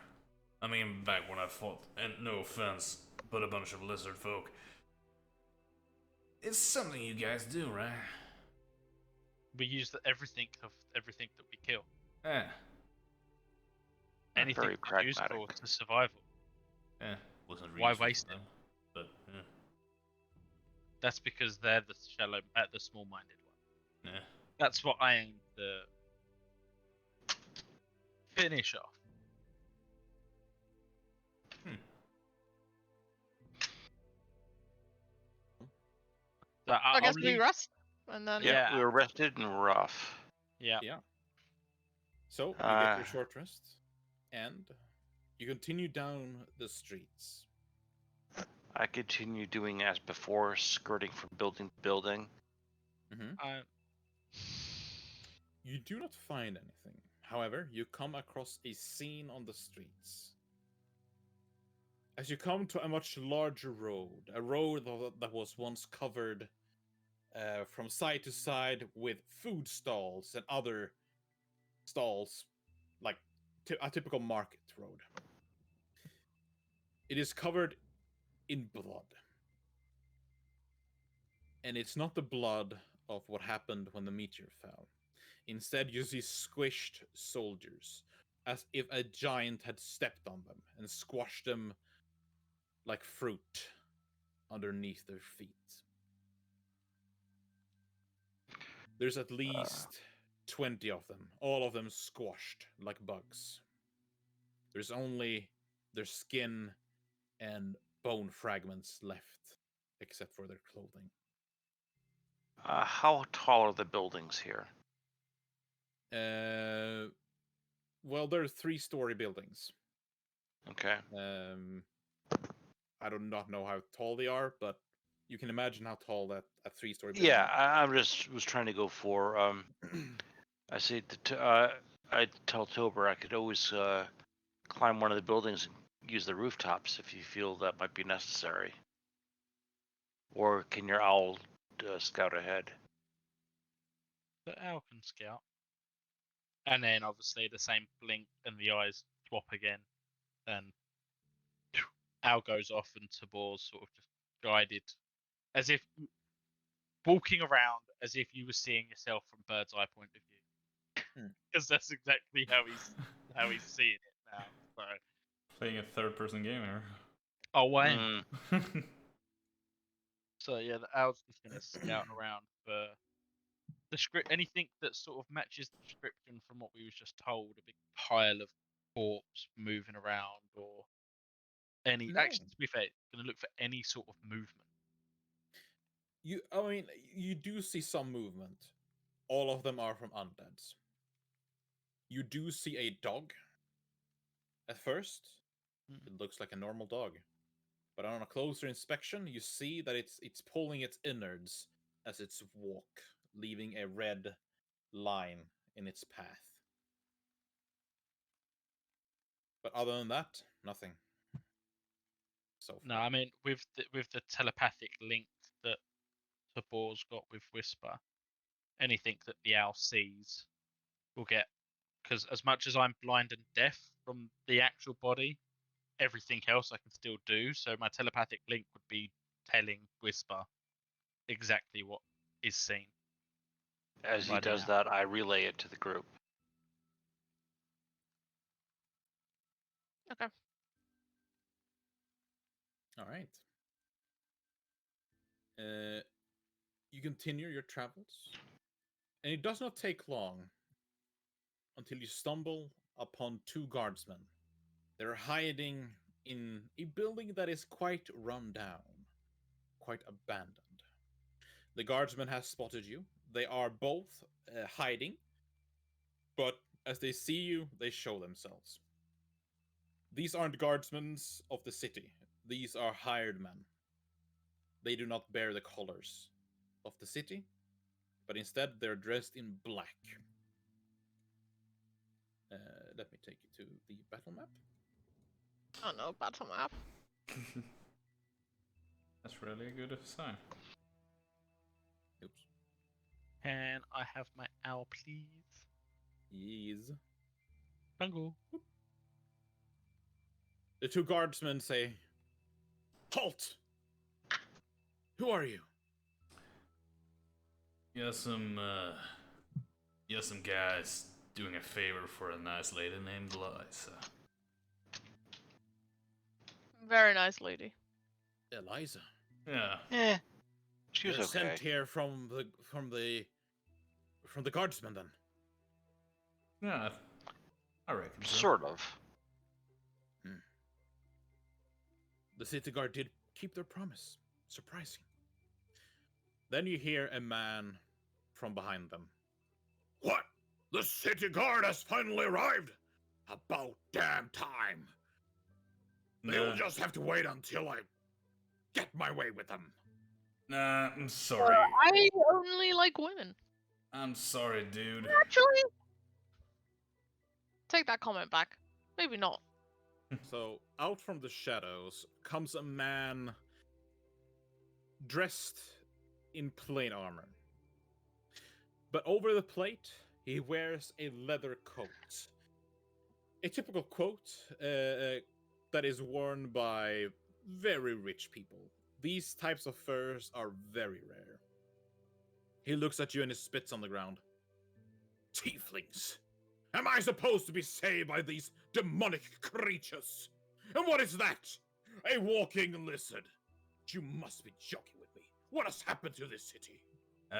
S5: I mean, back when I fought, and no offense, but a bunch of lizard folk. It's something you guys do, right?
S7: We use everything that we kill.
S5: Eh.
S7: Anything
S6: Very
S7: we use for
S6: pragmatic.
S7: to survival.
S5: Wasn't really
S7: Why
S5: useful
S7: waste
S5: for
S7: it?
S5: them, but
S7: That's because they're the the small-minded one.
S5: yeah.
S7: That's what I aim to finish off. So
S3: I guess we
S7: leave-
S3: rest, and then
S7: Yeah.
S6: We were rested and rough.
S7: Yeah.
S1: So, you get your short rest, and you continue down the streets.
S6: I continue doing as before, skirting from building to building.
S1: You do not find anything. However, you come across a scene on the streets. As you come to a much larger road, a road that was once covered from side to side with food stalls and other stalls, like a typical market road. It is covered in blood. And it's not the blood of what happened when the meteor fell. Instead, you see squished soldiers, as if a giant had stepped on them and squashed them like fruit underneath their feet. There's at least 20 of them, all of them squashed like bugs. There's only their skin and bone fragments left, except for their clothing.
S6: How tall are the buildings here?
S1: Well, there are 3-story buildings.
S6: Okay.
S1: I do not know how tall they are, but you can imagine how tall that a 3-story building.
S6: Yeah, I was trying to go for. I say I tell Tober I could always climb one of the buildings and use the rooftops if you feel that might be necessary. Or can your owl scout ahead?
S7: The owl can scout. And then obviously the same blink and the eyes swap again. And owl goes off and Tabor's sort of just guided. As if walking around as if you were seeing yourself from bird's eye point of view. Because that's exactly how he's seeing it now. So
S5: Playing a third-person game here.
S7: oh when. So yeah, the owl's just gonna scout around for the script, anything that sort of matches the description from what we was just told, a big pile of corpse moving around or any.
S1: No.
S7: Actually, to be fair, gonna look for any sort of movement.
S1: You do see some movement. All of them are from undeads. You do see a dog. At first, it looks like a normal dog. But on a closer inspection, you see that it's pulling its innards as it's walk, leaving a red line in its path. But other than that, nothing. So far.
S7: No, I mean with the telepathic link that Tabor's got with Whisper, anything that the owl sees will get. Because as much as I'm blind and deaf from the actual body, everything else I can still do. So my telepathic link would be telling Whisper exactly what is seen.
S6: As he does that, I relay it to the group.
S3: Okay.
S1: All right. You continue your travels, and it does not take long until you stumble upon 2 guardsmen. They're hiding in a building that is quite run down, quite abandoned. The guardsmen have spotted you. They are both hiding, but as they see you, they show themselves. These aren't guardsmen of the city. These are hired men. They do not bear the colors of the city, but instead they're dressed in black. Let me take you to the battle map.
S3: Oh no, battle map.
S5: That's really a good sign.
S1: Oops.
S7: Can I have my owl, please?
S1: Yes.
S7: Bungle.
S1: The 2 guardsmen say, "Halt! Who are you?"
S5: You're some guys doing a favor for a nice lady named Eliza.
S3: Very nice lady.
S1: Eliza.
S5: Yeah.
S6: She was
S1: You're
S6: okay.
S1: sent here from the guardsmen, then.
S5: Yeah, I reckon so.
S6: Sort of.
S1: The city guard did keep their promise. Surprising. Then you hear a man from behind them. "What? The city guard has finally arrived? About damn time. They'll just have to wait until I get my way with them.
S5: Nah, I'm sorry.
S3: I only like women.
S5: I'm sorry, dude.
S3: Actually, take that comment back. Maybe not.
S1: So, out from the shadows comes a man dressed in plain armor. But over the plate, he wears a leather coat. A typical coat that is worn by very rich people. These types of furs are very rare. He looks at you and he spits on the ground. Tieflings! Am I supposed to be saved by these demonic creatures? And what is that? A walking lizard. You must be joking with me. What has happened to this city?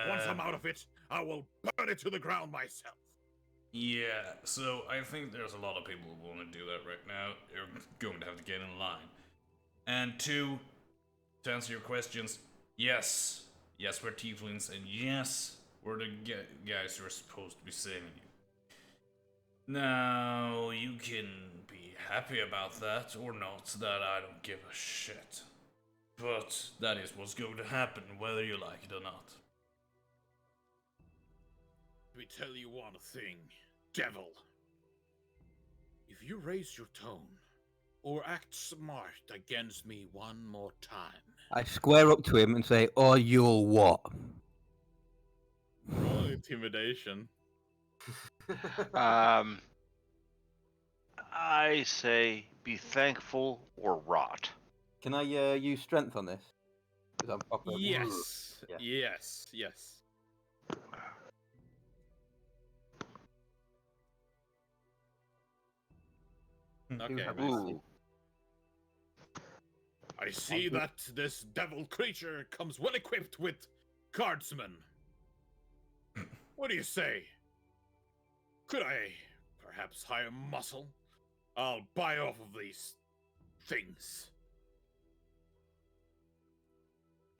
S1: Once I'm out of it, I will burn it to the ground myself.
S5: Yeah, so I think there's a lot of people who want to do that right now. You're going to have to get in line. And two, to answer your questions, yes. Yes, we're tieflings, and yes, we're the guys who are supposed to be saving you. Now, you can be happy about that or not, that I don't give a shit. But that is what's going to happen, whether you like it or not.
S1: Let me tell you one thing, devil. If you raise your tone or act smart against me one more time,
S2: I square up to him and say, "Or you'll what?"
S1: roll intimidation.
S6: I say be thankful or rot.
S2: Can I use strength on this? 'Cause I'm proper.
S1: Yes,
S2: Yeah.
S1: yes. Okay.
S6: Ooh.
S1: I see that this devil creature comes well equipped with guardsmen. What do you say? Could I perhaps hire muscle? I'll buy off of these things.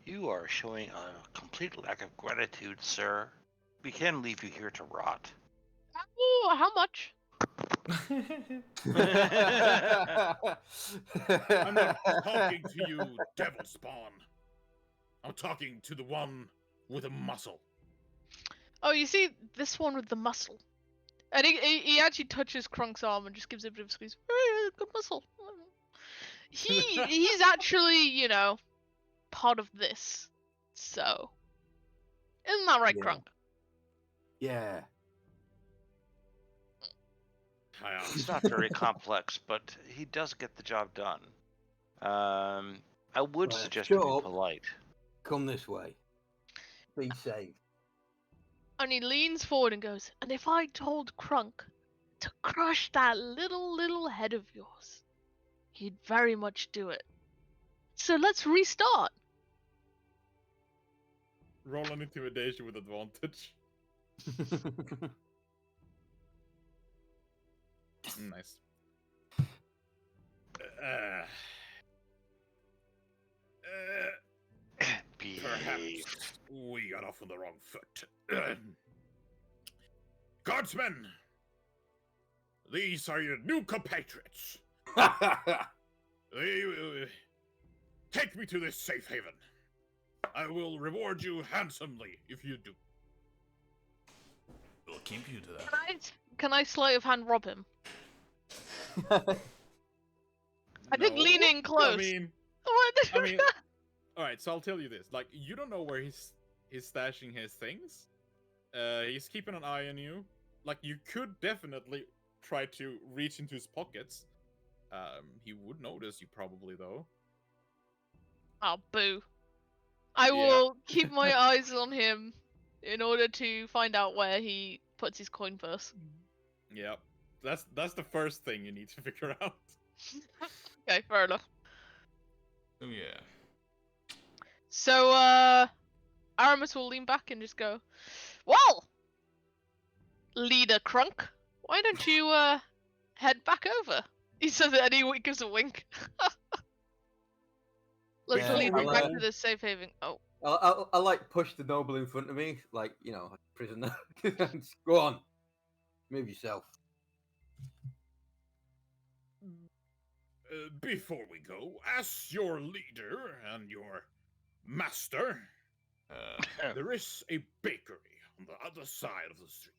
S6: You are showing a complete lack of gratitude, sir. We can leave you here to rot.
S3: Oh, how much?
S1: I'm not talking to you, devil spawn. I'm talking to the one with a muscle.
S3: Oh, you see this one with the muscle. And he actually touches Krunk's arm and just gives it a bit of a squeeze. Good muscle. He's actually, you know, part of this. So, isn't that right,
S2: Yeah.
S3: Krunk?
S2: Yeah.
S6: He's not very complex, but he does get the job done. I would
S2: Right,
S6: suggest
S2: shut
S6: you be
S2: up.
S6: polite.
S2: Come this way. Be safe.
S3: And he leans forward and goes, and if I told Krunk to crush that little head of yours, he'd very much do it. So let's restart.
S1: Roll an intimidation with advantage. Nice.
S6: Behave.
S1: Perhaps we got off on the wrong foot. Guardsmen! These are your new compatriots. Take me to this safe haven. I will reward you handsomely if you do.
S5: We'll keep you to that.
S3: Can I sleight of hand rob him? I did
S1: No?
S3: lean in close.
S1: I mean, all right. So I'll tell you this: like, you don't know where he's stashing his things. He's keeping an eye on you. Like, you could definitely try to reach into his pockets. He would notice you probably, though.
S3: Oh, boo. I will keep my eyes on him in order to find out where he puts his coin purse.
S1: Yep. That's the first thing you need to figure out.
S3: Okay, fair enough.
S5: Oh yeah.
S3: So, Aramis will lean back and just go, well, Leader Krunk, why don't you, head back over? He says it and he gives a wink. Let's
S2: Yeah,
S3: lead me
S2: I'll,
S3: back to the safe haven. Oh.
S2: I'll like push the noble in front of me, like, you know, like a prisoner. Go on. Move yourself.
S1: before we go, as your leader and your master, there is a bakery on the other side of the street.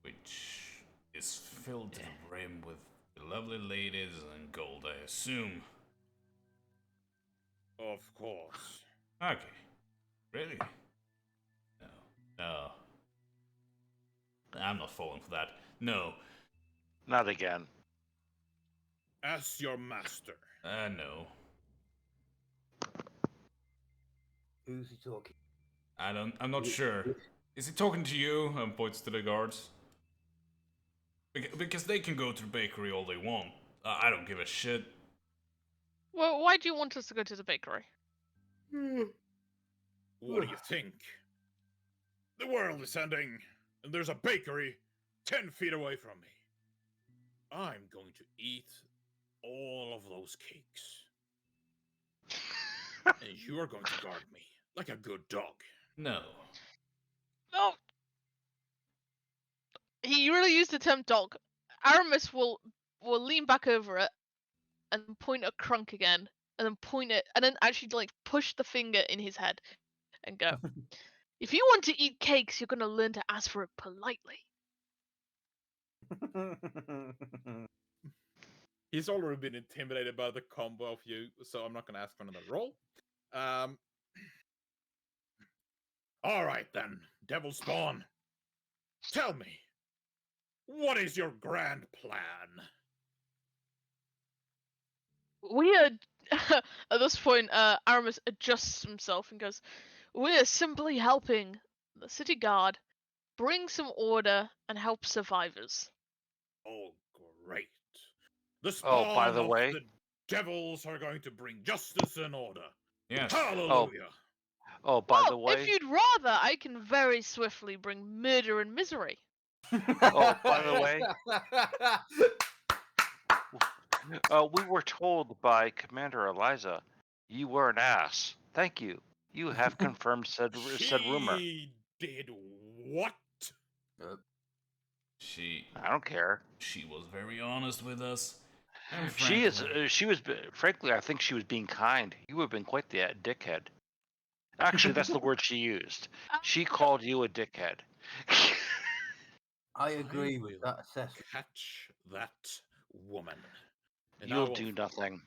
S5: Which is filled to the brim with lovely ladies and gold, I assume.
S1: Of course.
S5: Okay. Really? No. No. I'm not falling for that. No.
S6: Not again.
S1: As your master.
S5: No.
S2: Who's he talking?
S5: I'm not sure. Is he talking to you? And points to the guards. Because they can go to the bakery all they want. I don't give a shit.
S3: Well, why do you want us to go to the bakery?
S1: What do you think? The world is ending, and there's a bakery 10 feet away from me. I'm going to eat all of those cakes. And you are going to guard me like a good dog.
S5: No.
S3: No. He really used the term dog. Aramis will lean back over it and point at Crunk again, and then point it, and then actually like push the finger in his head, and go. If you want to eat cakes, you're gonna learn to ask for it politely.
S1: He's already been intimidated by the combo of you, so I'm not going to ask for another roll. All right then, Devil Spawn. Tell me, what is your grand plan?
S3: We are at this point. Aramis adjusts himself and goes, "We are simply helping the city guard bring some order and help survivors."
S1: Oh, great. The
S6: Oh,
S1: spawn
S6: by the
S1: of
S6: way.
S1: the devils are going to bring justice and order.
S5: Yes.
S1: Hallelujah.
S6: Oh, by the
S3: Well,
S6: way.
S3: if you'd rather, I can very swiftly bring murder and misery.
S6: Oh, by the way. We were told by Commander Eliza, you were an ass. Thank you. You have confirmed said rumor.
S1: She did what?
S6: I don't care.
S5: She was very honest with us. And
S6: She is.
S5: frankly-
S6: She was. Frankly, I think she was being kind. You have been quite the dickhead. Actually, that's the word she used. She called you a dickhead.
S2: I agree
S1: I
S2: with
S1: will
S2: that assessment.
S1: Catch that woman. And I
S6: You'll
S1: will-
S6: do nothing.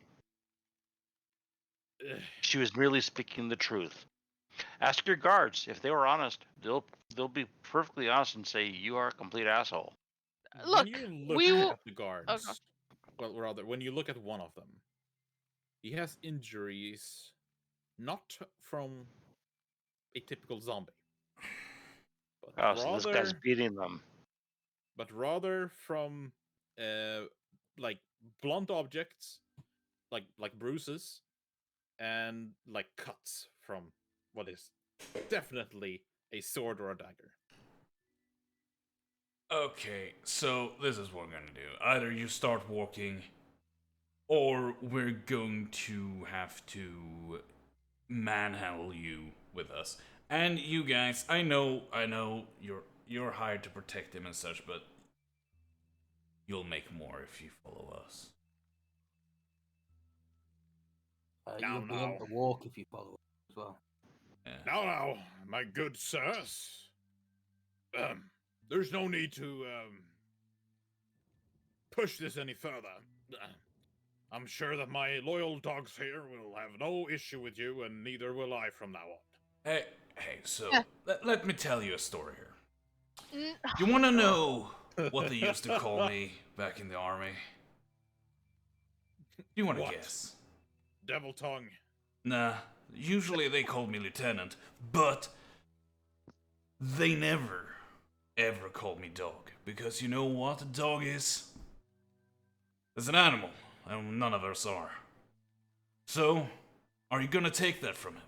S1: Ugh.
S6: She was merely speaking the truth. Ask your guards if they were honest. They'll be perfectly honest and say you are a complete asshole.
S3: Look,
S1: when you look
S3: we will.
S1: at the guards,
S3: Okay.
S1: well, rather, when you look at one of them, he has injuries not from a typical zombie, but
S6: Oh, so this guy's beating them.
S1: but rather from like blunt objects, like bruises, and like cuts from what is definitely a sword or a dagger.
S5: Okay, so this is what we're gonna do. Either you start walking, or we're going to have to manhandle you with us. And you guys, I know you're hired to protect him and such, but you'll make more if you follow us.
S1: Now,
S2: You'll be able to walk if you follow us as well.
S5: Yeah.
S1: Now, my good sirs, there's no need to push this any further. I'm sure that my loyal dogs here will have no issue with you, and neither will I from now on.
S5: Hey, so
S3: Yeah.
S5: let me tell you a story here.
S3: Mm,
S5: You want to know what they used to call me back in the army? You want to
S1: What?
S5: guess?
S1: Devil tongue.
S5: Nah, usually they called me lieutenant, but they never, ever called me dog. Because you know what a dog is? It's an animal, and none of us are. So, are you gonna take that from him?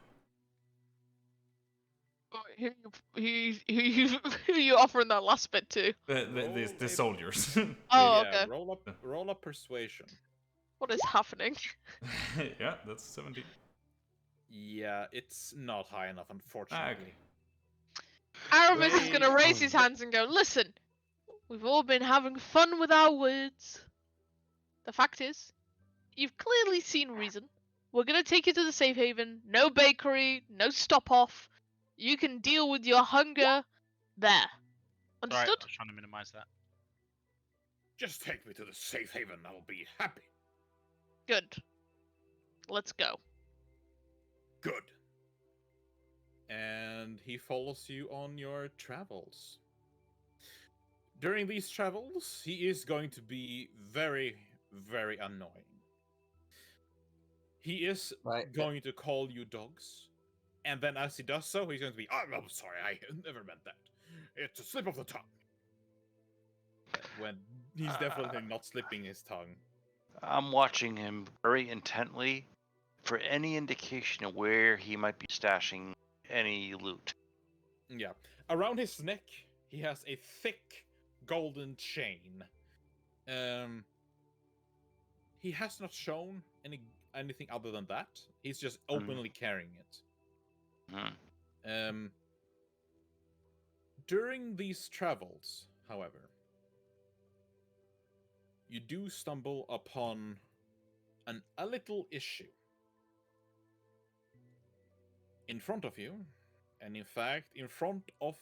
S3: who you offering that last bit to?
S5: The soldiers.
S3: Oh,
S1: Yeah,
S3: okay.
S1: roll up persuasion.
S3: What is happening?
S5: Yeah, that's 17.
S1: Yeah, it's not high enough, unfortunately.
S3: Aramis is gonna
S1: Wait.
S3: raise his hands and go, "Listen, we've all been having fun with our words. The fact is, you've clearly seen reason. We're gonna take you to the safe haven. No bakery, no stop off. You can deal with your hunger there.
S7: Sorry,
S3: Understood?
S7: I was trying to minimize that.
S1: Just take me to the safe haven. I'll be happy.
S3: Good. Let's go.
S1: Good. And he follows you on your travels. During these travels, he is going to be very, very annoying. He is going to call you dogs, and then as he does so, he's going to be, oh, I'm sorry, I never meant that. It's a slip of the tongue. When he's definitely not slipping his tongue.
S6: I'm watching him very intently for any indication of where he might be stashing any loot.
S1: Yeah. Around his neck, he has a thick golden chain. He has not shown anything other than that. He's just openly carrying it. During these travels, however, you do stumble upon a little issue. In front of you, and in fact, in front of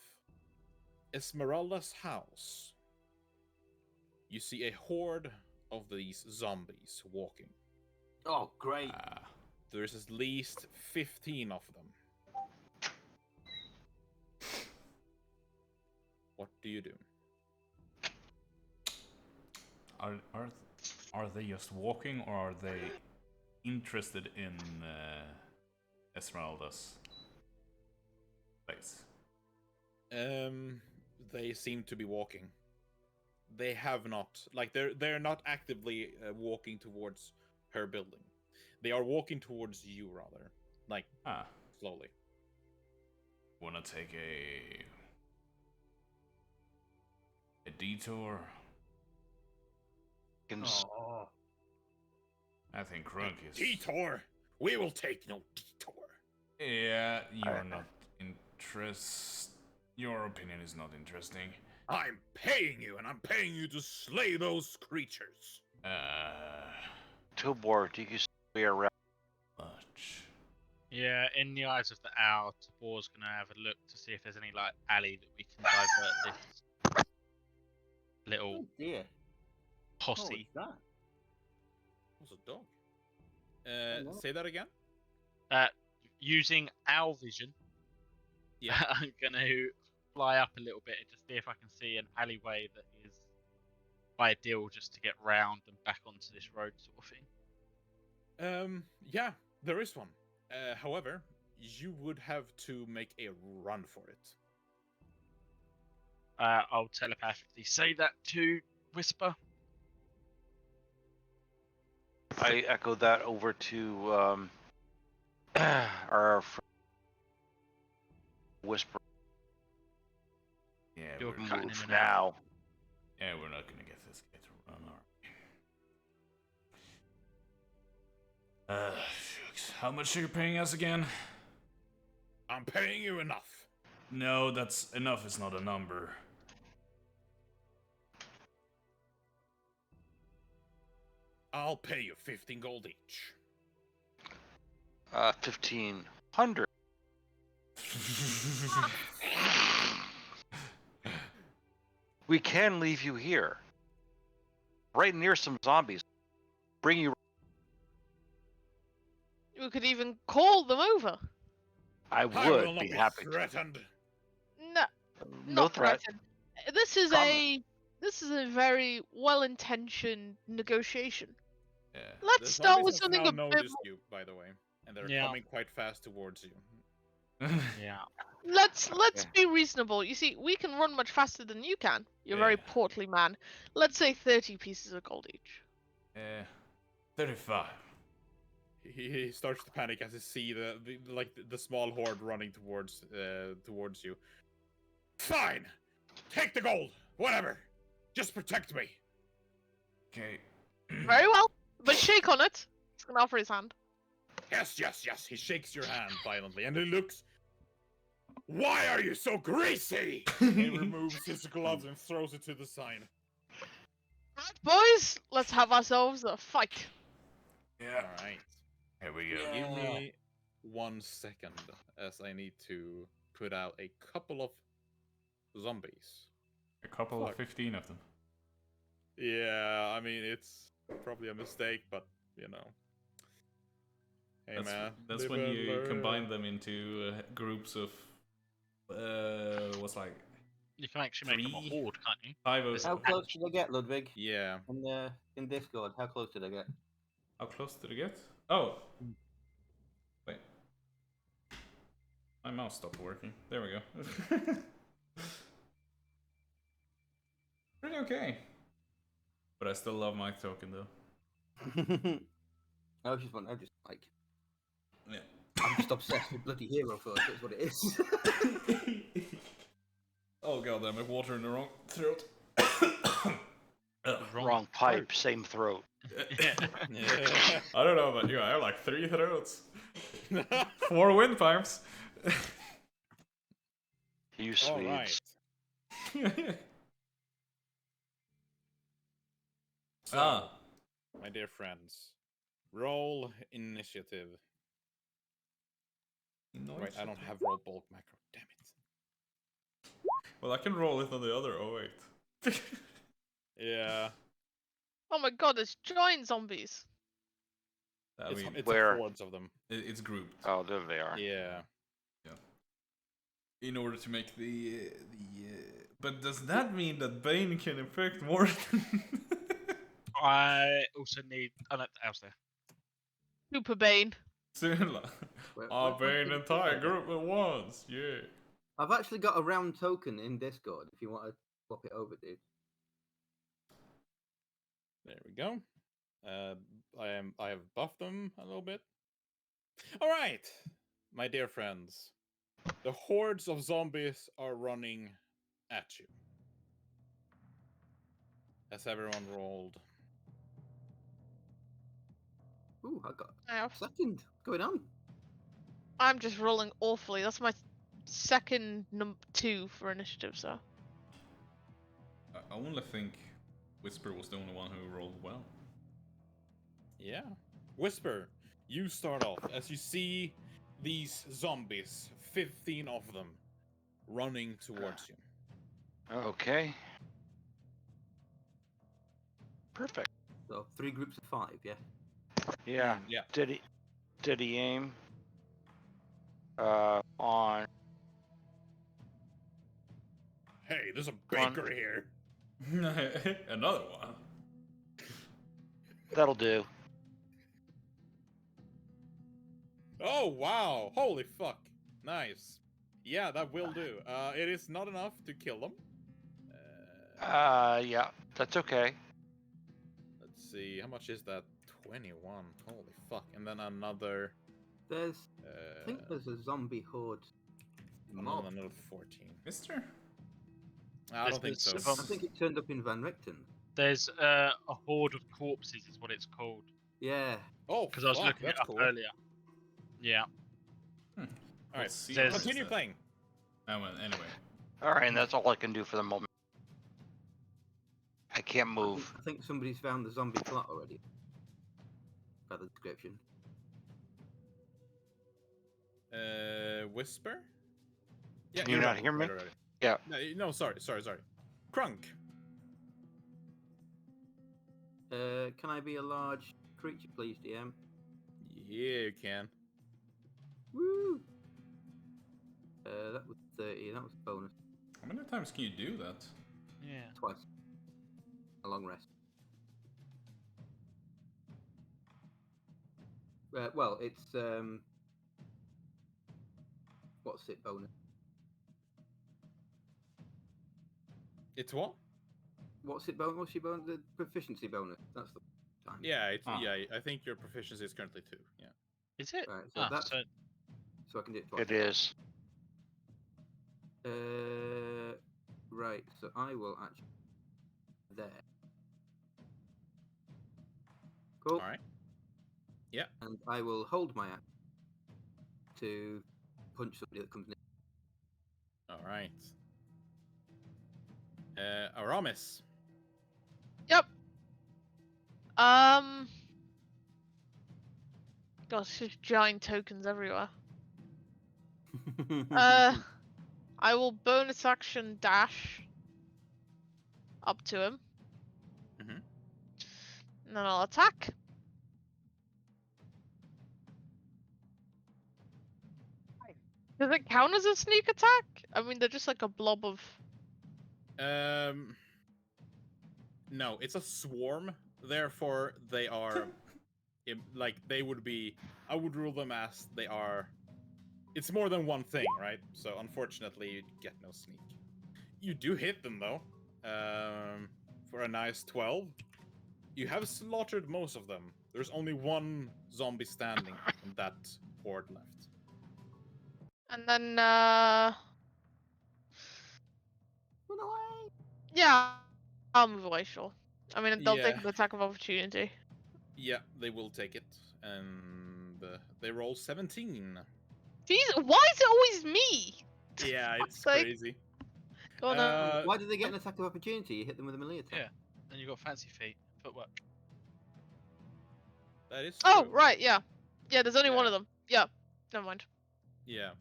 S1: Esmeralda's house, you see a horde of these zombies walking.
S2: Oh, great.
S1: There's at least 15 of them. What do you do?
S5: Are they just walking, or are they interested in Esmeralda's place?
S1: They seem to be walking. They have not, like, they're not actively walking towards her building. They are walking towards you, rather, like slowly.
S5: Wanna take a detour?
S2: Oh.
S5: I think Krunk is...
S1: Detour? We will take no detour.
S5: Yeah, you're not interested. Your opinion is not interesting.
S1: I'm paying you, and I'm paying you to slay those creatures.
S6: Tobor, do you see way around?
S5: Much.
S7: Yeah, in the eyes of the owl, Tabor's gonna have a look to see if there's any like alley that we can divert this little
S2: Oh dear.
S7: posse.
S2: What was that?
S1: What's a dog? Say that again?
S7: Using owl vision,
S1: Yeah.
S7: I'm gonna fly up a little bit and just see if I can see an alleyway that is ideal just to get round and back onto this road sort of thing.
S1: Yeah, there is one. However, you would have to make a run for it.
S7: I'll telepathically say that to Whisper.
S6: I echo that over to our friend Whisper.
S5: Yeah,
S7: You're
S5: we're
S7: cutting
S6: Move
S7: in and out.
S6: now.
S5: Yeah, we're not gonna get this guy to run, are we? Shucks. How much are you paying us again?
S1: I'm paying you enough.
S5: No, that's enough is not a number.
S1: I'll pay you 15 gold each.
S6: 1,500. We can leave you here, right near some zombies. Bring you.
S3: We could even call them over.
S6: I
S1: I will
S6: would
S1: not
S6: be happy.
S1: threatened.
S3: No,
S6: No
S3: not
S6: threat.
S3: threatened. This is a very well-intentioned negotiation.
S5: Yeah.
S3: Let's
S1: The
S3: start
S1: zombies
S3: with
S1: have
S3: something
S1: now
S3: a bit
S1: noticed
S3: more.
S1: you, by the way, and they're
S7: Yeah.
S1: coming quite fast towards you.
S7: Yeah.
S3: Let's
S6: Okay.
S3: be reasonable. You see, we can run much faster than you can. You're a very
S5: Yeah.
S3: portly man. Let's say 30 pieces of gold each.
S5: 35.
S1: He starts to panic as he see the small horde running towards you. Fine, take the gold. Whatever, just protect me.
S5: Okay.
S3: Very well, but shake on it. He's gonna offer his hand.
S1: Yes, yes, yes. He shakes your hand violently, and he looks. Why are you so greasy? He removes his gloves and throws it to the side.
S3: Right, boys, let's have ourselves a fight.
S5: Yeah.
S1: All right.
S5: Here we go.
S1: Give me 1 second, as I need to put out a couple of zombies.
S5: A couple of
S1: Fuck.
S5: 15 of them.
S1: Yeah, I mean it's probably a mistake, but you know. Hey man,
S5: That's
S1: live
S5: when
S1: and
S5: you
S1: learn.
S5: combine them into groups of what's like
S7: You can actually make them a
S5: 3,
S7: horde, can't you?
S5: 5
S7: This-
S2: How close did I get, Ludwig?
S1: Yeah.
S2: In Discord, how close did I get?
S5: How close did it get? Oh, wait. My mouse stopped working. There we go. Pretty okay. But I still love my token though.
S2: I just like.
S5: Yeah.
S2: I'm just obsessed with bloody Hero Force. That's what it is.
S5: Oh god damn it, water in the wrong throat.
S6: Wrong pipe, same throat.
S5: I don't know about you, I have like 3 throats. 4 windpipes.
S6: You
S1: All right.
S6: Swedes.
S1: So, my dear friends, roll initiative. Wait, I don't have roll bulk macro. Damn it.
S5: Well, I can roll it on the other. Oh wait.
S1: Yeah.
S3: Oh my god, there's giant zombies.
S5: I
S1: It's,
S5: mean,
S1: it's
S6: where?
S1: hordes of them.
S5: it's grouped.
S6: Oh, there they are.
S1: Yeah.
S5: In order to make the but does that mean that Bane can infect more than
S7: I also need. Oh no, else there.
S3: Super Bane.
S5: Sula? I'll Bane an entire group at once, yeah.
S2: I've actually got a round token in Discord if you want to swap it over, dude.
S1: There we go. I have buffed them a little bit. All right, my dear friends. The hordes of zombies are running at you. Has everyone rolled?
S2: Ooh, I got
S3: Ow.
S2: second. What's going on?
S3: I'm just rolling awfully. That's my second 2 for initiative, so.
S5: I only think Whisper was the only one who rolled well.
S1: Yeah. Whisper, you start off as you see these zombies, 15 of them, running towards you.
S6: Okay. Perfect.
S2: So 3 groups of 5, yeah.
S6: Yeah.
S1: Yeah.
S6: Did he aim? On.
S1: Hey, there's a baker here.
S5: Another one.
S6: That'll do.
S1: Oh, wow. Holy fuck. Nice. Yeah, that will do. It is not enough to kill them.
S6: Yeah, that's okay.
S1: Let's see. How much is that? 21. Holy fuck. And then another...
S2: There's, I think there's a zombie horde mob.
S1: another 14.
S5: Mister?
S1: I don't think so.
S7: There's,
S2: I think it turned up in Van Richten.
S7: There's a horde of corpses, is what it's called.
S2: Yeah.
S1: Oh,
S7: Because I was
S1: fuck,
S7: looking it
S1: that's
S7: up
S1: cool.
S7: earlier. Yeah.
S1: Alright,
S5: see
S7: There's-
S5: what is
S1: continue
S5: that.
S1: playing.
S5: Oh, well, anyway.
S6: Alright, and that's all I can do for the moment. I can't move.
S2: I think somebody's found the zombie plot already. By the description.
S1: Whisper? Yeah,
S6: Can you
S1: you're
S6: not
S1: right,
S6: hear me?
S1: right.
S6: Yeah.
S1: No, sorry. Crunk.
S2: Can I be a large creature, please, DM?
S1: Yeah, you can.
S2: Woo! That was 30. That was a bonus.
S5: How many times can you do that?
S7: Yeah.
S2: Twice. A long rest. Well, it's what's it bonus?
S1: It's what?
S2: What's it bonus? What's your bonus? The proficiency bonus. That's the time.
S1: Yeah,
S5: Ah.
S1: yeah. I think your proficiency is currently 2. Yeah.
S7: Is it?
S2: Right. So
S7: Ah,
S2: that's
S7: so
S2: so I can do it twice.
S6: It is.
S2: Right. So I will actually there. Cool.
S1: All right. Yeah.
S2: And I will hold my action to punch somebody that comes near.
S1: All right. Aramis.
S3: Yep. Gosh, there's giant tokens everywhere. I will bonus action dash up to him.
S1: Mhm.
S3: And then I'll attack. Does it count as a sneak attack? I mean, they're just like a blob of.
S1: No, it's a swarm. Therefore, they are like they would be. I would rule them as they are. It's more than one thing, right? So unfortunately, you get no sneak. You do hit them though, for a nice 12. You have slaughtered most of them. There's only one zombie standing in that horde left.
S3: And then,
S2: Run away!
S3: yeah, I'll move away, sure. I mean, they'll take
S1: Yeah.
S3: an attack of opportunity.
S1: Yeah, they will take it, and they roll 17.
S3: Jeez, why is it always me?
S1: Yeah, it's
S3: Fuck's sake.
S1: crazy.
S3: Go on then.
S2: Why did they get an attack of opportunity? You hit them with a melee attack.
S7: Yeah. Then you got fancy feet, footwork.
S1: That is
S3: Oh,
S1: true.
S3: right, yeah. Yeah, there's only one
S1: Yeah.
S3: of them. Yeah, never mind.
S1: Yeah.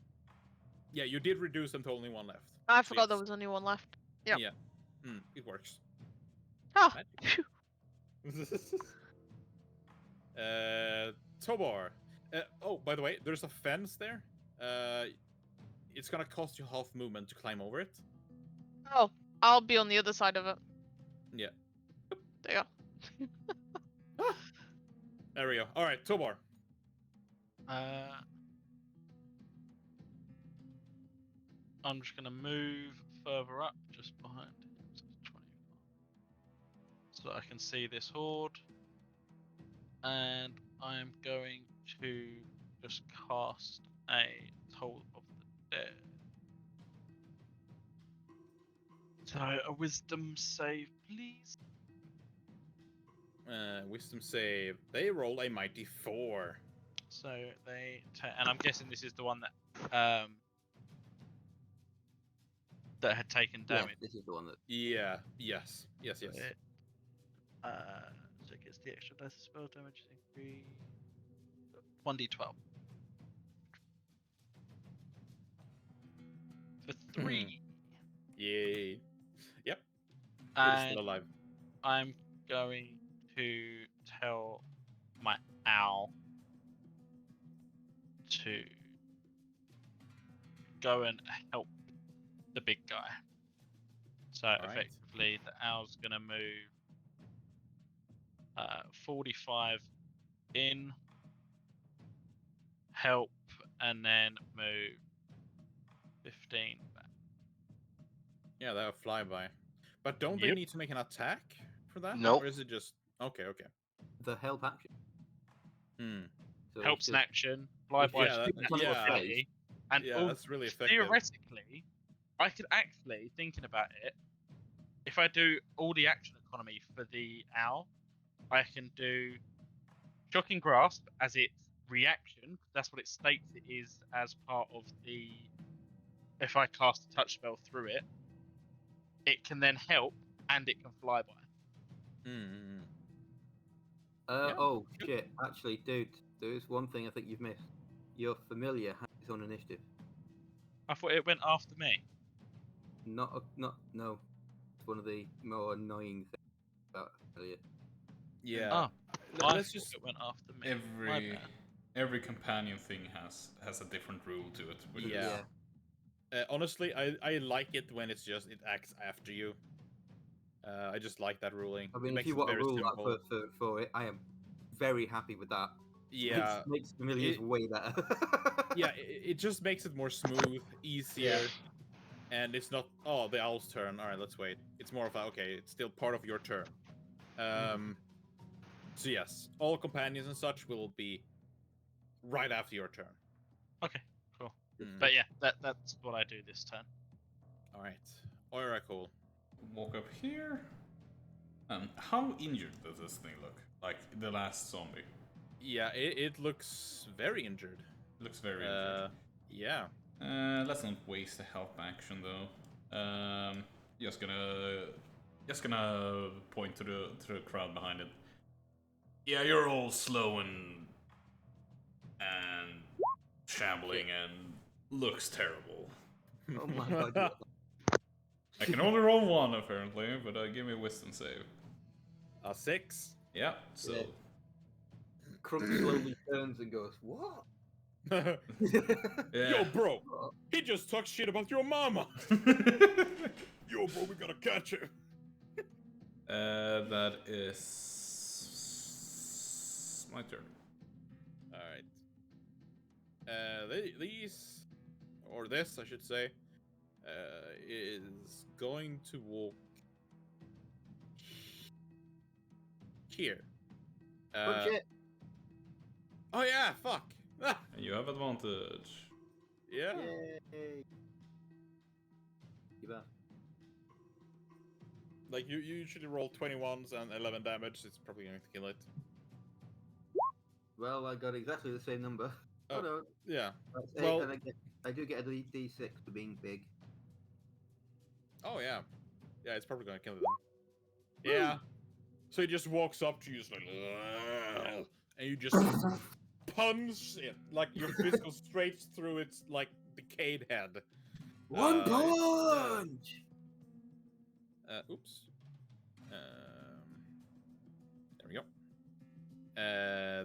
S1: Yeah, you did reduce them to only one left.
S3: I
S1: So
S3: forgot there
S1: yes.
S3: was only one left. Yep.
S1: Yeah. It works.
S3: Ah,
S1: Magic. Tobar. Oh, by the way, there's a fence there. It's gonna cost you half movement to climb over it.
S3: oh, I'll be on the other side of it.
S1: Yeah.
S3: There you go.
S1: There we go. All right, Tobar.
S7: I'm just gonna move further up, just behind him, so it's 25, so that I can see this horde. And I'm going to just cast a Toll of the Dead. So a Wisdom save, please.
S1: Wisdom save. They roll a mighty 4.
S7: So and I'm guessing this is the one that that had taken
S2: Yeah,
S7: damage.
S2: this is the one that.
S1: Yeah. Yes. Yes.
S7: So it gets the extra dice spell damage increase. 1d12 for 3.
S1: Yay. Yep. You're
S7: And
S1: still alive.
S7: I'm going to tell my owl to go and help the big guy. So
S1: right.
S7: effectively, the owl's gonna move 45 in, help, and then move 15 back.
S1: Yeah, they'll fly by. But don't they
S7: Yep.
S1: need to make an attack for that?
S6: Nope.
S1: Or is it just okay?
S2: The help action. So
S7: Helps
S2: it's
S7: an
S2: just-
S7: action, fly by,
S1: Yeah,
S7: shoot natural
S1: yeah.
S7: ability, and
S1: Yeah, that's really effective.
S7: theoretically, I could actually, thinking about it, if I do all the action economy for the owl, I can do Shocking Grasp as its reaction. That's what it states it is as part of the. If I cast a touch spell through it, it can then help and it can fly by.
S1: Yeah,
S2: Oh
S1: good.
S2: shit! Actually, dude, there is one thing I think you've missed. Your familiar has its own initiative.
S7: I thought it went after me.
S2: No. It's one of the more annoying things about familiar.
S1: Yeah.
S7: Oh, I
S1: Let's
S7: thought
S1: just.
S7: it went after me. My bad.
S5: Every companion thing has a different rule to it. Which is-
S1: Yeah. Honestly, I like it when it acts after you. I just like that ruling.
S2: I
S1: It
S2: mean, if
S1: makes
S2: you
S1: it
S2: want to
S1: very
S2: rule
S1: simple.
S2: that for it, I am very happy with that.
S1: Yeah.
S2: Makes familiars way better.
S1: Yeah, it just makes it more smooth, easier, and it's not, oh, the owl's turn. All right, let's wait. It's more of a, okay, it's still part of your turn. So yes, all companions and such will be right after your turn.
S7: Okay, cool.
S1: Mm.
S7: But yeah, that's what I do this turn.
S1: All right, Oracle.
S5: Walk up here. How injured does this thing look? Like the last zombie.
S1: Yeah, it looks very injured.
S5: Looks very injured.
S1: Yeah.
S5: Let's not waste a help action though. Just gonna point to the crowd behind it. Yeah, you're all slow and shambling and looks terrible.
S2: Oh my god. You
S5: I can only roll one apparently, but give me a wisdom save.
S1: A 6.
S5: Yeah, so
S2: Yeah. Crunk slowly turns and goes, "What?"
S5: yeah.
S1: Yo, bro, he just talked shit about your mama. Yo, bro, we gotta catch him.
S5: That is my turn.
S1: All right. These, or this, I should say, is going to walk here.
S2: Crunch it.
S1: Oh yeah, fuck.
S5: And you have advantage.
S1: Yeah.
S2: Yay. You bet.
S1: Like you usually roll 21s and 11 damage. It's probably going to kill it.
S2: Well, I got exactly the same number.
S1: Oh.
S2: Oh no.
S1: Yeah.
S2: That's 8,
S1: Well-
S2: and I do get a D6 for being big.
S1: Oh yeah. Yeah, it's probably going to kill it then. Yeah. So he just walks up to you, just like, "Ugh," and you just punch it. Like your fist goes straight through its like decayed head.
S2: One
S1: yeah.
S2: punch.
S1: Oops. There we go.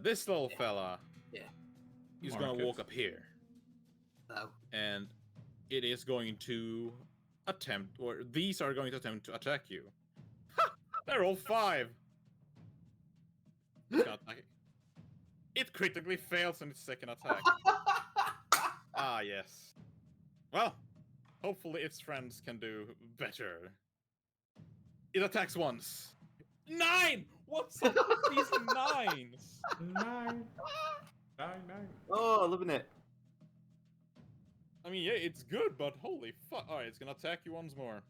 S1: This little fella.
S2: Yeah.
S1: He's
S5: Mark
S1: gonna
S5: it.
S1: walk up here,
S2: No.
S1: and it is going to attempt, or these are going to attempt to attack you. They're all 5. It's gonna attack. It critically fails on its second attack. Ah, yes. Well, hopefully its friends can do better. It attacks once. 9! What's up with these 9s?
S5: 9.
S2: Oh, loving it.
S1: I mean, yeah, it's good, but holy fuck. Alright, it's gonna attack you once more.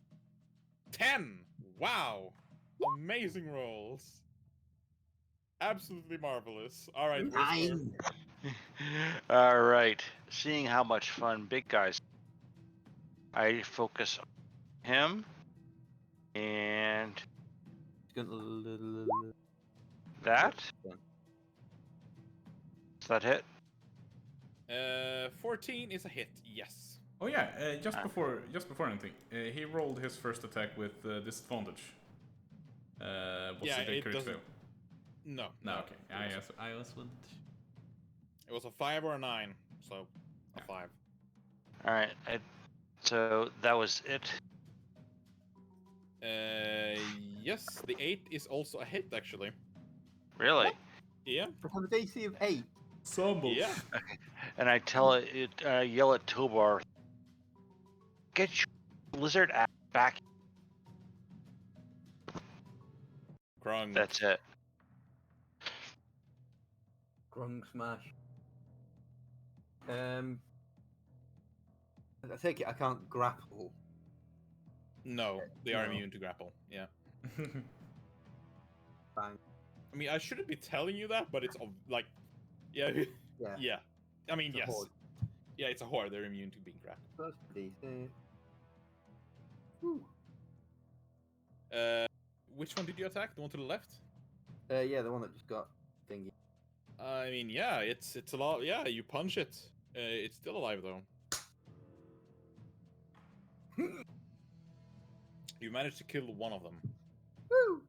S1: 10! Wow! Amazing rolls. Absolutely marvelous. Alright, Whisper.
S2: 9.
S6: All right. Seeing how much fun big guys, I focus on him, and that. Does that hit?
S1: 14 is a hit, yes.
S5: Oh yeah, just before anything, he rolled his first attack with disadvantage. What's
S1: Yeah,
S5: the
S1: it
S5: crit
S1: doesn't-
S5: fail?
S1: No.
S5: No, okay. I was with.
S1: It was a 5 or a 9, so a 5.
S6: All right. So that was it.
S1: Yes, the 8 is also a hit, actually.
S6: Really?
S1: Yeah.
S2: From a DC of 8.
S5: Stumble.
S1: Yeah.
S6: And I tell it, yell at Tobar, get your lizard ass back.
S1: Krung.
S6: That's it.
S2: Grung smash. I take it I can't grapple.
S1: No, they are
S2: No.
S1: immune to grapple. Yeah.
S2: Fine.
S1: I mean, I shouldn't be telling you that, but it's like, yeah,
S2: Yeah.
S1: yeah. I mean,
S2: It's a
S1: yes.
S2: horde.
S1: Yeah, it's a horde. They're immune to being grappled.
S2: That's pretty safe. Whew.
S1: Which one did you attack? The one to the left?
S2: Yeah, the one that just got thingy.
S1: I mean, yeah, it's a lot. Yeah, you punch it. It's still alive though. You managed to kill one of them.
S2: Woo!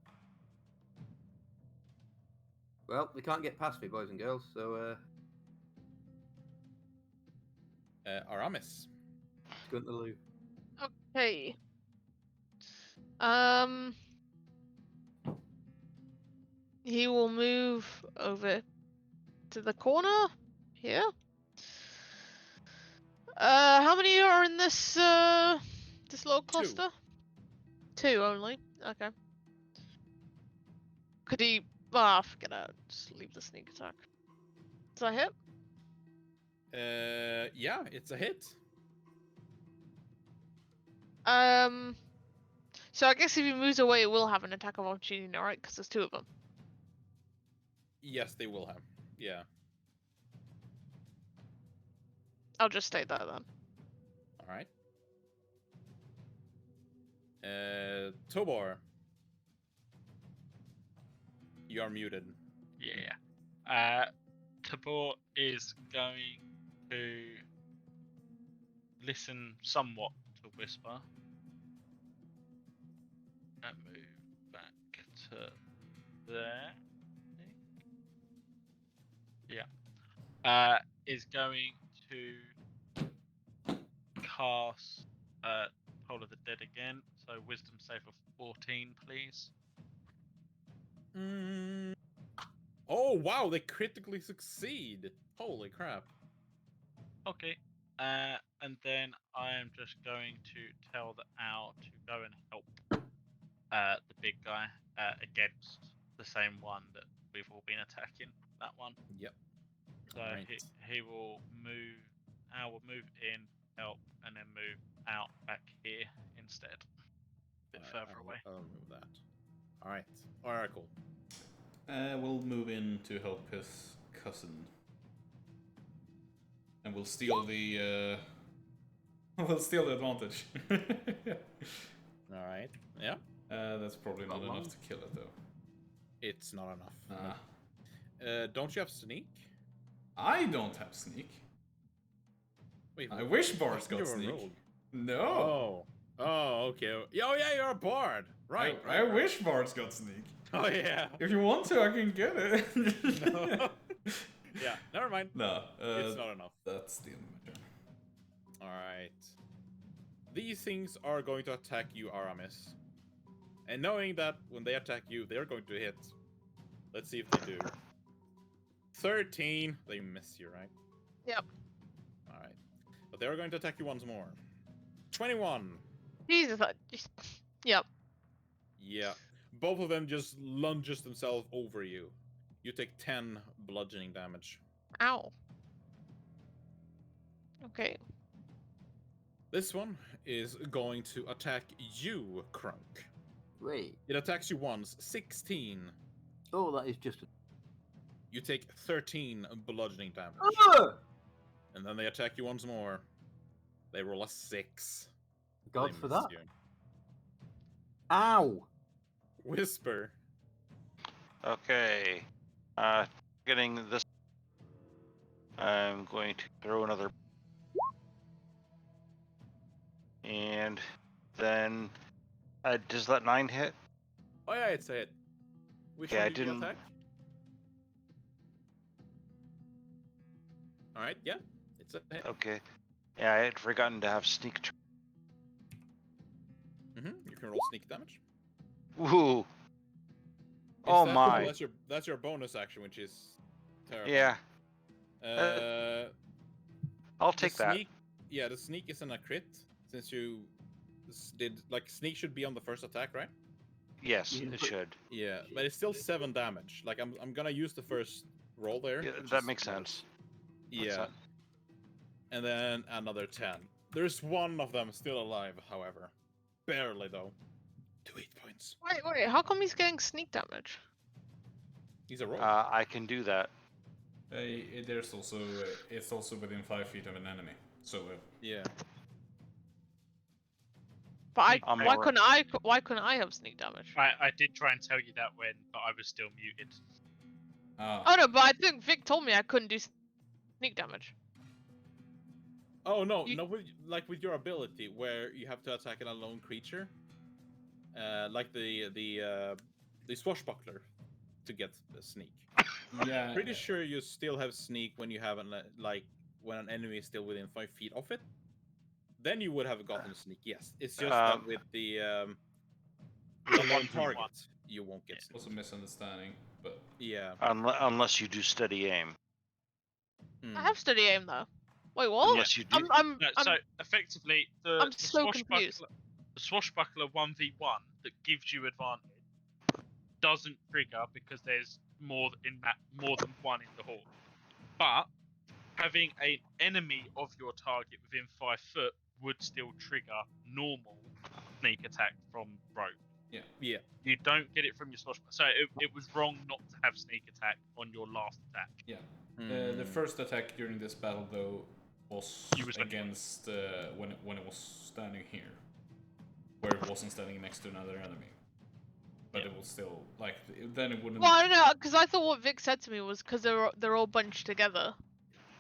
S2: Well, they can't get past me, boys and girls, so
S1: Aramis.
S2: it's going to lose.
S3: Okay. He will move over to the corner here. How many are in this this little cluster? 2 only. Okay. Could he? Forget it. Just leave the sneak attack. Does that hit?
S1: Yeah, it's a hit.
S3: So I guess if he moves away, it will have an attack of opportunity, right? Because there's 2 of them.
S1: Yes, they will have. Yeah.
S3: I'll just stay there then.
S1: All right. Tobor. You are muted.
S7: Yeah. Tabor is going to listen somewhat to Whisper. And move back to there. Yeah. Is going to cast Toll of the Dead again. So Wisdom save of 14, please.
S1: Oh wow, they critically succeed. Holy crap.
S7: Okay. And then I am just going to tell the owl to go and help the big guy against the same one that we've all been attacking. That one.
S1: Yep.
S7: So
S1: Alright.
S7: he will move. Owl will move in, help, and then move out back here instead. A bit further away.
S1: I'll move that. Alright. Oracle.
S5: We'll move in to help his cousin. And we'll steal the we'll steal the advantage.
S1: Alright. Yeah.
S5: That's probably not enough to kill it though.
S1: It's not enough.
S5: Ah.
S1: Don't you have sneak?
S5: I don't have sneak.
S1: Wait,
S5: I wish Bard's got
S1: you're a
S5: sneak.
S1: rogue.
S5: No.
S1: Oh, okay. Oh yeah, you're a bard. Right.
S5: I wish Bard's got sneak.
S1: Oh yeah.
S5: If you want to, I can get it.
S1: No. Yeah, never mind.
S5: No,
S1: it's not enough.
S5: That's the end of my turn.
S1: Alright. These things are going to attack you, Aramis. And knowing that when they attack you, they're going to hit. Let's see if they do. 13. They miss you, right?
S3: Yep.
S1: Alright. But they're going to attack you once more. 21.
S3: Jesus. Yep.
S1: Yeah. Both of them just lunges themselves over you. You take 10 bludgeoning damage.
S3: Ow. Okay.
S1: This one is going to attack you, Crunk.
S2: Wait.
S1: It attacks you once. 16.
S2: Oh, that is just.
S1: You take 13 bludgeoning damage. And then they attack you once more. They roll a 6.
S2: God
S1: They
S2: for
S1: miss
S2: that.
S1: you.
S2: Ow.
S1: Whisper.
S6: Okay. Getting this. I'm going to throw another. And then. Does that 9 hit?
S1: Oh yeah, it's a hit. Which
S6: Yeah,
S1: one
S6: I
S1: did you
S6: didn't-
S1: attack? Alright, yeah. It's a hit.
S6: Okay. Yeah, I had forgotten to have sneak.
S1: You can roll sneak damage.
S6: Ooh.
S1: Is
S6: Oh
S1: that-
S6: my.
S1: That's your bonus action, which is terrible.
S6: Yeah, I'll
S1: the
S6: take that.
S1: sneak, yeah, the sneak isn't a crit since you did like sneak should be on the first attack, right?
S6: Yes,
S2: You can
S6: it
S2: put-
S6: should.
S1: Yeah, but it's still 7 damage. Like I'm gonna use the first roll there.
S6: Yeah,
S1: which
S6: that
S1: is
S6: makes
S1: not-
S6: sense.
S1: Yeah, and then another 10. There's one of them still alive, however, barely though. 2 hit points.
S3: Wait. How come he's getting sneak damage?
S1: He's a rogue.
S6: I can do that.
S5: There's also it's also within 5 feet of an enemy. So
S1: Yeah.
S3: But
S6: I'm
S3: why
S6: alright.
S3: couldn't I have sneak damage?
S7: I did try and tell you that but I was still muted.
S3: Oh no, but I think Vic told me I couldn't do sneak damage.
S1: Oh no,
S3: You-
S1: no, with your ability where you have to attack an unknown creature, like the swashbuckler, to get the sneak.
S5: yeah,
S1: Pretty sure you still have sneak when you have when an enemy is still within 5 feet of it. Then you would have gotten sneak. Yes, it's just that with the lone
S7: 1v1.
S1: target, you won't get sneak.
S5: also misunderstanding, but
S1: Yeah.
S6: Unless you do steady aim.
S3: I have steady aim though. Wait, what?
S6: Unless you do.
S3: I'm
S7: No, so effectively,
S3: I'm
S7: the
S3: so confused.
S7: swashbuckler 1v1 that gives you advantage doesn't trigger because there's more than one in the hall. But having an enemy of your target within 5 foot would still trigger normal sneak attack from rogue.
S1: Yeah.
S7: You don't get it from your swashbuckler. So it was wrong not to have sneak attack on your last attack.
S5: the first attack during this battle though was
S7: You was
S5: against when it was standing here, where it wasn't standing next to another enemy. but it will still like then it wouldn't.
S3: Well, I don't know, because I thought what Vic said to me was because they're all bunched together,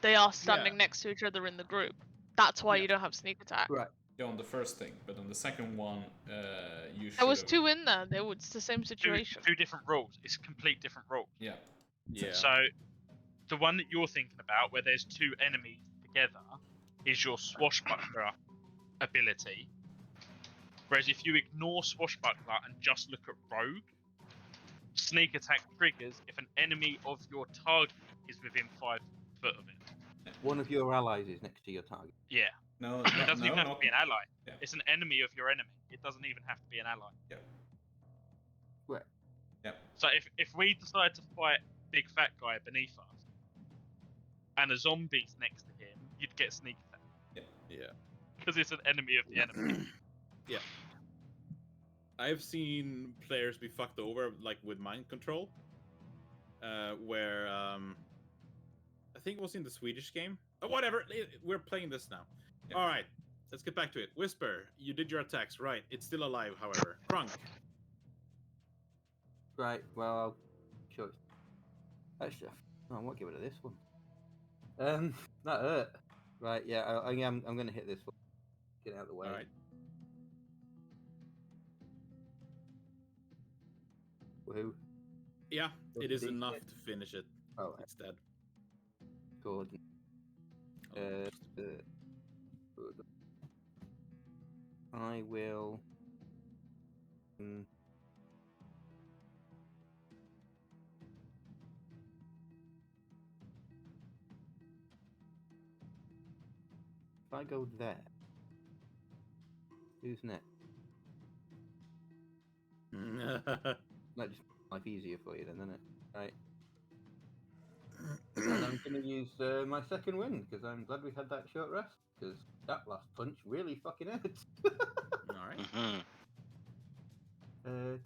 S3: they are standing next to each other in the group. That's why you don't have sneak attack.
S2: Right.
S5: Yeah, on the first thing, but on the second one, you should.
S3: There was 2 in there. It's the same situation.
S4: Two different rules. It's complete different rules.
S5: Yeah.
S1: Yeah.
S4: So, the one that you're thinking about, where there's 2 enemies together, is your swashbuckler ability. Whereas if you ignore swashbuckler and just look at rogue, sneak attack triggers if an enemy of your target is within 5 foot of it.
S2: One of your allies is next to your target.
S4: Yeah.
S5: No,
S4: It doesn't even have
S5: not,
S4: to be an ally.
S5: Yeah.
S4: It's an enemy of your enemy. It doesn't even have to be an ally.
S5: Yeah.
S2: Right.
S5: Yeah.
S4: So if we decide to fight big fat guy beneath us, and a zombie's next to him, you'd get sneak attack.
S1: Yeah.
S4: Because it's an enemy of the enemy.
S1: Yeah. I've seen players be fucked over like with mind control. Where I think it was in the Swedish game. Whatever, we're playing this now.
S5: Yeah.
S1: All right, let's get back to it. Whisper, you did your attacks, right? It's still alive, however. Crunk.
S2: Right. Well, I'll show it. Actually, no, I won't get rid of this one. That hurt. Right. Yeah. I'm going to hit this one. Get out of the way.
S1: All right.
S2: Woohoo.
S1: Yeah,
S2: Does
S1: it is
S2: it
S1: enough
S2: hit?
S1: to finish it.
S2: Oh,
S1: It's dead.
S2: good.
S1: Oh,
S2: Good. I will. If I go there, who's next? That just makes life easier for you then, doesn't it? Right. And I'm going to use my second win, because I'm glad we had that short rest, because that last punch really fucking hurts.
S1: All right.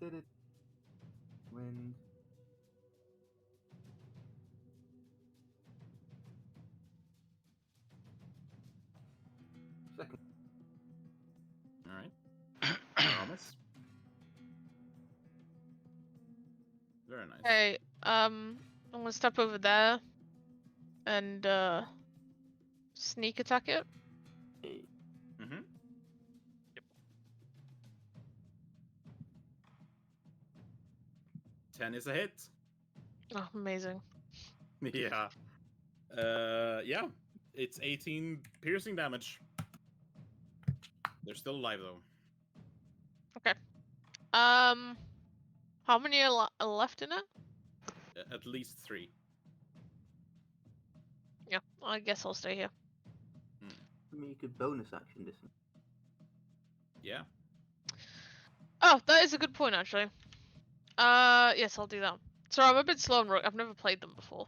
S2: Did it? Wind. Second.
S1: All right. Promise. Very nice.
S3: Okay, I'm gonna step over there and sneak attack it.
S1: Mm-hmm.
S4: Yep.
S1: 10 is a hit.
S3: Oh, amazing.
S1: Yeah. Yeah. It's 18 piercing damage. They're still alive though.
S3: How many are left in it?
S1: At least 3.
S3: Yeah, I guess I'll stay here.
S2: I mean, you could bonus action this.
S1: Yeah.
S3: Oh, that is a good point, actually. Yes, I'll do that. Sorry, I'm a bit slow on Rook. I've never played them before.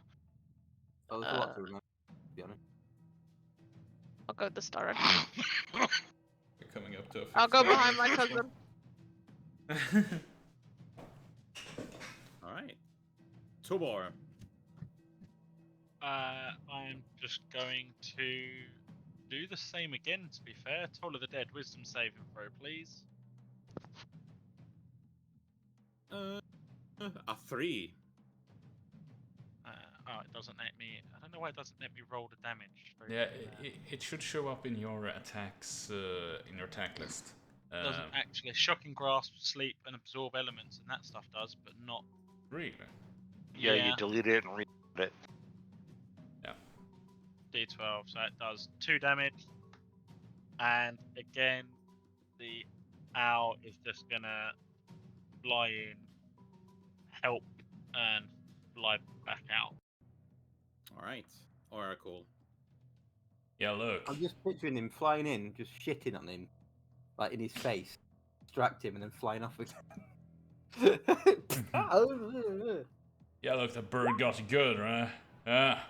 S2: Oh, there's a lot to remember, to be honest.
S3: I'll go this direction.
S5: You're coming up to.
S3: I'll go behind my cousin.
S1: All right. Tobor.
S7: I'm just going to do the same again, to be fair. Toll of the Dead, wisdom saving throw, please.
S1: A 3.
S7: Oh, it doesn't let me. I don't know why it doesn't let me roll the damage.
S5: Yeah, it should show up in your attacks, in your attack list.
S7: Doesn't actually. Shocking Grasp, Sleep, and Absorb elements, and that stuff does, but not.
S5: Really?
S6: Yeah, you delete it and read it.
S5: Yeah.
S7: D12, so it does 2 damage. And again, the owl is just gonna fly in, help, and fly back out.
S1: All right. Oracle.
S5: Yeah, look.
S2: I'm just picturing him flying in, just shitting on him, like in his face, distract him, and then flying off again.
S5: Yeah, look, the bird got you good, right? Ah.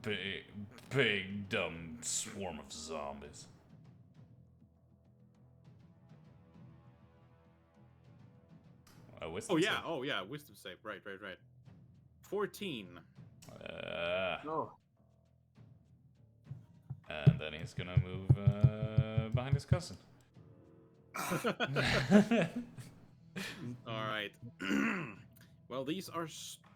S5: Big, dumb swarm of zombies.
S1: Oh yeah, wisdom save. Right. 14.
S2: Oh.
S5: And then he's gonna move behind his cousin.
S1: All right. Well, these are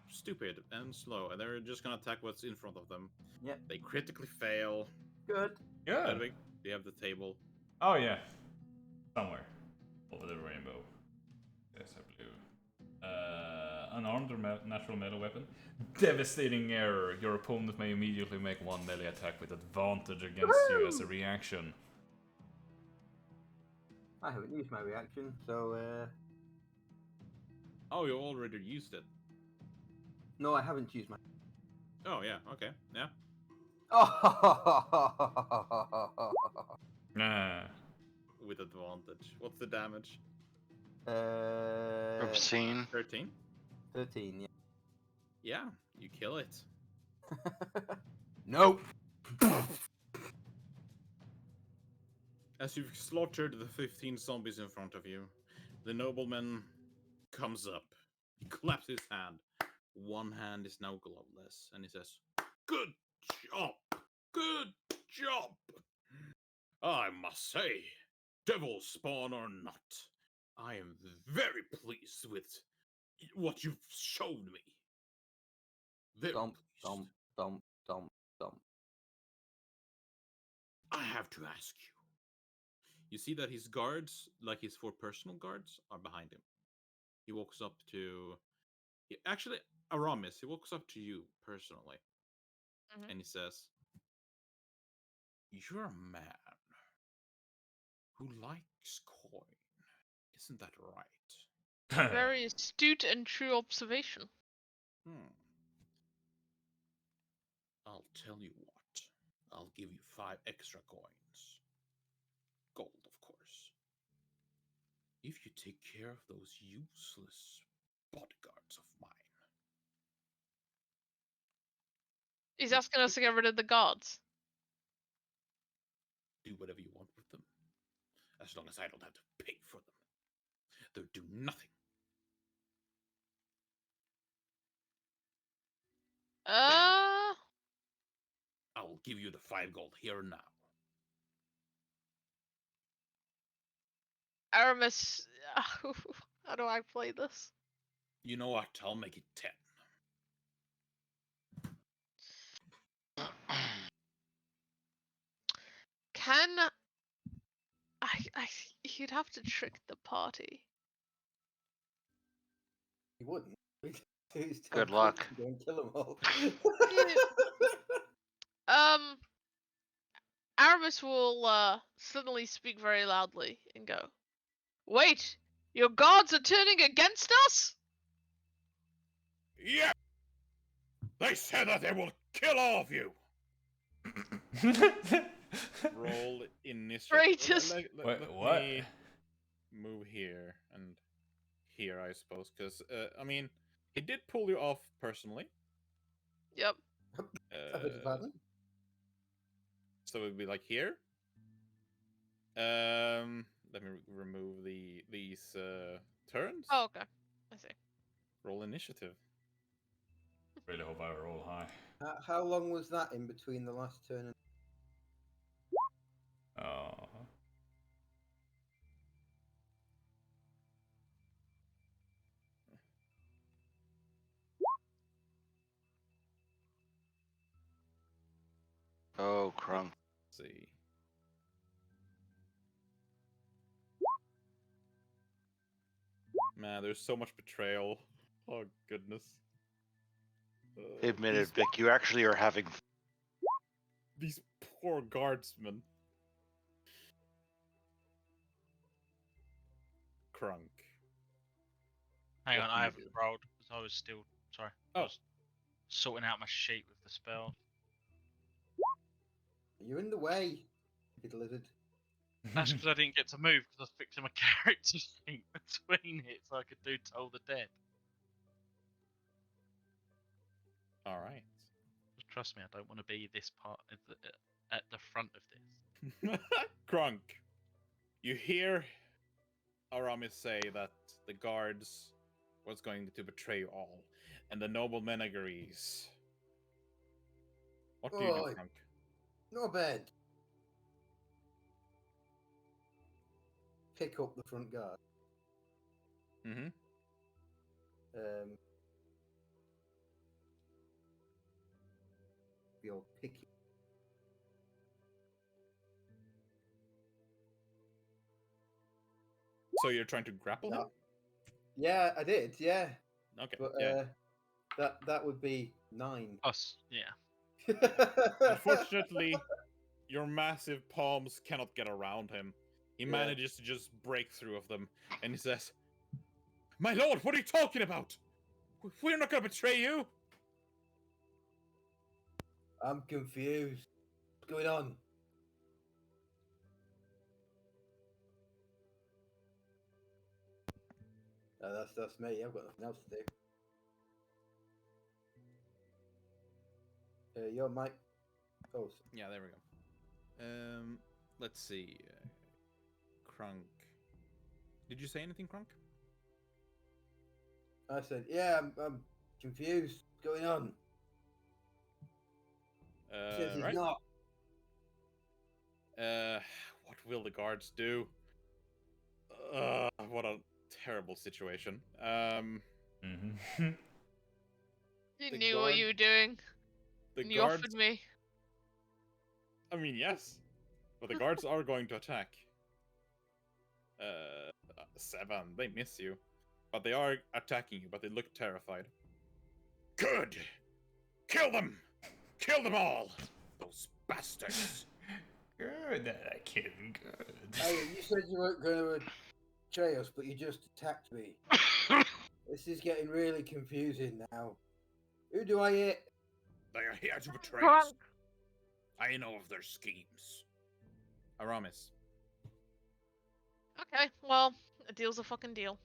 S1: stupid and slow, and they're just gonna attack what's in front of them.
S2: Yep.
S1: They critically fail.
S2: Good.
S5: Good.
S1: Ludwig, do you have the table?
S5: Oh yeah, somewhere over the rainbow. Yes, I blue. Unarmed or natural melee weapon. Devastating error. Your opponent may immediately make one melee attack with advantage against you as a reaction.
S2: I haven't used my reaction, so
S1: Oh, you already used it.
S2: no, I haven't used my.
S1: Oh yeah. Okay. Yeah.
S5: Ah.
S1: With advantage. What's the damage?
S6: Obscene.
S1: 13.
S2: 13. Yeah.
S1: Yeah. You kill it.
S2: Nope.
S1: As you've slaughtered the 15 zombies in front of you, the nobleman comes up. He claps his hand. One hand is now gloveless, and he says, "Good job! Good job! I must say, devil spawn or not, I am very pleased with what you've shown me. Very
S2: Dump,
S1: pleased.
S2: dump, dump, dump, dump.
S1: I have to ask you. You see that his guards, like his 4 personal guards, are behind him. He walks up to... Actually, Aramis, he walks up to you personally.
S3: Mhm.
S1: And he says, "You're a man who likes coin. Isn't that right?"
S3: Very astute and true observation.
S1: I'll tell you what. I'll give you 5 extra coins. Gold, of course. If you take care of those useless bodyguards of mine.
S3: He's asking us to get rid of the guards.
S1: Do whatever you want with them. As long as I don't have to pay for them. They'll do nothing. I will give you the 5 gold here and now.
S3: Aramis, how do I play this?
S1: You know what? I'll make it 10.
S3: Can I? You'd have to trick the party.
S2: He wouldn't. He's
S6: Good
S2: too
S6: luck.
S2: quick to go and kill them all.
S3: Aramis will suddenly speak very loudly and go, "Wait, your guards are turning against us?"
S1: Yeah! They said that they will kill all of you! Roll initiative.
S3: Traitors.
S5: Wait, what?
S1: Me move here and here, I suppose, because I mean, he did pull you off personally.
S3: Yep.
S2: I beg your pardon?
S1: So it would be like here. Let me remove these turns.
S3: Oh, okay. I see.
S1: Roll initiative.
S5: Really hope I roll high.
S2: How long was that in between the last turn and...
S5: Oh.
S6: Oh, crunk.
S1: Let's see. Man, there's so much betrayal. Oh goodness.
S6: Admit it,
S1: These,
S6: Vic. You actually are having.
S1: these poor guardsmen. Crunk.
S7: Hang
S1: What
S7: on,
S1: do
S7: I
S1: you
S7: haven't
S1: do?
S7: rolled because I was still sorry. I
S1: Oh.
S7: was sorting out my sheet with the spell.
S2: You're in the way, little lizard.
S7: That's because I didn't get to move because I was fixing my character sheet between it so I could do Toll the Dead.
S1: All right.
S7: Just trust me, I don't want to be this part at the front of this.
S1: Crunk. You hear Aramis say that the guards was going to betray you all, and the nobleman agrees. What do you do,
S2: Oi.
S1: Crunk?
S2: Not bad. Pick up the front guard.
S1: Mm-hmm.
S2: Be all picky.
S1: So you're trying to grapple him?
S2: Yeah, I did. Yeah,
S1: Okay.
S2: but
S1: yeah.
S2: that would be 9.
S7: Us, yeah.
S1: Unfortunately, your massive palms cannot get around him. He
S2: Yeah.
S1: manages to just break through of them, and he says, "My lord, what are you talking about? We're not going to betray you."
S2: I'm confused. What's going on? That's me. I've got nothing else to do. Your mic. Oh,
S1: Yeah, there we go. Let's see. Crunk. Did you say anything, Crunk?
S2: I said, yeah, I'm confused. What's going on? He says he's
S1: Right.
S2: not.
S1: What will the guards do? What a terrible situation.
S5: Mm-hmm.
S3: You
S1: The
S3: knew what
S1: guard-
S3: you were doing.
S1: The
S3: And you
S1: guards.
S3: offered me.
S1: I mean, yes, but the guards are going to attack. 7. They miss you, but they are attacking you. But they look terrified. Good. Kill them. Kill them all. Those bastards.
S5: Good, I killed him. Good.
S2: Hey, you said you weren't going to betray us, but you just attacked me. This is getting really confusing now. Who do I hit?
S1: They are here to betray
S3: Crunk.
S1: us. I know of their schemes. Aramis.
S3: Okay, well, a deal's a fucking deal.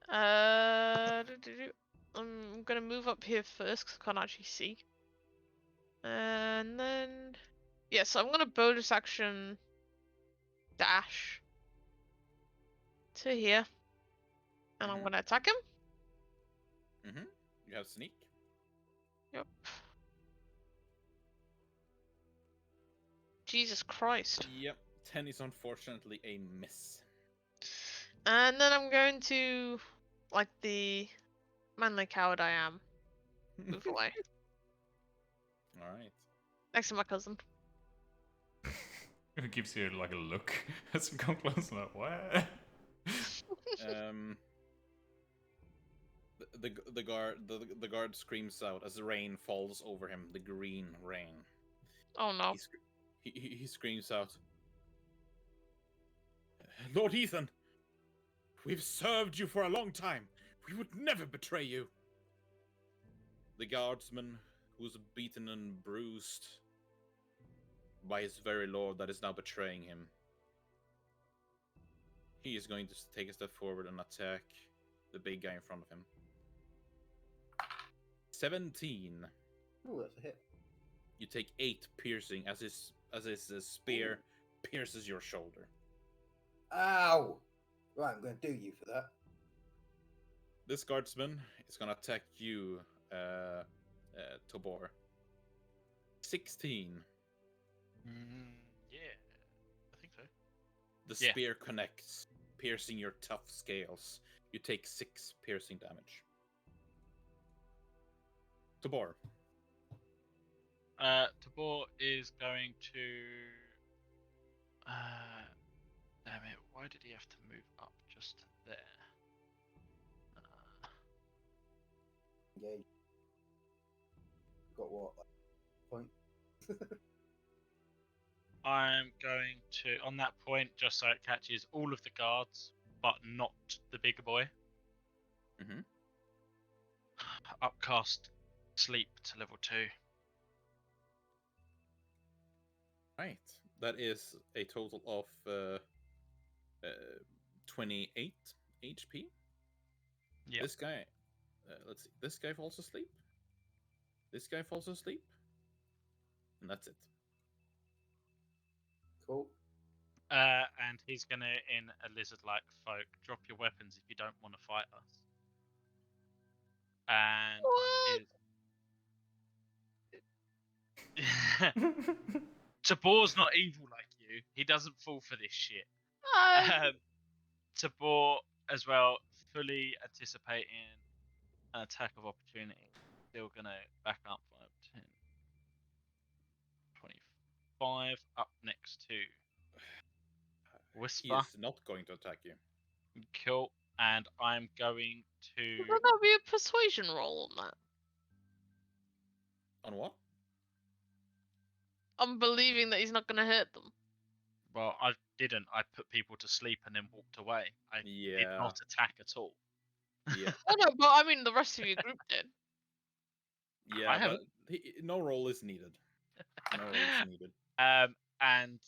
S3: I'm gonna move up here first because I can't actually see. And then, yeah, so I'm gonna bonus action dash to here, and I'm
S1: Mhm.
S3: gonna attack him.
S1: Mm-hmm. You have sneak.
S3: Yep. Jesus Christ.
S1: Yep. 10 is unfortunately a miss.
S3: And then I'm going to, like the manly coward I am, move away
S1: All right.
S3: next to my cousin.
S5: It gives you like a look as you come close. Like, what?
S1: The guard screams out as the rain falls over him. The green rain.
S3: Oh no.
S1: He screams out, "Lord Ethan, we've served you for a long time. We would never betray you." The guardsman, who's beaten and bruised by his very lord that is now betraying him, he is going to take a step forward and attack the big guy in front of him. 17.
S2: Oh, that's a hit.
S1: You take 8 piercing as his spear pierces your shoulder.
S2: Ow! Right, I'm going to do you for that.
S1: This guardsman is going to attack you, Tobor. 16.
S7: Yeah, I think so.
S1: The
S7: Yeah.
S1: spear connects, piercing your tough scales. You take 6 piercing damage. Tobor.
S7: Tabor is going to. Damn it! Why did he have to move up just to there?
S2: Engage. Got what? Point?
S7: I'm going to, on that point, just so it catches all of the guards, but not the bigger boy.
S1: Mhm.
S7: Upcast sleep to level 2.
S1: Right. That is a total of 28 HP.
S7: Yeah.
S1: This guy, let's see. This guy falls asleep. This guy falls asleep. And that's it.
S2: Cool.
S7: And he's gonna, in a lizard-like folk, drop your weapons if you don't want to fight us. And Tabor's not evil like you. He doesn't fall for this shit. Tabor as well, fully anticipating an attack of opportunity. Still gonna back up 5, 10, 25. Up next to
S1: He
S7: Whisper.
S1: is not going to attack you.
S7: Cool. And I'm going to.
S3: Would that be a persuasion roll on that?
S1: On what?
S3: I'm believing that he's not going to hurt them.
S7: Well, I didn't. I put people to sleep and then walked away. I did
S1: Yeah.
S7: not attack at all.
S1: Yeah.
S3: Oh no, but I mean the rest of your group did.
S1: Yeah,
S7: I
S1: but
S7: haven't.
S1: no roll is needed. No roll is needed.
S7: And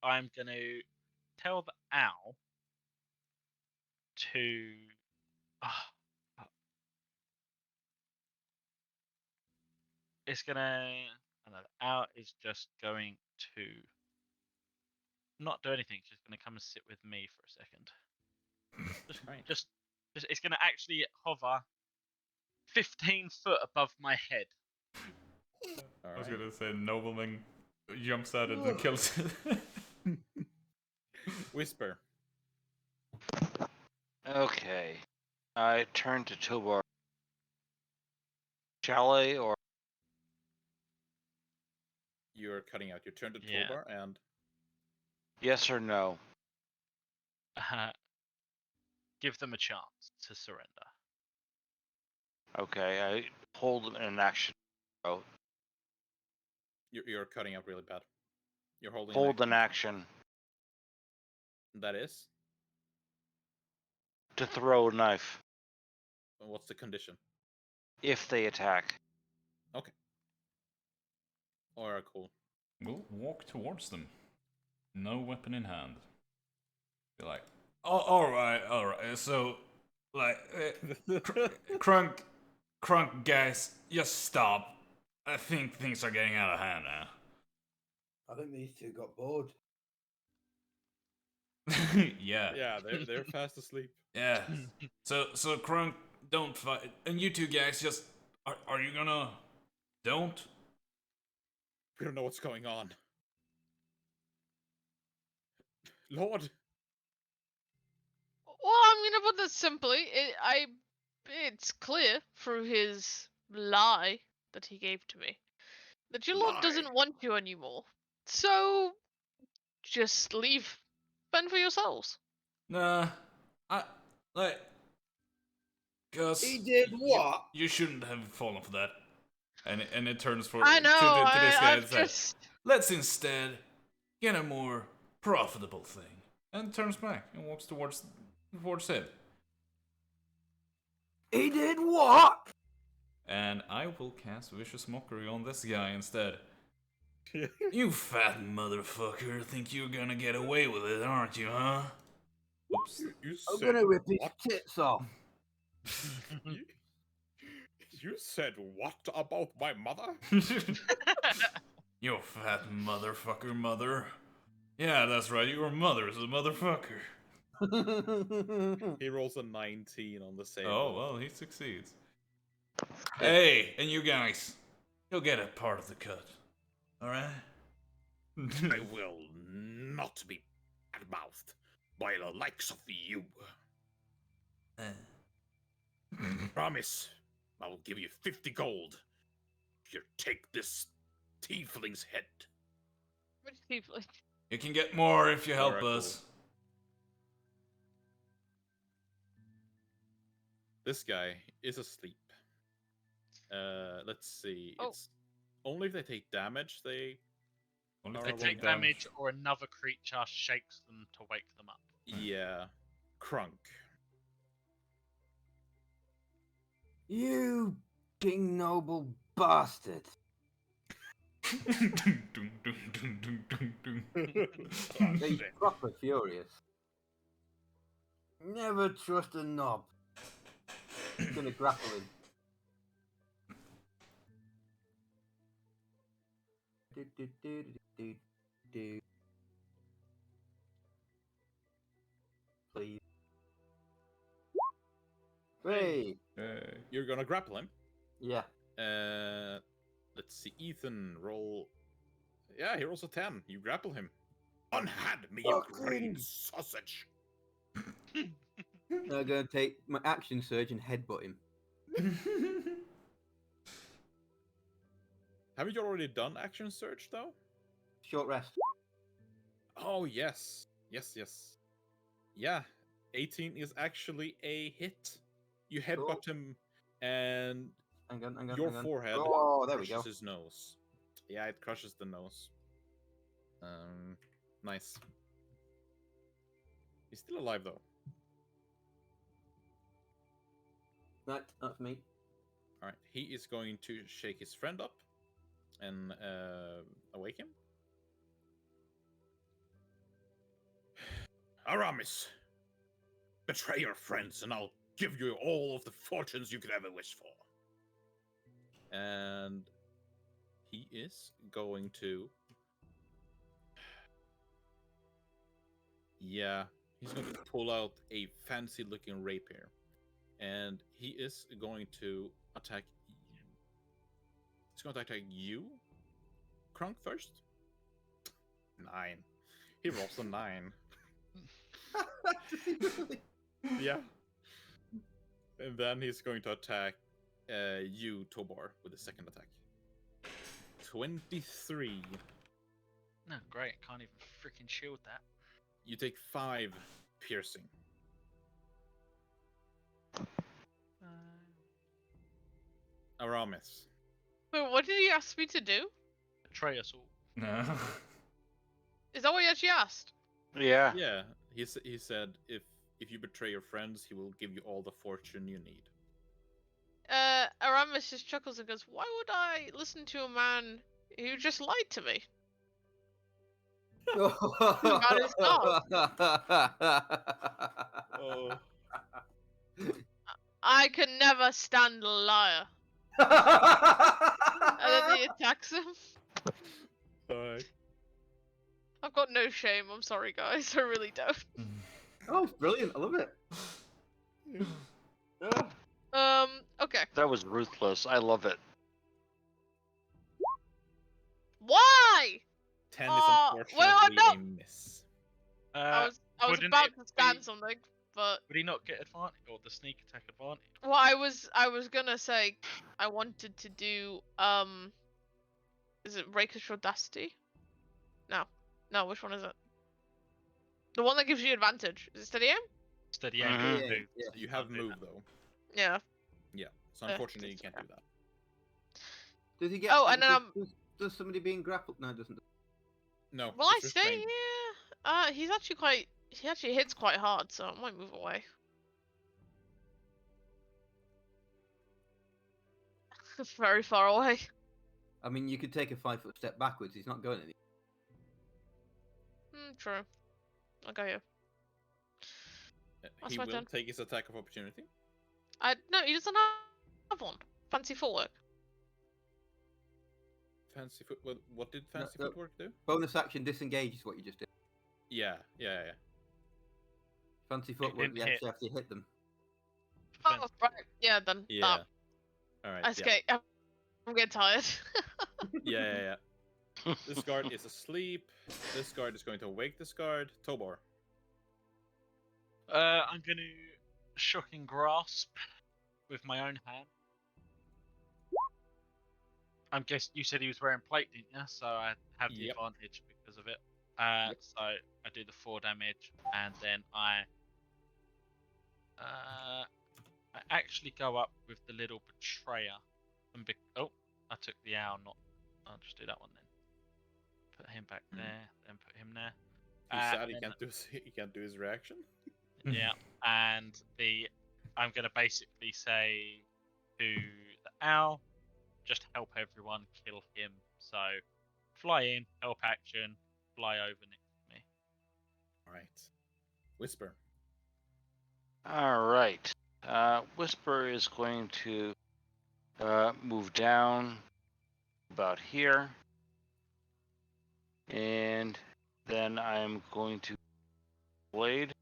S7: I'm going to tell the owl to. It's gonna. I know the owl is just going to not do anything. She's gonna come and sit with me for a second.
S1: Right.
S7: Just it's gonna actually hover 15 foot above my head.
S1: All
S5: I was
S1: right.
S5: gonna say nobleman jumps at it and kills it.
S1: Whisper.
S6: Okay. I turn to Tobar. Chalet or
S1: You're cutting out. You turn to
S7: Yeah.
S1: Tobar and
S6: yes or no?
S7: Give them a chance to surrender.
S6: Okay, I hold an action. Oh,
S1: you're cutting out really bad. You're holding
S6: hold an
S1: action.
S6: action
S1: That is.
S6: to throw a knife
S1: What's the condition?
S6: if they attack.
S1: Okay. Alright, cool.
S5: We'll walk towards them. No weapon in hand. Be like, oh, alright. So, like, Crunk, guys, just stop. I think things are getting out of hand now.
S2: I think these two got bored.
S5: Yeah.
S1: Yeah, they're fast asleep.
S5: Yeah. So Crunk, don't fight. And you two guys, just are you gonna don't?
S1: We don't know what's going on. Lord.
S3: Well, I'm gonna put this simply. It's clear through his lie that he gave to me that your lord
S1: Lie.
S3: doesn't want you anymore. So, just leave. Fend for yourselves.
S5: Nah. I like. Cause
S2: He did what?
S5: You shouldn't have fallen for that. And it turns for
S3: I know.
S5: to this guy and
S3: I've
S5: says,
S3: just.
S5: let's instead get a more profitable thing. And turns back and walks towards him.
S2: He did what?
S5: And I will cast Vicious Mockery on this guy instead. You fat motherfucker, think you're gonna get away with it, aren't you, huh? Oops.
S2: I'm gonna rip his tits off.
S1: You said what about my mother?
S5: You fat motherfucker, mother. Yeah, that's right, your mother's a motherfucker.
S1: He rolls a 19 on the save.
S5: Oh, well, he succeeds. Hey, and you guys, you'll get a part of the cut. Alright?
S1: I will not be bad-mouthed by the likes of you. Promise, I will give you 50 gold if you take this tiefling's head.
S3: Which people?
S5: You can get more if you help
S1: Alright,
S5: us.
S1: cool. This guy is asleep. Let's see.
S3: Oh.
S1: It's only if they take damage. They
S5: Only if
S7: They
S1: Or
S7: take
S1: one
S7: damage, or another creature shakes them to wake them up.
S1: yeah, Crunk.
S2: You king noble bastard. He's proper furious. Never trust a knob. He's gonna grapple him. Please. Hey.
S5: Hey.
S1: You're gonna grapple him.
S2: Yeah.
S1: Let's see. Ethan, roll. Yeah, he rolls a 10. You grapple him. Unhand me, you green sausage.
S2: I'm going to take my action surge and headbutt him.
S1: Haven't you already done action search though?
S2: Short rest.
S1: Oh yes, yes. Yeah, 18 is actually a hit. You headbutt him, and
S2: Hang on,
S1: your
S2: hang on.
S1: forehead
S2: Oh, there we
S1: crushes
S2: go.
S1: his nose. Yeah, it crushes the nose. Nice. He's still alive though.
S2: Right, that's me.
S1: All right, he is going to shake his friend up and awake him. Aramis, betray your friends, and I'll give you all of the fortunes you could ever wish for. And he is going to. Yeah, he's going to pull out a fancy-looking rapier, and he is going to attack. He's going to attack you, Krunk, first. 9. He rolls a 9. Yeah. And then he's going to attack you, Tobor, with the second attack. 23.
S4: No, great. Can't even freaking shield that.
S1: You take 5 piercing. Aramis.
S3: But what did he ask me to do?
S4: Betray us all.
S5: No.
S3: Is that what he actually asked?
S6: Yeah.
S1: Yeah, he said if you betray your friends, he will give you all the fortune you need.
S3: Aramis just chuckles and goes, "Why would I listen to a man who just lied to me?"
S2: That
S3: is not.
S1: Oh.
S3: I can never stand a liar. And then he attacks him.
S1: Alright.
S3: I've got no shame. I'm sorry, guys. I really don't.
S2: Oh, it's brilliant. I love it.
S3: Okay.
S6: That was ruthless. I love it.
S3: Why?
S1: 10 is
S3: well,
S1: unfortunately
S3: no.
S1: a miss.
S3: I was
S4: wouldn't
S3: about
S4: it
S3: to stand
S4: be-
S3: something, but
S4: Would he not get advantage or the sneak attack advantage?
S3: well, I was gonna say I wanted to do is it Rakish Audacity? No, which one is it? The one that gives you advantage. Is it Steady Aim?
S4: Steady aim.
S6: Mhm.
S2: Yeah,
S4: No,
S2: yeah.
S1: You
S4: can't
S1: have
S4: do
S1: move
S4: that.
S1: though.
S3: Yeah.
S1: Yeah. So unfortunately you can't do that.
S2: Does he get?
S3: Oh, and then
S2: does somebody being grappled? No, it doesn't.
S1: No.
S3: will I
S1: it's
S3: stay?
S1: restrained.
S3: Yeah. He actually hits quite hard, so I might move away. Very far away.
S2: I mean, you could take a 5-foot step backwards. He's not going anywhere.
S3: True. I'll go here. That's
S1: He
S3: my
S1: will
S3: turn.
S1: take his attack of opportunity.
S3: No, he doesn't have one. Fancy footwork.
S1: Fancy foot. What did fancy
S2: no.
S1: footwork do?
S2: Bonus action disengage is what you just did.
S1: Yeah.
S2: Fancy footwork,
S4: didn't
S2: you
S4: hit.
S2: actually have to hit them.
S3: Oh, right. Yeah, then.
S1: Yeah. All right.
S3: Okay. I'm getting tired.
S1: Yeah. This guard is asleep. This guard is going to wake this guard. Tobor.
S4: I'm going to shocking grasp with my own hand. I'm guessing you said he was wearing plate, didn't you? So I have the
S1: Yep.
S4: advantage because of it. So I do the 4 damage, and then I actually go up with the little betrayer. And I took the owl. I'll just do that one then. Put him back there, then put him there.
S1: He's sad he
S4: then-
S1: can't do his reaction.
S4: Yeah, and I'm gonna basically say to the owl, just help everyone, kill him. So fly in, help action, fly over next to me.
S1: All right. Whisper.
S6: All right. Whisper is going to move down about here. And then I'm going to blade.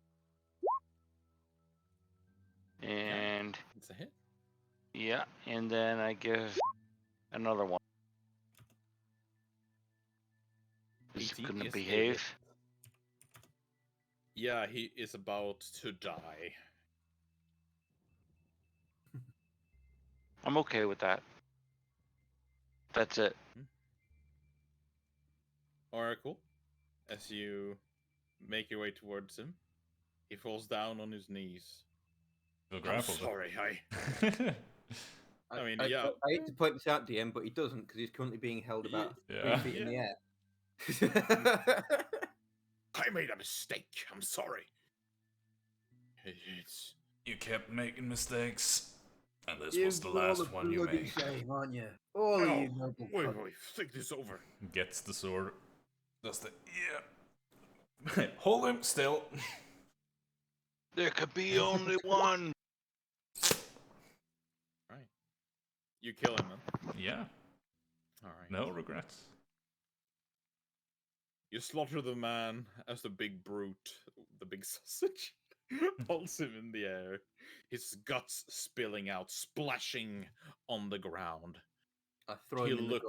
S6: And
S1: It's a hit.
S6: yeah, and then I give another one. He's
S1: 18
S6: gonna
S1: is a
S6: behave.
S1: hit. Yeah, he is about to die.
S6: I'm okay with that. That's it.
S1: Alright, cool. As you make your way towards him, he falls down on his knees.
S5: Feel
S1: I'm
S5: grappled.
S1: sorry, I mean,
S2: I
S1: yeah.
S2: hate to point this out, DM, but he doesn't because he's currently being held about 3
S5: Yeah.
S2: feet in the air.
S1: I made a mistake. I'm sorry. It's
S5: You kept making mistakes, and this
S2: You're
S5: was the
S2: all
S5: last
S2: a
S5: one you
S2: bloody
S5: made.
S2: shame, aren't you? All of you noble
S1: wait,
S2: cunts.
S1: think this over.
S5: Gets the sword. Does the yeah. Hold him still.
S6: There could be only one.
S1: Right. You kill him, then.
S5: Yeah.
S1: Alright.
S5: No regrets.
S1: You slaughter the man as the big brute, the big sausage, pulls him in the air, his guts spilling out, splashing on the ground.
S2: I throw him in the gutter.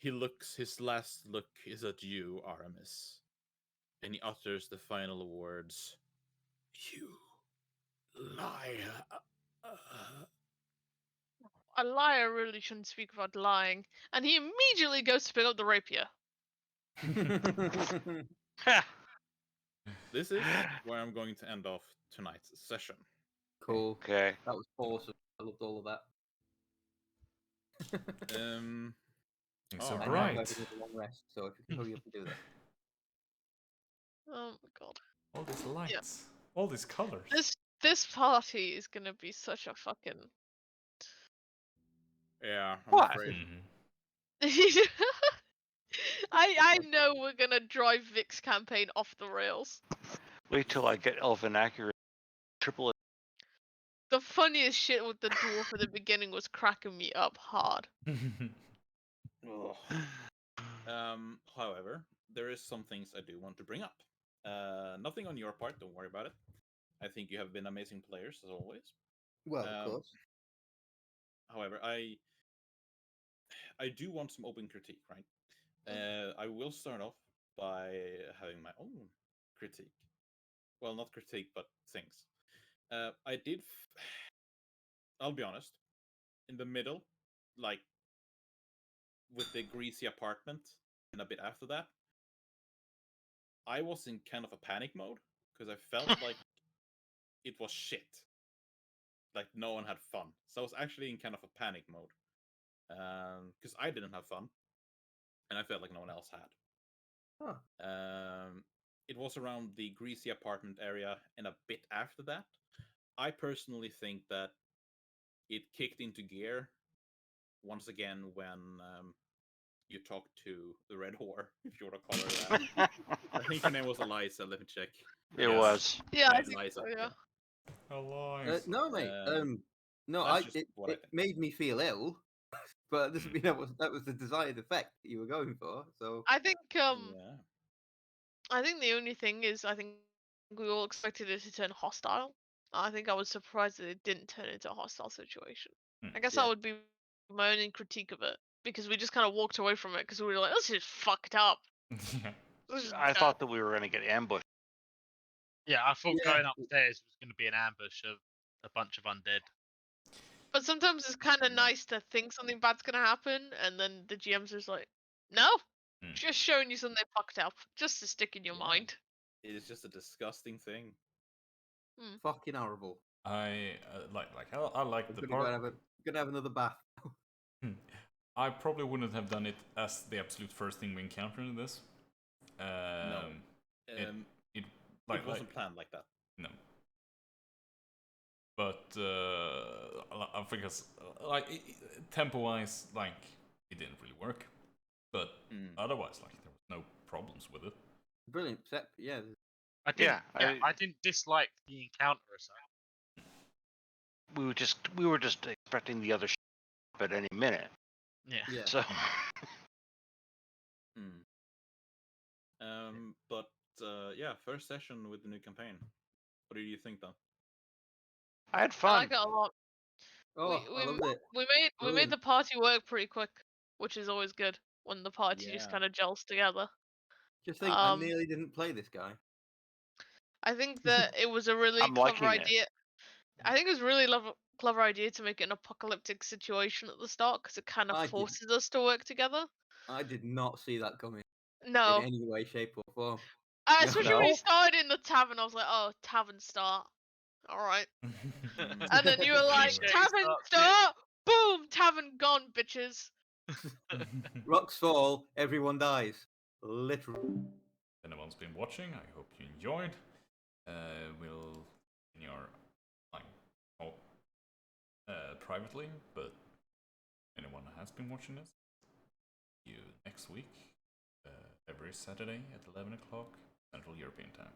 S1: He looks, his last look is at you, Aramis, and he utters the final words. You liar.
S3: A liar really shouldn't speak about lying, and he immediately goes to pick up the rapier.
S1: This is where I'm going to end off tonight's session.
S2: Cool.
S6: Okay.
S2: That was awesome. I loved all of that.
S5: It's so
S1: Alright.
S2: I know
S5: bright.
S2: I'm having a long rest, so if you can hurry up and do that.
S3: Oh my god.
S5: All these lights. All these colors.
S3: This party is gonna be such a fucking.
S1: Yeah, I'm
S6: What?
S1: afraid.
S5: Mhm.
S3: I know we're gonna drive Vic's campaign off the rails.
S6: Wait till I get Elven Accurate. Triple.
S3: The funniest shit with the dwarf at the beginning was cracking me up hard.
S1: Ugh. However, there is some things I do want to bring up. Nothing on your part, don't worry about it. I think you have been amazing players as always.
S2: Well, of course.
S1: However, I do want some open critique, right? I will start off by having my own critique. Well, not critique, but things. I did. I'll be honest. In the middle, like with the greasy apartment, and a bit after that, I was in kind of a panic mode because I felt like it was shit. Like no one had fun, so I was actually in kind of a panic mode because I didn't have fun, and I felt like no one else had.
S2: Huh.
S1: It was around the greasy apartment area, and a bit after that, I personally think that it kicked into gear once again when you talked to the Red Whore, if you want to call her that. I think her name was Eliza. Let me check.
S6: It
S5: Yes.
S6: was.
S3: Yeah, I
S1: Yeah,
S3: think
S1: Eliza.
S3: so, yeah.
S5: Alive.
S2: No, mate. No,
S1: that's just what I
S2: it
S1: think.
S2: made me feel ill, but it doesn't mean that was the desired effect that you were going for. So
S3: I think
S1: Yeah.
S3: I think the only thing is I think we all expected it to turn hostile. I think I was surprised that it didn't turn into a hostile situation. I guess
S2: Yeah.
S3: that would be my only critique of it because we just kind of walked away from it because we were like, this is fucked up. This is
S6: I
S3: dumb."
S6: thought that we were going to get ambushed.
S7: Yeah, I thought
S2: Yeah.
S7: going upstairs was going to be an ambush of a bunch of undead.
S3: But sometimes it's kind of
S1: Yeah.
S3: nice to think something bad's gonna happen, and then the GM's just like, no, just showing you something fucked up, just to stick in your
S1: Yeah.
S3: mind.
S1: It is just a disgusting thing.
S2: fucking horrible.
S5: I I like
S2: I'm
S5: the
S2: gonna
S5: part.
S2: gonna have another bath.
S5: I probably wouldn't have done it as the absolute first thing we encountered in this.
S1: No.
S5: It
S1: It wasn't planned like that.
S5: No. But I think it's like tempo-wise, like it didn't really work. But otherwise, like there was no problems with it.
S2: Brilliant set. Yeah.
S7: I didn't,
S6: Yeah,
S7: I didn't dislike the encounter as such.
S6: We were just expecting the other shit at any minute.
S7: Yeah.
S2: Yeah.
S6: So
S1: But yeah, first session with the new campaign. What do you think, though?
S6: I had
S3: I
S6: fun.
S3: like it a lot.
S2: Oh, I loved it.
S3: We made
S2: Brilliant.
S3: the party work pretty quick, which is always good when the party just
S1: Yeah.
S3: kind of gels together.
S2: Just think, I
S3: Um,
S2: nearly didn't play this guy.
S3: I think that it was a really
S6: I'm
S3: clever
S6: liking it.
S3: idea. I think it was really clever idea to make it an apocalyptic situation at the start because it kind of
S2: I did.
S3: forces us to work together.
S2: I did not see that coming in
S3: No,
S2: any way, shape, or form.
S3: especially when he started in the tavern, I was like, "Oh, tavern start, all right." And then you were like,
S4: Cliche
S3: "Tavern
S4: start
S3: start, boom, tavern gone, bitches."
S2: Rocks fall, everyone dies. Literally.
S5: If anyone's been watching, I hope you enjoyed. We'll in your like talk privately, but anyone who has been watching this, see you next week, every Saturday at 11 o'clock Central European Time.